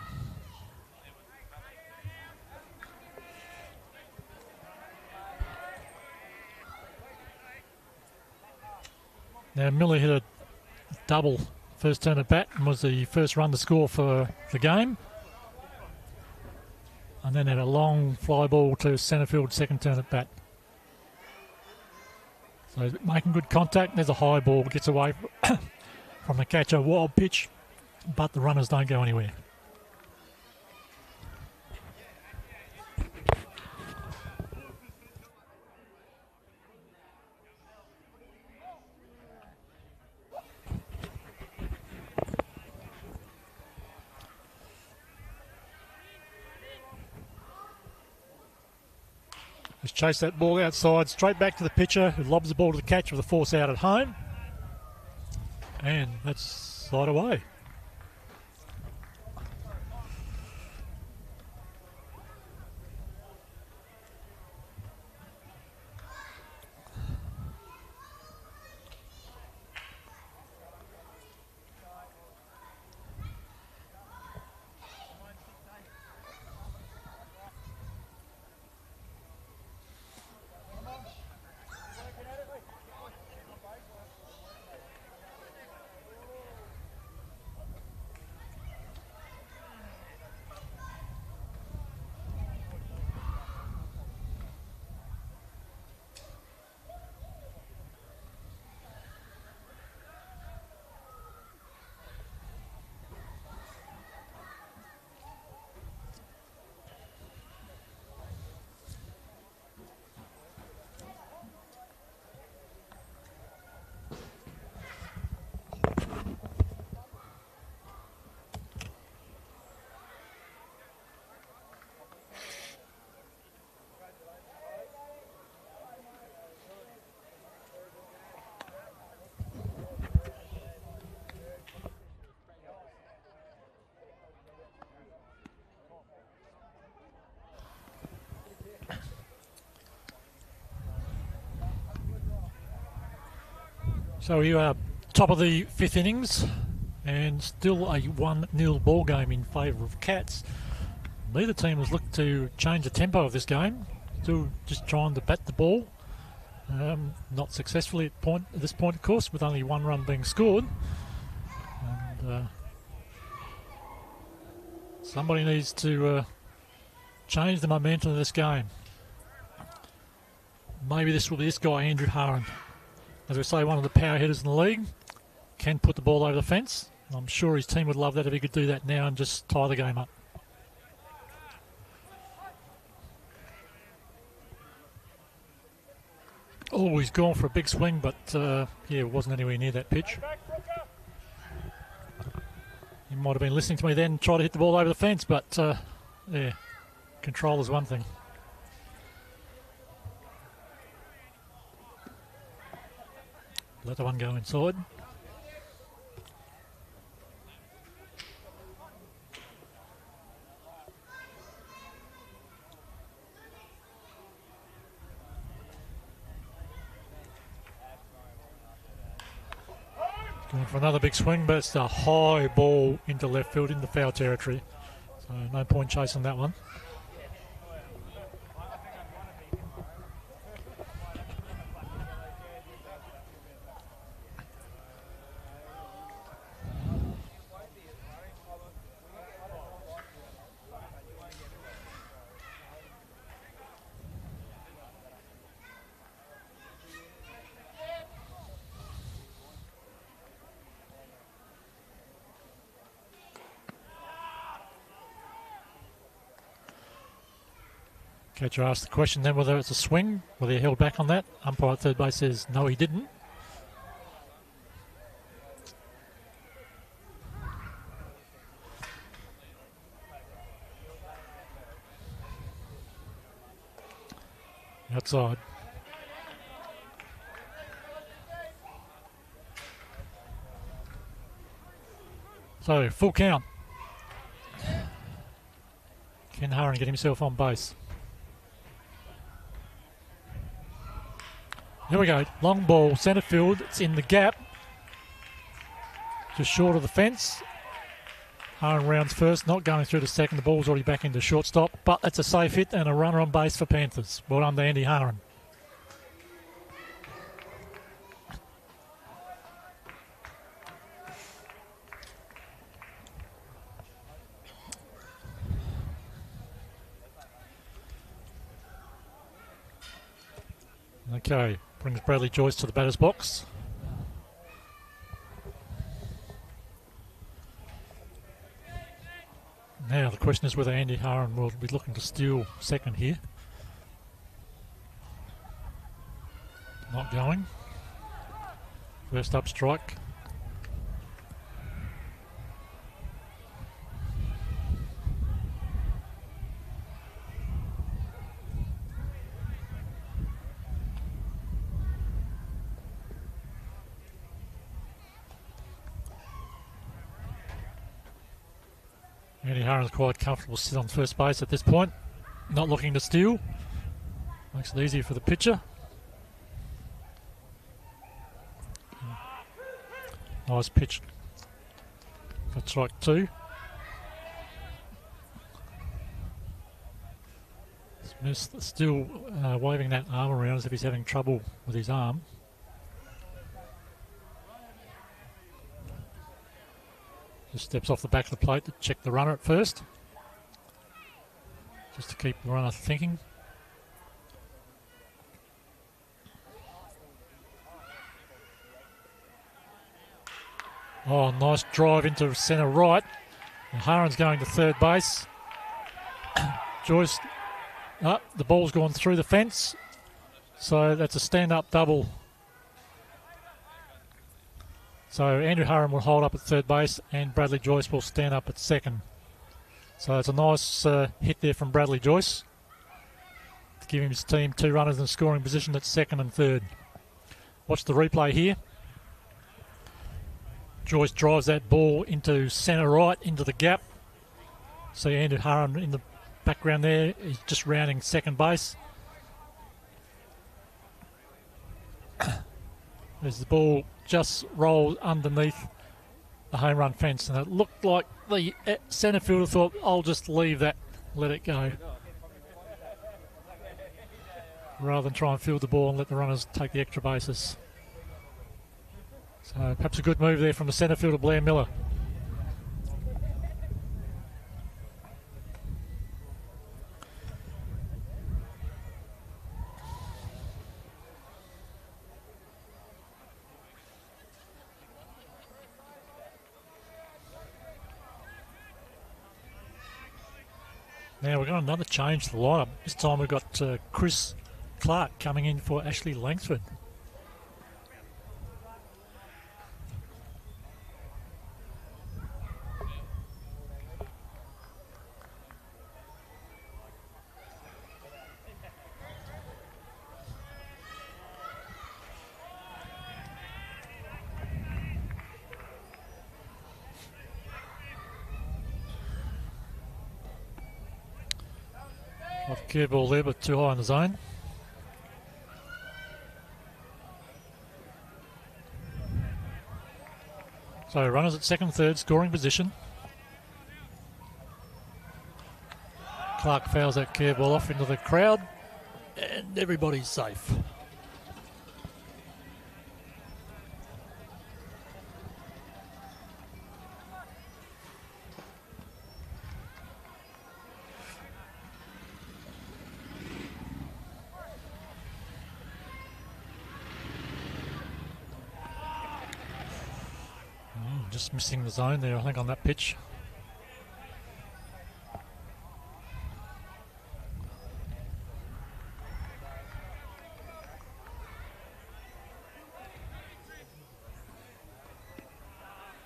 Now Miller hit a double first turn at bat and was the first run to score for the game. And then had a long fly ball to centre field, second turn at bat. So making good contact. There's a high ball, gets away from the catcher. Wild pitch, but the runners don't go anywhere. Just chase that ball outside, straight back to the pitcher, who lobs the ball to the catcher with a force out at home. And that's slide away. So you are top of the fifth innings and still a 1-0 ball game in favour of Cats. Neither team has looked to change the tempo of this game. Still just trying to bat the ball. Not successfully at this point, of course, with only one run being scored. And somebody needs to change the momentum of this game. Maybe this will be this guy, Andrew Haran. As we say, one of the power hitters in the league, can put the ball over the fence. I'm sure his team would love that if he could do that now and just tie the game up. Oh, he's gone for a big swing, but yeah, it wasn't anywhere near that pitch. He might have been listening to me then, try to hit the ball over the fence, but yeah, control is one thing. Let the one go inside. Going for another big swing, but it's a high ball into left field, into foul territory. So no point chasing that one. Catcher asked the question then whether it's a swing, whether he held back on that. Umpire at third base says no, he didn't. Outside. So, full count. Can Haran get himself on base? Here we go, long ball, centre field, it's in the gap, just short of the fence. Haran rounds first, not going through to second, the ball's already back into shortstop, but it's a safe hit and a runner on base for Panthers. Well done to Andy Haran. Okay, brings Bradley Joyce to the batter's box. Now the question is whether Andy Haran will be looking to steal second here. Not going. First up strike. Andy Haran's quite comfortable to sit on first base at this point. Not looking to steal. Makes it easier for the pitcher. Nice pitch for strike 2. Smith still waving that arm around as if he's having trouble with his arm. Just steps off the back of the plate to check the runner at first. Just to keep the runner thinking. Oh, nice drive into centre right. And Haran's going to third base. Joyce, the ball's gone through the fence. So that's a stand-up double. So Andrew Haran will hold up at third base and Bradley Joyce will stand up at second. So it's a nice hit there from Bradley Joyce to give his team 2 runners in scoring position at second and third. Watch the replay here. Joyce drives that ball into centre right, into the gap. See Andrew Haran in the background there. He's just rounding second base. As the ball just rolled underneath the home run fence, and it looked like the centre fielder thought, I'll just leave that, let it go, rather than try and field the ball and let the runners take the extra bases. So perhaps a good move there from the centre fielder, Blair Miller. Now we've got another change to the lineup. This time we've got Chris Clark coming in for Ashley Langsford. Off curveball there, but too high in the zone. So runners at second, third, scoring position. Clark fouls that curveball off into the crowd, and everybody's safe. Just missing the zone there, I think, on that pitch.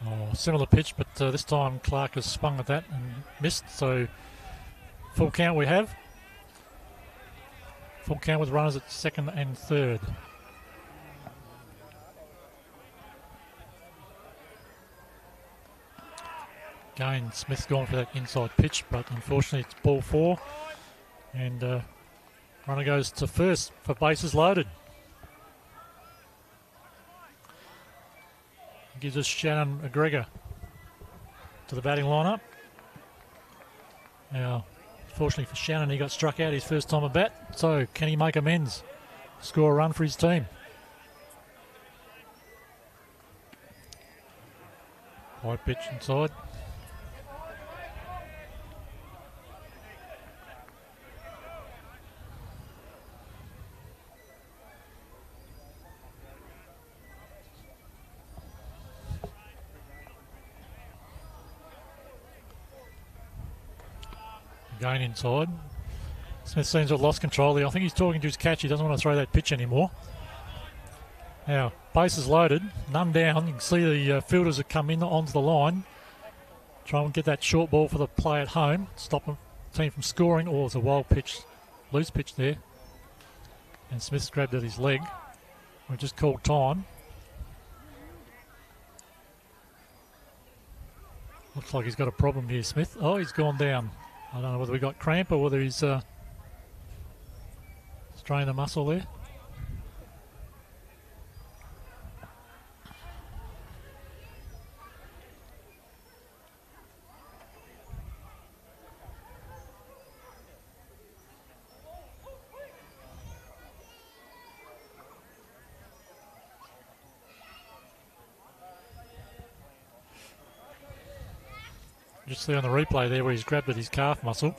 Oh, similar pitch, but this time Clark has swung at that and missed, so full count we have. Full count with runners at second and third. Again, Smith's gone for that inside pitch, but unfortunately it's ball 4. And runner goes to first for bases loaded. Gives us Shannon McGregor to the batting lineup. Now, fortunately for Shannon, he got struck out his first time at bat. So, can he make amends? Score a run for his team. High pitch inside. Going inside. Smith seems to have lost control there. I think he's talking to his catch. He doesn't want to throw that pitch anymore. Now, bases loaded, none down. You can see the fielders have come in onto the line. Try and get that short ball for the play at home. Stop the team from scoring. Oh, it's a wild pitch, loose pitch there. And Smith's grabbed at his leg. We just called time. Looks like he's got a problem here, Smith. Oh, he's gone down. I don't know whether we got cramp or whether he's strained a muscle there. Just see on the replay there where he's grabbed at his calf muscle.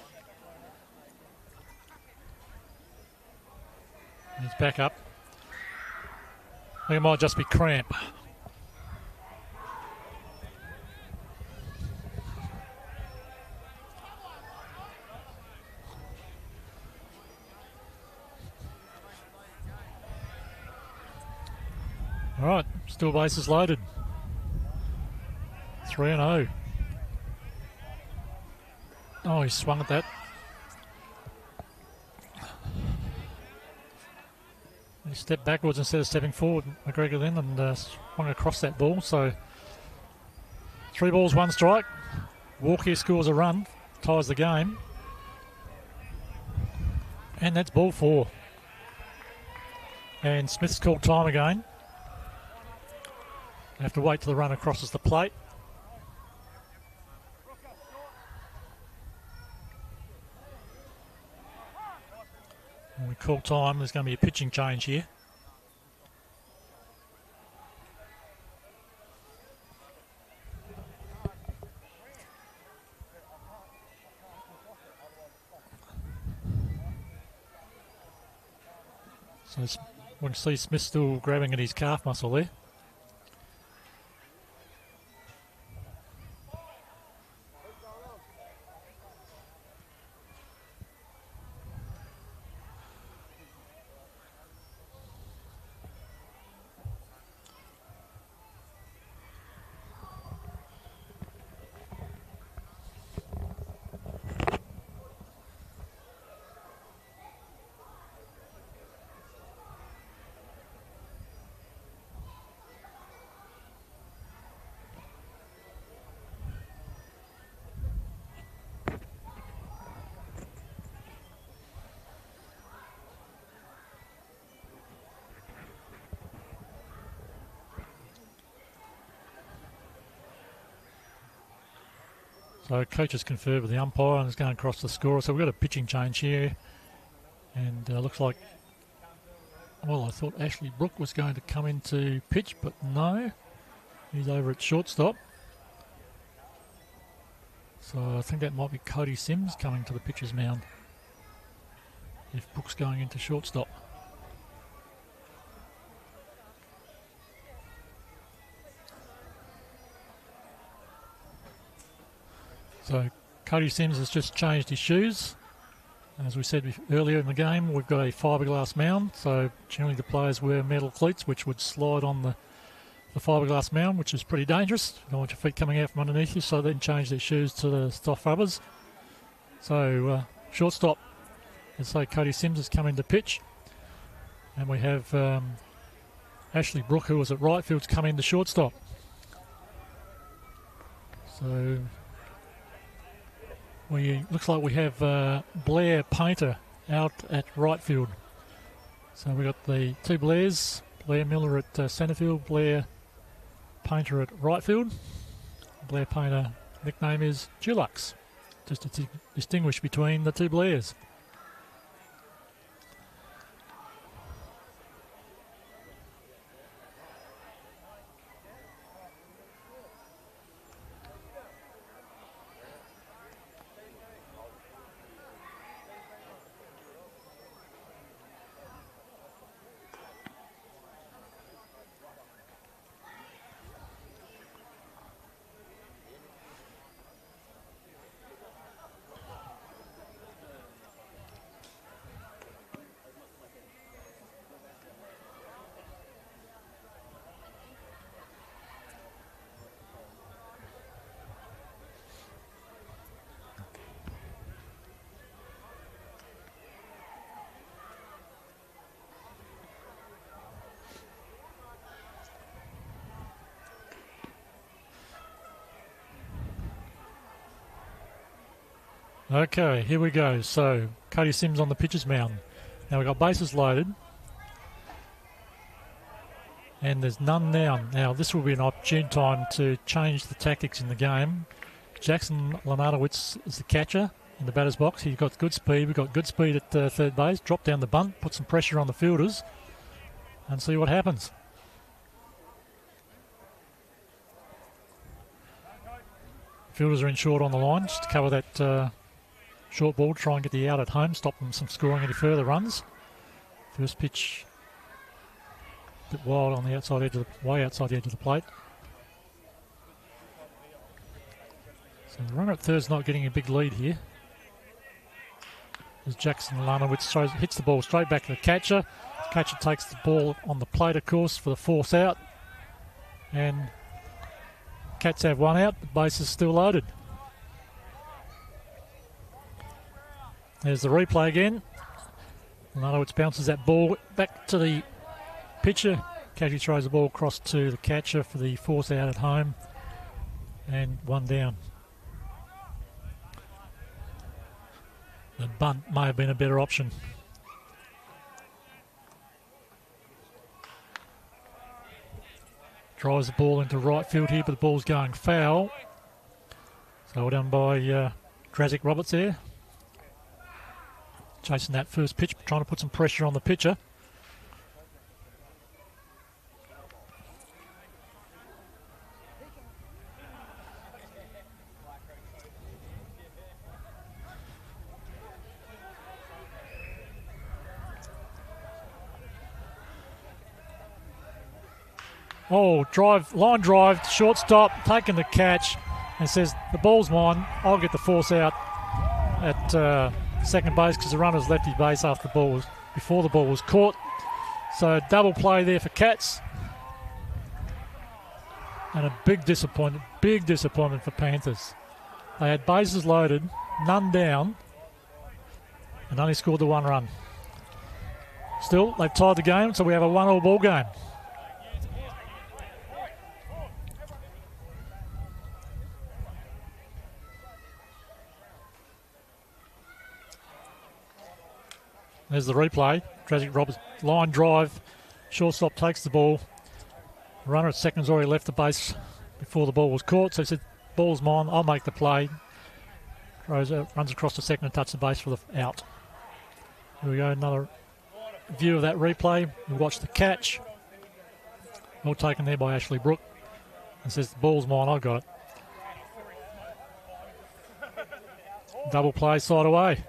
He's back up. I think it might just be cramp. All right, still bases loaded. 3-0. Oh, he swung at that. He stepped backwards instead of stepping forward, McGregor then, and swung across that ball. So 3 balls, 1 strike. Walk here scores a run, ties the game. And that's ball 4. And Smith's called time again. They have to wait till the runner crosses the plate. And we call time. There's going to be a pitching change here. So we can see Smith still grabbing at his calf muscle there. So coach has conferred with the umpire and is going across the scorer. So we've got a pitching change here. And looks like, well, I thought Ashley Brook was going to come into pitch, but no. He's over at shortstop. So I think that might be Cody Sims coming to the pitcher's mound if Brook's going into shortstop. So Cody Sims has just changed his shoes. As we said earlier in the game, we've got a fiberglass mound, so generally the players wear metal cleats which would slide on the fiberglass mound, which is pretty dangerous. You don't want your feet coming out from underneath you, so then change their shoes to the soft rubbers. So shortstop, let's say Cody Sims has come into pitch. And we have Ashley Brook, who was at right field's come into shortstop. So looks like we have Blair Painter out at right field. So we've got the 2 Blairs, Blair Miller at centre field, Blair Painter at right field. Blair Painter nickname is Dulux, just to distinguish between the 2 Blairs. Okay, here we go. So, Cody Sims on the pitcher's mound. Now we've got bases loaded. And there's none down. Now, this will be an opportune time to change the tactics in the game. Jackson Lenardowitz is the catcher in the batter's box. He's got good speed. We've got good speed at third base. Drop down the bunt, put some pressure on the fielders, and see what happens. Fielders are in short on the line just to cover that short ball, try and get the out at home, stop them from scoring any further runs. First pitch, a bit wild on the outside edge of the, way outside the edge of the plate. So the runner at third's not getting a big lead here. As Jackson Lenardowitz hits the ball straight back to the catcher. The catcher takes the ball on the plate, of course, for the force out. And Cats have one out, but base is still loaded. There's the replay again. Lenardowitz bounces that ball back to the pitcher. Catcher throws the ball across to the catcher for the force out at home. And one down. The bunt may have been a better option. Drives the ball into right field here, but the ball's going foul. So well done by Drazik Roberts there. Chasing that first pitch, trying to put some pressure on the pitcher. Oh, line drive, shortstop, taking the catch, and says, the ball's mine, I'll get the force out at second base because the runner's left his base before the ball was caught. So double play there for Cats. And a big disappointment for Panthers. They had bases loaded, none down, and only scored the one run. Still, they've tied the game, so we have a 1-1 ball game. There's the replay. Drazik Roberts, line drive. Shortstop takes the ball. The runner at second's already left the base before the ball was caught. So he said, ball's mine, I'll make the play. Runs across to second and touches the base for the out. Here we go, another view of that replay. We watch the catch. Well taken there by Ashley Brook. And says, the ball's mine, I got it. Double play side away.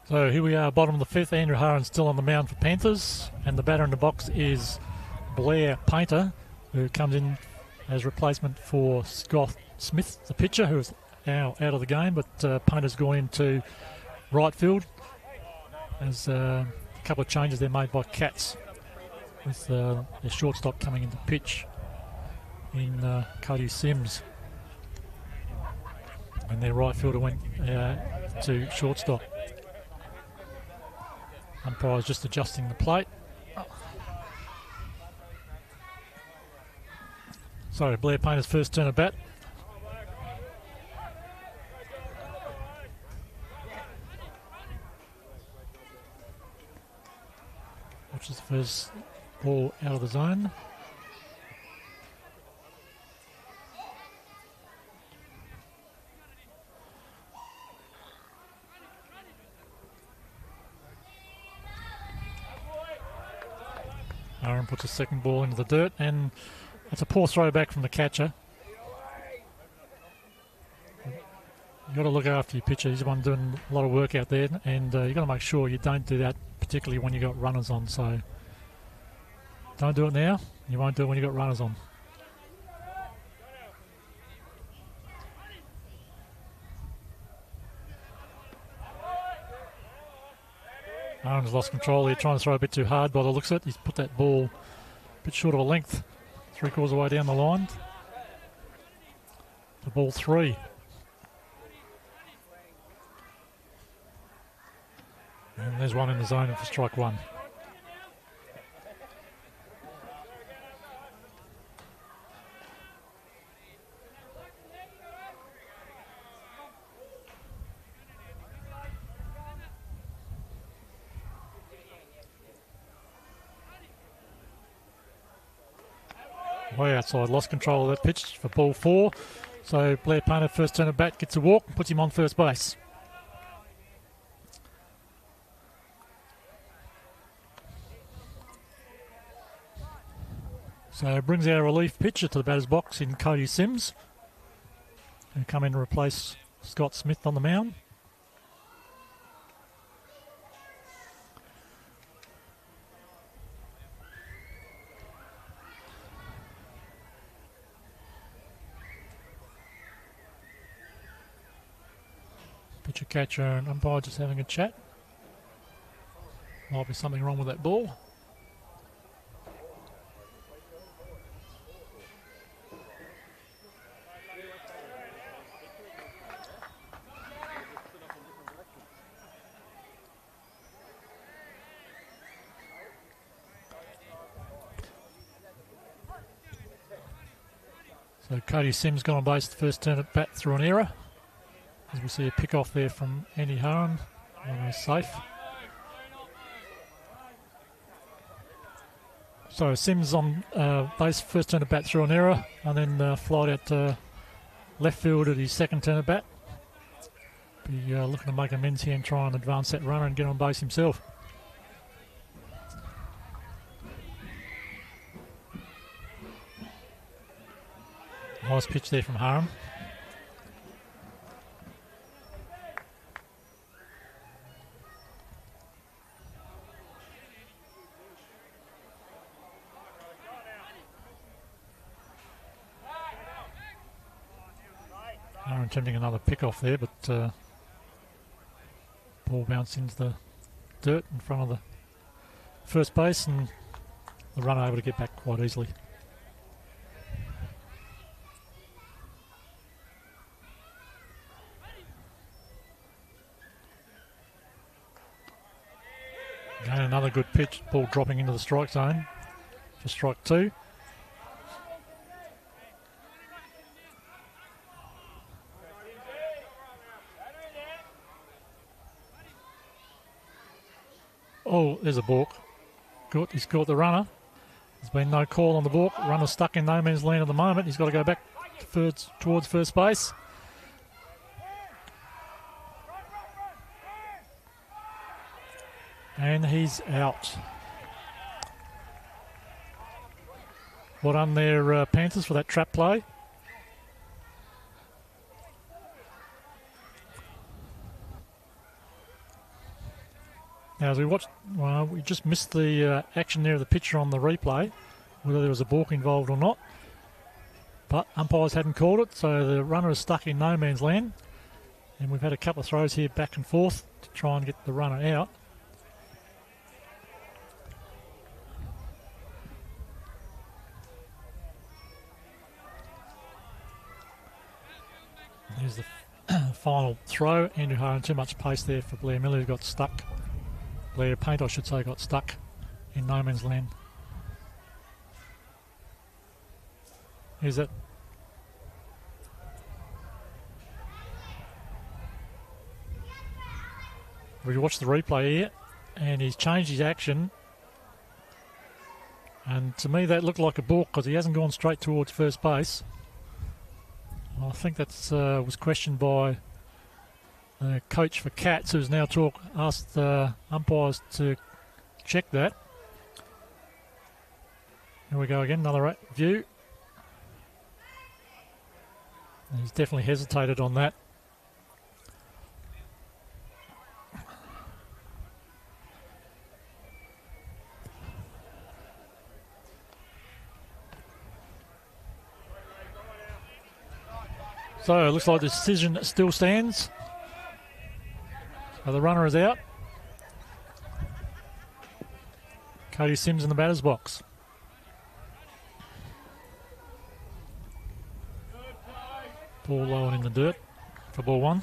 So here we are, bottom of the fifth. Andrew Haran still on the mound for Panthers, and the batter in the box is Blair Painter, who comes in as replacement for Scott Smith, the pitcher, who is now out of the game, but Painter's gone into right field as couple of changes there made by Cats with their shortstop coming into pitch in Cody Sims. And their right fielder went to shortstop. Umpire's just adjusting the plate. So Blair Painter's first turn of bat. Which is the first ball out of the zone. Aaron puts a second ball into the dirt, and it's a poor throw back from the catcher. You've got to look after your pitcher. He's the one doing a lot of work out there, and you've got to make sure you don't do that, particularly when you've got runners on. So don't do it now. You won't do it when you've got runners on. Aaron's lost control here, trying to throw a bit too hard by the looks of it. He's put that ball a bit short of a length, 3/4 of the way down the line. The ball 3. And there's one in the zone for strike 1. Way outside, lost control of that pitch for ball 4. So Blair Painter, first turn of bat, gets a walk, puts him on first base. So it brings our relief pitcher to the batter's box in Cody Sims, who come in to replace Scott Smith on the mound. Pitcher, catcher and umpire just having a chat. Might be something wrong with that ball. So Cody Sims got on base the first turn at bat through an error. As we see a pick off there from Andy Harron, almost safe. So Sims on base, first turn of bat through an error, and then flied out to left field at his second turn of bat. Be looking to make amends here and try and advance that runner and get on base himself. Nice pitch there from Harron. Attempting another pick off there, but ball bounced into the dirt in front of the first base, and the runner able to get back quite easily. Again, another good pitch, ball dropping into the strike zone for strike 2. Oh, there's a balk. Good, he's caught the runner. There's been no call on the balk. Runner's stuck in no man's land at the moment. He's got to go back towards first base. And he's out. Well done there, Panthers, for that trap play. Now, as we watched, well, we just missed the action there of the pitcher on the replay, whether there was a balk involved or not. But umpires hadn't called it, so the runner is stuck in no man's land. And we've had a couple of throws here back and forth to try and get the runner out. Here's the final throw. Andrew Harron, too much pace there for Blair Miller, who got stuck. Blair Paint, I should say, got stuck in no man's land. Here's it. We watched the replay here, and he's changed his action. And to me, that looked like a balk because he hasn't gone straight towards first base. I think that was questioned by the coach for Cats, who's now asked umpires to check that. Here we go again, another view. And he's definitely hesitated on that. So it looks like the decision still stands. So the runner is out. Cody Sims in the batter's box. Ball low and in the dirt for ball one.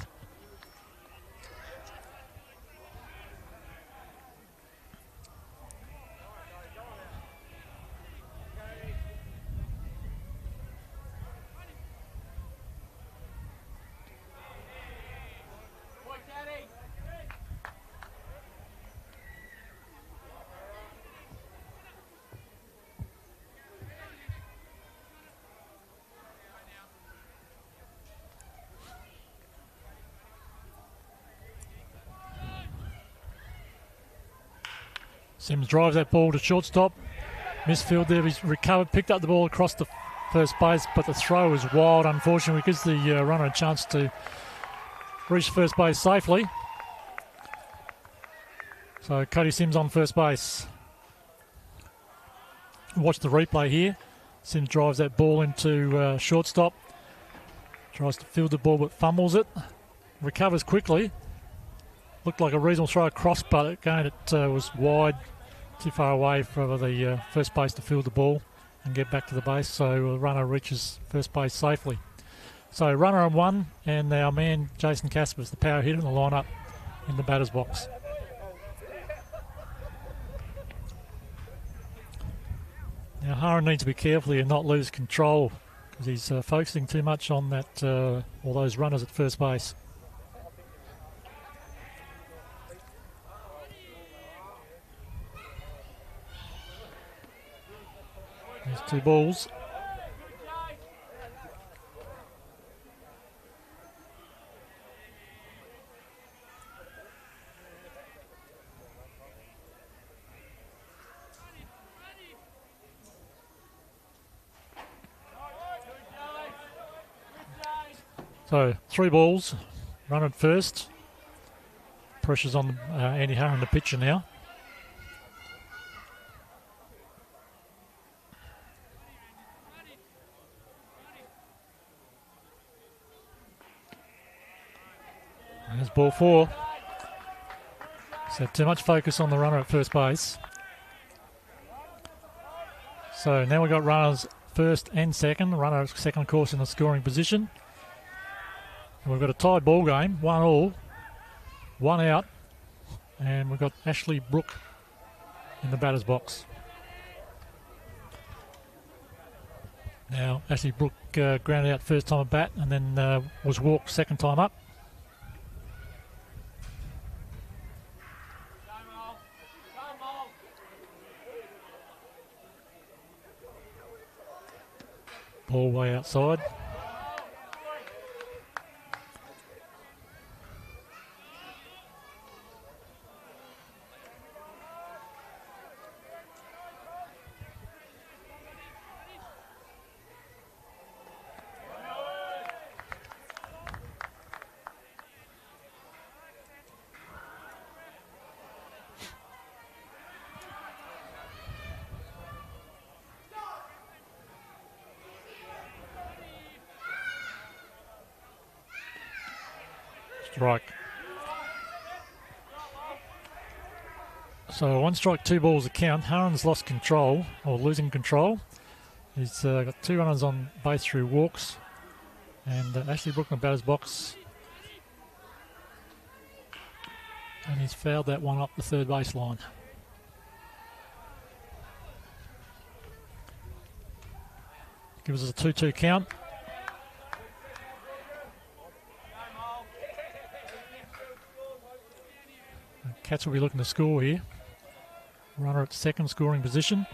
Sims drives that ball to shortstop. Misfield there, he's recovered, picked up the ball across the first base, but the throw is wild, unfortunately. It gives the runner a chance to reach first base safely. So Cody Sims on first base. Watch the replay here. Sims drives that ball into shortstop. Tries to field the ball but fumbles it. Recovers quickly. Looked like a reasonable throw across, but again it was wide. Too far away for the first base to field the ball and get back to the base, so the runner reaches first base safely. So runner on one, and our man Jason Casper is the power hitter in the lineup in the batter's box. Now Harron needs to be careful here and not lose control because he's focusing too much on that all those runners at first base. There's two balls. So 3 balls, run at first. Pressure's on Andy Harron, the pitcher now. There's ball 4. So too much focus on the runner at first base. So now we've got runners first and second. The runner at second, of course, in the scoring position. And we've got a tied ball game, 1-1, 1 out. And we've got Ashley Brook in the batter's box. Now, Ashley Brook grounded out first time at bat and then was walked second time up. Ball way outside. Strike. So 1 strike, 2 balls to count. Harron's lost control, or losing control. He's got 2 runners on base through walks And Ashley Brook in the batter's box. And he's fouled that one up the third base line. Gives us a 2-2 count. Cats will be looking to score here. Runner at second scoring position.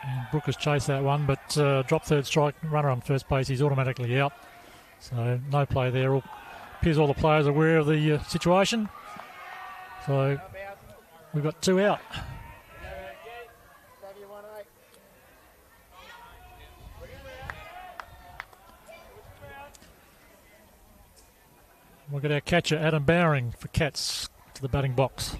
And Brook has chased that one, but dropped third strike. Runner on first base, he's automatically out. So no play there. Appears all the players are aware of the situation. So we've got 2 out. We'll get our catcher, Adam Bowring, for Cats to the batting box.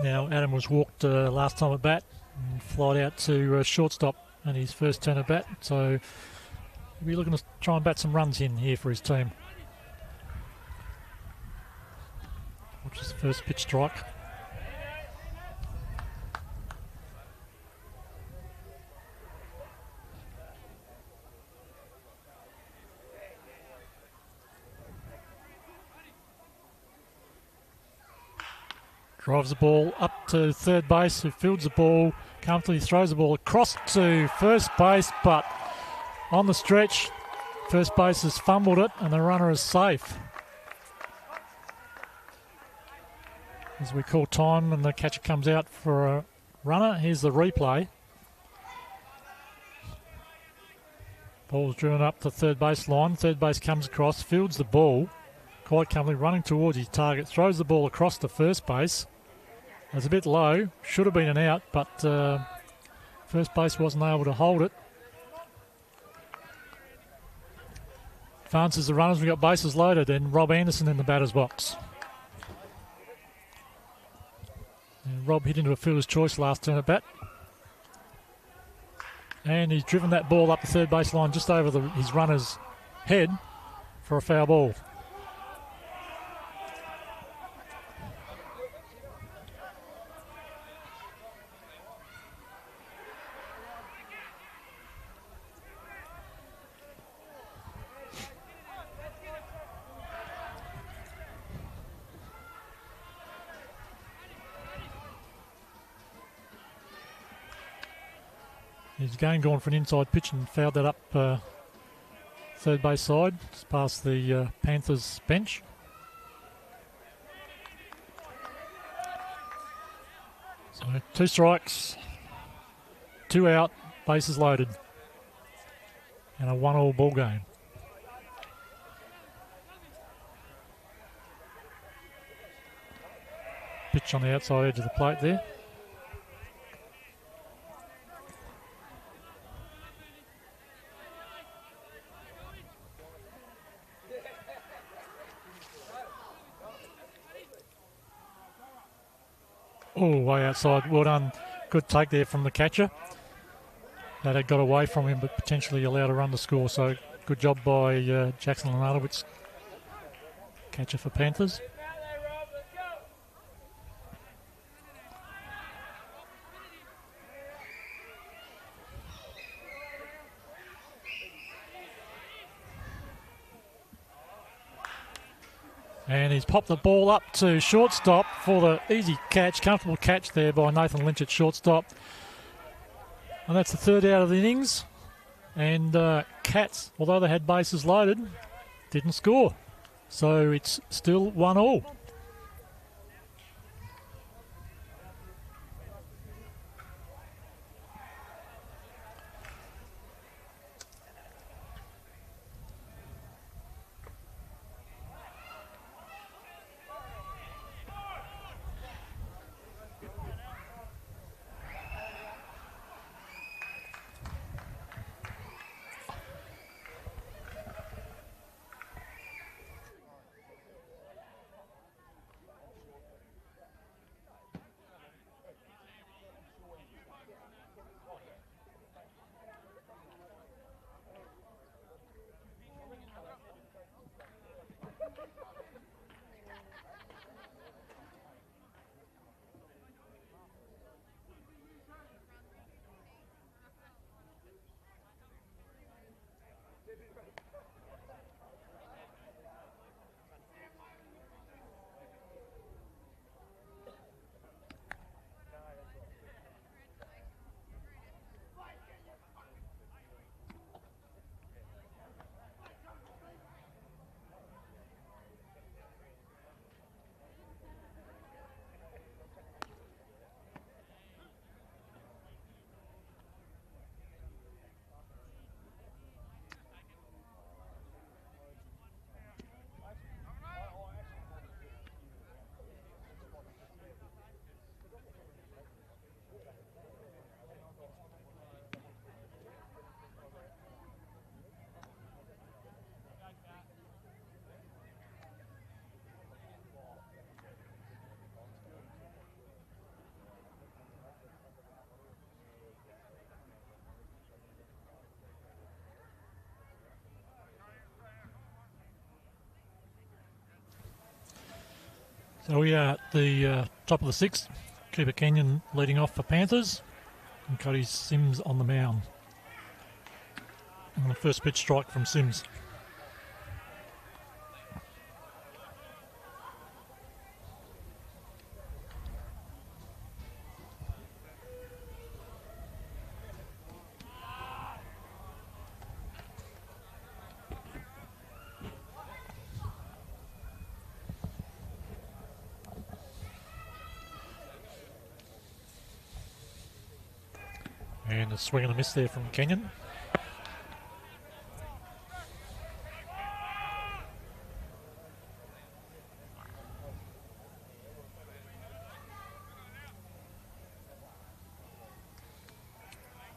Now, Adam was walked last time at bat and flied out to shortstop in his first turn at bat. So he'll be looking to try and bat some runs in here for his team. Watch his first pitch strike. Drives the ball up to third base, who fields the ball comfortably, throws the ball across to first base, but on the stretch, first base has fumbled it and the runner is safe. As we call time and the catcher comes out for a runner, here's the replay. Ball's driven up to third base line, third base comes across, fields the ball, quite comfortably running towards his target, throws the ball across to first base. It's a bit low, should have been an out, but first base wasn't able to hold it. Advances the runners, we've got bases loaded, and Rob Anderson in the batter's box. And Rob hit into a fielder's choice last turn at bat. And he's driven that ball up the third base line just over his runner's head for a foul ball. He's again gone for an inside pitch and fouled that up third base side, just past the Panthers bench. So 2 strikes, 2 out, bases loaded, and a 1-1 ball game. Pitch on the outside edge of the plate there. Oh, way outside. Well done. Good take there from the catcher. That had got away from him, but potentially allowed a run to score. So good job by Jackson Lenardowitz, catcher for Panthers. And he's popped the ball up to shortstop for the easy catch, comfortable catch there by Nathan Lynch at shortstop. And that's the 3rd out of the innings. And Cats, although they had bases loaded, didn't score. So it's still 1-1. So we are at the top of the sixth. Cooper Kenyon leading off for Panthers. And Cody Sims on the mound. And the first pitch strike from Sims. And a swing and a miss there from Kenyon.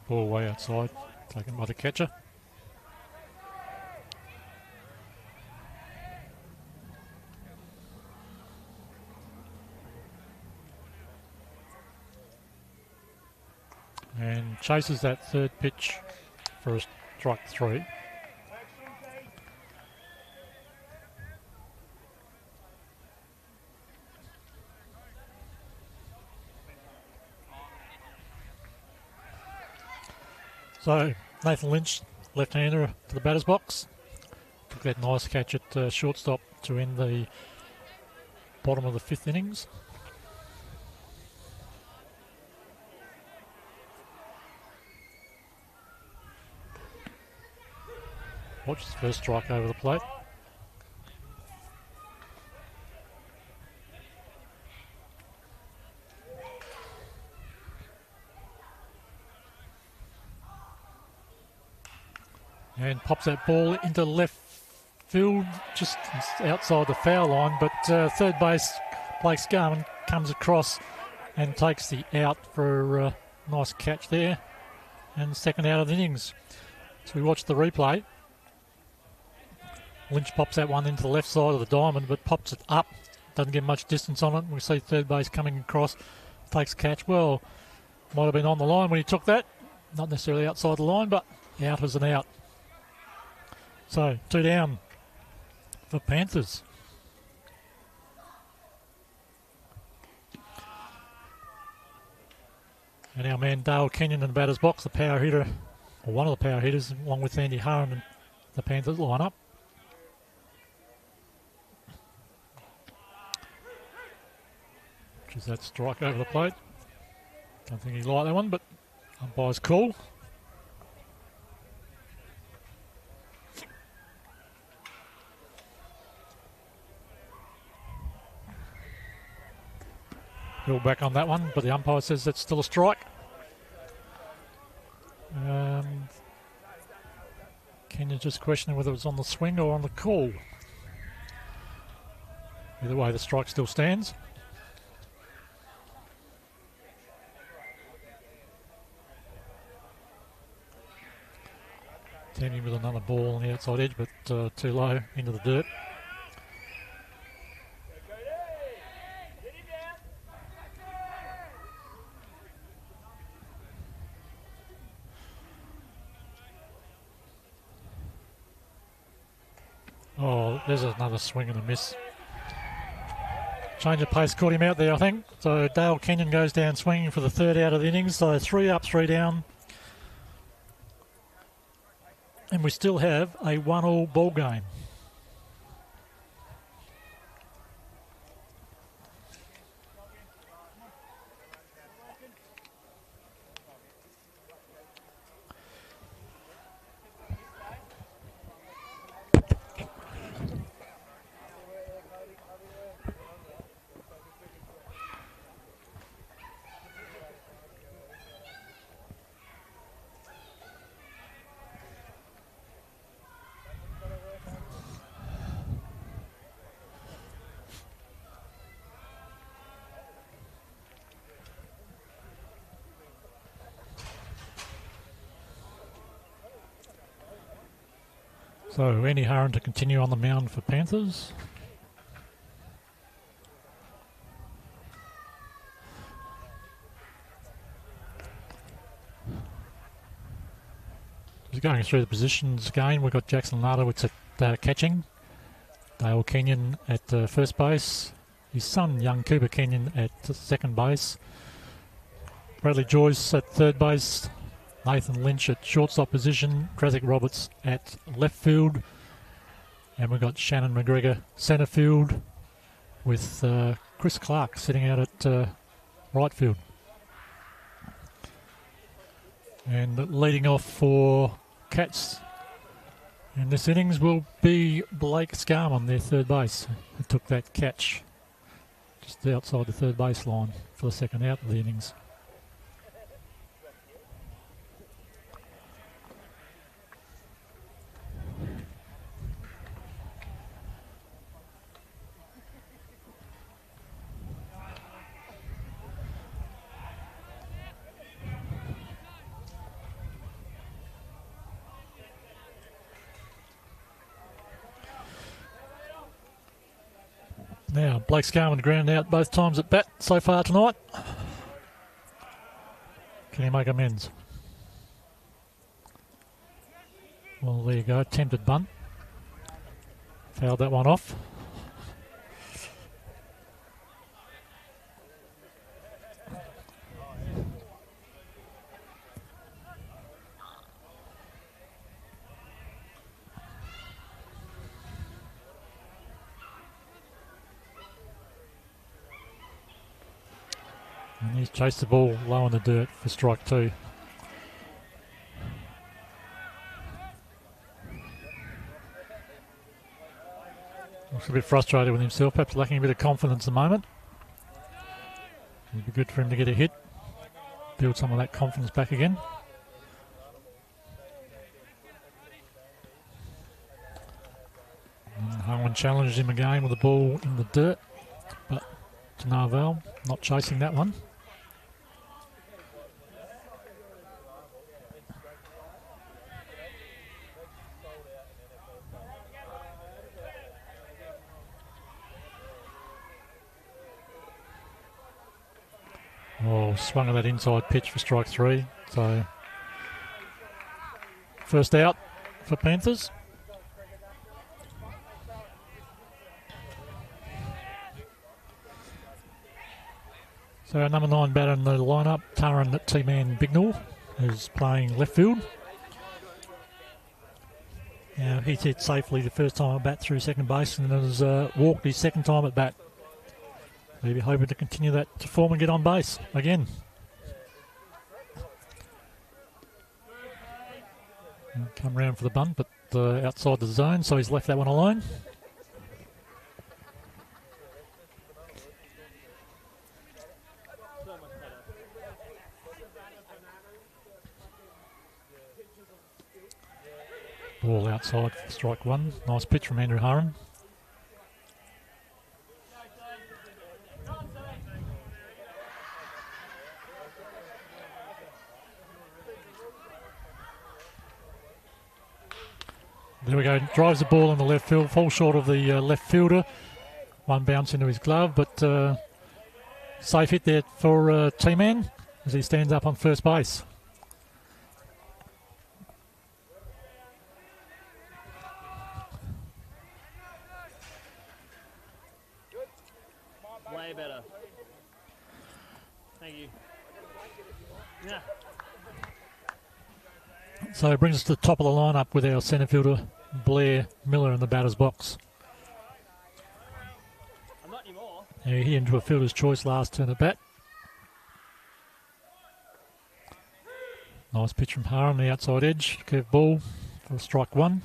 Ball way outside, taken by the catcher. And chases that third pitch for a strike 3. So Nathan Lynch, left-hander to the batter's box. Took that nice catch at shortstop to end the bottom of the 5th innings. Watch his first strike over the plate. And pops that ball into left field, just outside the foul line. But third base, Blake Scarman comes across and takes the out for a nice catch there. And second out of the innings. So we watch the replay. Lynch pops that one into the left side of the diamond, but pops it up. Doesn't get much distance on it. We see third base coming across, takes catch. Well, might have been on the line when he took that. Not necessarily outside the line, but out as an out. So 2 down for Panthers. And our man Dale Kenyon in the batter's box, the power hitter, or one of the power hitters, along with Andy Harron and the Panthers line-up. Is that strike over the plate? Don't think he liked that one, but umpire's call. He'll back on that one, but the umpire says that's still a strike. Kenyon just questioning whether it was on the swing or on the call. Either way, the strike still stands. Attempting with another ball on the outside edge, but too low into the dirt. Oh, there's another swing and a miss. Change of pace caught him out there, I think. So Dale Kenyon goes down swinging for the third out of the innings. So 3 up, 3 down. And we still have a 1-1 ball game. So Andy Harron to continue on the mound for Panthers. Just going through the positions again, we've got Jackson Lada, which is catching. Dale Kenyon at first base. his son, young Cooper Kenyon, at second base. Bradley Joyce at third base. Nathan Lynch at shortstop position. Krasick Roberts at left field. And we've got Shannon McGregor centre field with Chris Clark sitting out at right field. And leading off for Cats in this innings will be Blake Scarman, their third base, who took that catch just outside the third base line for the second out of the innings. Now, Blake Scarman ground out both times at bat so far tonight. Can he make amends? Well, there you go. Attempted bunt. Fouled that one off. And he's chased the ball low in the dirt for strike two. Looks a bit frustrated with himself, perhaps lacking a bit of confidence at the moment. It'd be good for him to get a hit, build some of that confidence back again. And Harlan challenged him again with the ball in the dirt, but to no avail, not chasing that one. Oh, swung at that inside pitch for strike three. So, first out for Panthers. So our number 9 batter in the lineup, Taran T-Man Bignall, who's playing left field. Now he's hit safely the first time at bat through second base and has walked his second time at bat. Maybe hoping to continue that form and get on base again. Come round for the bunt, but outside the zone, so he's left that one alone. Ball outside for strike one. Nice pitch from Andrew Harron. There we go, drives the ball in the left field, falls short of the left fielder. One bounce into his glove, but safe hit there for T-Man as he stands up on first base.
Way better. Thank you. Yeah.
So it brings us to the top of the lineup with our centre fielder, Blair Miller, in the batter's box.
I'm not anymore.
He into a fielder's choice last turn at bat. Nice pitch from Harron, the outside edge, curved ball for strike one.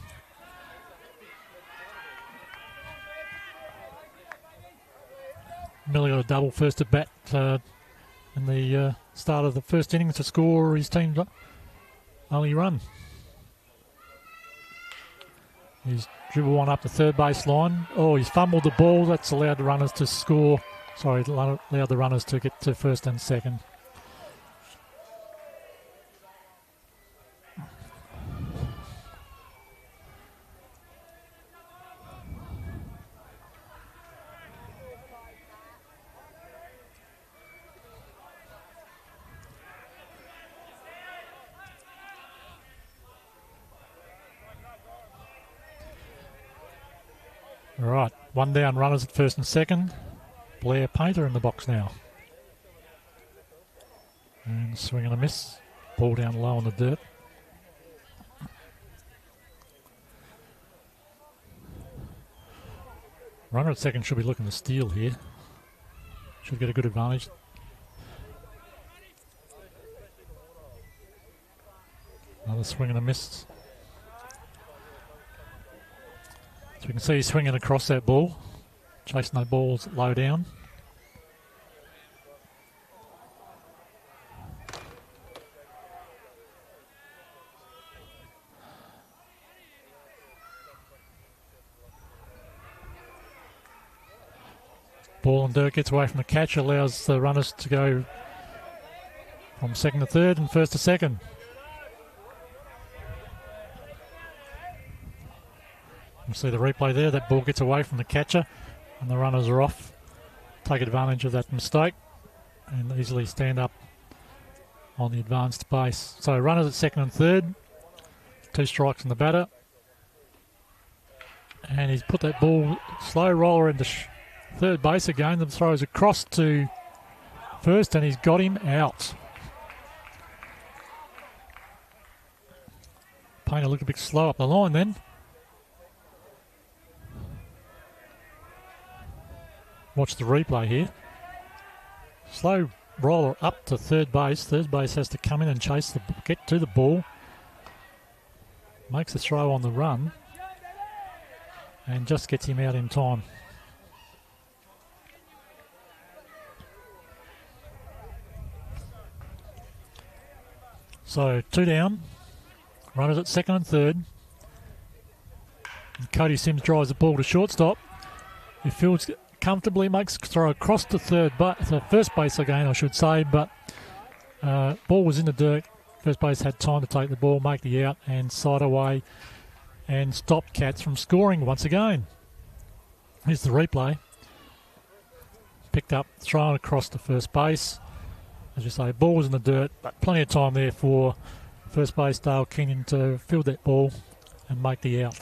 Miller got a double first at bat in the start of the first innings to score his team's only run. He's dribbled one up the third base line. Oh, he's fumbled the ball. That's allowed the runners to score. Sorry, allowed the runners to get to first and second. All right, one down, runners at first and second. Blair Painter in the box now. And swing and a miss. Ball down low on the dirt. Runner at second should be looking to steal here. Should get a good advantage. Another swing and a miss. So we can see he's swinging across that ball. Chasing those balls low down. Ball and dirt gets away from the catch, allows the runners to go from second to third and first to second. You see the replay there, that ball gets away from the catcher and the runners are off. Take advantage of that mistake and easily stand up on the advanced base. So runners at second and third, 2 strikes on the batter. And he's put that ball, slow roller into third base again. The throws across to first and he's got him out. Painter looked a bit slow up the line then. Watch the replay here. Slow roller up to third base. Third base has to come in and get to the ball. Makes the throw on the run and just gets him out in time. So 2 down, runners at second and third. And Cody Sims drives the ball to shortstop. He fields comfortably, makes a throw across to first base again, I should say, but ball was in the dirt. First base had time to take the ball, make the out, and side away, and stop Cats from scoring once again. Here's the replay. Picked up, thrown across to first base. As you say, ball was in the dirt, but plenty of time there for first base Dale Kenyon to field that ball and make the out.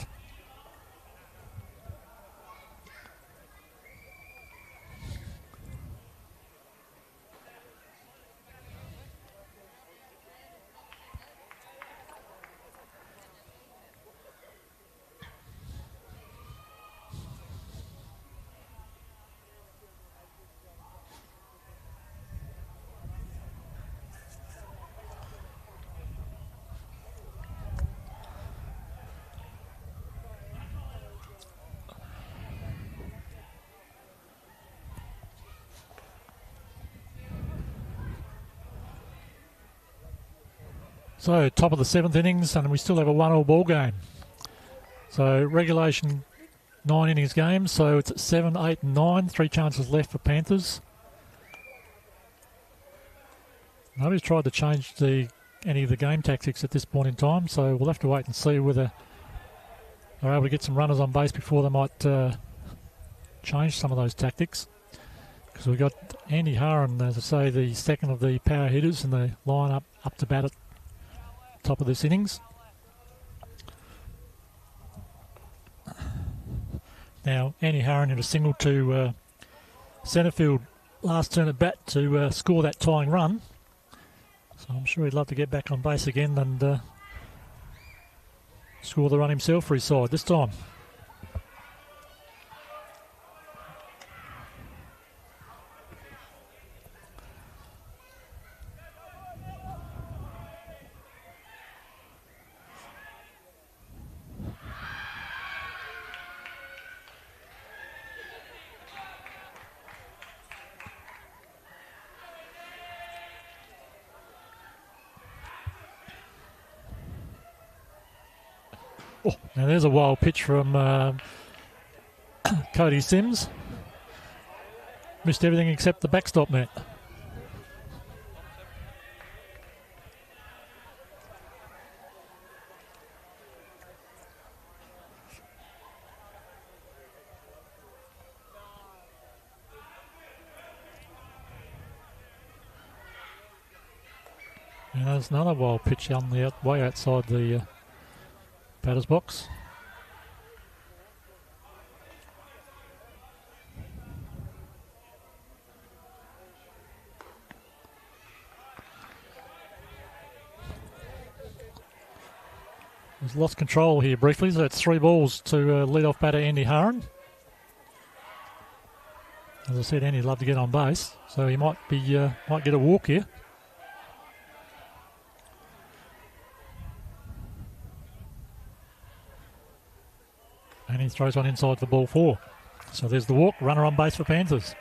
So top of the 7th innings and we still have a 1-all ball game. So regulation 9 innings game, so it's 7, 8 and 9. 3 chances left for Panthers. Nobody's tried to change any of the game tactics at this point in time, so we'll have to wait and see whether they're able to get some runners on base before they might change some of those tactics. Because we've got Andy Harron, as I say, the second of the power hitters in the line up to bat at top of this innings. Now, Andy Harron hit a single to centre field last turn at bat to score that tying run. So I'm sure he'd love to get back on base again and score the run himself for his side this time. Oh, now there's a wild pitch from Cody Sims. Missed everything except the backstop net. And there's another wild pitch on the way outside the batter's box. He's lost control here briefly, so it's 3 balls to lead-off batter Andy Haran. As I said, Andy'd love to get on base, so he might get a walk here. And he throws one inside for ball 4. So there's the walk, runner on base for Panthers.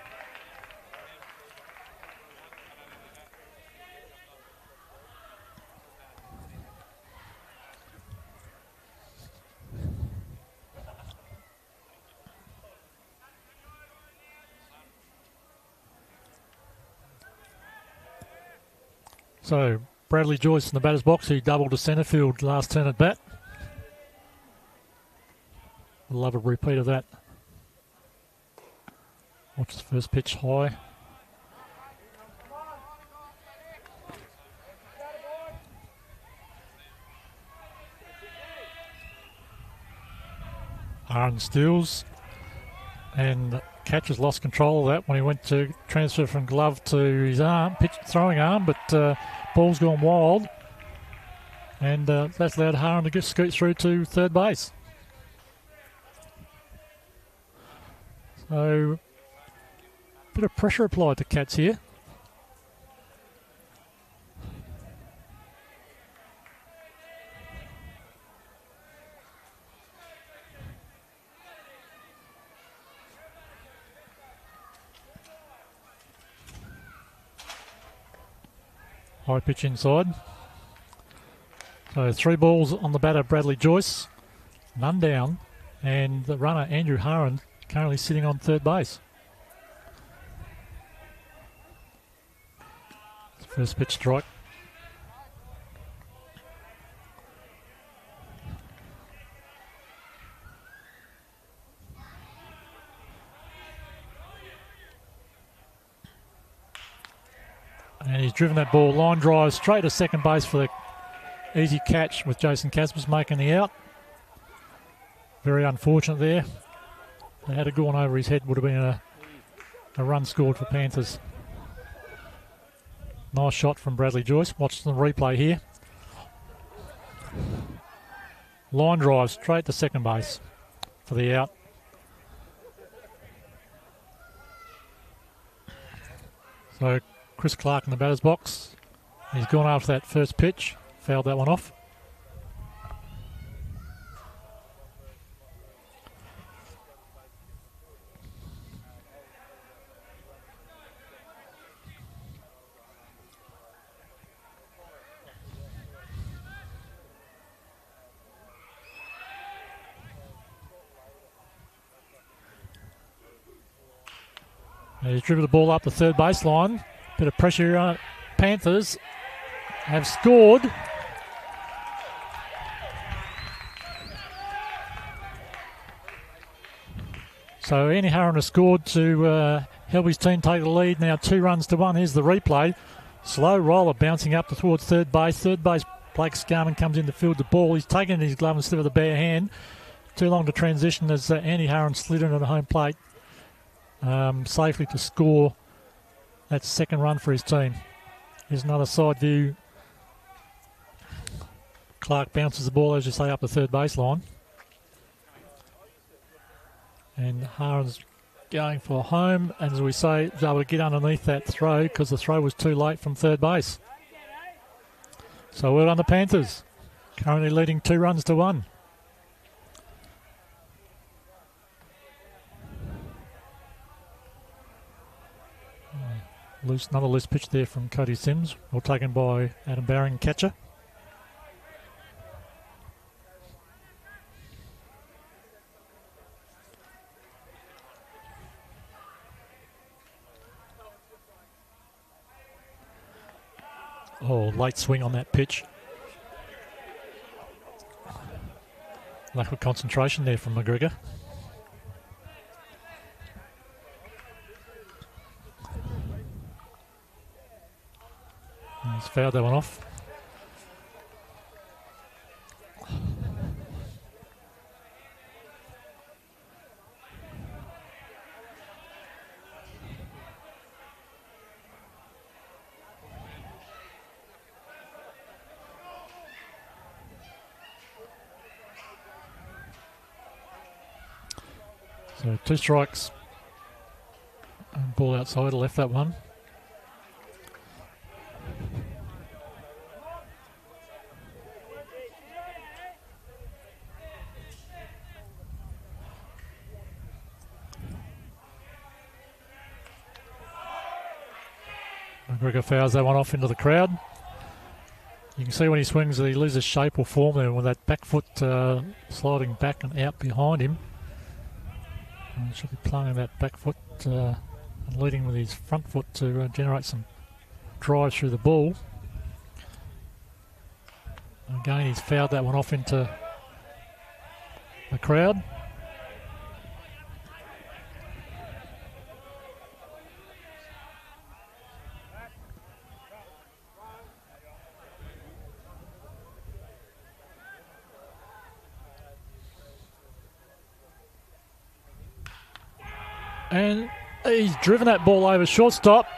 So Bradley Joyce in the batter's box, who doubled to centre field last turn at bat. I'd love a repeat of that. Watch the first pitch high. Aaron steals, and catcher's lost control of that when he went to transfer from glove to his arm, throwing arm, but ball's gone wild, and that's allowed Haran to scoot through to third base. So, a bit of pressure applied to Cats here. High pitch inside. So 3 balls on the batter, Bradley Joyce. None down. And the runner, Andrew Haran, currently sitting on third base. First pitch strike. And he's driven that ball, line drive straight to second base for the easy catch with Jason Caspas making the out. Very unfortunate there. If they had it gone over his head, would have been a run scored for Panthers. Nice shot from Bradley Joyce. Watch the replay here. Line drive straight to second base for the out. So Chris Clark in the batter's box. He's gone after that first pitch. Fouled that one off. He's driven the ball up the third baseline. Bit of pressure on it. Panthers have scored. So Andy Haran has scored to help his team take the lead. Now 2 runs to 1. Here's the replay. Slow roller bouncing up towards third base. Third base, Blake Scarman comes in to field the ball. He's taken his glove instead of the bare hand. Too long to transition as Andy Haran slid into the home plate. Safely to score that second run for his team. Here's another side view. Clark bounces the ball, as you say, up the third baseline. And Haran's going for home, and as we say, was able to get underneath that throw because the throw was too late from third base. So well done the Panthers, currently leading 2 runs to 1. Another loose pitch there from Cody Sims, well taken by Adam Baring, catcher. Oh, late swing on that pitch. Lack of concentration there from McGregor. He's fouled that one off. So 2 strikes. And ball outside, left that one. McGregor fouls that one off into the crowd. You can see when he swings that he loses shape or form there with that back foot sliding back and out behind him. And should be playing that back foot and leading with his front foot to generate some drive through the ball. Again, he's fouled that one off into the crowd. And he's driven that ball over shortstop.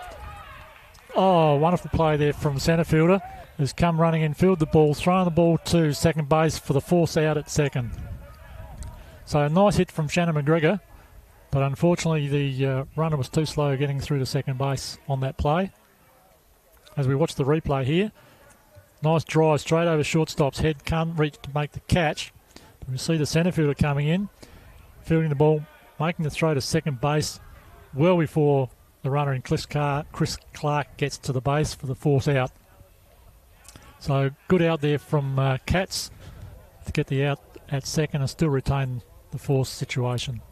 Oh, wonderful play there from centre fielder. Has come running in, fielded the ball, thrown the ball to second base for the force out at second. So a nice hit from Shannon McGregor, but unfortunately the runner was too slow getting through to second base on that play. As we watch the replay here, nice drive straight over shortstop's head, can't reach to make the catch. But we see the centre fielder coming in, fielding the ball, making the throw to second base well before the runner in Chris Clark gets to the base for the force out. So good out there from Katz to get the out at second and still retain the force situation.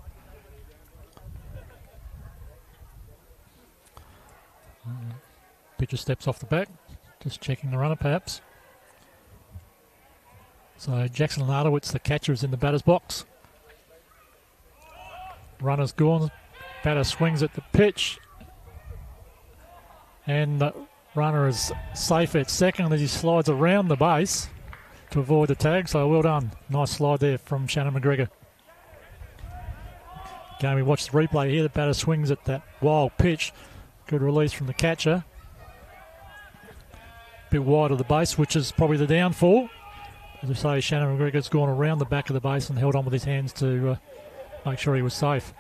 Pitcher steps off the back, just checking the runner perhaps. So Jackson Ladowitz, the catcher, is in the batter's box. Runner's gone, batter swings at the pitch, and the runner is safe at second as he slides around the base to avoid the tag, so well done. Nice slide there from Shannon McGregor. Again, we watch the replay here. The batter swings at that wild pitch. Good release from the catcher. Bit wide of the base, which is probably the downfall. As I say, Shannon McGregor's gone around the back of the base and held on with his hands to make sure he was safe.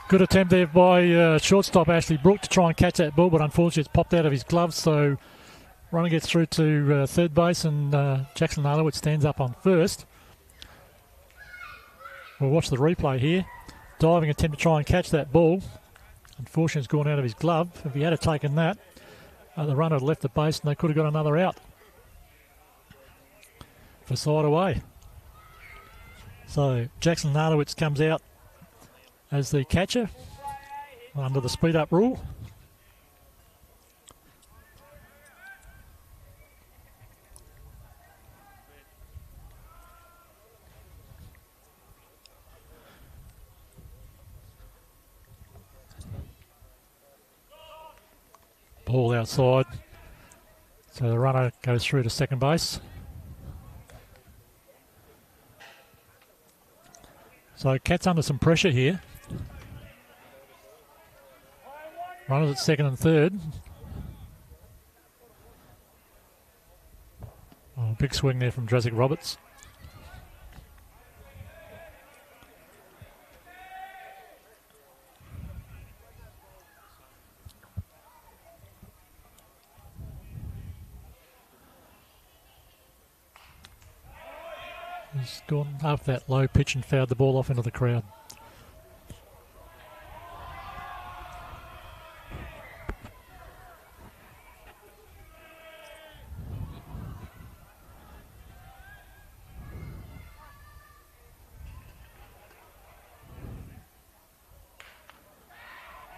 Good attempt there by shortstop Ashley Brook to try and catch that ball, but unfortunately it's popped out of his gloves, so runner gets through to third base and Jackson Ladowitz stands up on first. We'll watch the replay here. Diving attempt to try and catch that ball. Unfortunately it's gone out of his glove. If he had taken that, the runner had left the base and they could have got another out for side away. So Jackson Ladowitz comes out as the catcher under the speed up rule. Ball outside. So the runner goes through to second base. So Cat's under some pressure here. Runners at second and third. Oh, big swing there from Drazic Roberts. He's gone up that low pitch and fouled the ball off into the crowd.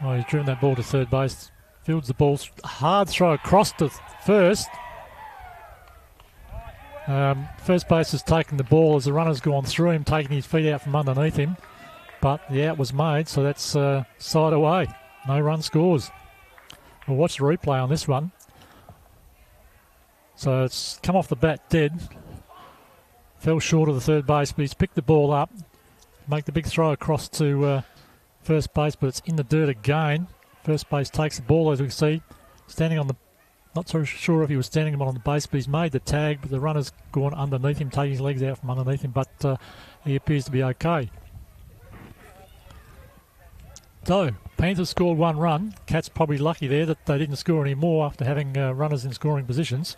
Oh, he's driven that ball to third base. Fields the ball. Hard throw across to first. First base has taken the ball as the runner's gone through him, taking his feet out from underneath him. But the out was made, so that's side away. No run scores. We'll watch the replay on this one. So it's come off the bat dead. Fell short of the third base, but he's picked the ball up. Make the big throw across to first base, but it's in the dirt again. First base takes the ball, as we see, standing on the Not so sure if he was standing him on the base, but he's made the tag, but the runner's gone underneath him, taking his legs out from underneath him, but he appears to be okay. So, Panthers scored 1 run. Cats probably lucky there that they didn't score any more after having runners in scoring positions.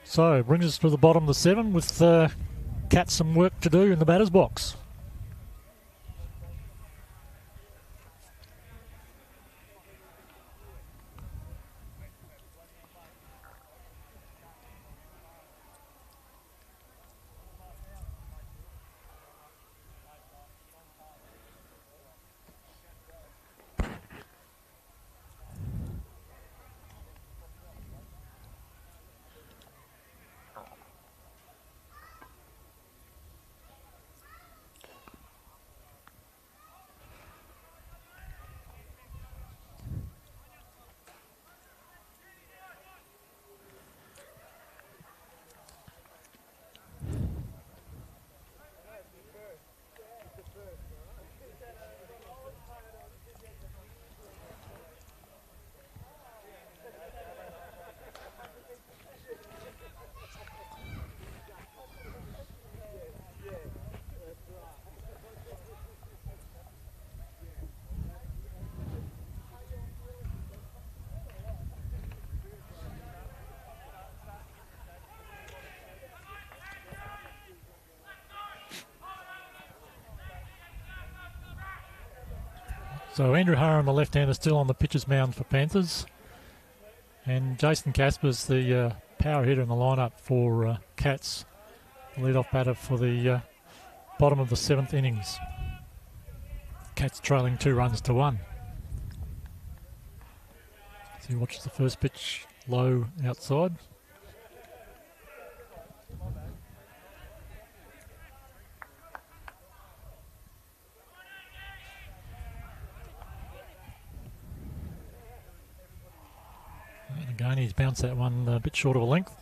So, brings us to the bottom of the 7 with Cats some work to do in the batter's box. So Andrew Hara on the left-hander still on the pitcher's mound for Panthers. And Jason Casper's the power hitter in the lineup for Cats. Lead-off batter for the bottom of the 7th innings. Cats trailing 2 runs to 1. So he watches the first pitch low outside. And again, he's bounced that one a bit short of a length.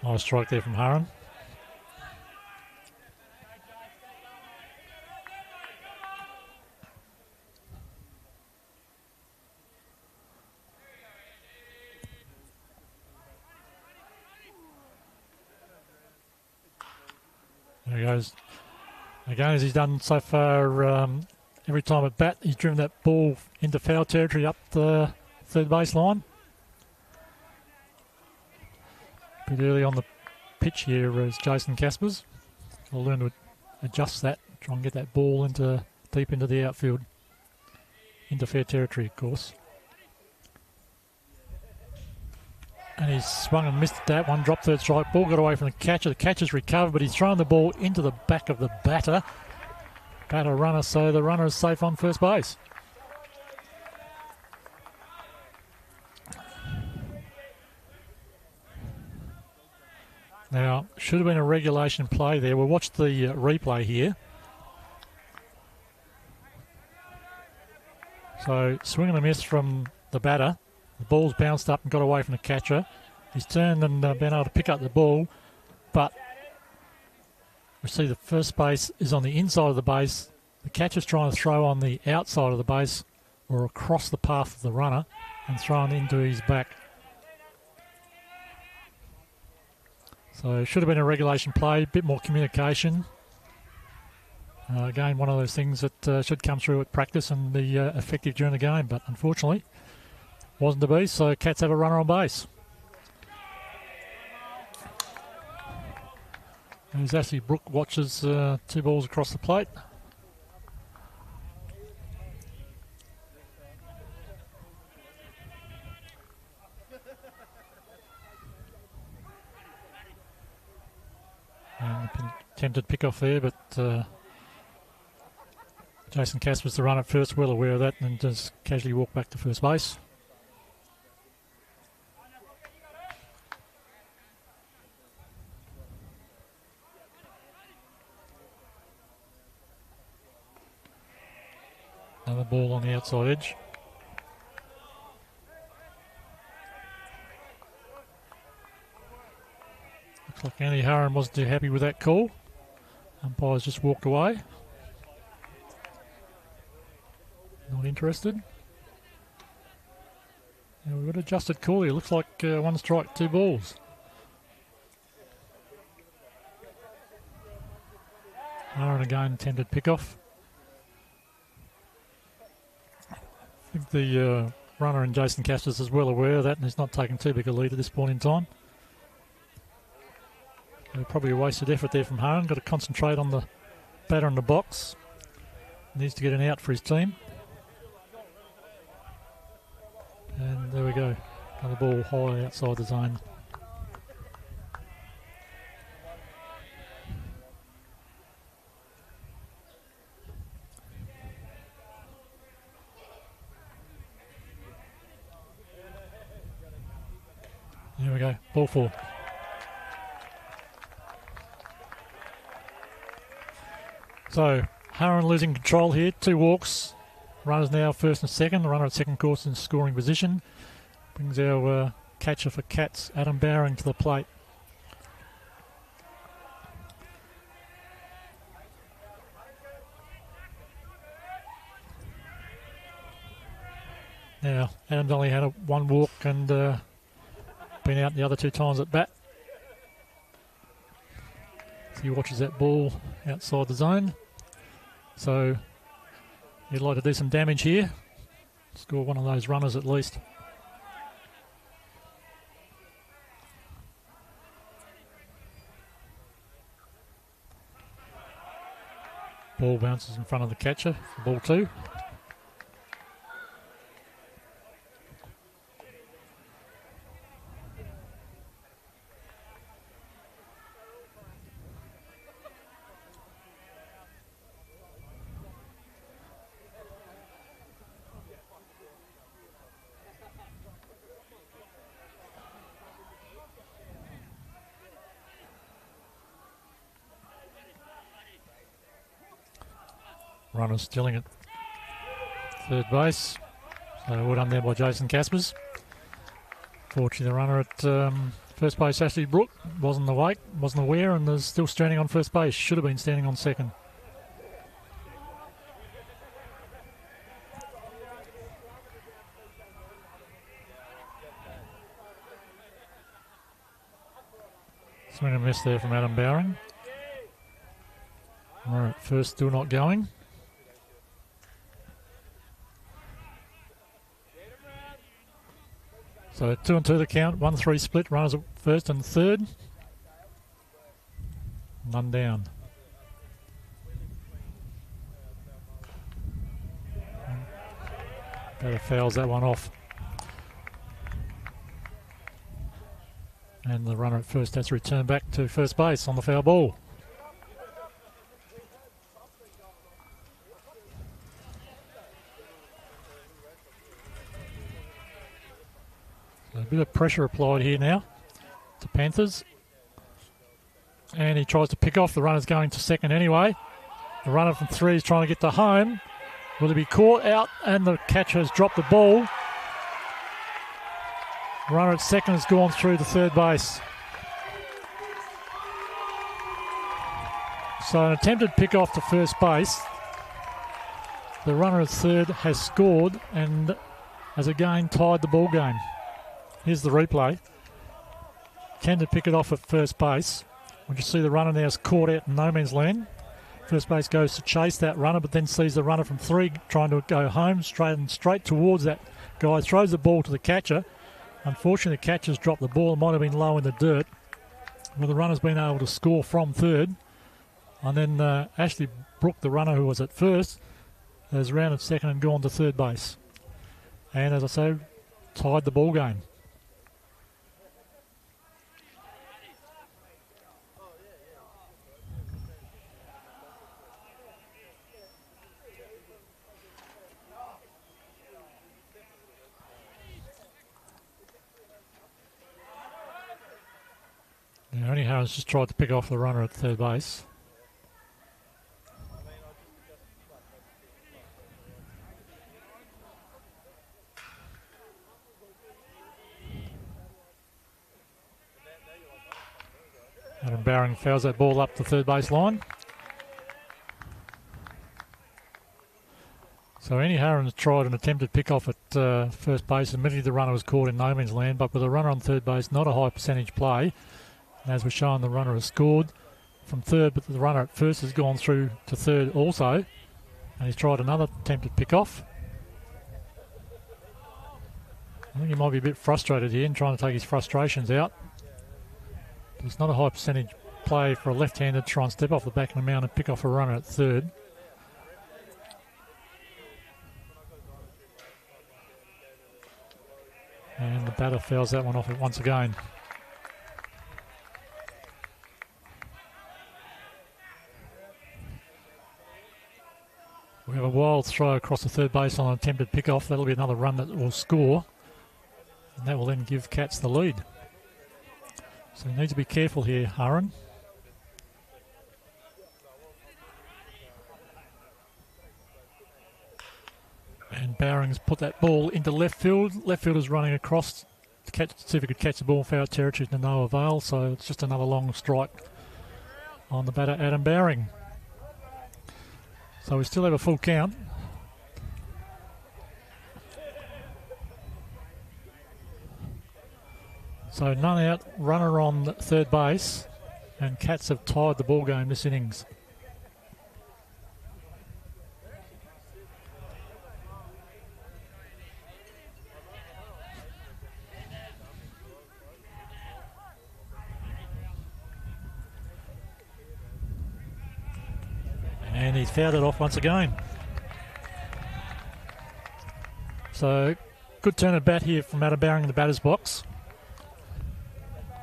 Nice strike there from Haran. There he goes. Again, as he's done so far, every time at bat, he's driven that ball into foul territory up the third base line. Bit early on the pitch here is Jason Caspers. He'll learn to adjust that, try and get that ball into deep into the outfield, into fair territory, of course. And he's swung and missed that one, dropped third strike, ball got away from the catcher. The catcher's recovered, but he's thrown the ball into the back of the batter. Batter runner, so the runner is safe on first base. Now, should have been a regulation play there. We'll watch the replay here. So, swing and a miss from the batter. The ball's bounced up and got away from the catcher. He's turned and been able to pick up the ball, but we see the first base is on the inside of the base. The catcher's trying to throw on the outside of the base or across the path of the runner and thrown into his back. So it should have been a regulation play, a bit more communication. Again, one of those things that should come through at practice and be effective during the game, but unfortunately wasn't to be, so Cats have a runner on base. As Ashley Brook watches 2 balls across the plate. And attempted pick off there, but Jason Casper's the run at first, well aware of that, and just casually walk back to first base. Another ball on the outside edge. Looks like Andy Harron wasn't too happy with that call. Umpires just walked away. Not interested. Yeah, we've got adjusted call here. Looks like 1 strike, 2 balls. Harron again intended pick-off. I think the runner and Jason Casters is well aware of that and he's not taking too big a lead at this point in time. Probably a wasted effort there from Harron. Got to concentrate on the batter in the box. Needs to get an out for his team. And there we go. Another ball high outside the zone. There we go. Ball 4. So, Harron losing control here. 2 walks. Runners now first and second. The runner at second course in scoring position. Brings our catcher for Cats, Adam Bowring, to the plate. Now, Adam's only had 1 walk and been out the other 2 times at bat. So he watches that ball outside the zone. So he'd like to do some damage here. Score one of those runners at least. Ball bounces in front of the catcher for ball 2. Runner stealing at third base. So well done there by Jason Caspers. Fortunately, the runner at first base, Ashley Brook, wasn't aware, and is still standing on first base. Should have been standing on second. Swing and miss there from Adam Bowring. Runner at first still not going. So 2-2 the count, 1-3 split, runners at first and third. None down. Better fouls that one off. And the runner at first has to return back to first base on the foul ball. A bit of pressure applied here now to Panthers. And he tries to pick off. The runner's going to second anyway. The runner from 3 is trying to get to home. Will he be caught out? And the catcher has dropped the ball. The runner at second has gone through to third base. So an attempted pick off to first base. The runner at third has scored and has again tied the ball game. Here's the replay. Tend to pick it off at first base. When you see the runner now is caught out in no man's land. First base goes to chase that runner, but then sees the runner from 3 trying to go home straight towards that guy. Throws the ball to the catcher. Unfortunately, the catcher's dropped the ball. It might have been low in the dirt. Well, the runner's been able to score from third. And then Ashley Brook, the runner who was at first, has rounded second and gone to third base. And as I say, tied the ball game. Yeah, only Harris just tried to pick off the runner at third base. Adam Bowring fouls that ball up the third base line. So Annie Harron's tried an attempted pick-off at first base. Admittedly, the runner was caught in no man's land, but with a runner on third base, not a high percentage play. And as we're showing, the runner has scored from third, but the runner at first has gone through to third also. And he's tried another attempted pick-off. I think he might be a bit frustrated here and trying to take his frustrations out. But it's not a high percentage play for a left-hander to try and step off the back of the mound and pick off a runner at third. And the batter fouls that one off it once again. We have a wild throw across the third base on an attempted pick-off. That'll be another run that will score. And that will then give Cats the lead. So you need to be careful here, Harron. And Bowring's put that ball into left field. Left fielder's running across to catch, see if he could catch the ball in foul territory to no avail. So it's just another long strike on the batter, Adam Bowring. So we still have a full count. So none out, runner on third base, and Cats have tied the ball game this innings. And he's fouled it off once again. So good turn of bat here from Adam Bowring in the batter's box.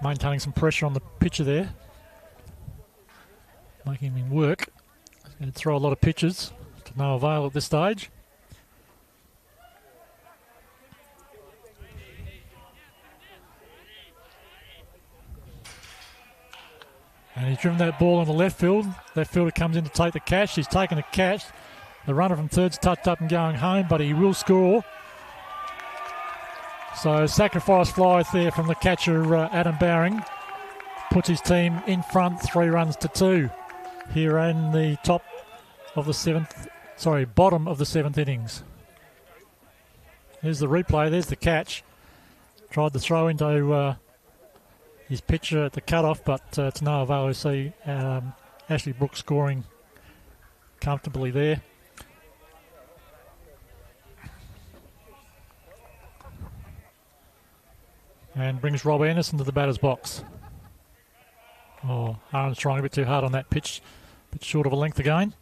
Maintaining some pressure on the pitcher there. Making him work. He's going to throw a lot of pitches to no avail at this stage. And he's driven that ball in the left field. Left fielder comes in to take the catch. He's taken the catch. The runner from third's touched up and going home, but he will score. So sacrifice fly there from the catcher, Adam Bowring. Puts his team in front, 3 runs to 2. Here in the bottom of the 7th innings. There's the replay, there's the catch. Tried to throw into his pitcher at the cutoff, but to no avail. We see Ashley Brooks scoring comfortably there. And brings Rob Anderson to the batter's box. Oh, Aaron's trying a bit too hard on that pitch. A bit short of a length again.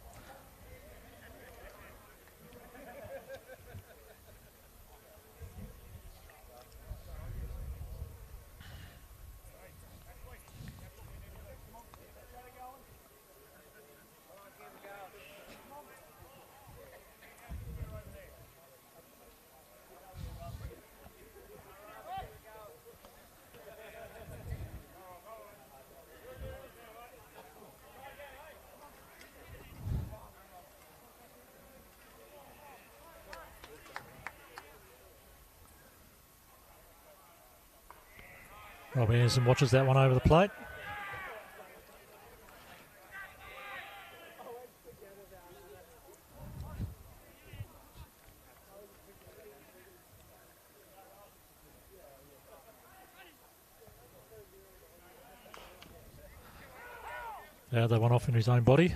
Rob Anderson watches that one over the plate. Now that one off in his own body.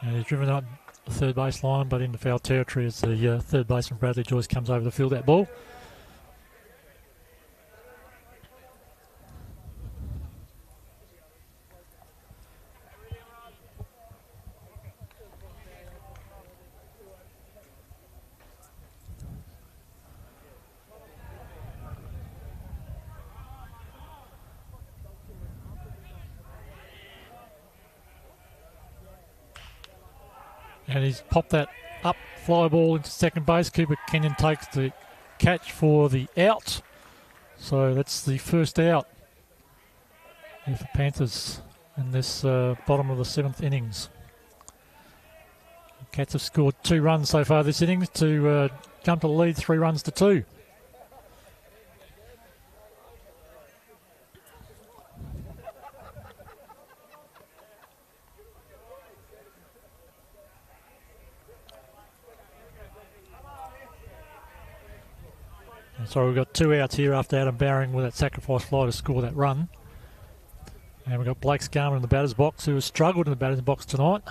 And he's driven up the third base line, but into foul territory as the third baseman Bradley Joyce comes over to field that ball. And he's popped that up fly ball into second base. Keeper Kenyon takes the catch for the out. So that's the first out here for Panthers in this bottom of the 7th innings. Cats have scored 2 runs so far this innings to jump to the lead 3 runs to 2. So we've got 2 outs here after Adam Bowring with that sacrifice fly to score that run. And we've got Blake Scarman in the batter's box, who has struggled in the batter's box tonight.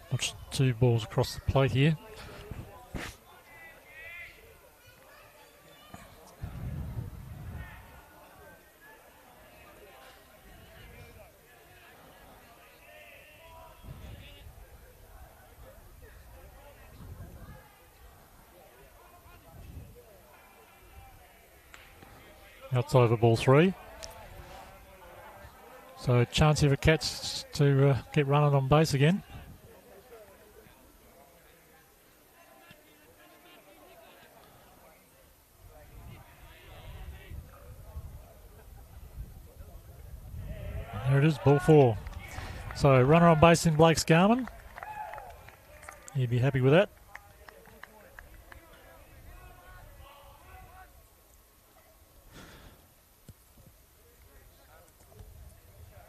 Watch 2 balls across the plate here. Outside of ball 3. So chance here for Cats to get running on base again. There it is, ball 4. So runner on base in Blake Scarman. He'd be happy with that.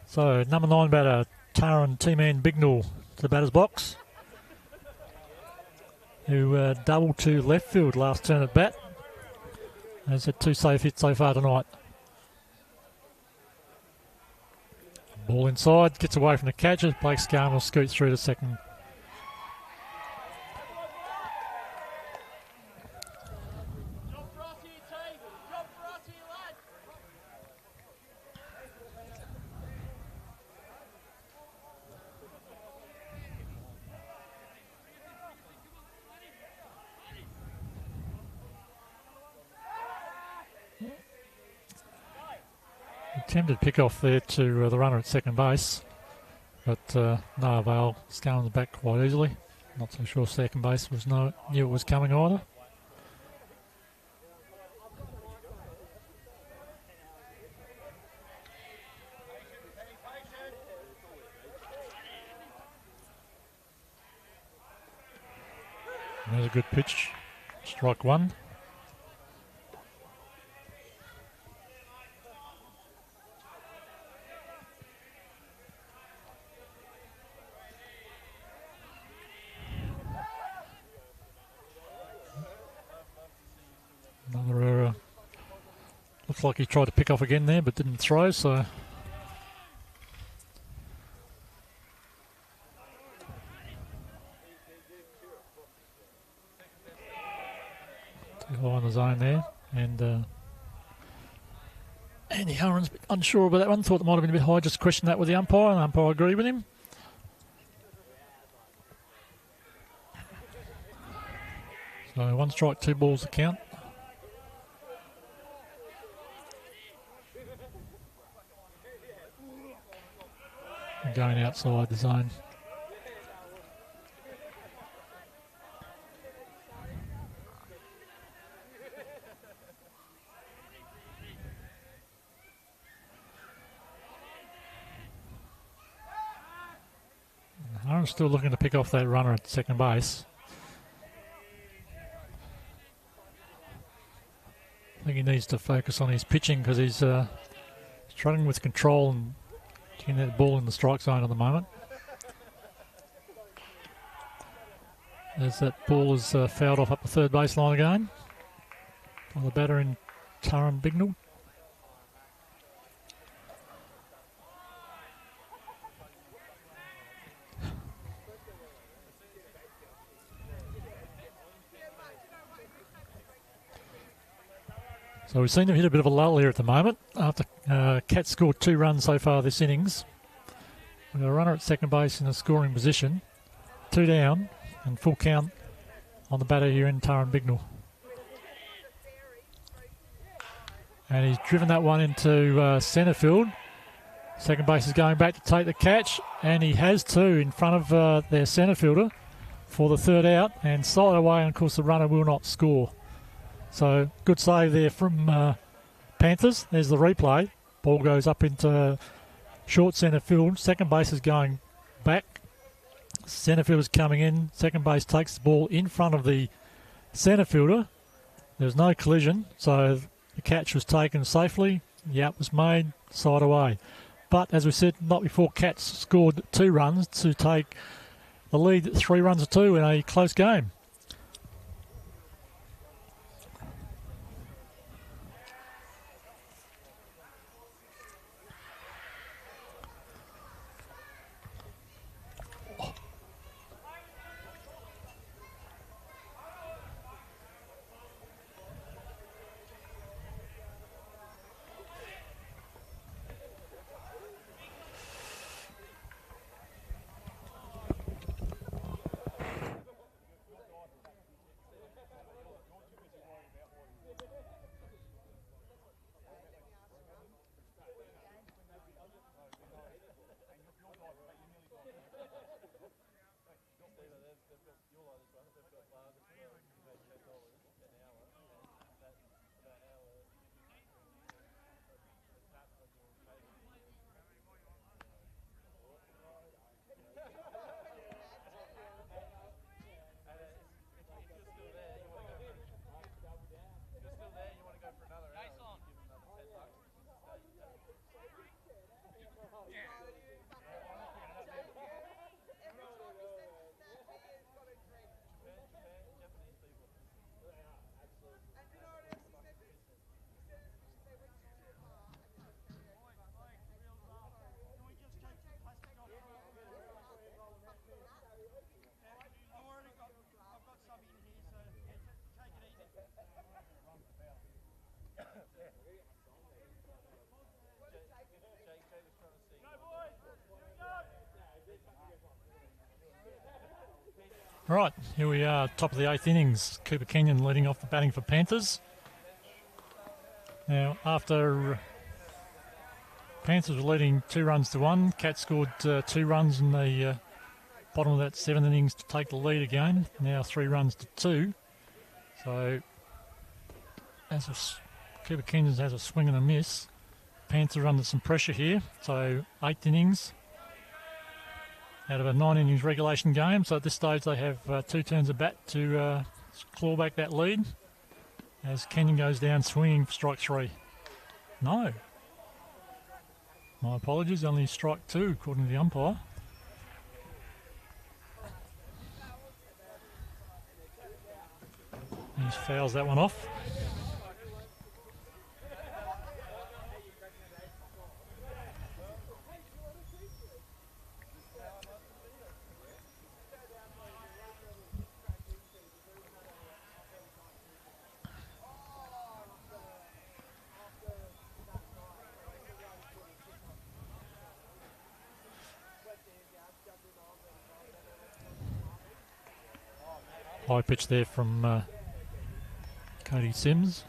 So number 9 batter, Taran T-Man Bignell to the batter's box, who doubled to left field last turn at bat. Has had 2 safe hits so far tonight. Ball inside, gets away from the catcher. Blake Scarman will scoot through to second. Attempted pick off there to the runner at second base, but no avail. Scarman's back quite easily. Not so sure second base knew it was coming either. And there's a good pitch. Strike 1. Another error. Looks like he tried to pick off again there, but didn't throw, so. Too high in the zone there. And Andy Horan's unsure about that one. Thought it might have been a bit high. Just questioned that with the umpire, and the umpire agreed with him. So 1 strike, 2 balls to count. And going outside the zone. I'm still looking to pick off that runner at second base. I think he needs to focus on his pitching because he's struggling with control and getting that ball in the strike zone at the moment. As that ball is fouled off up the third baseline again by the batter in Taran Bignell. So we seem to hit a bit of a lull here at the moment after Cats scored 2 runs so far this innings. We've got a runner at second base in a scoring position. 2 down. And full count on the batter here in Taran Bignell. And he's driven that one into centre field. Second base is going back to take the catch, and he has two in front of their centre fielder for the third out, and side away, and of course the runner will not score. So good save there from Panthers. There's the replay. Ball goes up into short centre field. Second base is going back. Centre fielder's coming in. Second base takes the ball in front of the centre fielder. There's no collision, so the catch was taken safely. The out was made, side away. But as we said, not before Cats scored 2 runs to take the lead 3 runs to 2 in a close game. Right, here we are, top of the 8th innings. Cooper Kenyon leading off the batting for Panthers. Now, after Panthers were leading 2 runs to 1, Cats scored 2 runs in the bottom of that 7th innings to take the lead again. Now 3 runs to 2. So, Cooper Kenyon has a swing and a miss. Panthers are under some pressure here. So, 8th innings out of a 9 innings regulation game. So at this stage they have 2 turns of bat to claw back that lead as Kenyon goes down swinging for strike 3. No. My apologies, only strike 2 according to the umpire. He fouls that one off. High pitch there from Cody Sims.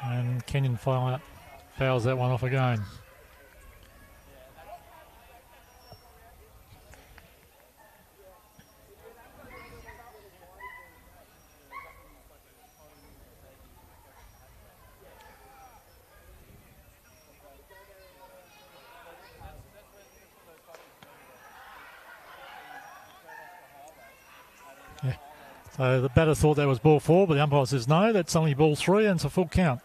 And Kenyon fouls that one off again. So the batter thought that was ball 4, but the umpire says no, that's only ball 3 and it's a full count.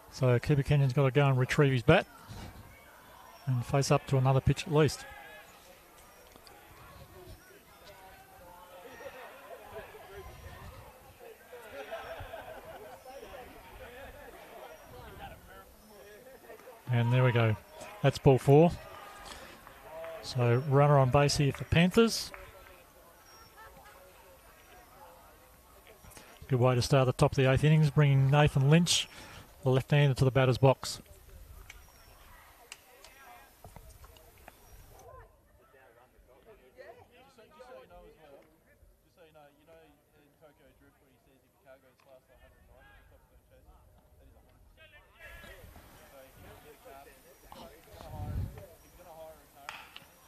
So Cooper Kenyon's got to go and retrieve his bat and face up to another pitch at least. And there we go. That's ball 4. So runner on base here for Panthers. Good way to start the top of the 8th innings, bringing Nathan Lynch the left-hander to the batter's box.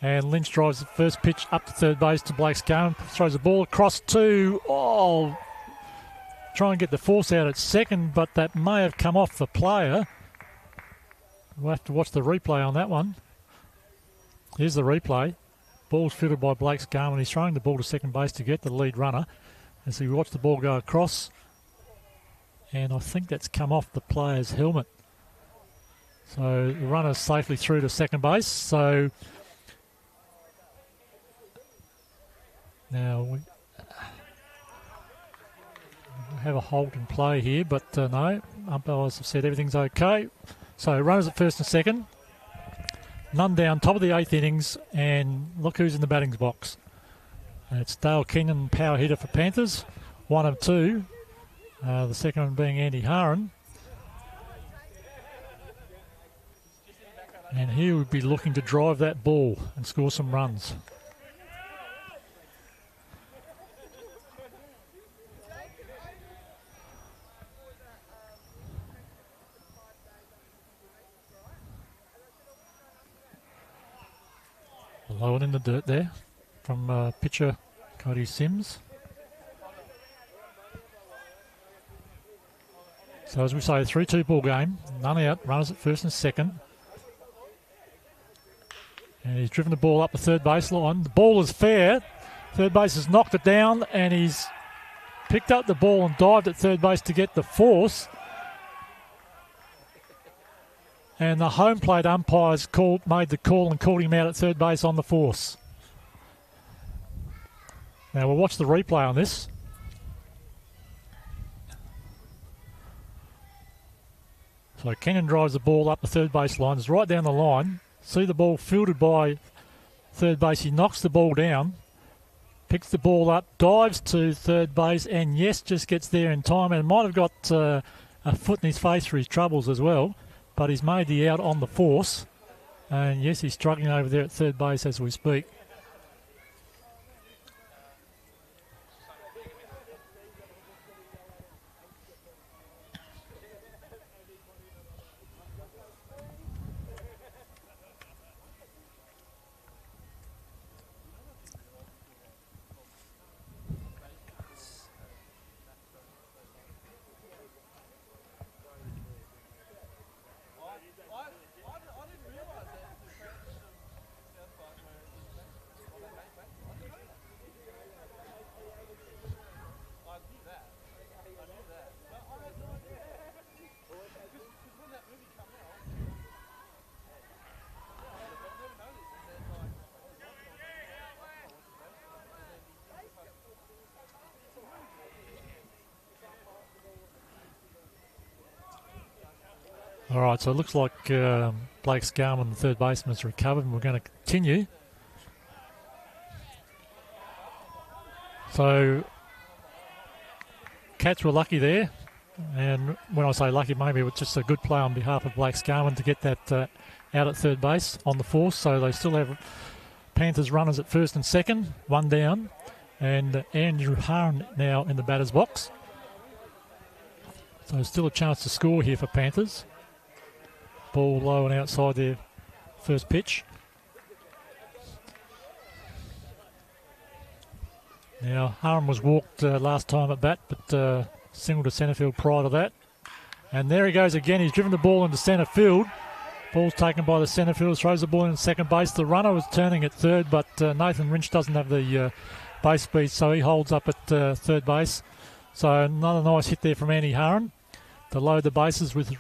And Lynch drives the first pitch up to third base to Blake Scarman, throws the ball across to, try and get the force out at second, but that may have come off the player. We'll have to watch the replay on that one. Here's the replay. Ball's fielded by Blake Scarman. He's throwing the ball to second base to get the lead runner. And so we watch the ball go across. And I think that's come off the player's helmet. So the runner's safely through to second base. So now we have a halt in play here, but no, umpires have said everything's okay. So runners at first and second. None down, top of the 8th innings, and look who's in the batting box. It's Dale Keenan, power hitter for Panthers, 1 of 2. The second one being Andy Haran. And he would be looking to drive that ball and score some runs. Low one in the dirt there from pitcher Cody Sims. So as we say, a 3-2 ball game. None out, runners at first and second. And he's driven the ball up the third base line. The ball is fair. Third base has knocked it down and he's picked up the ball and dived at third base to get the force. And the home plate umpires made the call and called him out at third base on the force. Now we'll watch the replay on this. So Kenyon drives the ball up the third base line. It's right down the line. See the ball fielded by third base. He knocks the ball down, picks the ball up, dives to third base, and yes, just gets there in time. And might have got a foot in his face for his troubles as well. But he's made the out on the force. And yes, he's struggling over there at third base as we speak. All right, so it looks like Blake Scarman, the third baseman, has recovered, and we're going to continue. So, Cats were lucky there, and when I say lucky, maybe it was just a good play on behalf of Blake Scarman to get that out at third base on the force. So they still have Panthers runners at first and second, 1 down, and Andrew Haran now in the batter's box. So still a chance to score here for Panthers. Ball low and outside their first pitch. Now, Haran was walked last time at bat, but singled to centre field prior to that. And there he goes again. He's driven the ball into centre field. Ball's taken by the centre field, throws the ball in second base. The runner was turning at third, but Nathan Lynch doesn't have the base speed, so he holds up at third base. So another nice hit there from Andy Haran to load the bases with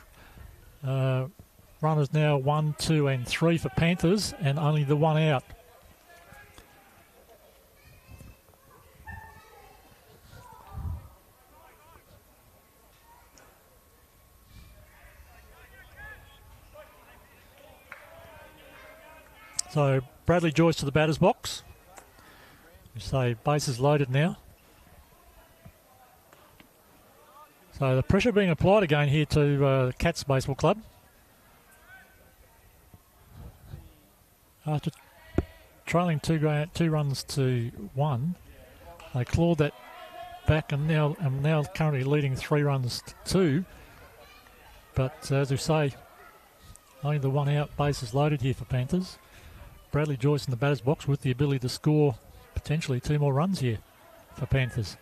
runners now 1, 2 and 3 for Panthers, and only the 1 out. So Bradley Joyce to the batter's box. We say bases loaded now. So the pressure being applied again here to Cats Baseball Club. After trailing two runs to 1, they clawed that back and now currently leading 3 runs to 2. But as we say, only the 1 out, bases loaded here for Panthers. Bradley Joyce in the batter's box with the ability to score potentially 2 more runs here for Panthers.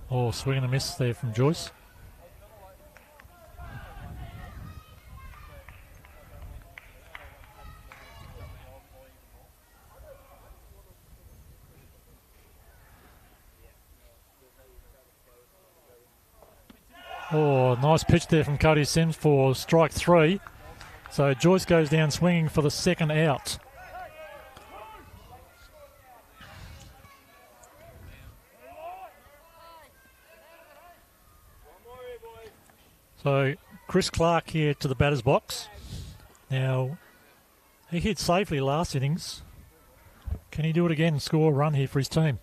Oh, swing and a miss there from Joyce. Oh, nice pitch there from Cody Sims for strike 3. So Joyce goes down swinging for the 2nd out. So Chris Clark here to the batter's box. Now, he hit safely last innings. Can he do it again and score a run here for his team?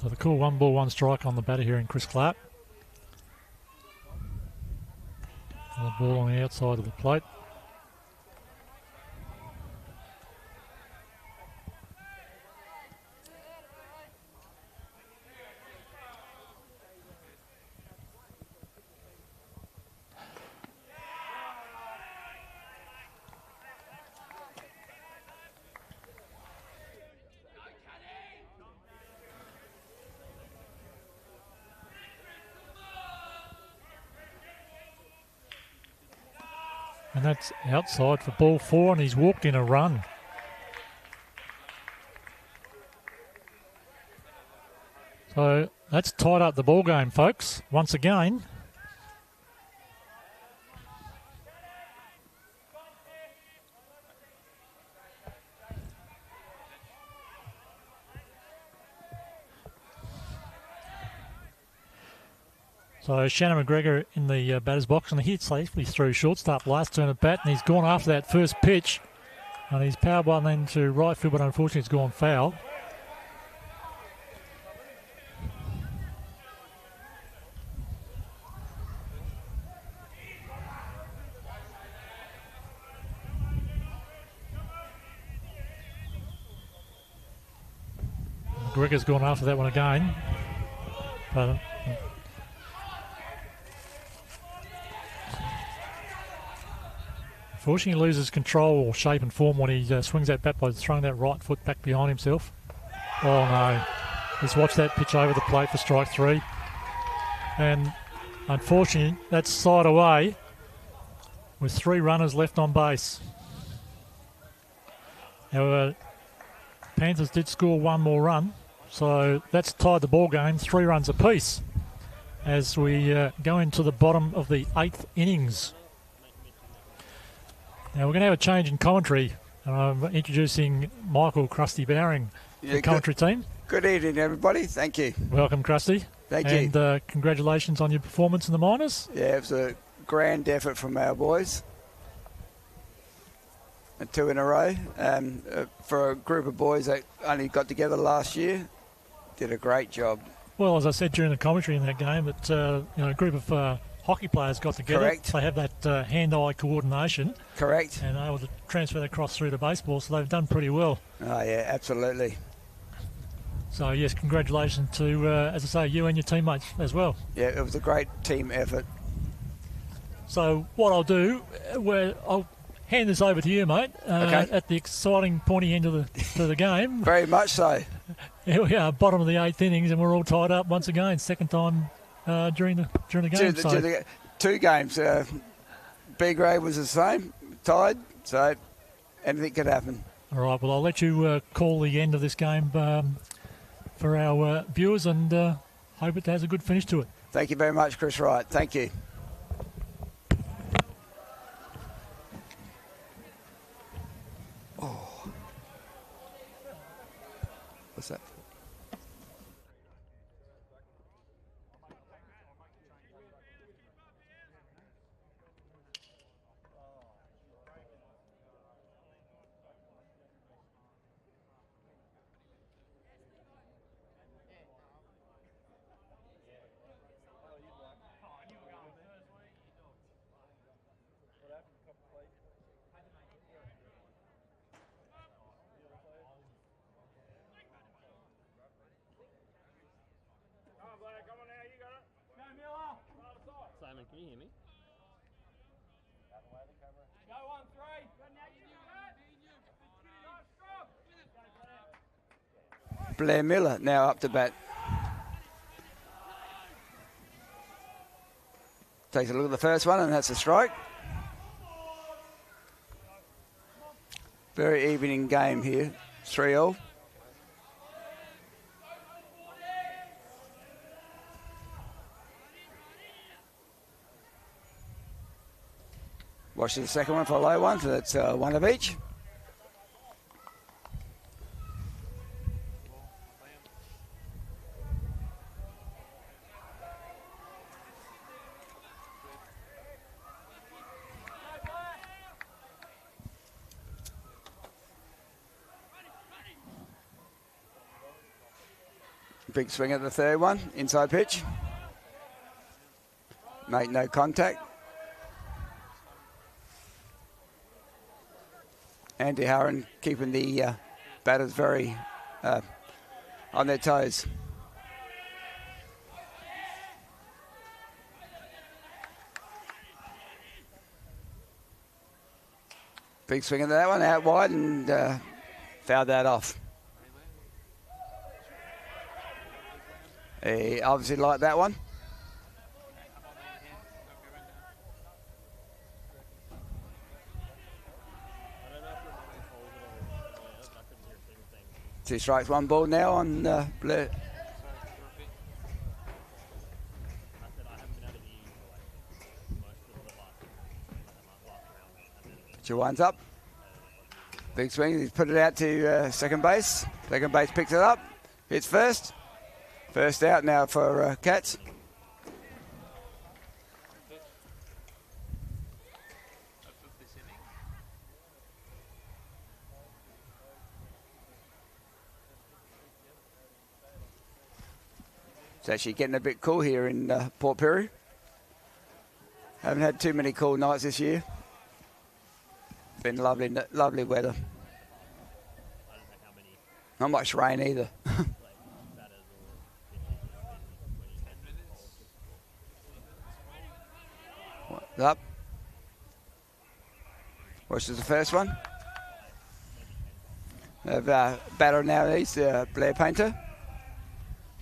So the cool 1 ball, 1 strike on the batter here in Chris Clark. And the ball on the outside of the plate. And that's outside for ball 4, and he's walked in a run. So that's tied up the ball game, folks, once again. So Shannon McGregor in the batter's box, and he hit safely through shortstop last turn at bat, and he's gone after that first pitch, and he's powered one then to right field, but unfortunately it's gone foul. McGregor's gone after that one again, but unfortunately, he loses control or shape and form when he swings that bat by throwing that right foot back behind himself. Oh no. Just watch that pitch over the plate for strike 3. And unfortunately, that's side away with 3 runners left on base. Now, Panthers did score 1 more run, so that's tied the ball game, 3 runs apiece as we go into the bottom of the 8th innings. Now we're going to have a change in commentary. I'm introducing Michael Krusty Bowring, the commentary team.
Good evening, everybody. Thank you.
Welcome, Krusty.
Thank you.
And congratulations on your performance in the minors.
Yeah, it was a grand effort from our boys. 2 in a row. For a group of boys that only got together last year, did a great job.
Well, as I said during the commentary in that game, that a group of hockey players got together.
Correct.
They have that hand-eye coordination.
Correct.
And able to transfer that across through to baseball, so they've done pretty well.
Oh, yeah, absolutely.
So, yes, congratulations to, as I say, you and your teammates as well.
Yeah, it was a great team effort.
So what I'll do, I'll hand this over to you, mate,
okay.
At the exciting, pointy end of the game.
Very much so.
Here we are, bottom of the 8th innings, and we're all tied up once again, second time during the game.
2 games. B grade was the same, tied, so anything could happen.
All right, well, I'll let you call the end of this game for our viewers, and hope it has a good finish to it.
Thank you very much, Chris Wright. Thank you. Oh. What's that?
Simon, can you hear me?
Go on, 3.
Blair Miller now up to bat. Takes a look at the first one, and that's a strike. Very evening game here, 3-all. Watch the second one for a low one, so that's one of each. Big swing at the third one, inside pitch. Make no contact. Andy Harron keeping the batters very on their toes. Big swing at that one, out wide, and fouled that off. He obviously liked that one. Two strikes, one ball now on Blair. Two winds up. Big swing, he's put it out to second base. Second base picks it up. Hits first. First out now for Cats. It's actually getting a bit cool here in Port Pirie. Haven't had too many cool nights this year. Been lovely, lovely weather. Not much rain either. Up. Watches the first one. Batter now, he's Blair Painter.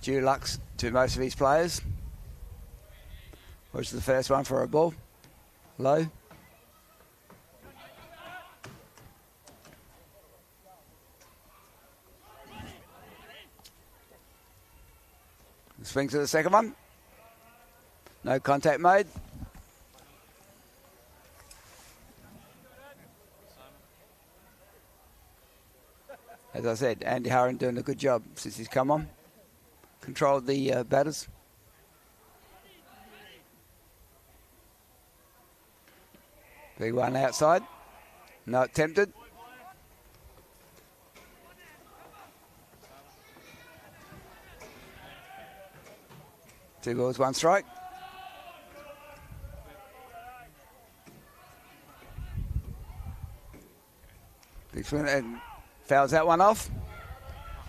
Due lucks to most of his players. Watches the first one for a ball. Low. Swing to the second one. No contact made. As I said, Andy Harron doing a good job since he's come on. Controlled the batters. Big one outside. No attempted. Two balls, one strike. Big swing and fouls that one off.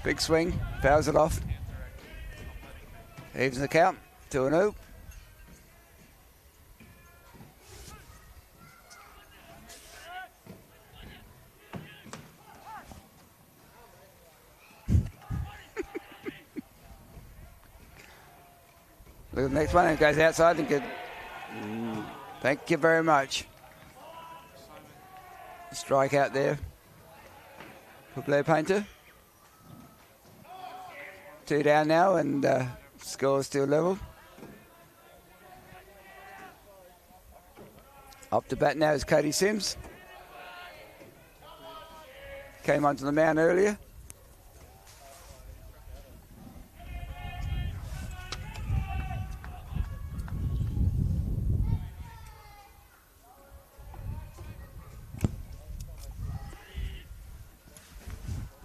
Big swing, fouls it off. Evens the count, 2-0. Look at the next one, and it goes outside and good. Thank you very much. Strike out there for Blair Painter. 2 down now, and score still level. Up to bat now is Cody Sims. Came onto the mound earlier.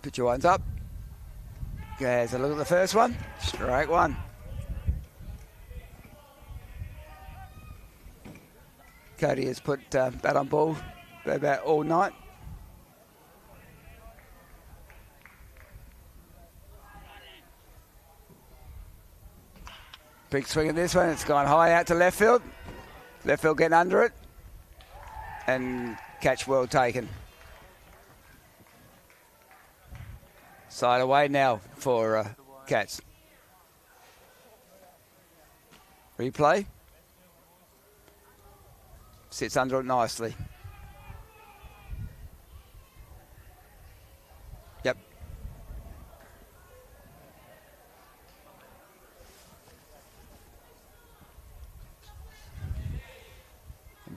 Pitcher one's up. Has a look at the first one. Strike one. Cody has put bat on ball about all night. Big swing in this one. It's gone high out to left field. Left field getting under it. And catch well taken. Side away now for Cats. Replay. Sits under it nicely. Yep.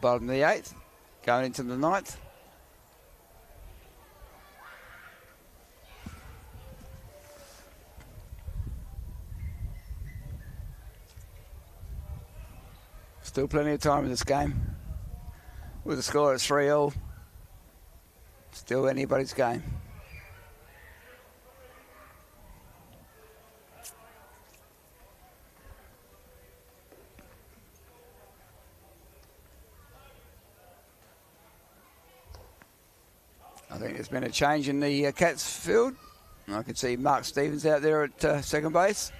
Bottom of the 8th. Going into the 9th. Still plenty of time in this game. With a score at 3-all. Still anybody's game. I think there's been a change in the Cats field. I can see Mark Stevens out there at second base.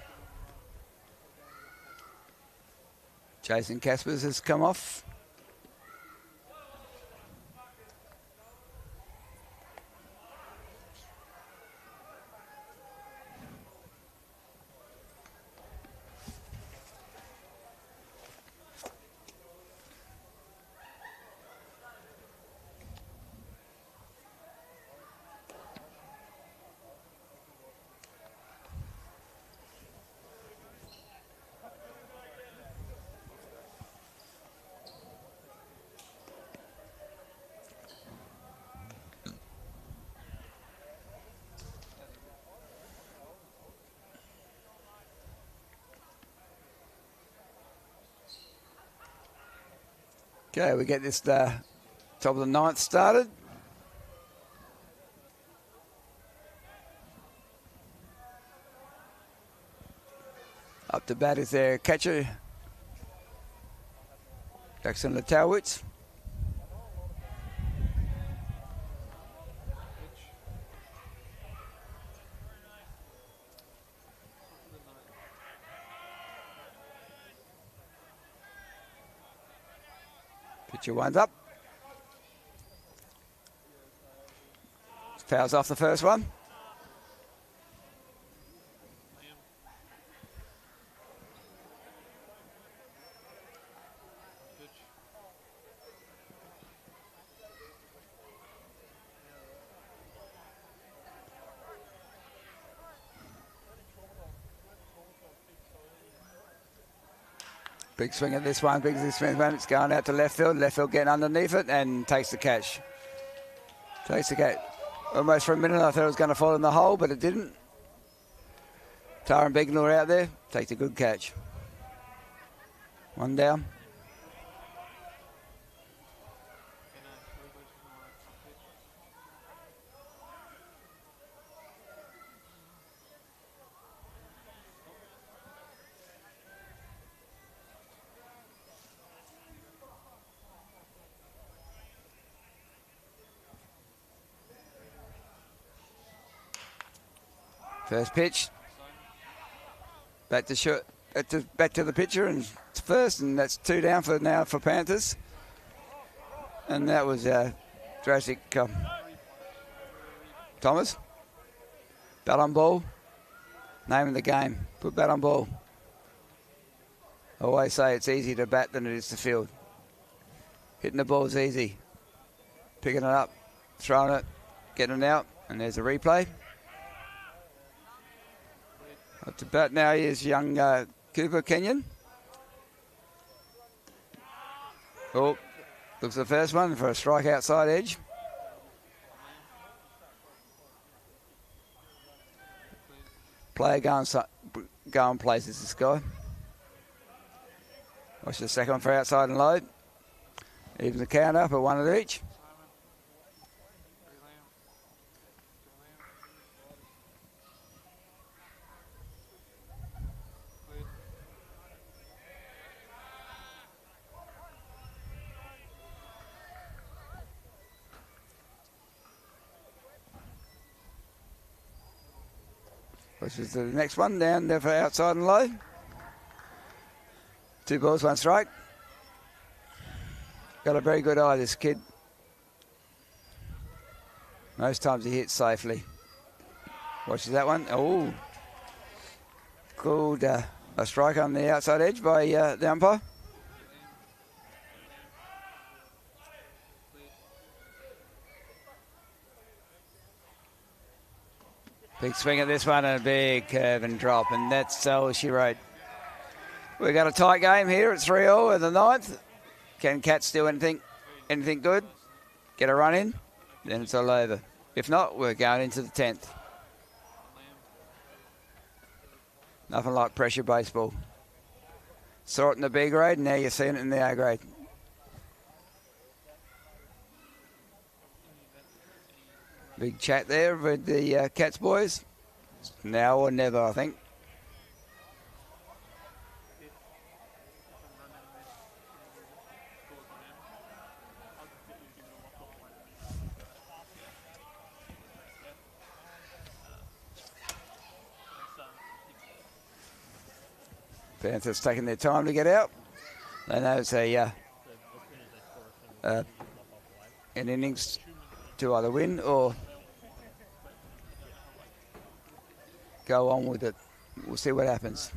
Jason Caspers has come off. Okay, we get this top of the 9th started. Up to bat is their catcher, Jackson Letowitz. Pitcher winds up. Fouls off the first one. Big swing at this one, big swing. It's going out to left field. Left field getting underneath it and takes the catch. Takes the catch. Almost for a minute I thought it was going to fall in the hole, but it didn't. Taran Bignor out there, takes a good catch. One down. First pitch. Back to the pitcher and it's first, and that's 2 down for now for Panthers. And that was drastic. Thomas. Bat on ball. Name of the game. Put bat on ball. I always say it's easier to bat than it is to field. Hitting the ball is easy. Picking it up, throwing it, getting it out, and there's a replay. Up to bat now is young Cooper Kenyon. Oh, Looks the first one for a strike outside edge. Player going places, this guy. Watch the second one for outside and low. Even the count up at one of each. Which is the next one down there for outside and low. 2 balls, 1 strike. Got a very good eye, this kid. Most times he hits safely. Watches that one. Oh, called a strike on the outside edge by the umpire. Big swing at this one and a big curve and drop, and that's all she wrote. We've got a tight game here at 3-all in the 9th. Can Cats do anything good? Get a run in, then it's all over. If not, we're going into the 10th. Nothing like pressure baseball. Saw it in the B grade, and now you're seeing it in the A grade. Big chat there with the Cats boys. Now or never, I think. Panthers taking their time to get out. They know it's an innings to either win or go on with it. We'll see what happens.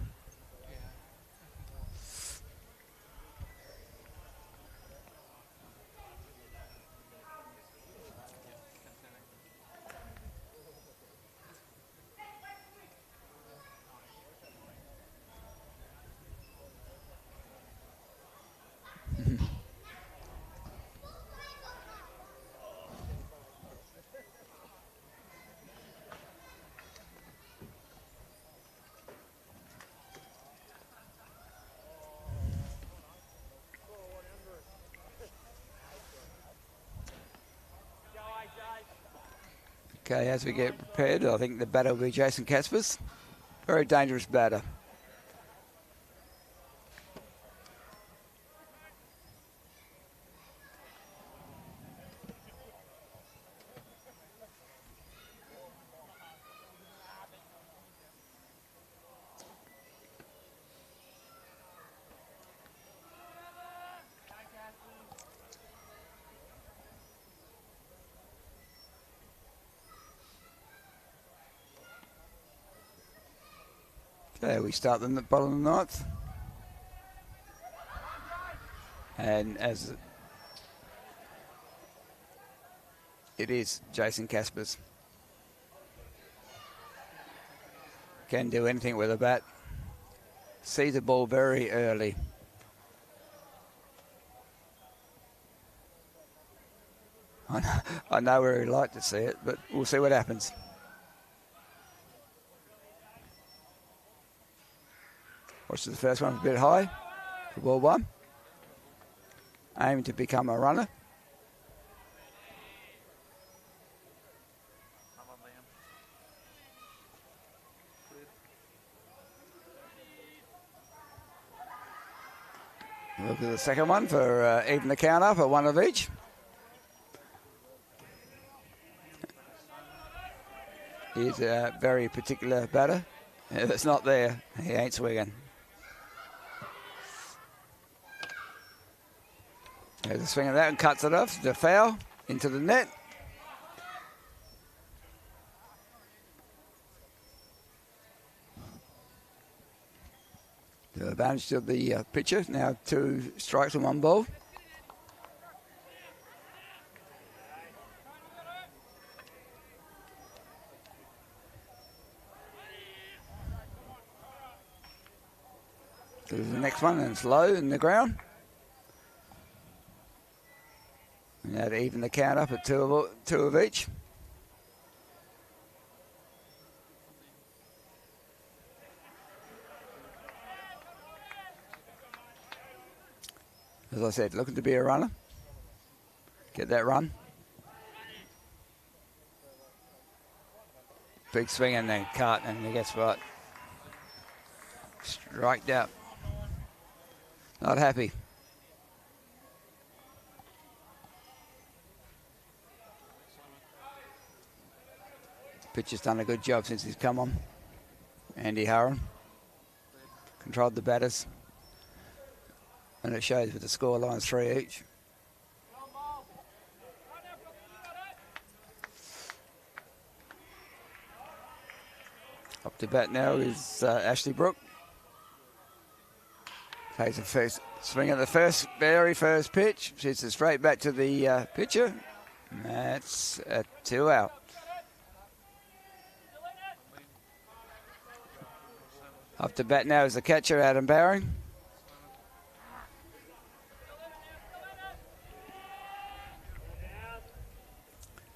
Okay, as we get prepared, I think the batter will be Jason Caspers. Very dangerous batter. Okay, we start them at the bottom of the 9th. And as it is Jason Caspers. Can do anything with a bat. Sees the ball very early. I know where he'd like to see it, but we'll see what happens. Watch the first one a bit high for ball 1. Aiming to become a runner. Look at the second one for even the count up at one of each. He's a very particular batter. If it's not there, he ain't swinging. There's a swing of that and cuts it off. The foul into the net. The advantage to the pitcher. Now 2 strikes and 1 ball. There's the next one, and it's low in the ground. And that'd even the count up at two of each. As I said, looking to be a runner. Get that run. Big swing and then cut, and guess what? Striked out. Not happy. Pitcher's done a good job since he's come on. Andy Harron controlled the batters. And it shows with the score lines 3 each. Up to bat now is Ashley Brook. Takes a first swing at the very first pitch. Shoots it straight back to the pitcher. And that's a 2 out. Up to bat now is the catcher, Adam Bowring.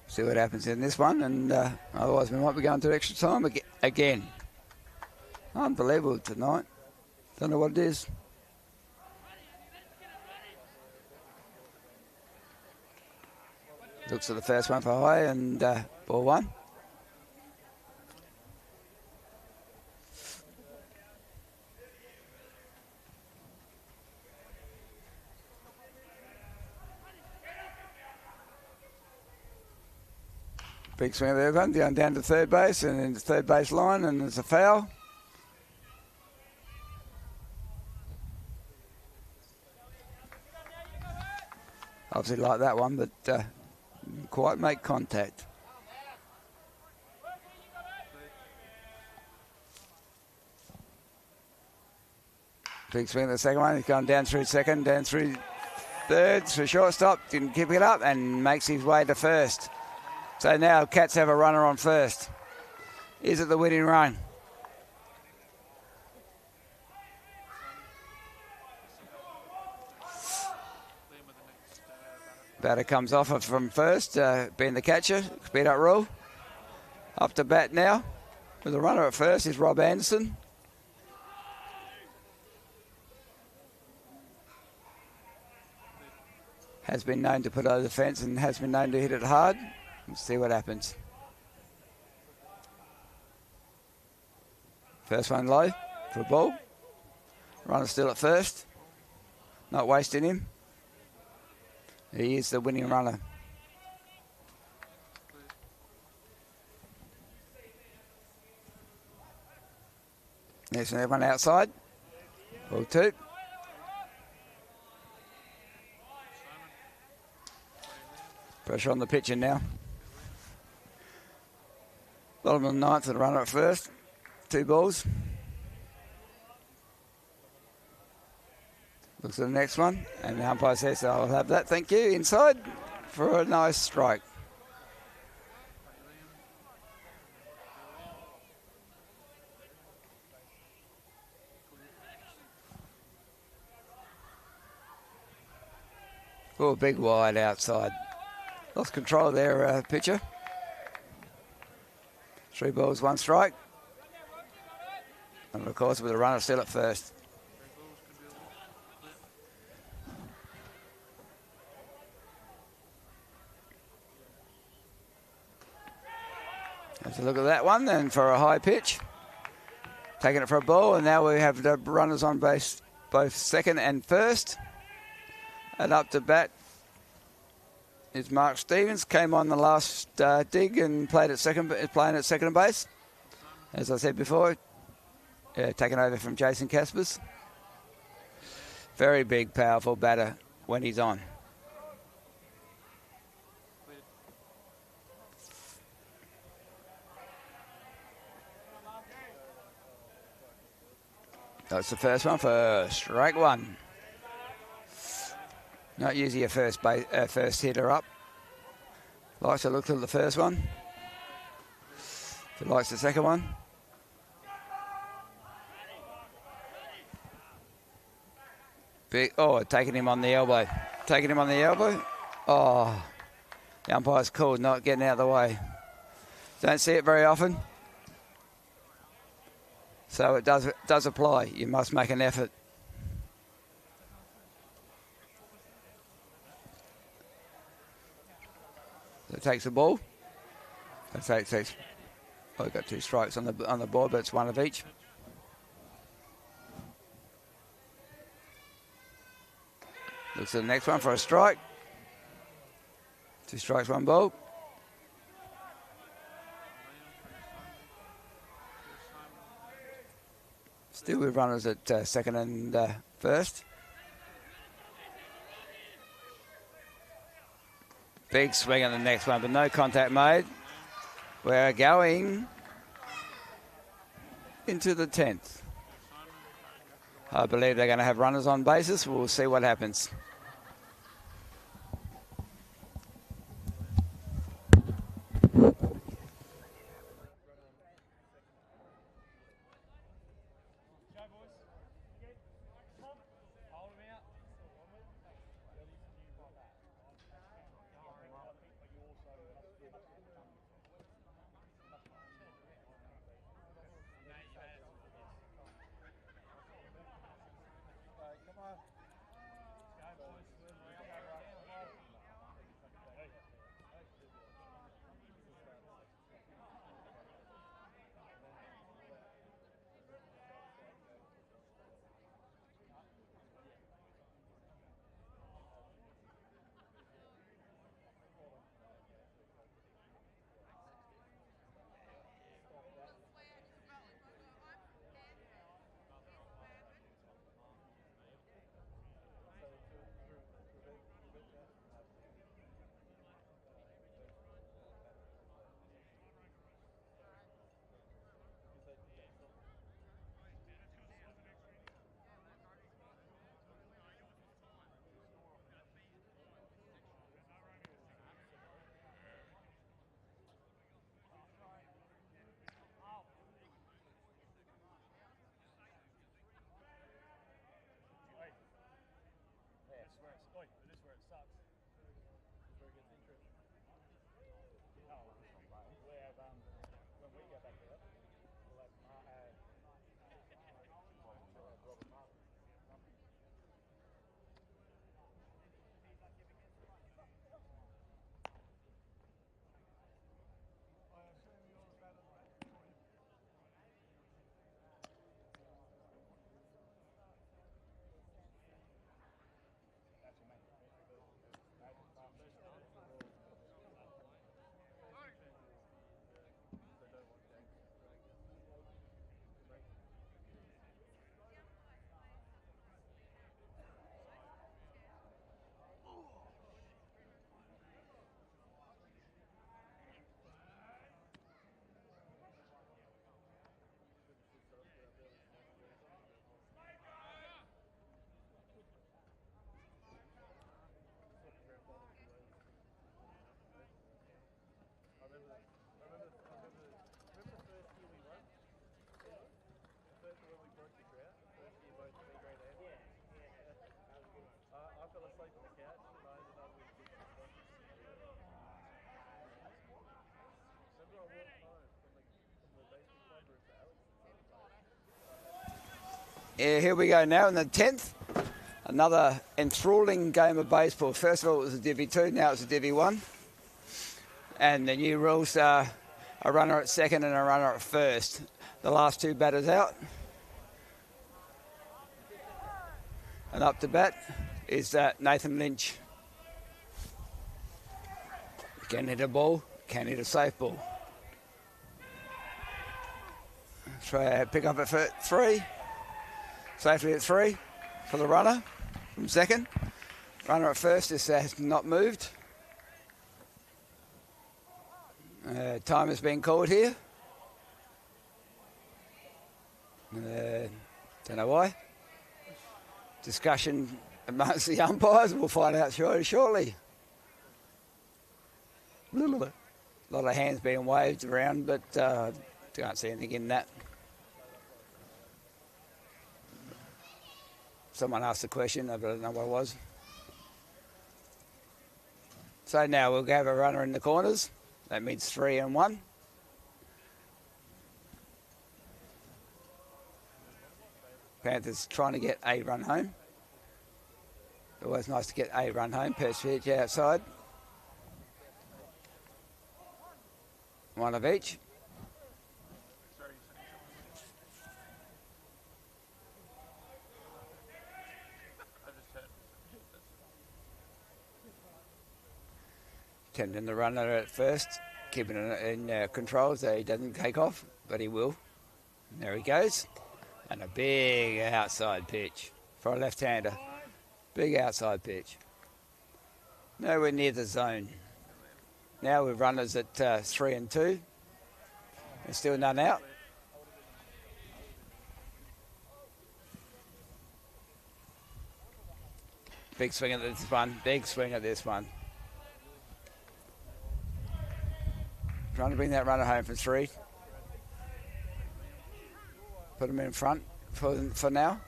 See what happens in this one, and otherwise we might be going to extra time again. Unbelievable tonight. Don't know what it is. Looks at the first one for high, and ball one. Big swing of the one, going down to third base, and in the third base line, and there's a foul. Obviously like that one, but didn't quite make contact. Big swing of the second one, he's going down through second, down through third, through shortstop, didn't keep it up, and makes his way to first. So now Cats have a runner on first. Is it the winning run? Batter comes off from first, being the catcher. Speed up rule. Up to bat now. With the runner at first is Rob Anderson. Has been known to put over the fence and has been known to hit it hard. Let's see what happens. First one low for a ball. Runner still at first. Not wasting him. He is the winning runner. Next one outside. Ball two. Pressure on the pitcher now. Bottom of the ninth and the runner at first. 2 balls. Looks at the next one, and the umpire says, I'll have that, thank you, inside for a nice strike. Oh, big wide outside. Lost control there, pitcher. 3 balls, 1 strike. And of course, with the runner still at first. Let's look at that one, and for a high pitch. Taking it for a ball, and now we have the runners on base, both second and first. And up to bat is Mark Stevens. Came on the last dig and playing at second base. As I said before, taken over from Jason Caspers. Very big, powerful batter when he's on. That's the first one for strike one. Not usually a first hitter up. Likes to look at the first one. If he likes the second one. Taking him on the elbow. Taking him on the elbow. Oh, the umpire's called not getting out of the way. Don't see it very often. So it does apply. You must make an effort. So it takes the ball. Takes. Oh, we've got 2 strikes on the board, but it's 1 of each. Looks at the next one for a strike. 2 strikes, 1 ball. Still with runners at second and first. Big swing on the next one, but no contact made. We're going into the 10th. I believe they're going to have runners on bases. We'll see what happens. Yeah, here we go now in the 10th. Another enthralling game of baseball. First of all, it was a Divvy 2, now it's a Divvy 1. And the new rules are a runner at second and a runner at first. The last 2 batters out. And up to bat is Nathan Lynch. Can hit a ball, can hit a safe ball. Try pick up at 3. Safely at 3 for the runner from second. Runner at first has not moved. Time has been called here. Don't know why. Discussion amongst the umpires. We'll find out shortly. A lot of hands being waved around, but can't see anything in that. Someone asked the question, I don't know what it was. So now we'll have a runner in the corners. That means 3 and 1. Panthers trying to get a run home. Always nice to get a run home. First pitch outside. One of each. Attempting the runner at first, keeping it in control so he doesn't take off, but he will. And there he goes. And a big outside pitch for a left-hander. Big outside pitch. Nowhere near the zone. Now with runners at 3 and 2. There's still none out. Big swing at this one. Big swing at this one. Trying to bring that runner home for 3. Put him in front for now.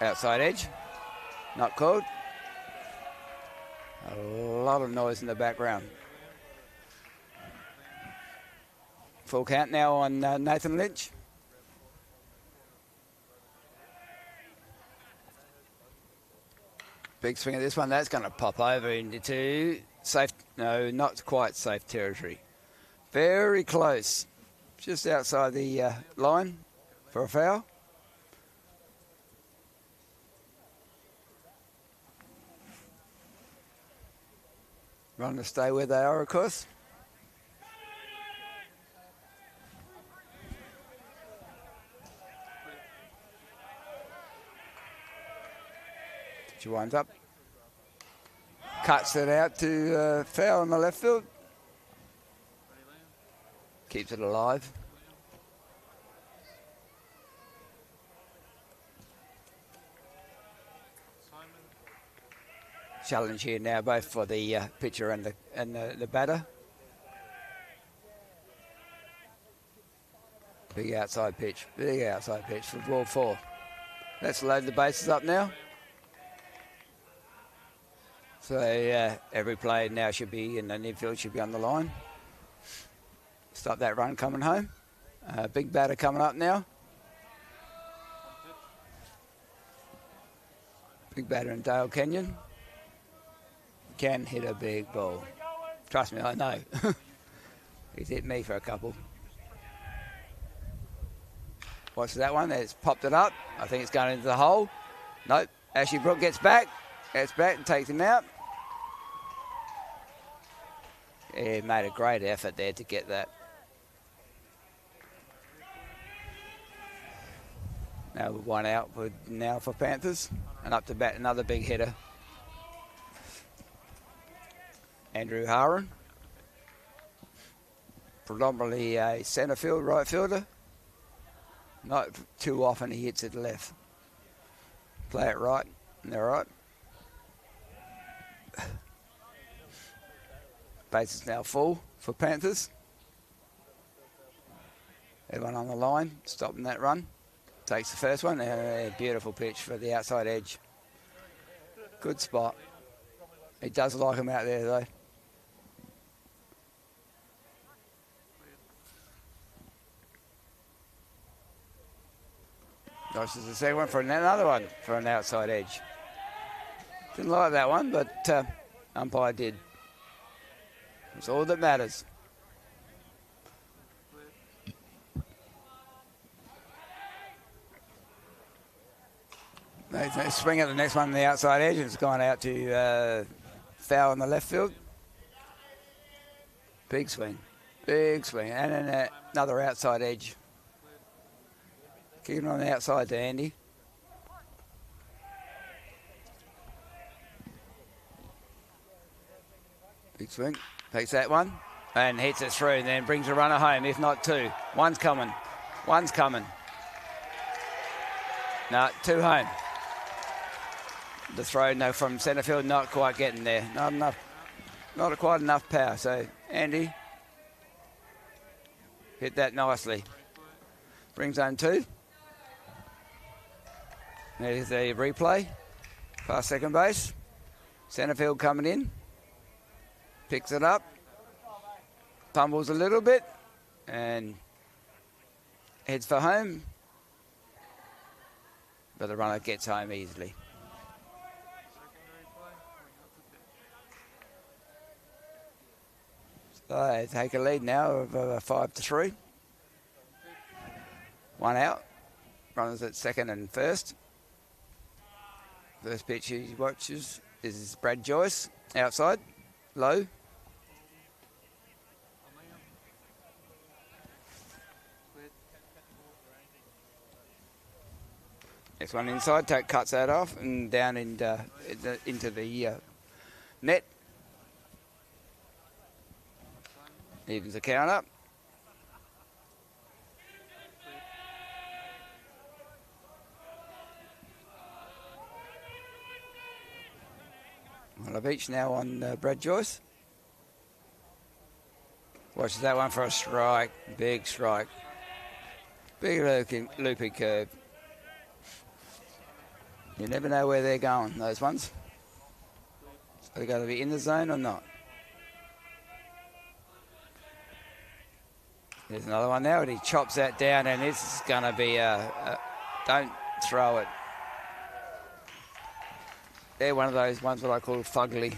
Outside edge. Not called. A lot of noise in the background. Full count now on Nathan Lynch. Big swing at this one. That's going to pop over into safe. No, not quite safe territory. Very close. Just outside the line for a foul. Runners stay where they are, of course. She winds up. Cuts it out to foul on the left field. Keeps it alive. Challenge here now, both for the pitcher and the batter. Big outside pitch for ball 4. Let's load the bases up now. So every play now should be in the near field, should be on the line. Stop that run coming home. Big batter coming up now. Big batter in Dale Kenyon. Can hit a big ball. Trust me, I know. He's hit me for a couple. Watch that one. It's popped it up. I think it's going into the hole. Nope. Ashley Brook gets back and takes him out. He made a great effort there to get that. Now with one out now for Panthers. And up to bat another big hitter. Andrew Haran. Predominantly a centre field, right fielder. Not too often he hits it left. Play it right, and they're right. Base is now full for Panthers. Everyone on the line, stopping that run. Takes the first one. A beautiful pitch for the outside edge. Good spot. He does like him out there, though. Nice as the second one for another one for an outside edge. Didn't like that one, but umpire did. It's all that matters. They swing at the next one on the outside edge, and it's gone out to foul in the left field. Big swing, and then another outside edge. Keeping on the outside to Andy. Big swing, takes that one and hits it through, and then brings a runner home, if not 2. One's coming. No, 2 home. The throw from centre field, not quite getting there. Not enough, not quite enough power. So Andy hit that nicely. Brings home 2. There's the replay. Past second base. Centerfield coming in. Picks it up. Fumbles a little bit. And heads for home. But the runner gets home easily. So they take a lead now of 5-3. 1 out. Runners at second and first. First pitch he watches is Brad Joyce. Outside. Low. Next one inside. Cuts that off and down into the net. Evens the count up. One of each now on Brad Joyce. Watches that one for a strike. Big strike. Big loopy curve. You never know where they're going, those ones. Are they going to be in the zone or not? There's another one now, and he chops that down, and it's going to be don't throw it. They're one of those ones that I call fugly.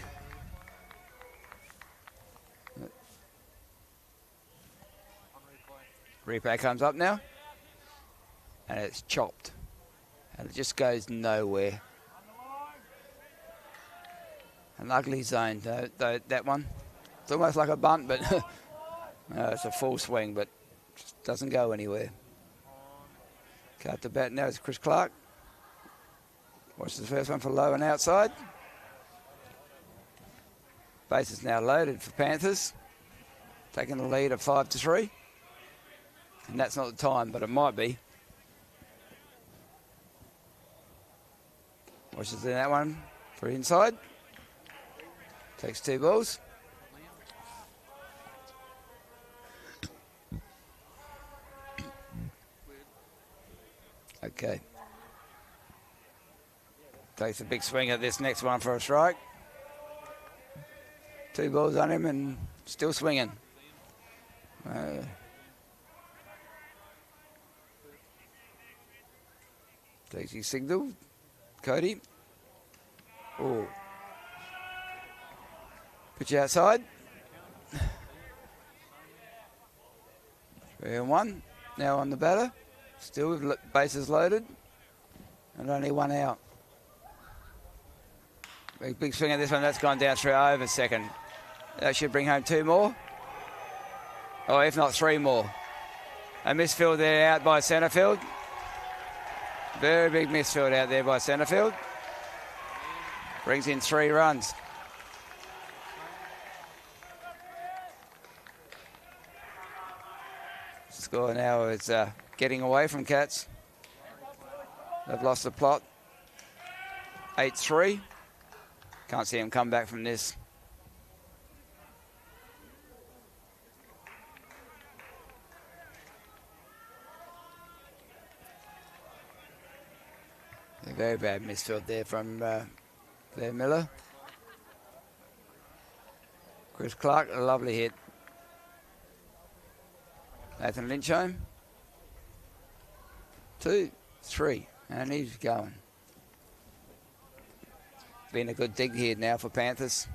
Replay comes up now, and it's chopped, and it just goes nowhere. An ugly zone, that one. It's almost like a bunt, but it's a full swing, but just doesn't go anywhere. Cut the bat now, it's Chris Clark. Watch the first one for low and outside. Base is now loaded for Panthers. Taking the lead of 5-3. And that's not the time, but it might be. Watches that one for inside. Takes 2 balls. Okay. Takes a big swing at this next one for a strike. 2 balls on him and still swinging. Takes his signal. Cody. Oh. Pitch outside. 3-1. Now on the batter. Still with bases loaded. And only 1 out. Big swing at this one. That's gone down through over second. That should bring home 2 more. Or if not 3 more. A misfield there out by Centerfield. Very big misfield out there by Centerfield. Brings in 3 runs. Score now is getting away from Cats. They've lost the plot. 8-3. Can't see him come back from this. A very bad misfield there from Blair Miller. Chris Clark, a lovely hit. Nathan Lynchholm. 2, 3, and he's going. Been a good dig here now for Panthers.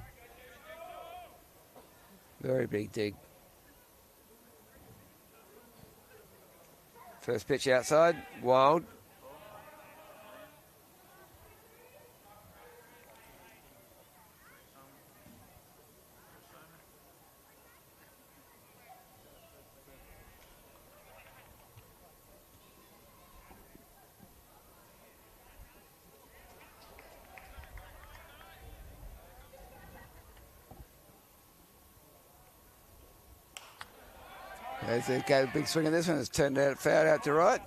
Very big dig. First pitch outside, wild. There's a big swing of this one. It's turned out foul out to right.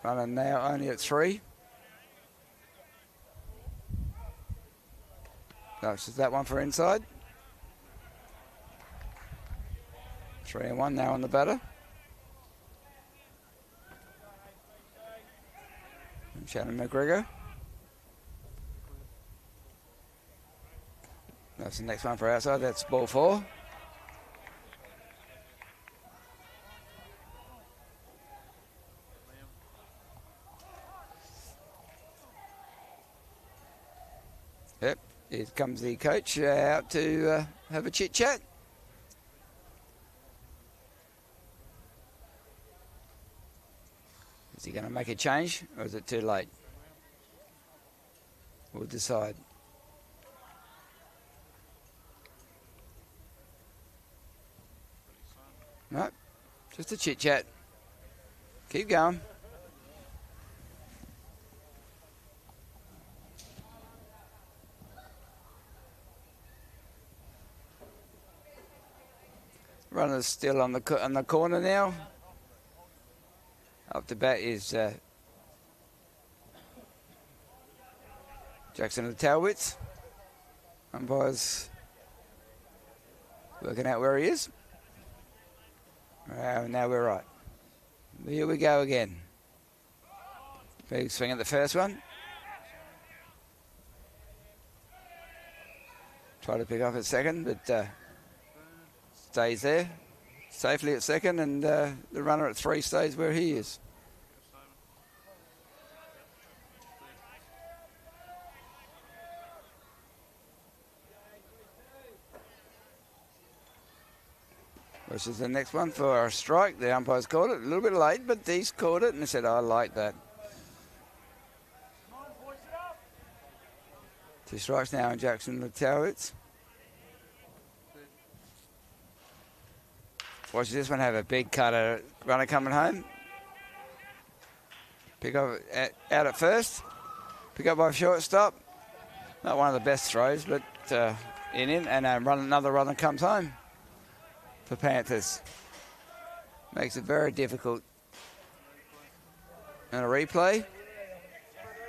Runner now only at 3. No, it's just that one for inside. 3-1 now on the batter. And Shannon McGregor. That's the next one for outside. That's ball 4. Yep, here comes the coach out to have a chit chat. Is he going to make a change or is it too late? We'll decide. No, just a chit chat. Keep going. Runner's still on the corner now. Up to bat is Jackson Talwitz. Umpire's working out where he is. Now we're right. Here we go again. Big swing at the first one. Try to pick up at second, but stays there safely at second, and the runner at 3 stays where he is. This is the next one for a strike. The umpire's called it a little bit late, but he's called it and he said, I like that. 2 strikes now on Jackson Latowitz. Watch this one have a big cutter. Runner coming home. Pick up out at first. Pick up by shortstop. Not one of the best throws, but in, and another runner comes home for Panthers. Makes it very difficult. And a replay.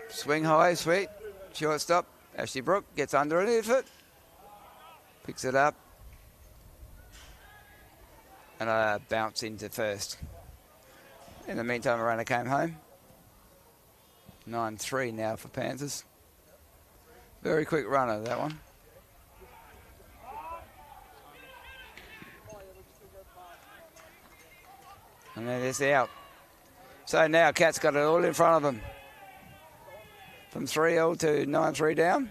Swing high, sweet. Shortstop. Ashley Brook gets underneath it. Picks it up. And a bounce into first. In the meantime, a runner came home. 9-3 now for Panthers. Very quick runner, that one. And then it's out. So now Cat's got it all in front of him. From 3-0 to 9-3 down.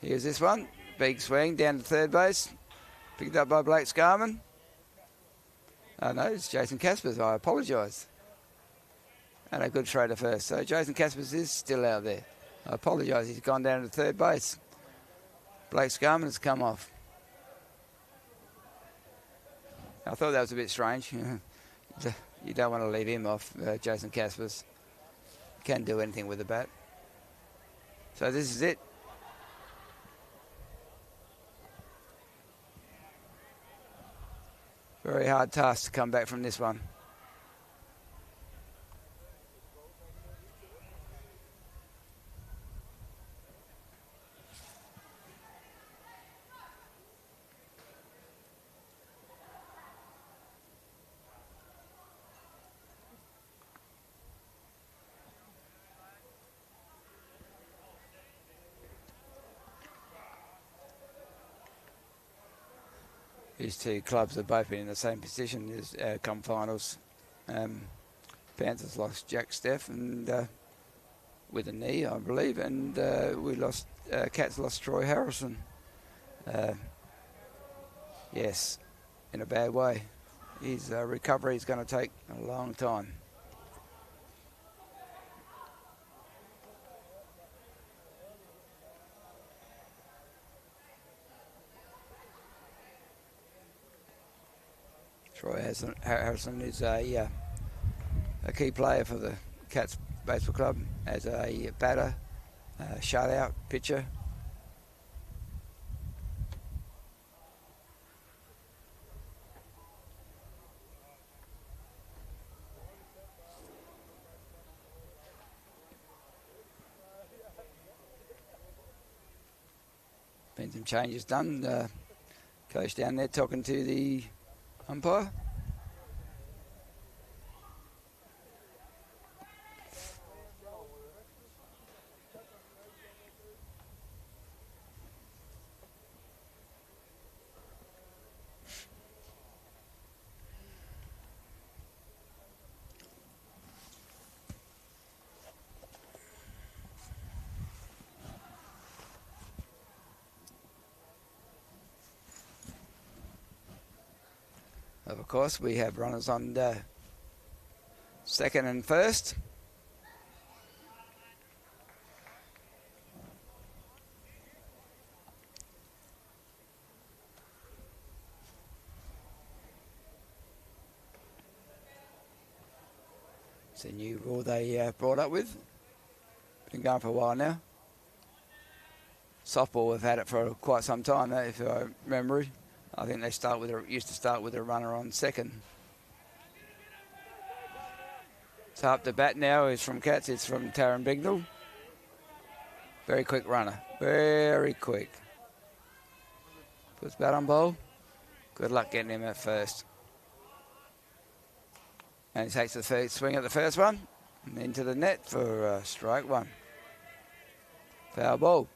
Here's this one. Big swing down to third base. Picked up by Blake Scarman. Oh no, it's Jason Caspers. I apologise. And a good throw to first. So Jason Caspers is still out there. I apologise. He's gone down to third base. Blake Scarman has come off. I thought that was a bit strange. You don't want to leave him off, Jason Caspers. Can do anything with the bat. So this is it. Very hard task to come back from this one. These 2 clubs have both been in the same position as come finals. Panthers lost Jack Steff and with a knee, I believe, and Cats lost Troy Harrison. Yes, in a bad way. His recovery is going to take a long time. Troy Harrison is a key player for the Cats Baseball Club as a batter, shutout, pitcher. Been some changes done. Coach down there talking to the umpire. Of course, we have runners on second and first. It's a new rule they brought up with. Been going for a while now. Softball, we've had it for quite some time, if I remember. I think they used to start with a runner on second. So up to bat now is from Cats. It's from Taryn Bignell. Very quick runner. Very quick. Puts bat on ball. Good luck getting him at first. And he takes the first swing at the first one. And into the net for strike one. Foul ball.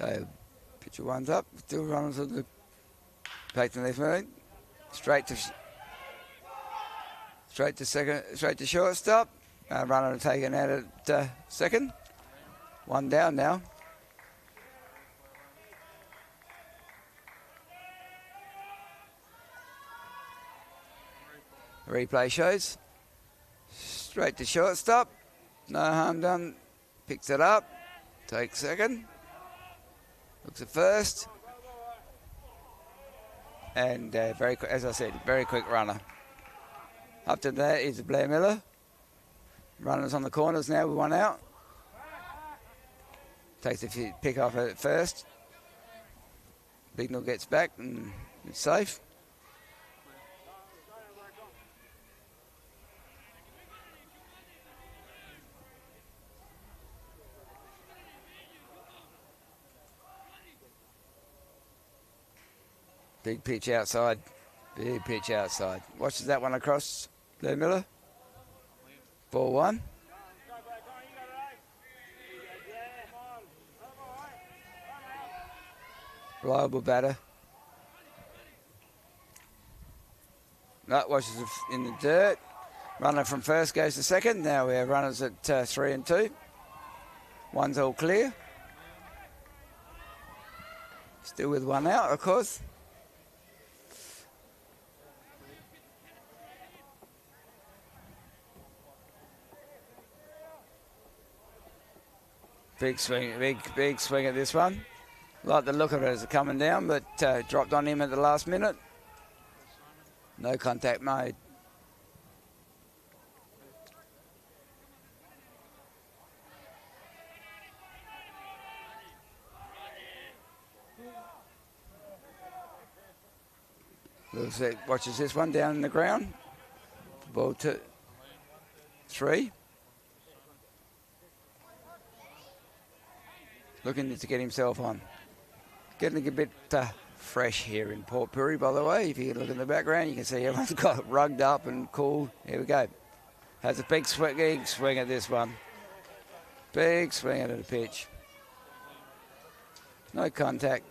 Okay, pitcher one's up. Still runners at the plate and left move. Straight to second. Straight to shortstop. Runner taken out at second. One down now. Replay shows. Straight to shortstop. No harm done. Picks it up. Takes second. Looks at first. And very quick, as I said, very quick runner. Up to that is Blair Miller. Runners on the corners now with one out. Takes a pick off at first. Bignell gets back and it's safe. Big pitch outside. Big pitch outside. Watches that one across. Blair Miller. Ball one. Reliable batter. No, watches it in the dirt. Runner from first goes to second. Now we have runners at 3 and 2. One's all clear. Still with one out, of course. Big swing, big swing at this one. Like the look of it as it's coming down, but dropped on him at the last minute. No contact made. Looks like, watches this one down in the ground. Ball 3. Looking to get himself on. Getting a bit fresh here in Port Pirie, by the way. If you look in the background, you can see everyone's got rugged up and cool. Here we go. Has a big swing at this one. Big swing at the pitch. No contact.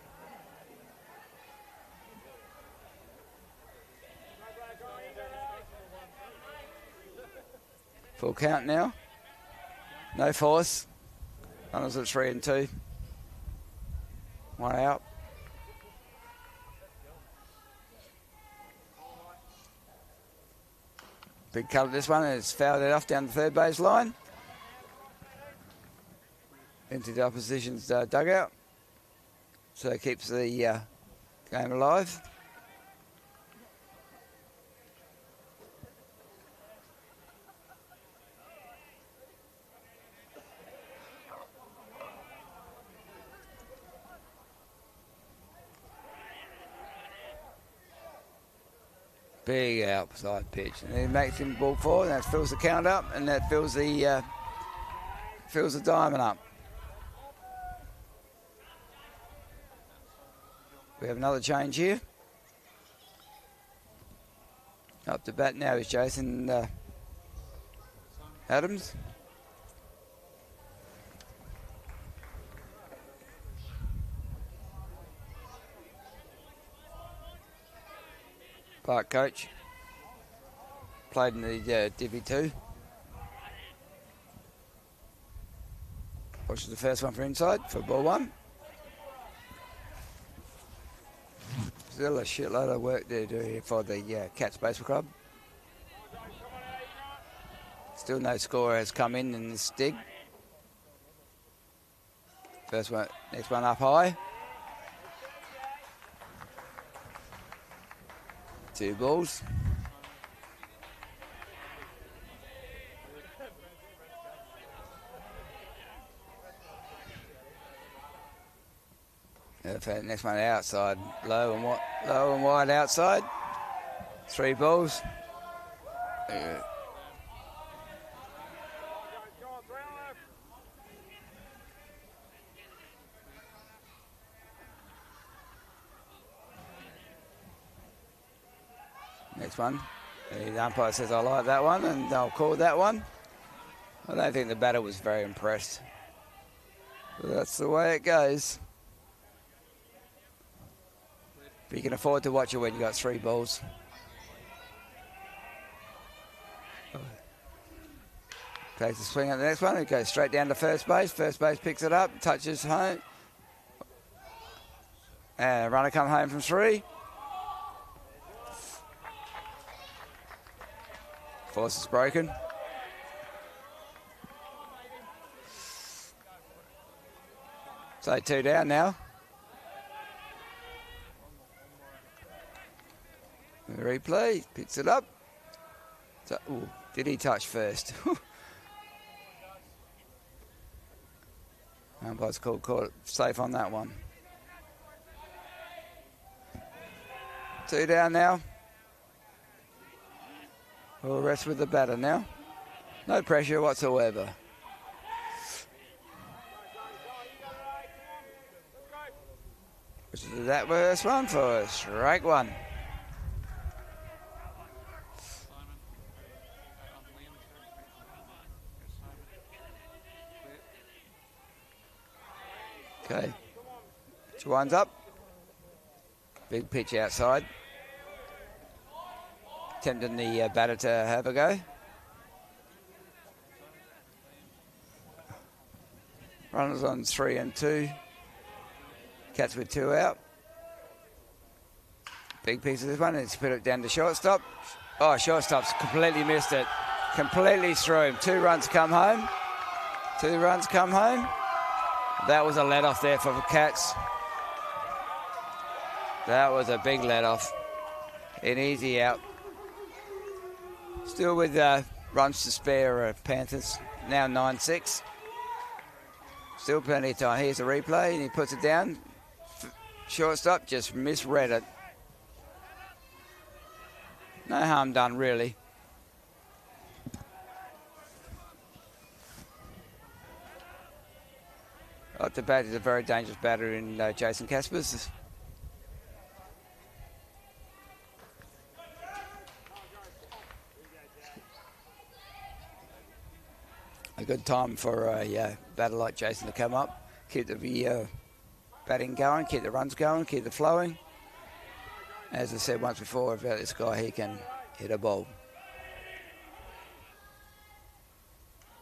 Full count now. No force. Runners at 3 and 2. One out. Big cut at this one. It's fouled it off down the third base line. Into the opposition's dugout. So it keeps the game alive. Big outside pitch. And he makes him ball forward, and that fills the count up, and that fills the diamond up. We have another change here. Up to bat now is Jason Adams. Park coach. Played in the Divi 2. Watches the first one for inside for ball 1. Still a shitload of work to do here for the Cats Baseball Club. Still no score has come in this dig. First one, next one up high. 2 balls. Next one outside, low and wide outside. 3 balls. Next one. The umpire says I like that one, and I'll call that one. I don't think the batter was very impressed. But that's the way it goes. But you can afford to watch it when you got 3 balls. Takes a swing at the next one. It goes straight down to first base. First base picks it up, touches home. And runner come home from 3. Force is broken. So 2 down now. The replay, picks it up. So, ooh, did he touch first? Umpire's called it safe on that one. 2 down now. We'll rest with the batter now. No pressure whatsoever. Which is that first one for strike 1. Okay. 2-1's up. Big pitch outside. Tempting the batter to have a go. Runners on 3 and 2. Cats with 2 out. Big piece of this one. It's put it down to shortstop. Oh, shortstop's completely missed it. Completely threw him. 2 runs come home. 2 runs come home. That was a let-off there for the Cats. That was a big let-off. An easy out. Still with runs to spare, Panthers. Now 9-6. Still plenty of time. Here's a replay, and he puts it down. Shortstop just misread it. No harm done, really. Up to bat is a very dangerous batter in Jason Caspers. A good time for a batter like Jason to come up, keep the batting going, keep the runs going, keep the flowing. As I said once before about this guy, he can hit a ball.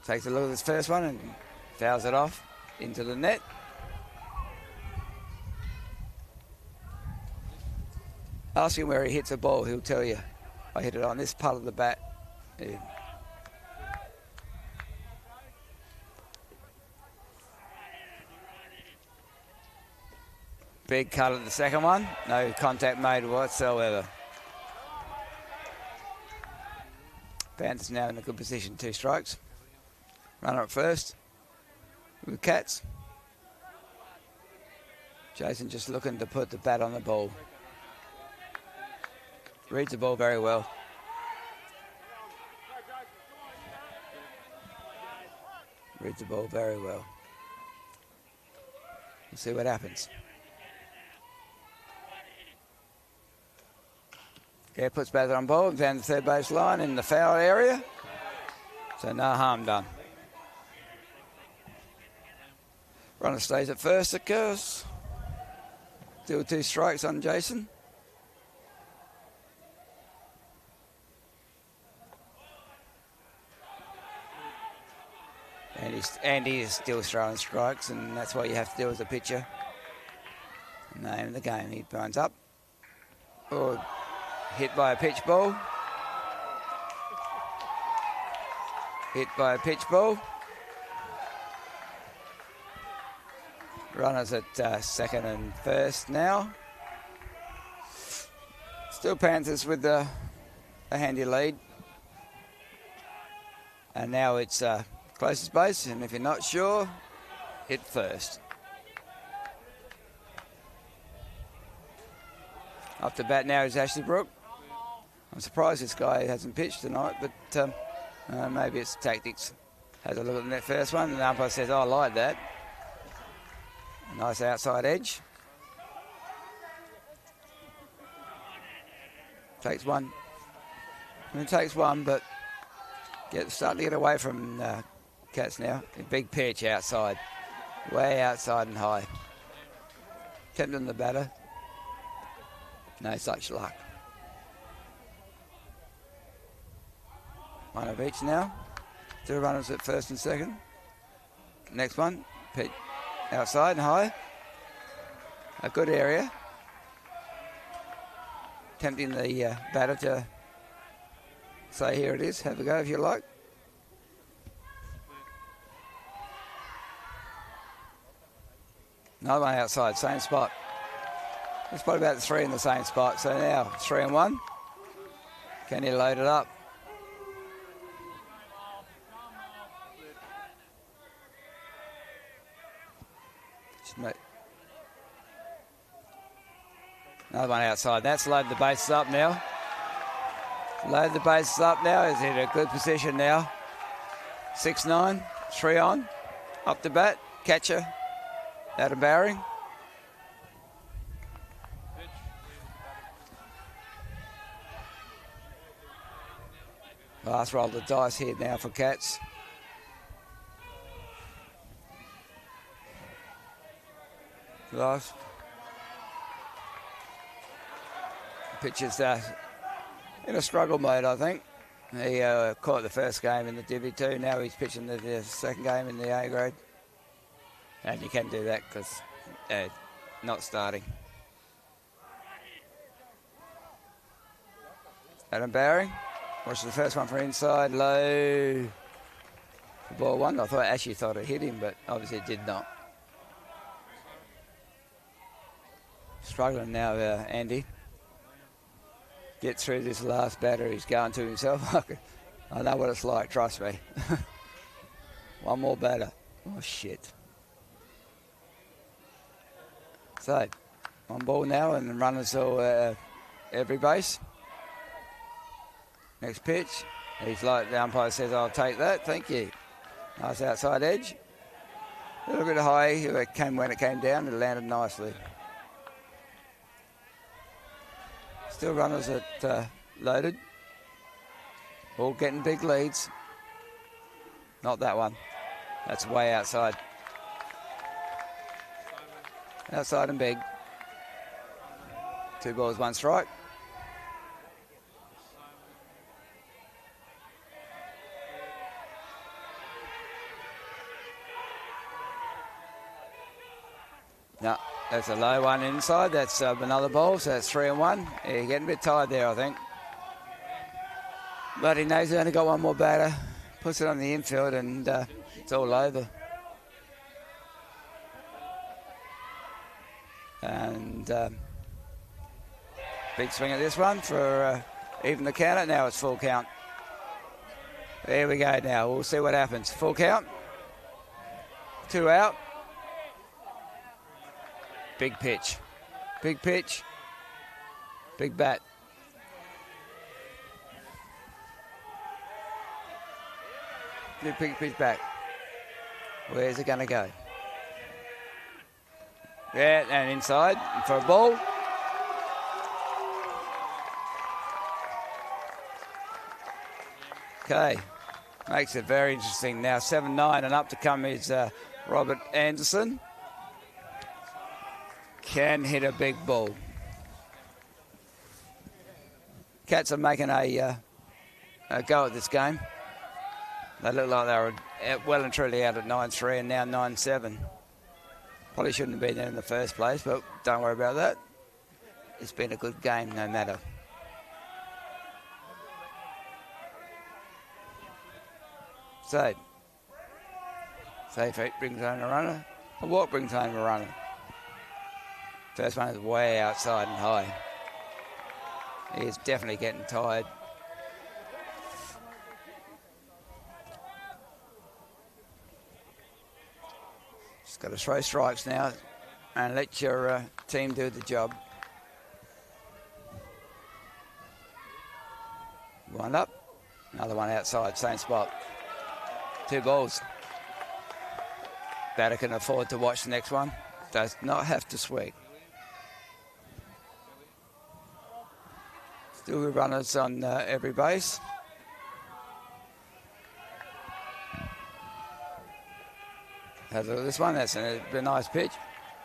Takes a look at this first one and fouls it off into the net. Ask him where he hits a ball, he'll tell you. I hit it on this part of the bat. Yeah. Big cut at the second one. No contact made whatsoever. Panthers now in a good position. 2 strikes. Runner at first. With Cats. Jason just looking to put the bat on the ball. Reads the ball very well. Reads the ball very well. We'll see what happens. Yeah, puts Bather on ball down the third base line in the foul area. So no harm done. Runner stays at first, it goes. Still 2 strikes on Jason. And he's still throwing strikes, and that's what you have to do as a pitcher. Name of the game. He burns up. Or hit by a pitch ball. Hit by a pitch ball. Runners at second and first now. Still Panthers with a handy lead. And now it's closest base, and if you're not sure, hit first. Up to bat now is Ashley Brook. I'm surprised this guy hasn't pitched tonight, but maybe it's tactics. Has a look at that first one, and the umpire says, oh, I like that. Nice outside edge. Takes one. It takes one, but starting to get away from Cats now. A big pitch outside. Way outside and high. Tempting the batter. No such luck. One of each now. 2 runners at first and second. Next one. Pitch outside and high. A good area. Tempting the batter to say, here it is. Have a go if you like. Another one outside, same spot. It's probably about 3 in the same spot. So now 3 and 1. Can he load it up? Another one outside. That's loaded the bases up now. Load the bases up now. He's in a good position now. 6-9, 3 on. Up to bat. Catcher. Adam Bowering. Last roll of the dice here now for Cats. Last. Pitcher's in a struggle mode, I think. He caught the first game in the Divvy 2. Now he's pitching the second game in the A grade. And you can do that because not starting. Adam Bowering. Watch the first one from inside. Low. Ball 1. I actually thought it hit him, but obviously it did not. Struggling now, Andy. Get through this last batter. He's going to himself. I know what it's like, trust me. One more batter. Oh, shit. So, 1 ball now, and the runners all every base. Next pitch. He's like, the umpire says, I'll take that, thank you. Nice outside edge. A little bit high. It came when it came down, it landed nicely. Still runners at loaded. All getting big leads. Not that one. That's way outside. Outside and big. 2 balls, 1 strike. No, that's a low one inside. That's another ball, so that's 3 and 1. Yeah, you're getting a bit tired there, I think. But he knows he's only got 1 more batter. Puts it on the infield, and it's all over. And big swing at this one for even the counter. Now it's full count. There we go now. We'll see what happens. Full count. 2 out. Big pitch. Big pitch. Big bat. New pitch back. Where's it going to go? Yeah, and inside for a ball. Okay, makes it very interesting now. 7-9 and up to come is Robert Anderson. Can hit a big ball. Cats are making a go at this game. They look like they were well and truly out at 9-3 and now 9-7. Probably shouldn't have been there in the first place, but don't worry about that. It's been a good game no matter. So, safe eight brings home a runner. A walk brings home a runner. First one is way outside and high. He is definitely getting tired. Just got to throw strikes now and let your team do the job. Wind up. Another one outside, same spot. 2 balls. Batter can afford to watch the next one. Does not have to swing. Still with runners on every base. Have a look at this one. That's a nice pitch.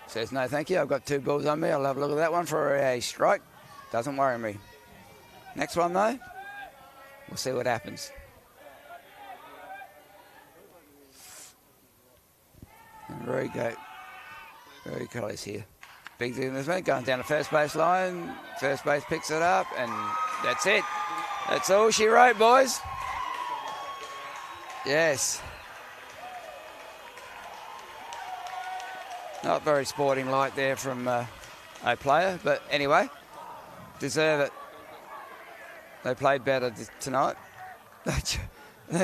Says no thank you. I've got 2 balls on me. I'll have a look at that one for a strike. Doesn't worry me. Next one though. We'll see what happens. Very good. Very close here. Big thing in this one, going down the first base line. First base picks it up, and that's it. That's all she wrote, boys. Yes. Not very sporting like there from a player, but anyway, deserve it. They played better tonight.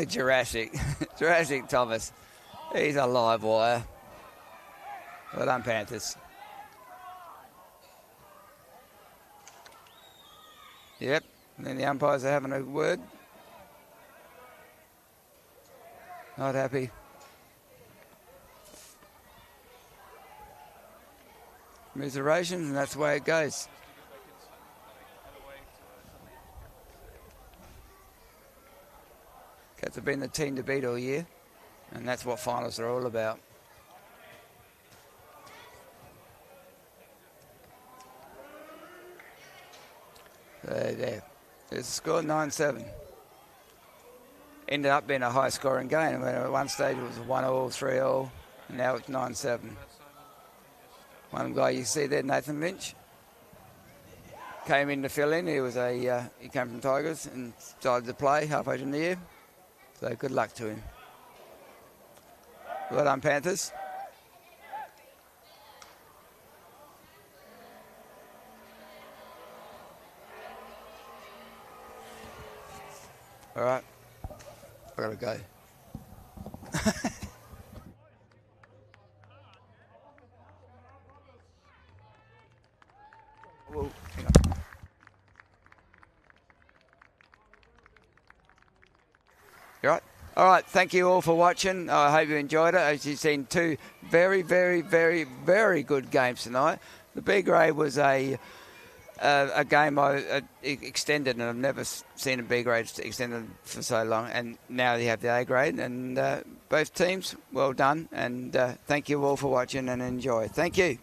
Jurassic Thomas. He's a live wire. Well done, Panthers. Yep, and then the umpires are having a word. Not happy. Commiserations, and that's the way it goes. Cats have been the team to beat all year, and that's what finals are all about. There's the score, 9-7. Ended up being a high-scoring game. At one stage it was 1-all, 3-all, and now it's 9-7. One guy you see there, Nathan Lynch, came in to fill in. He came from Tigers and decided to play halfway through the year. So good luck to him. Well done, Panthers. All right, I've got to go. Well, hang on. You all right? All right, thank you all for watching. I hope you enjoyed it. As you've seen, 2 very, very, very, very good games tonight. The B grade was a game I extended, and I've never seen a B grade extended for so long. And now you have the A grade, and both teams, well done. And thank you all for watching and enjoy. Thank you.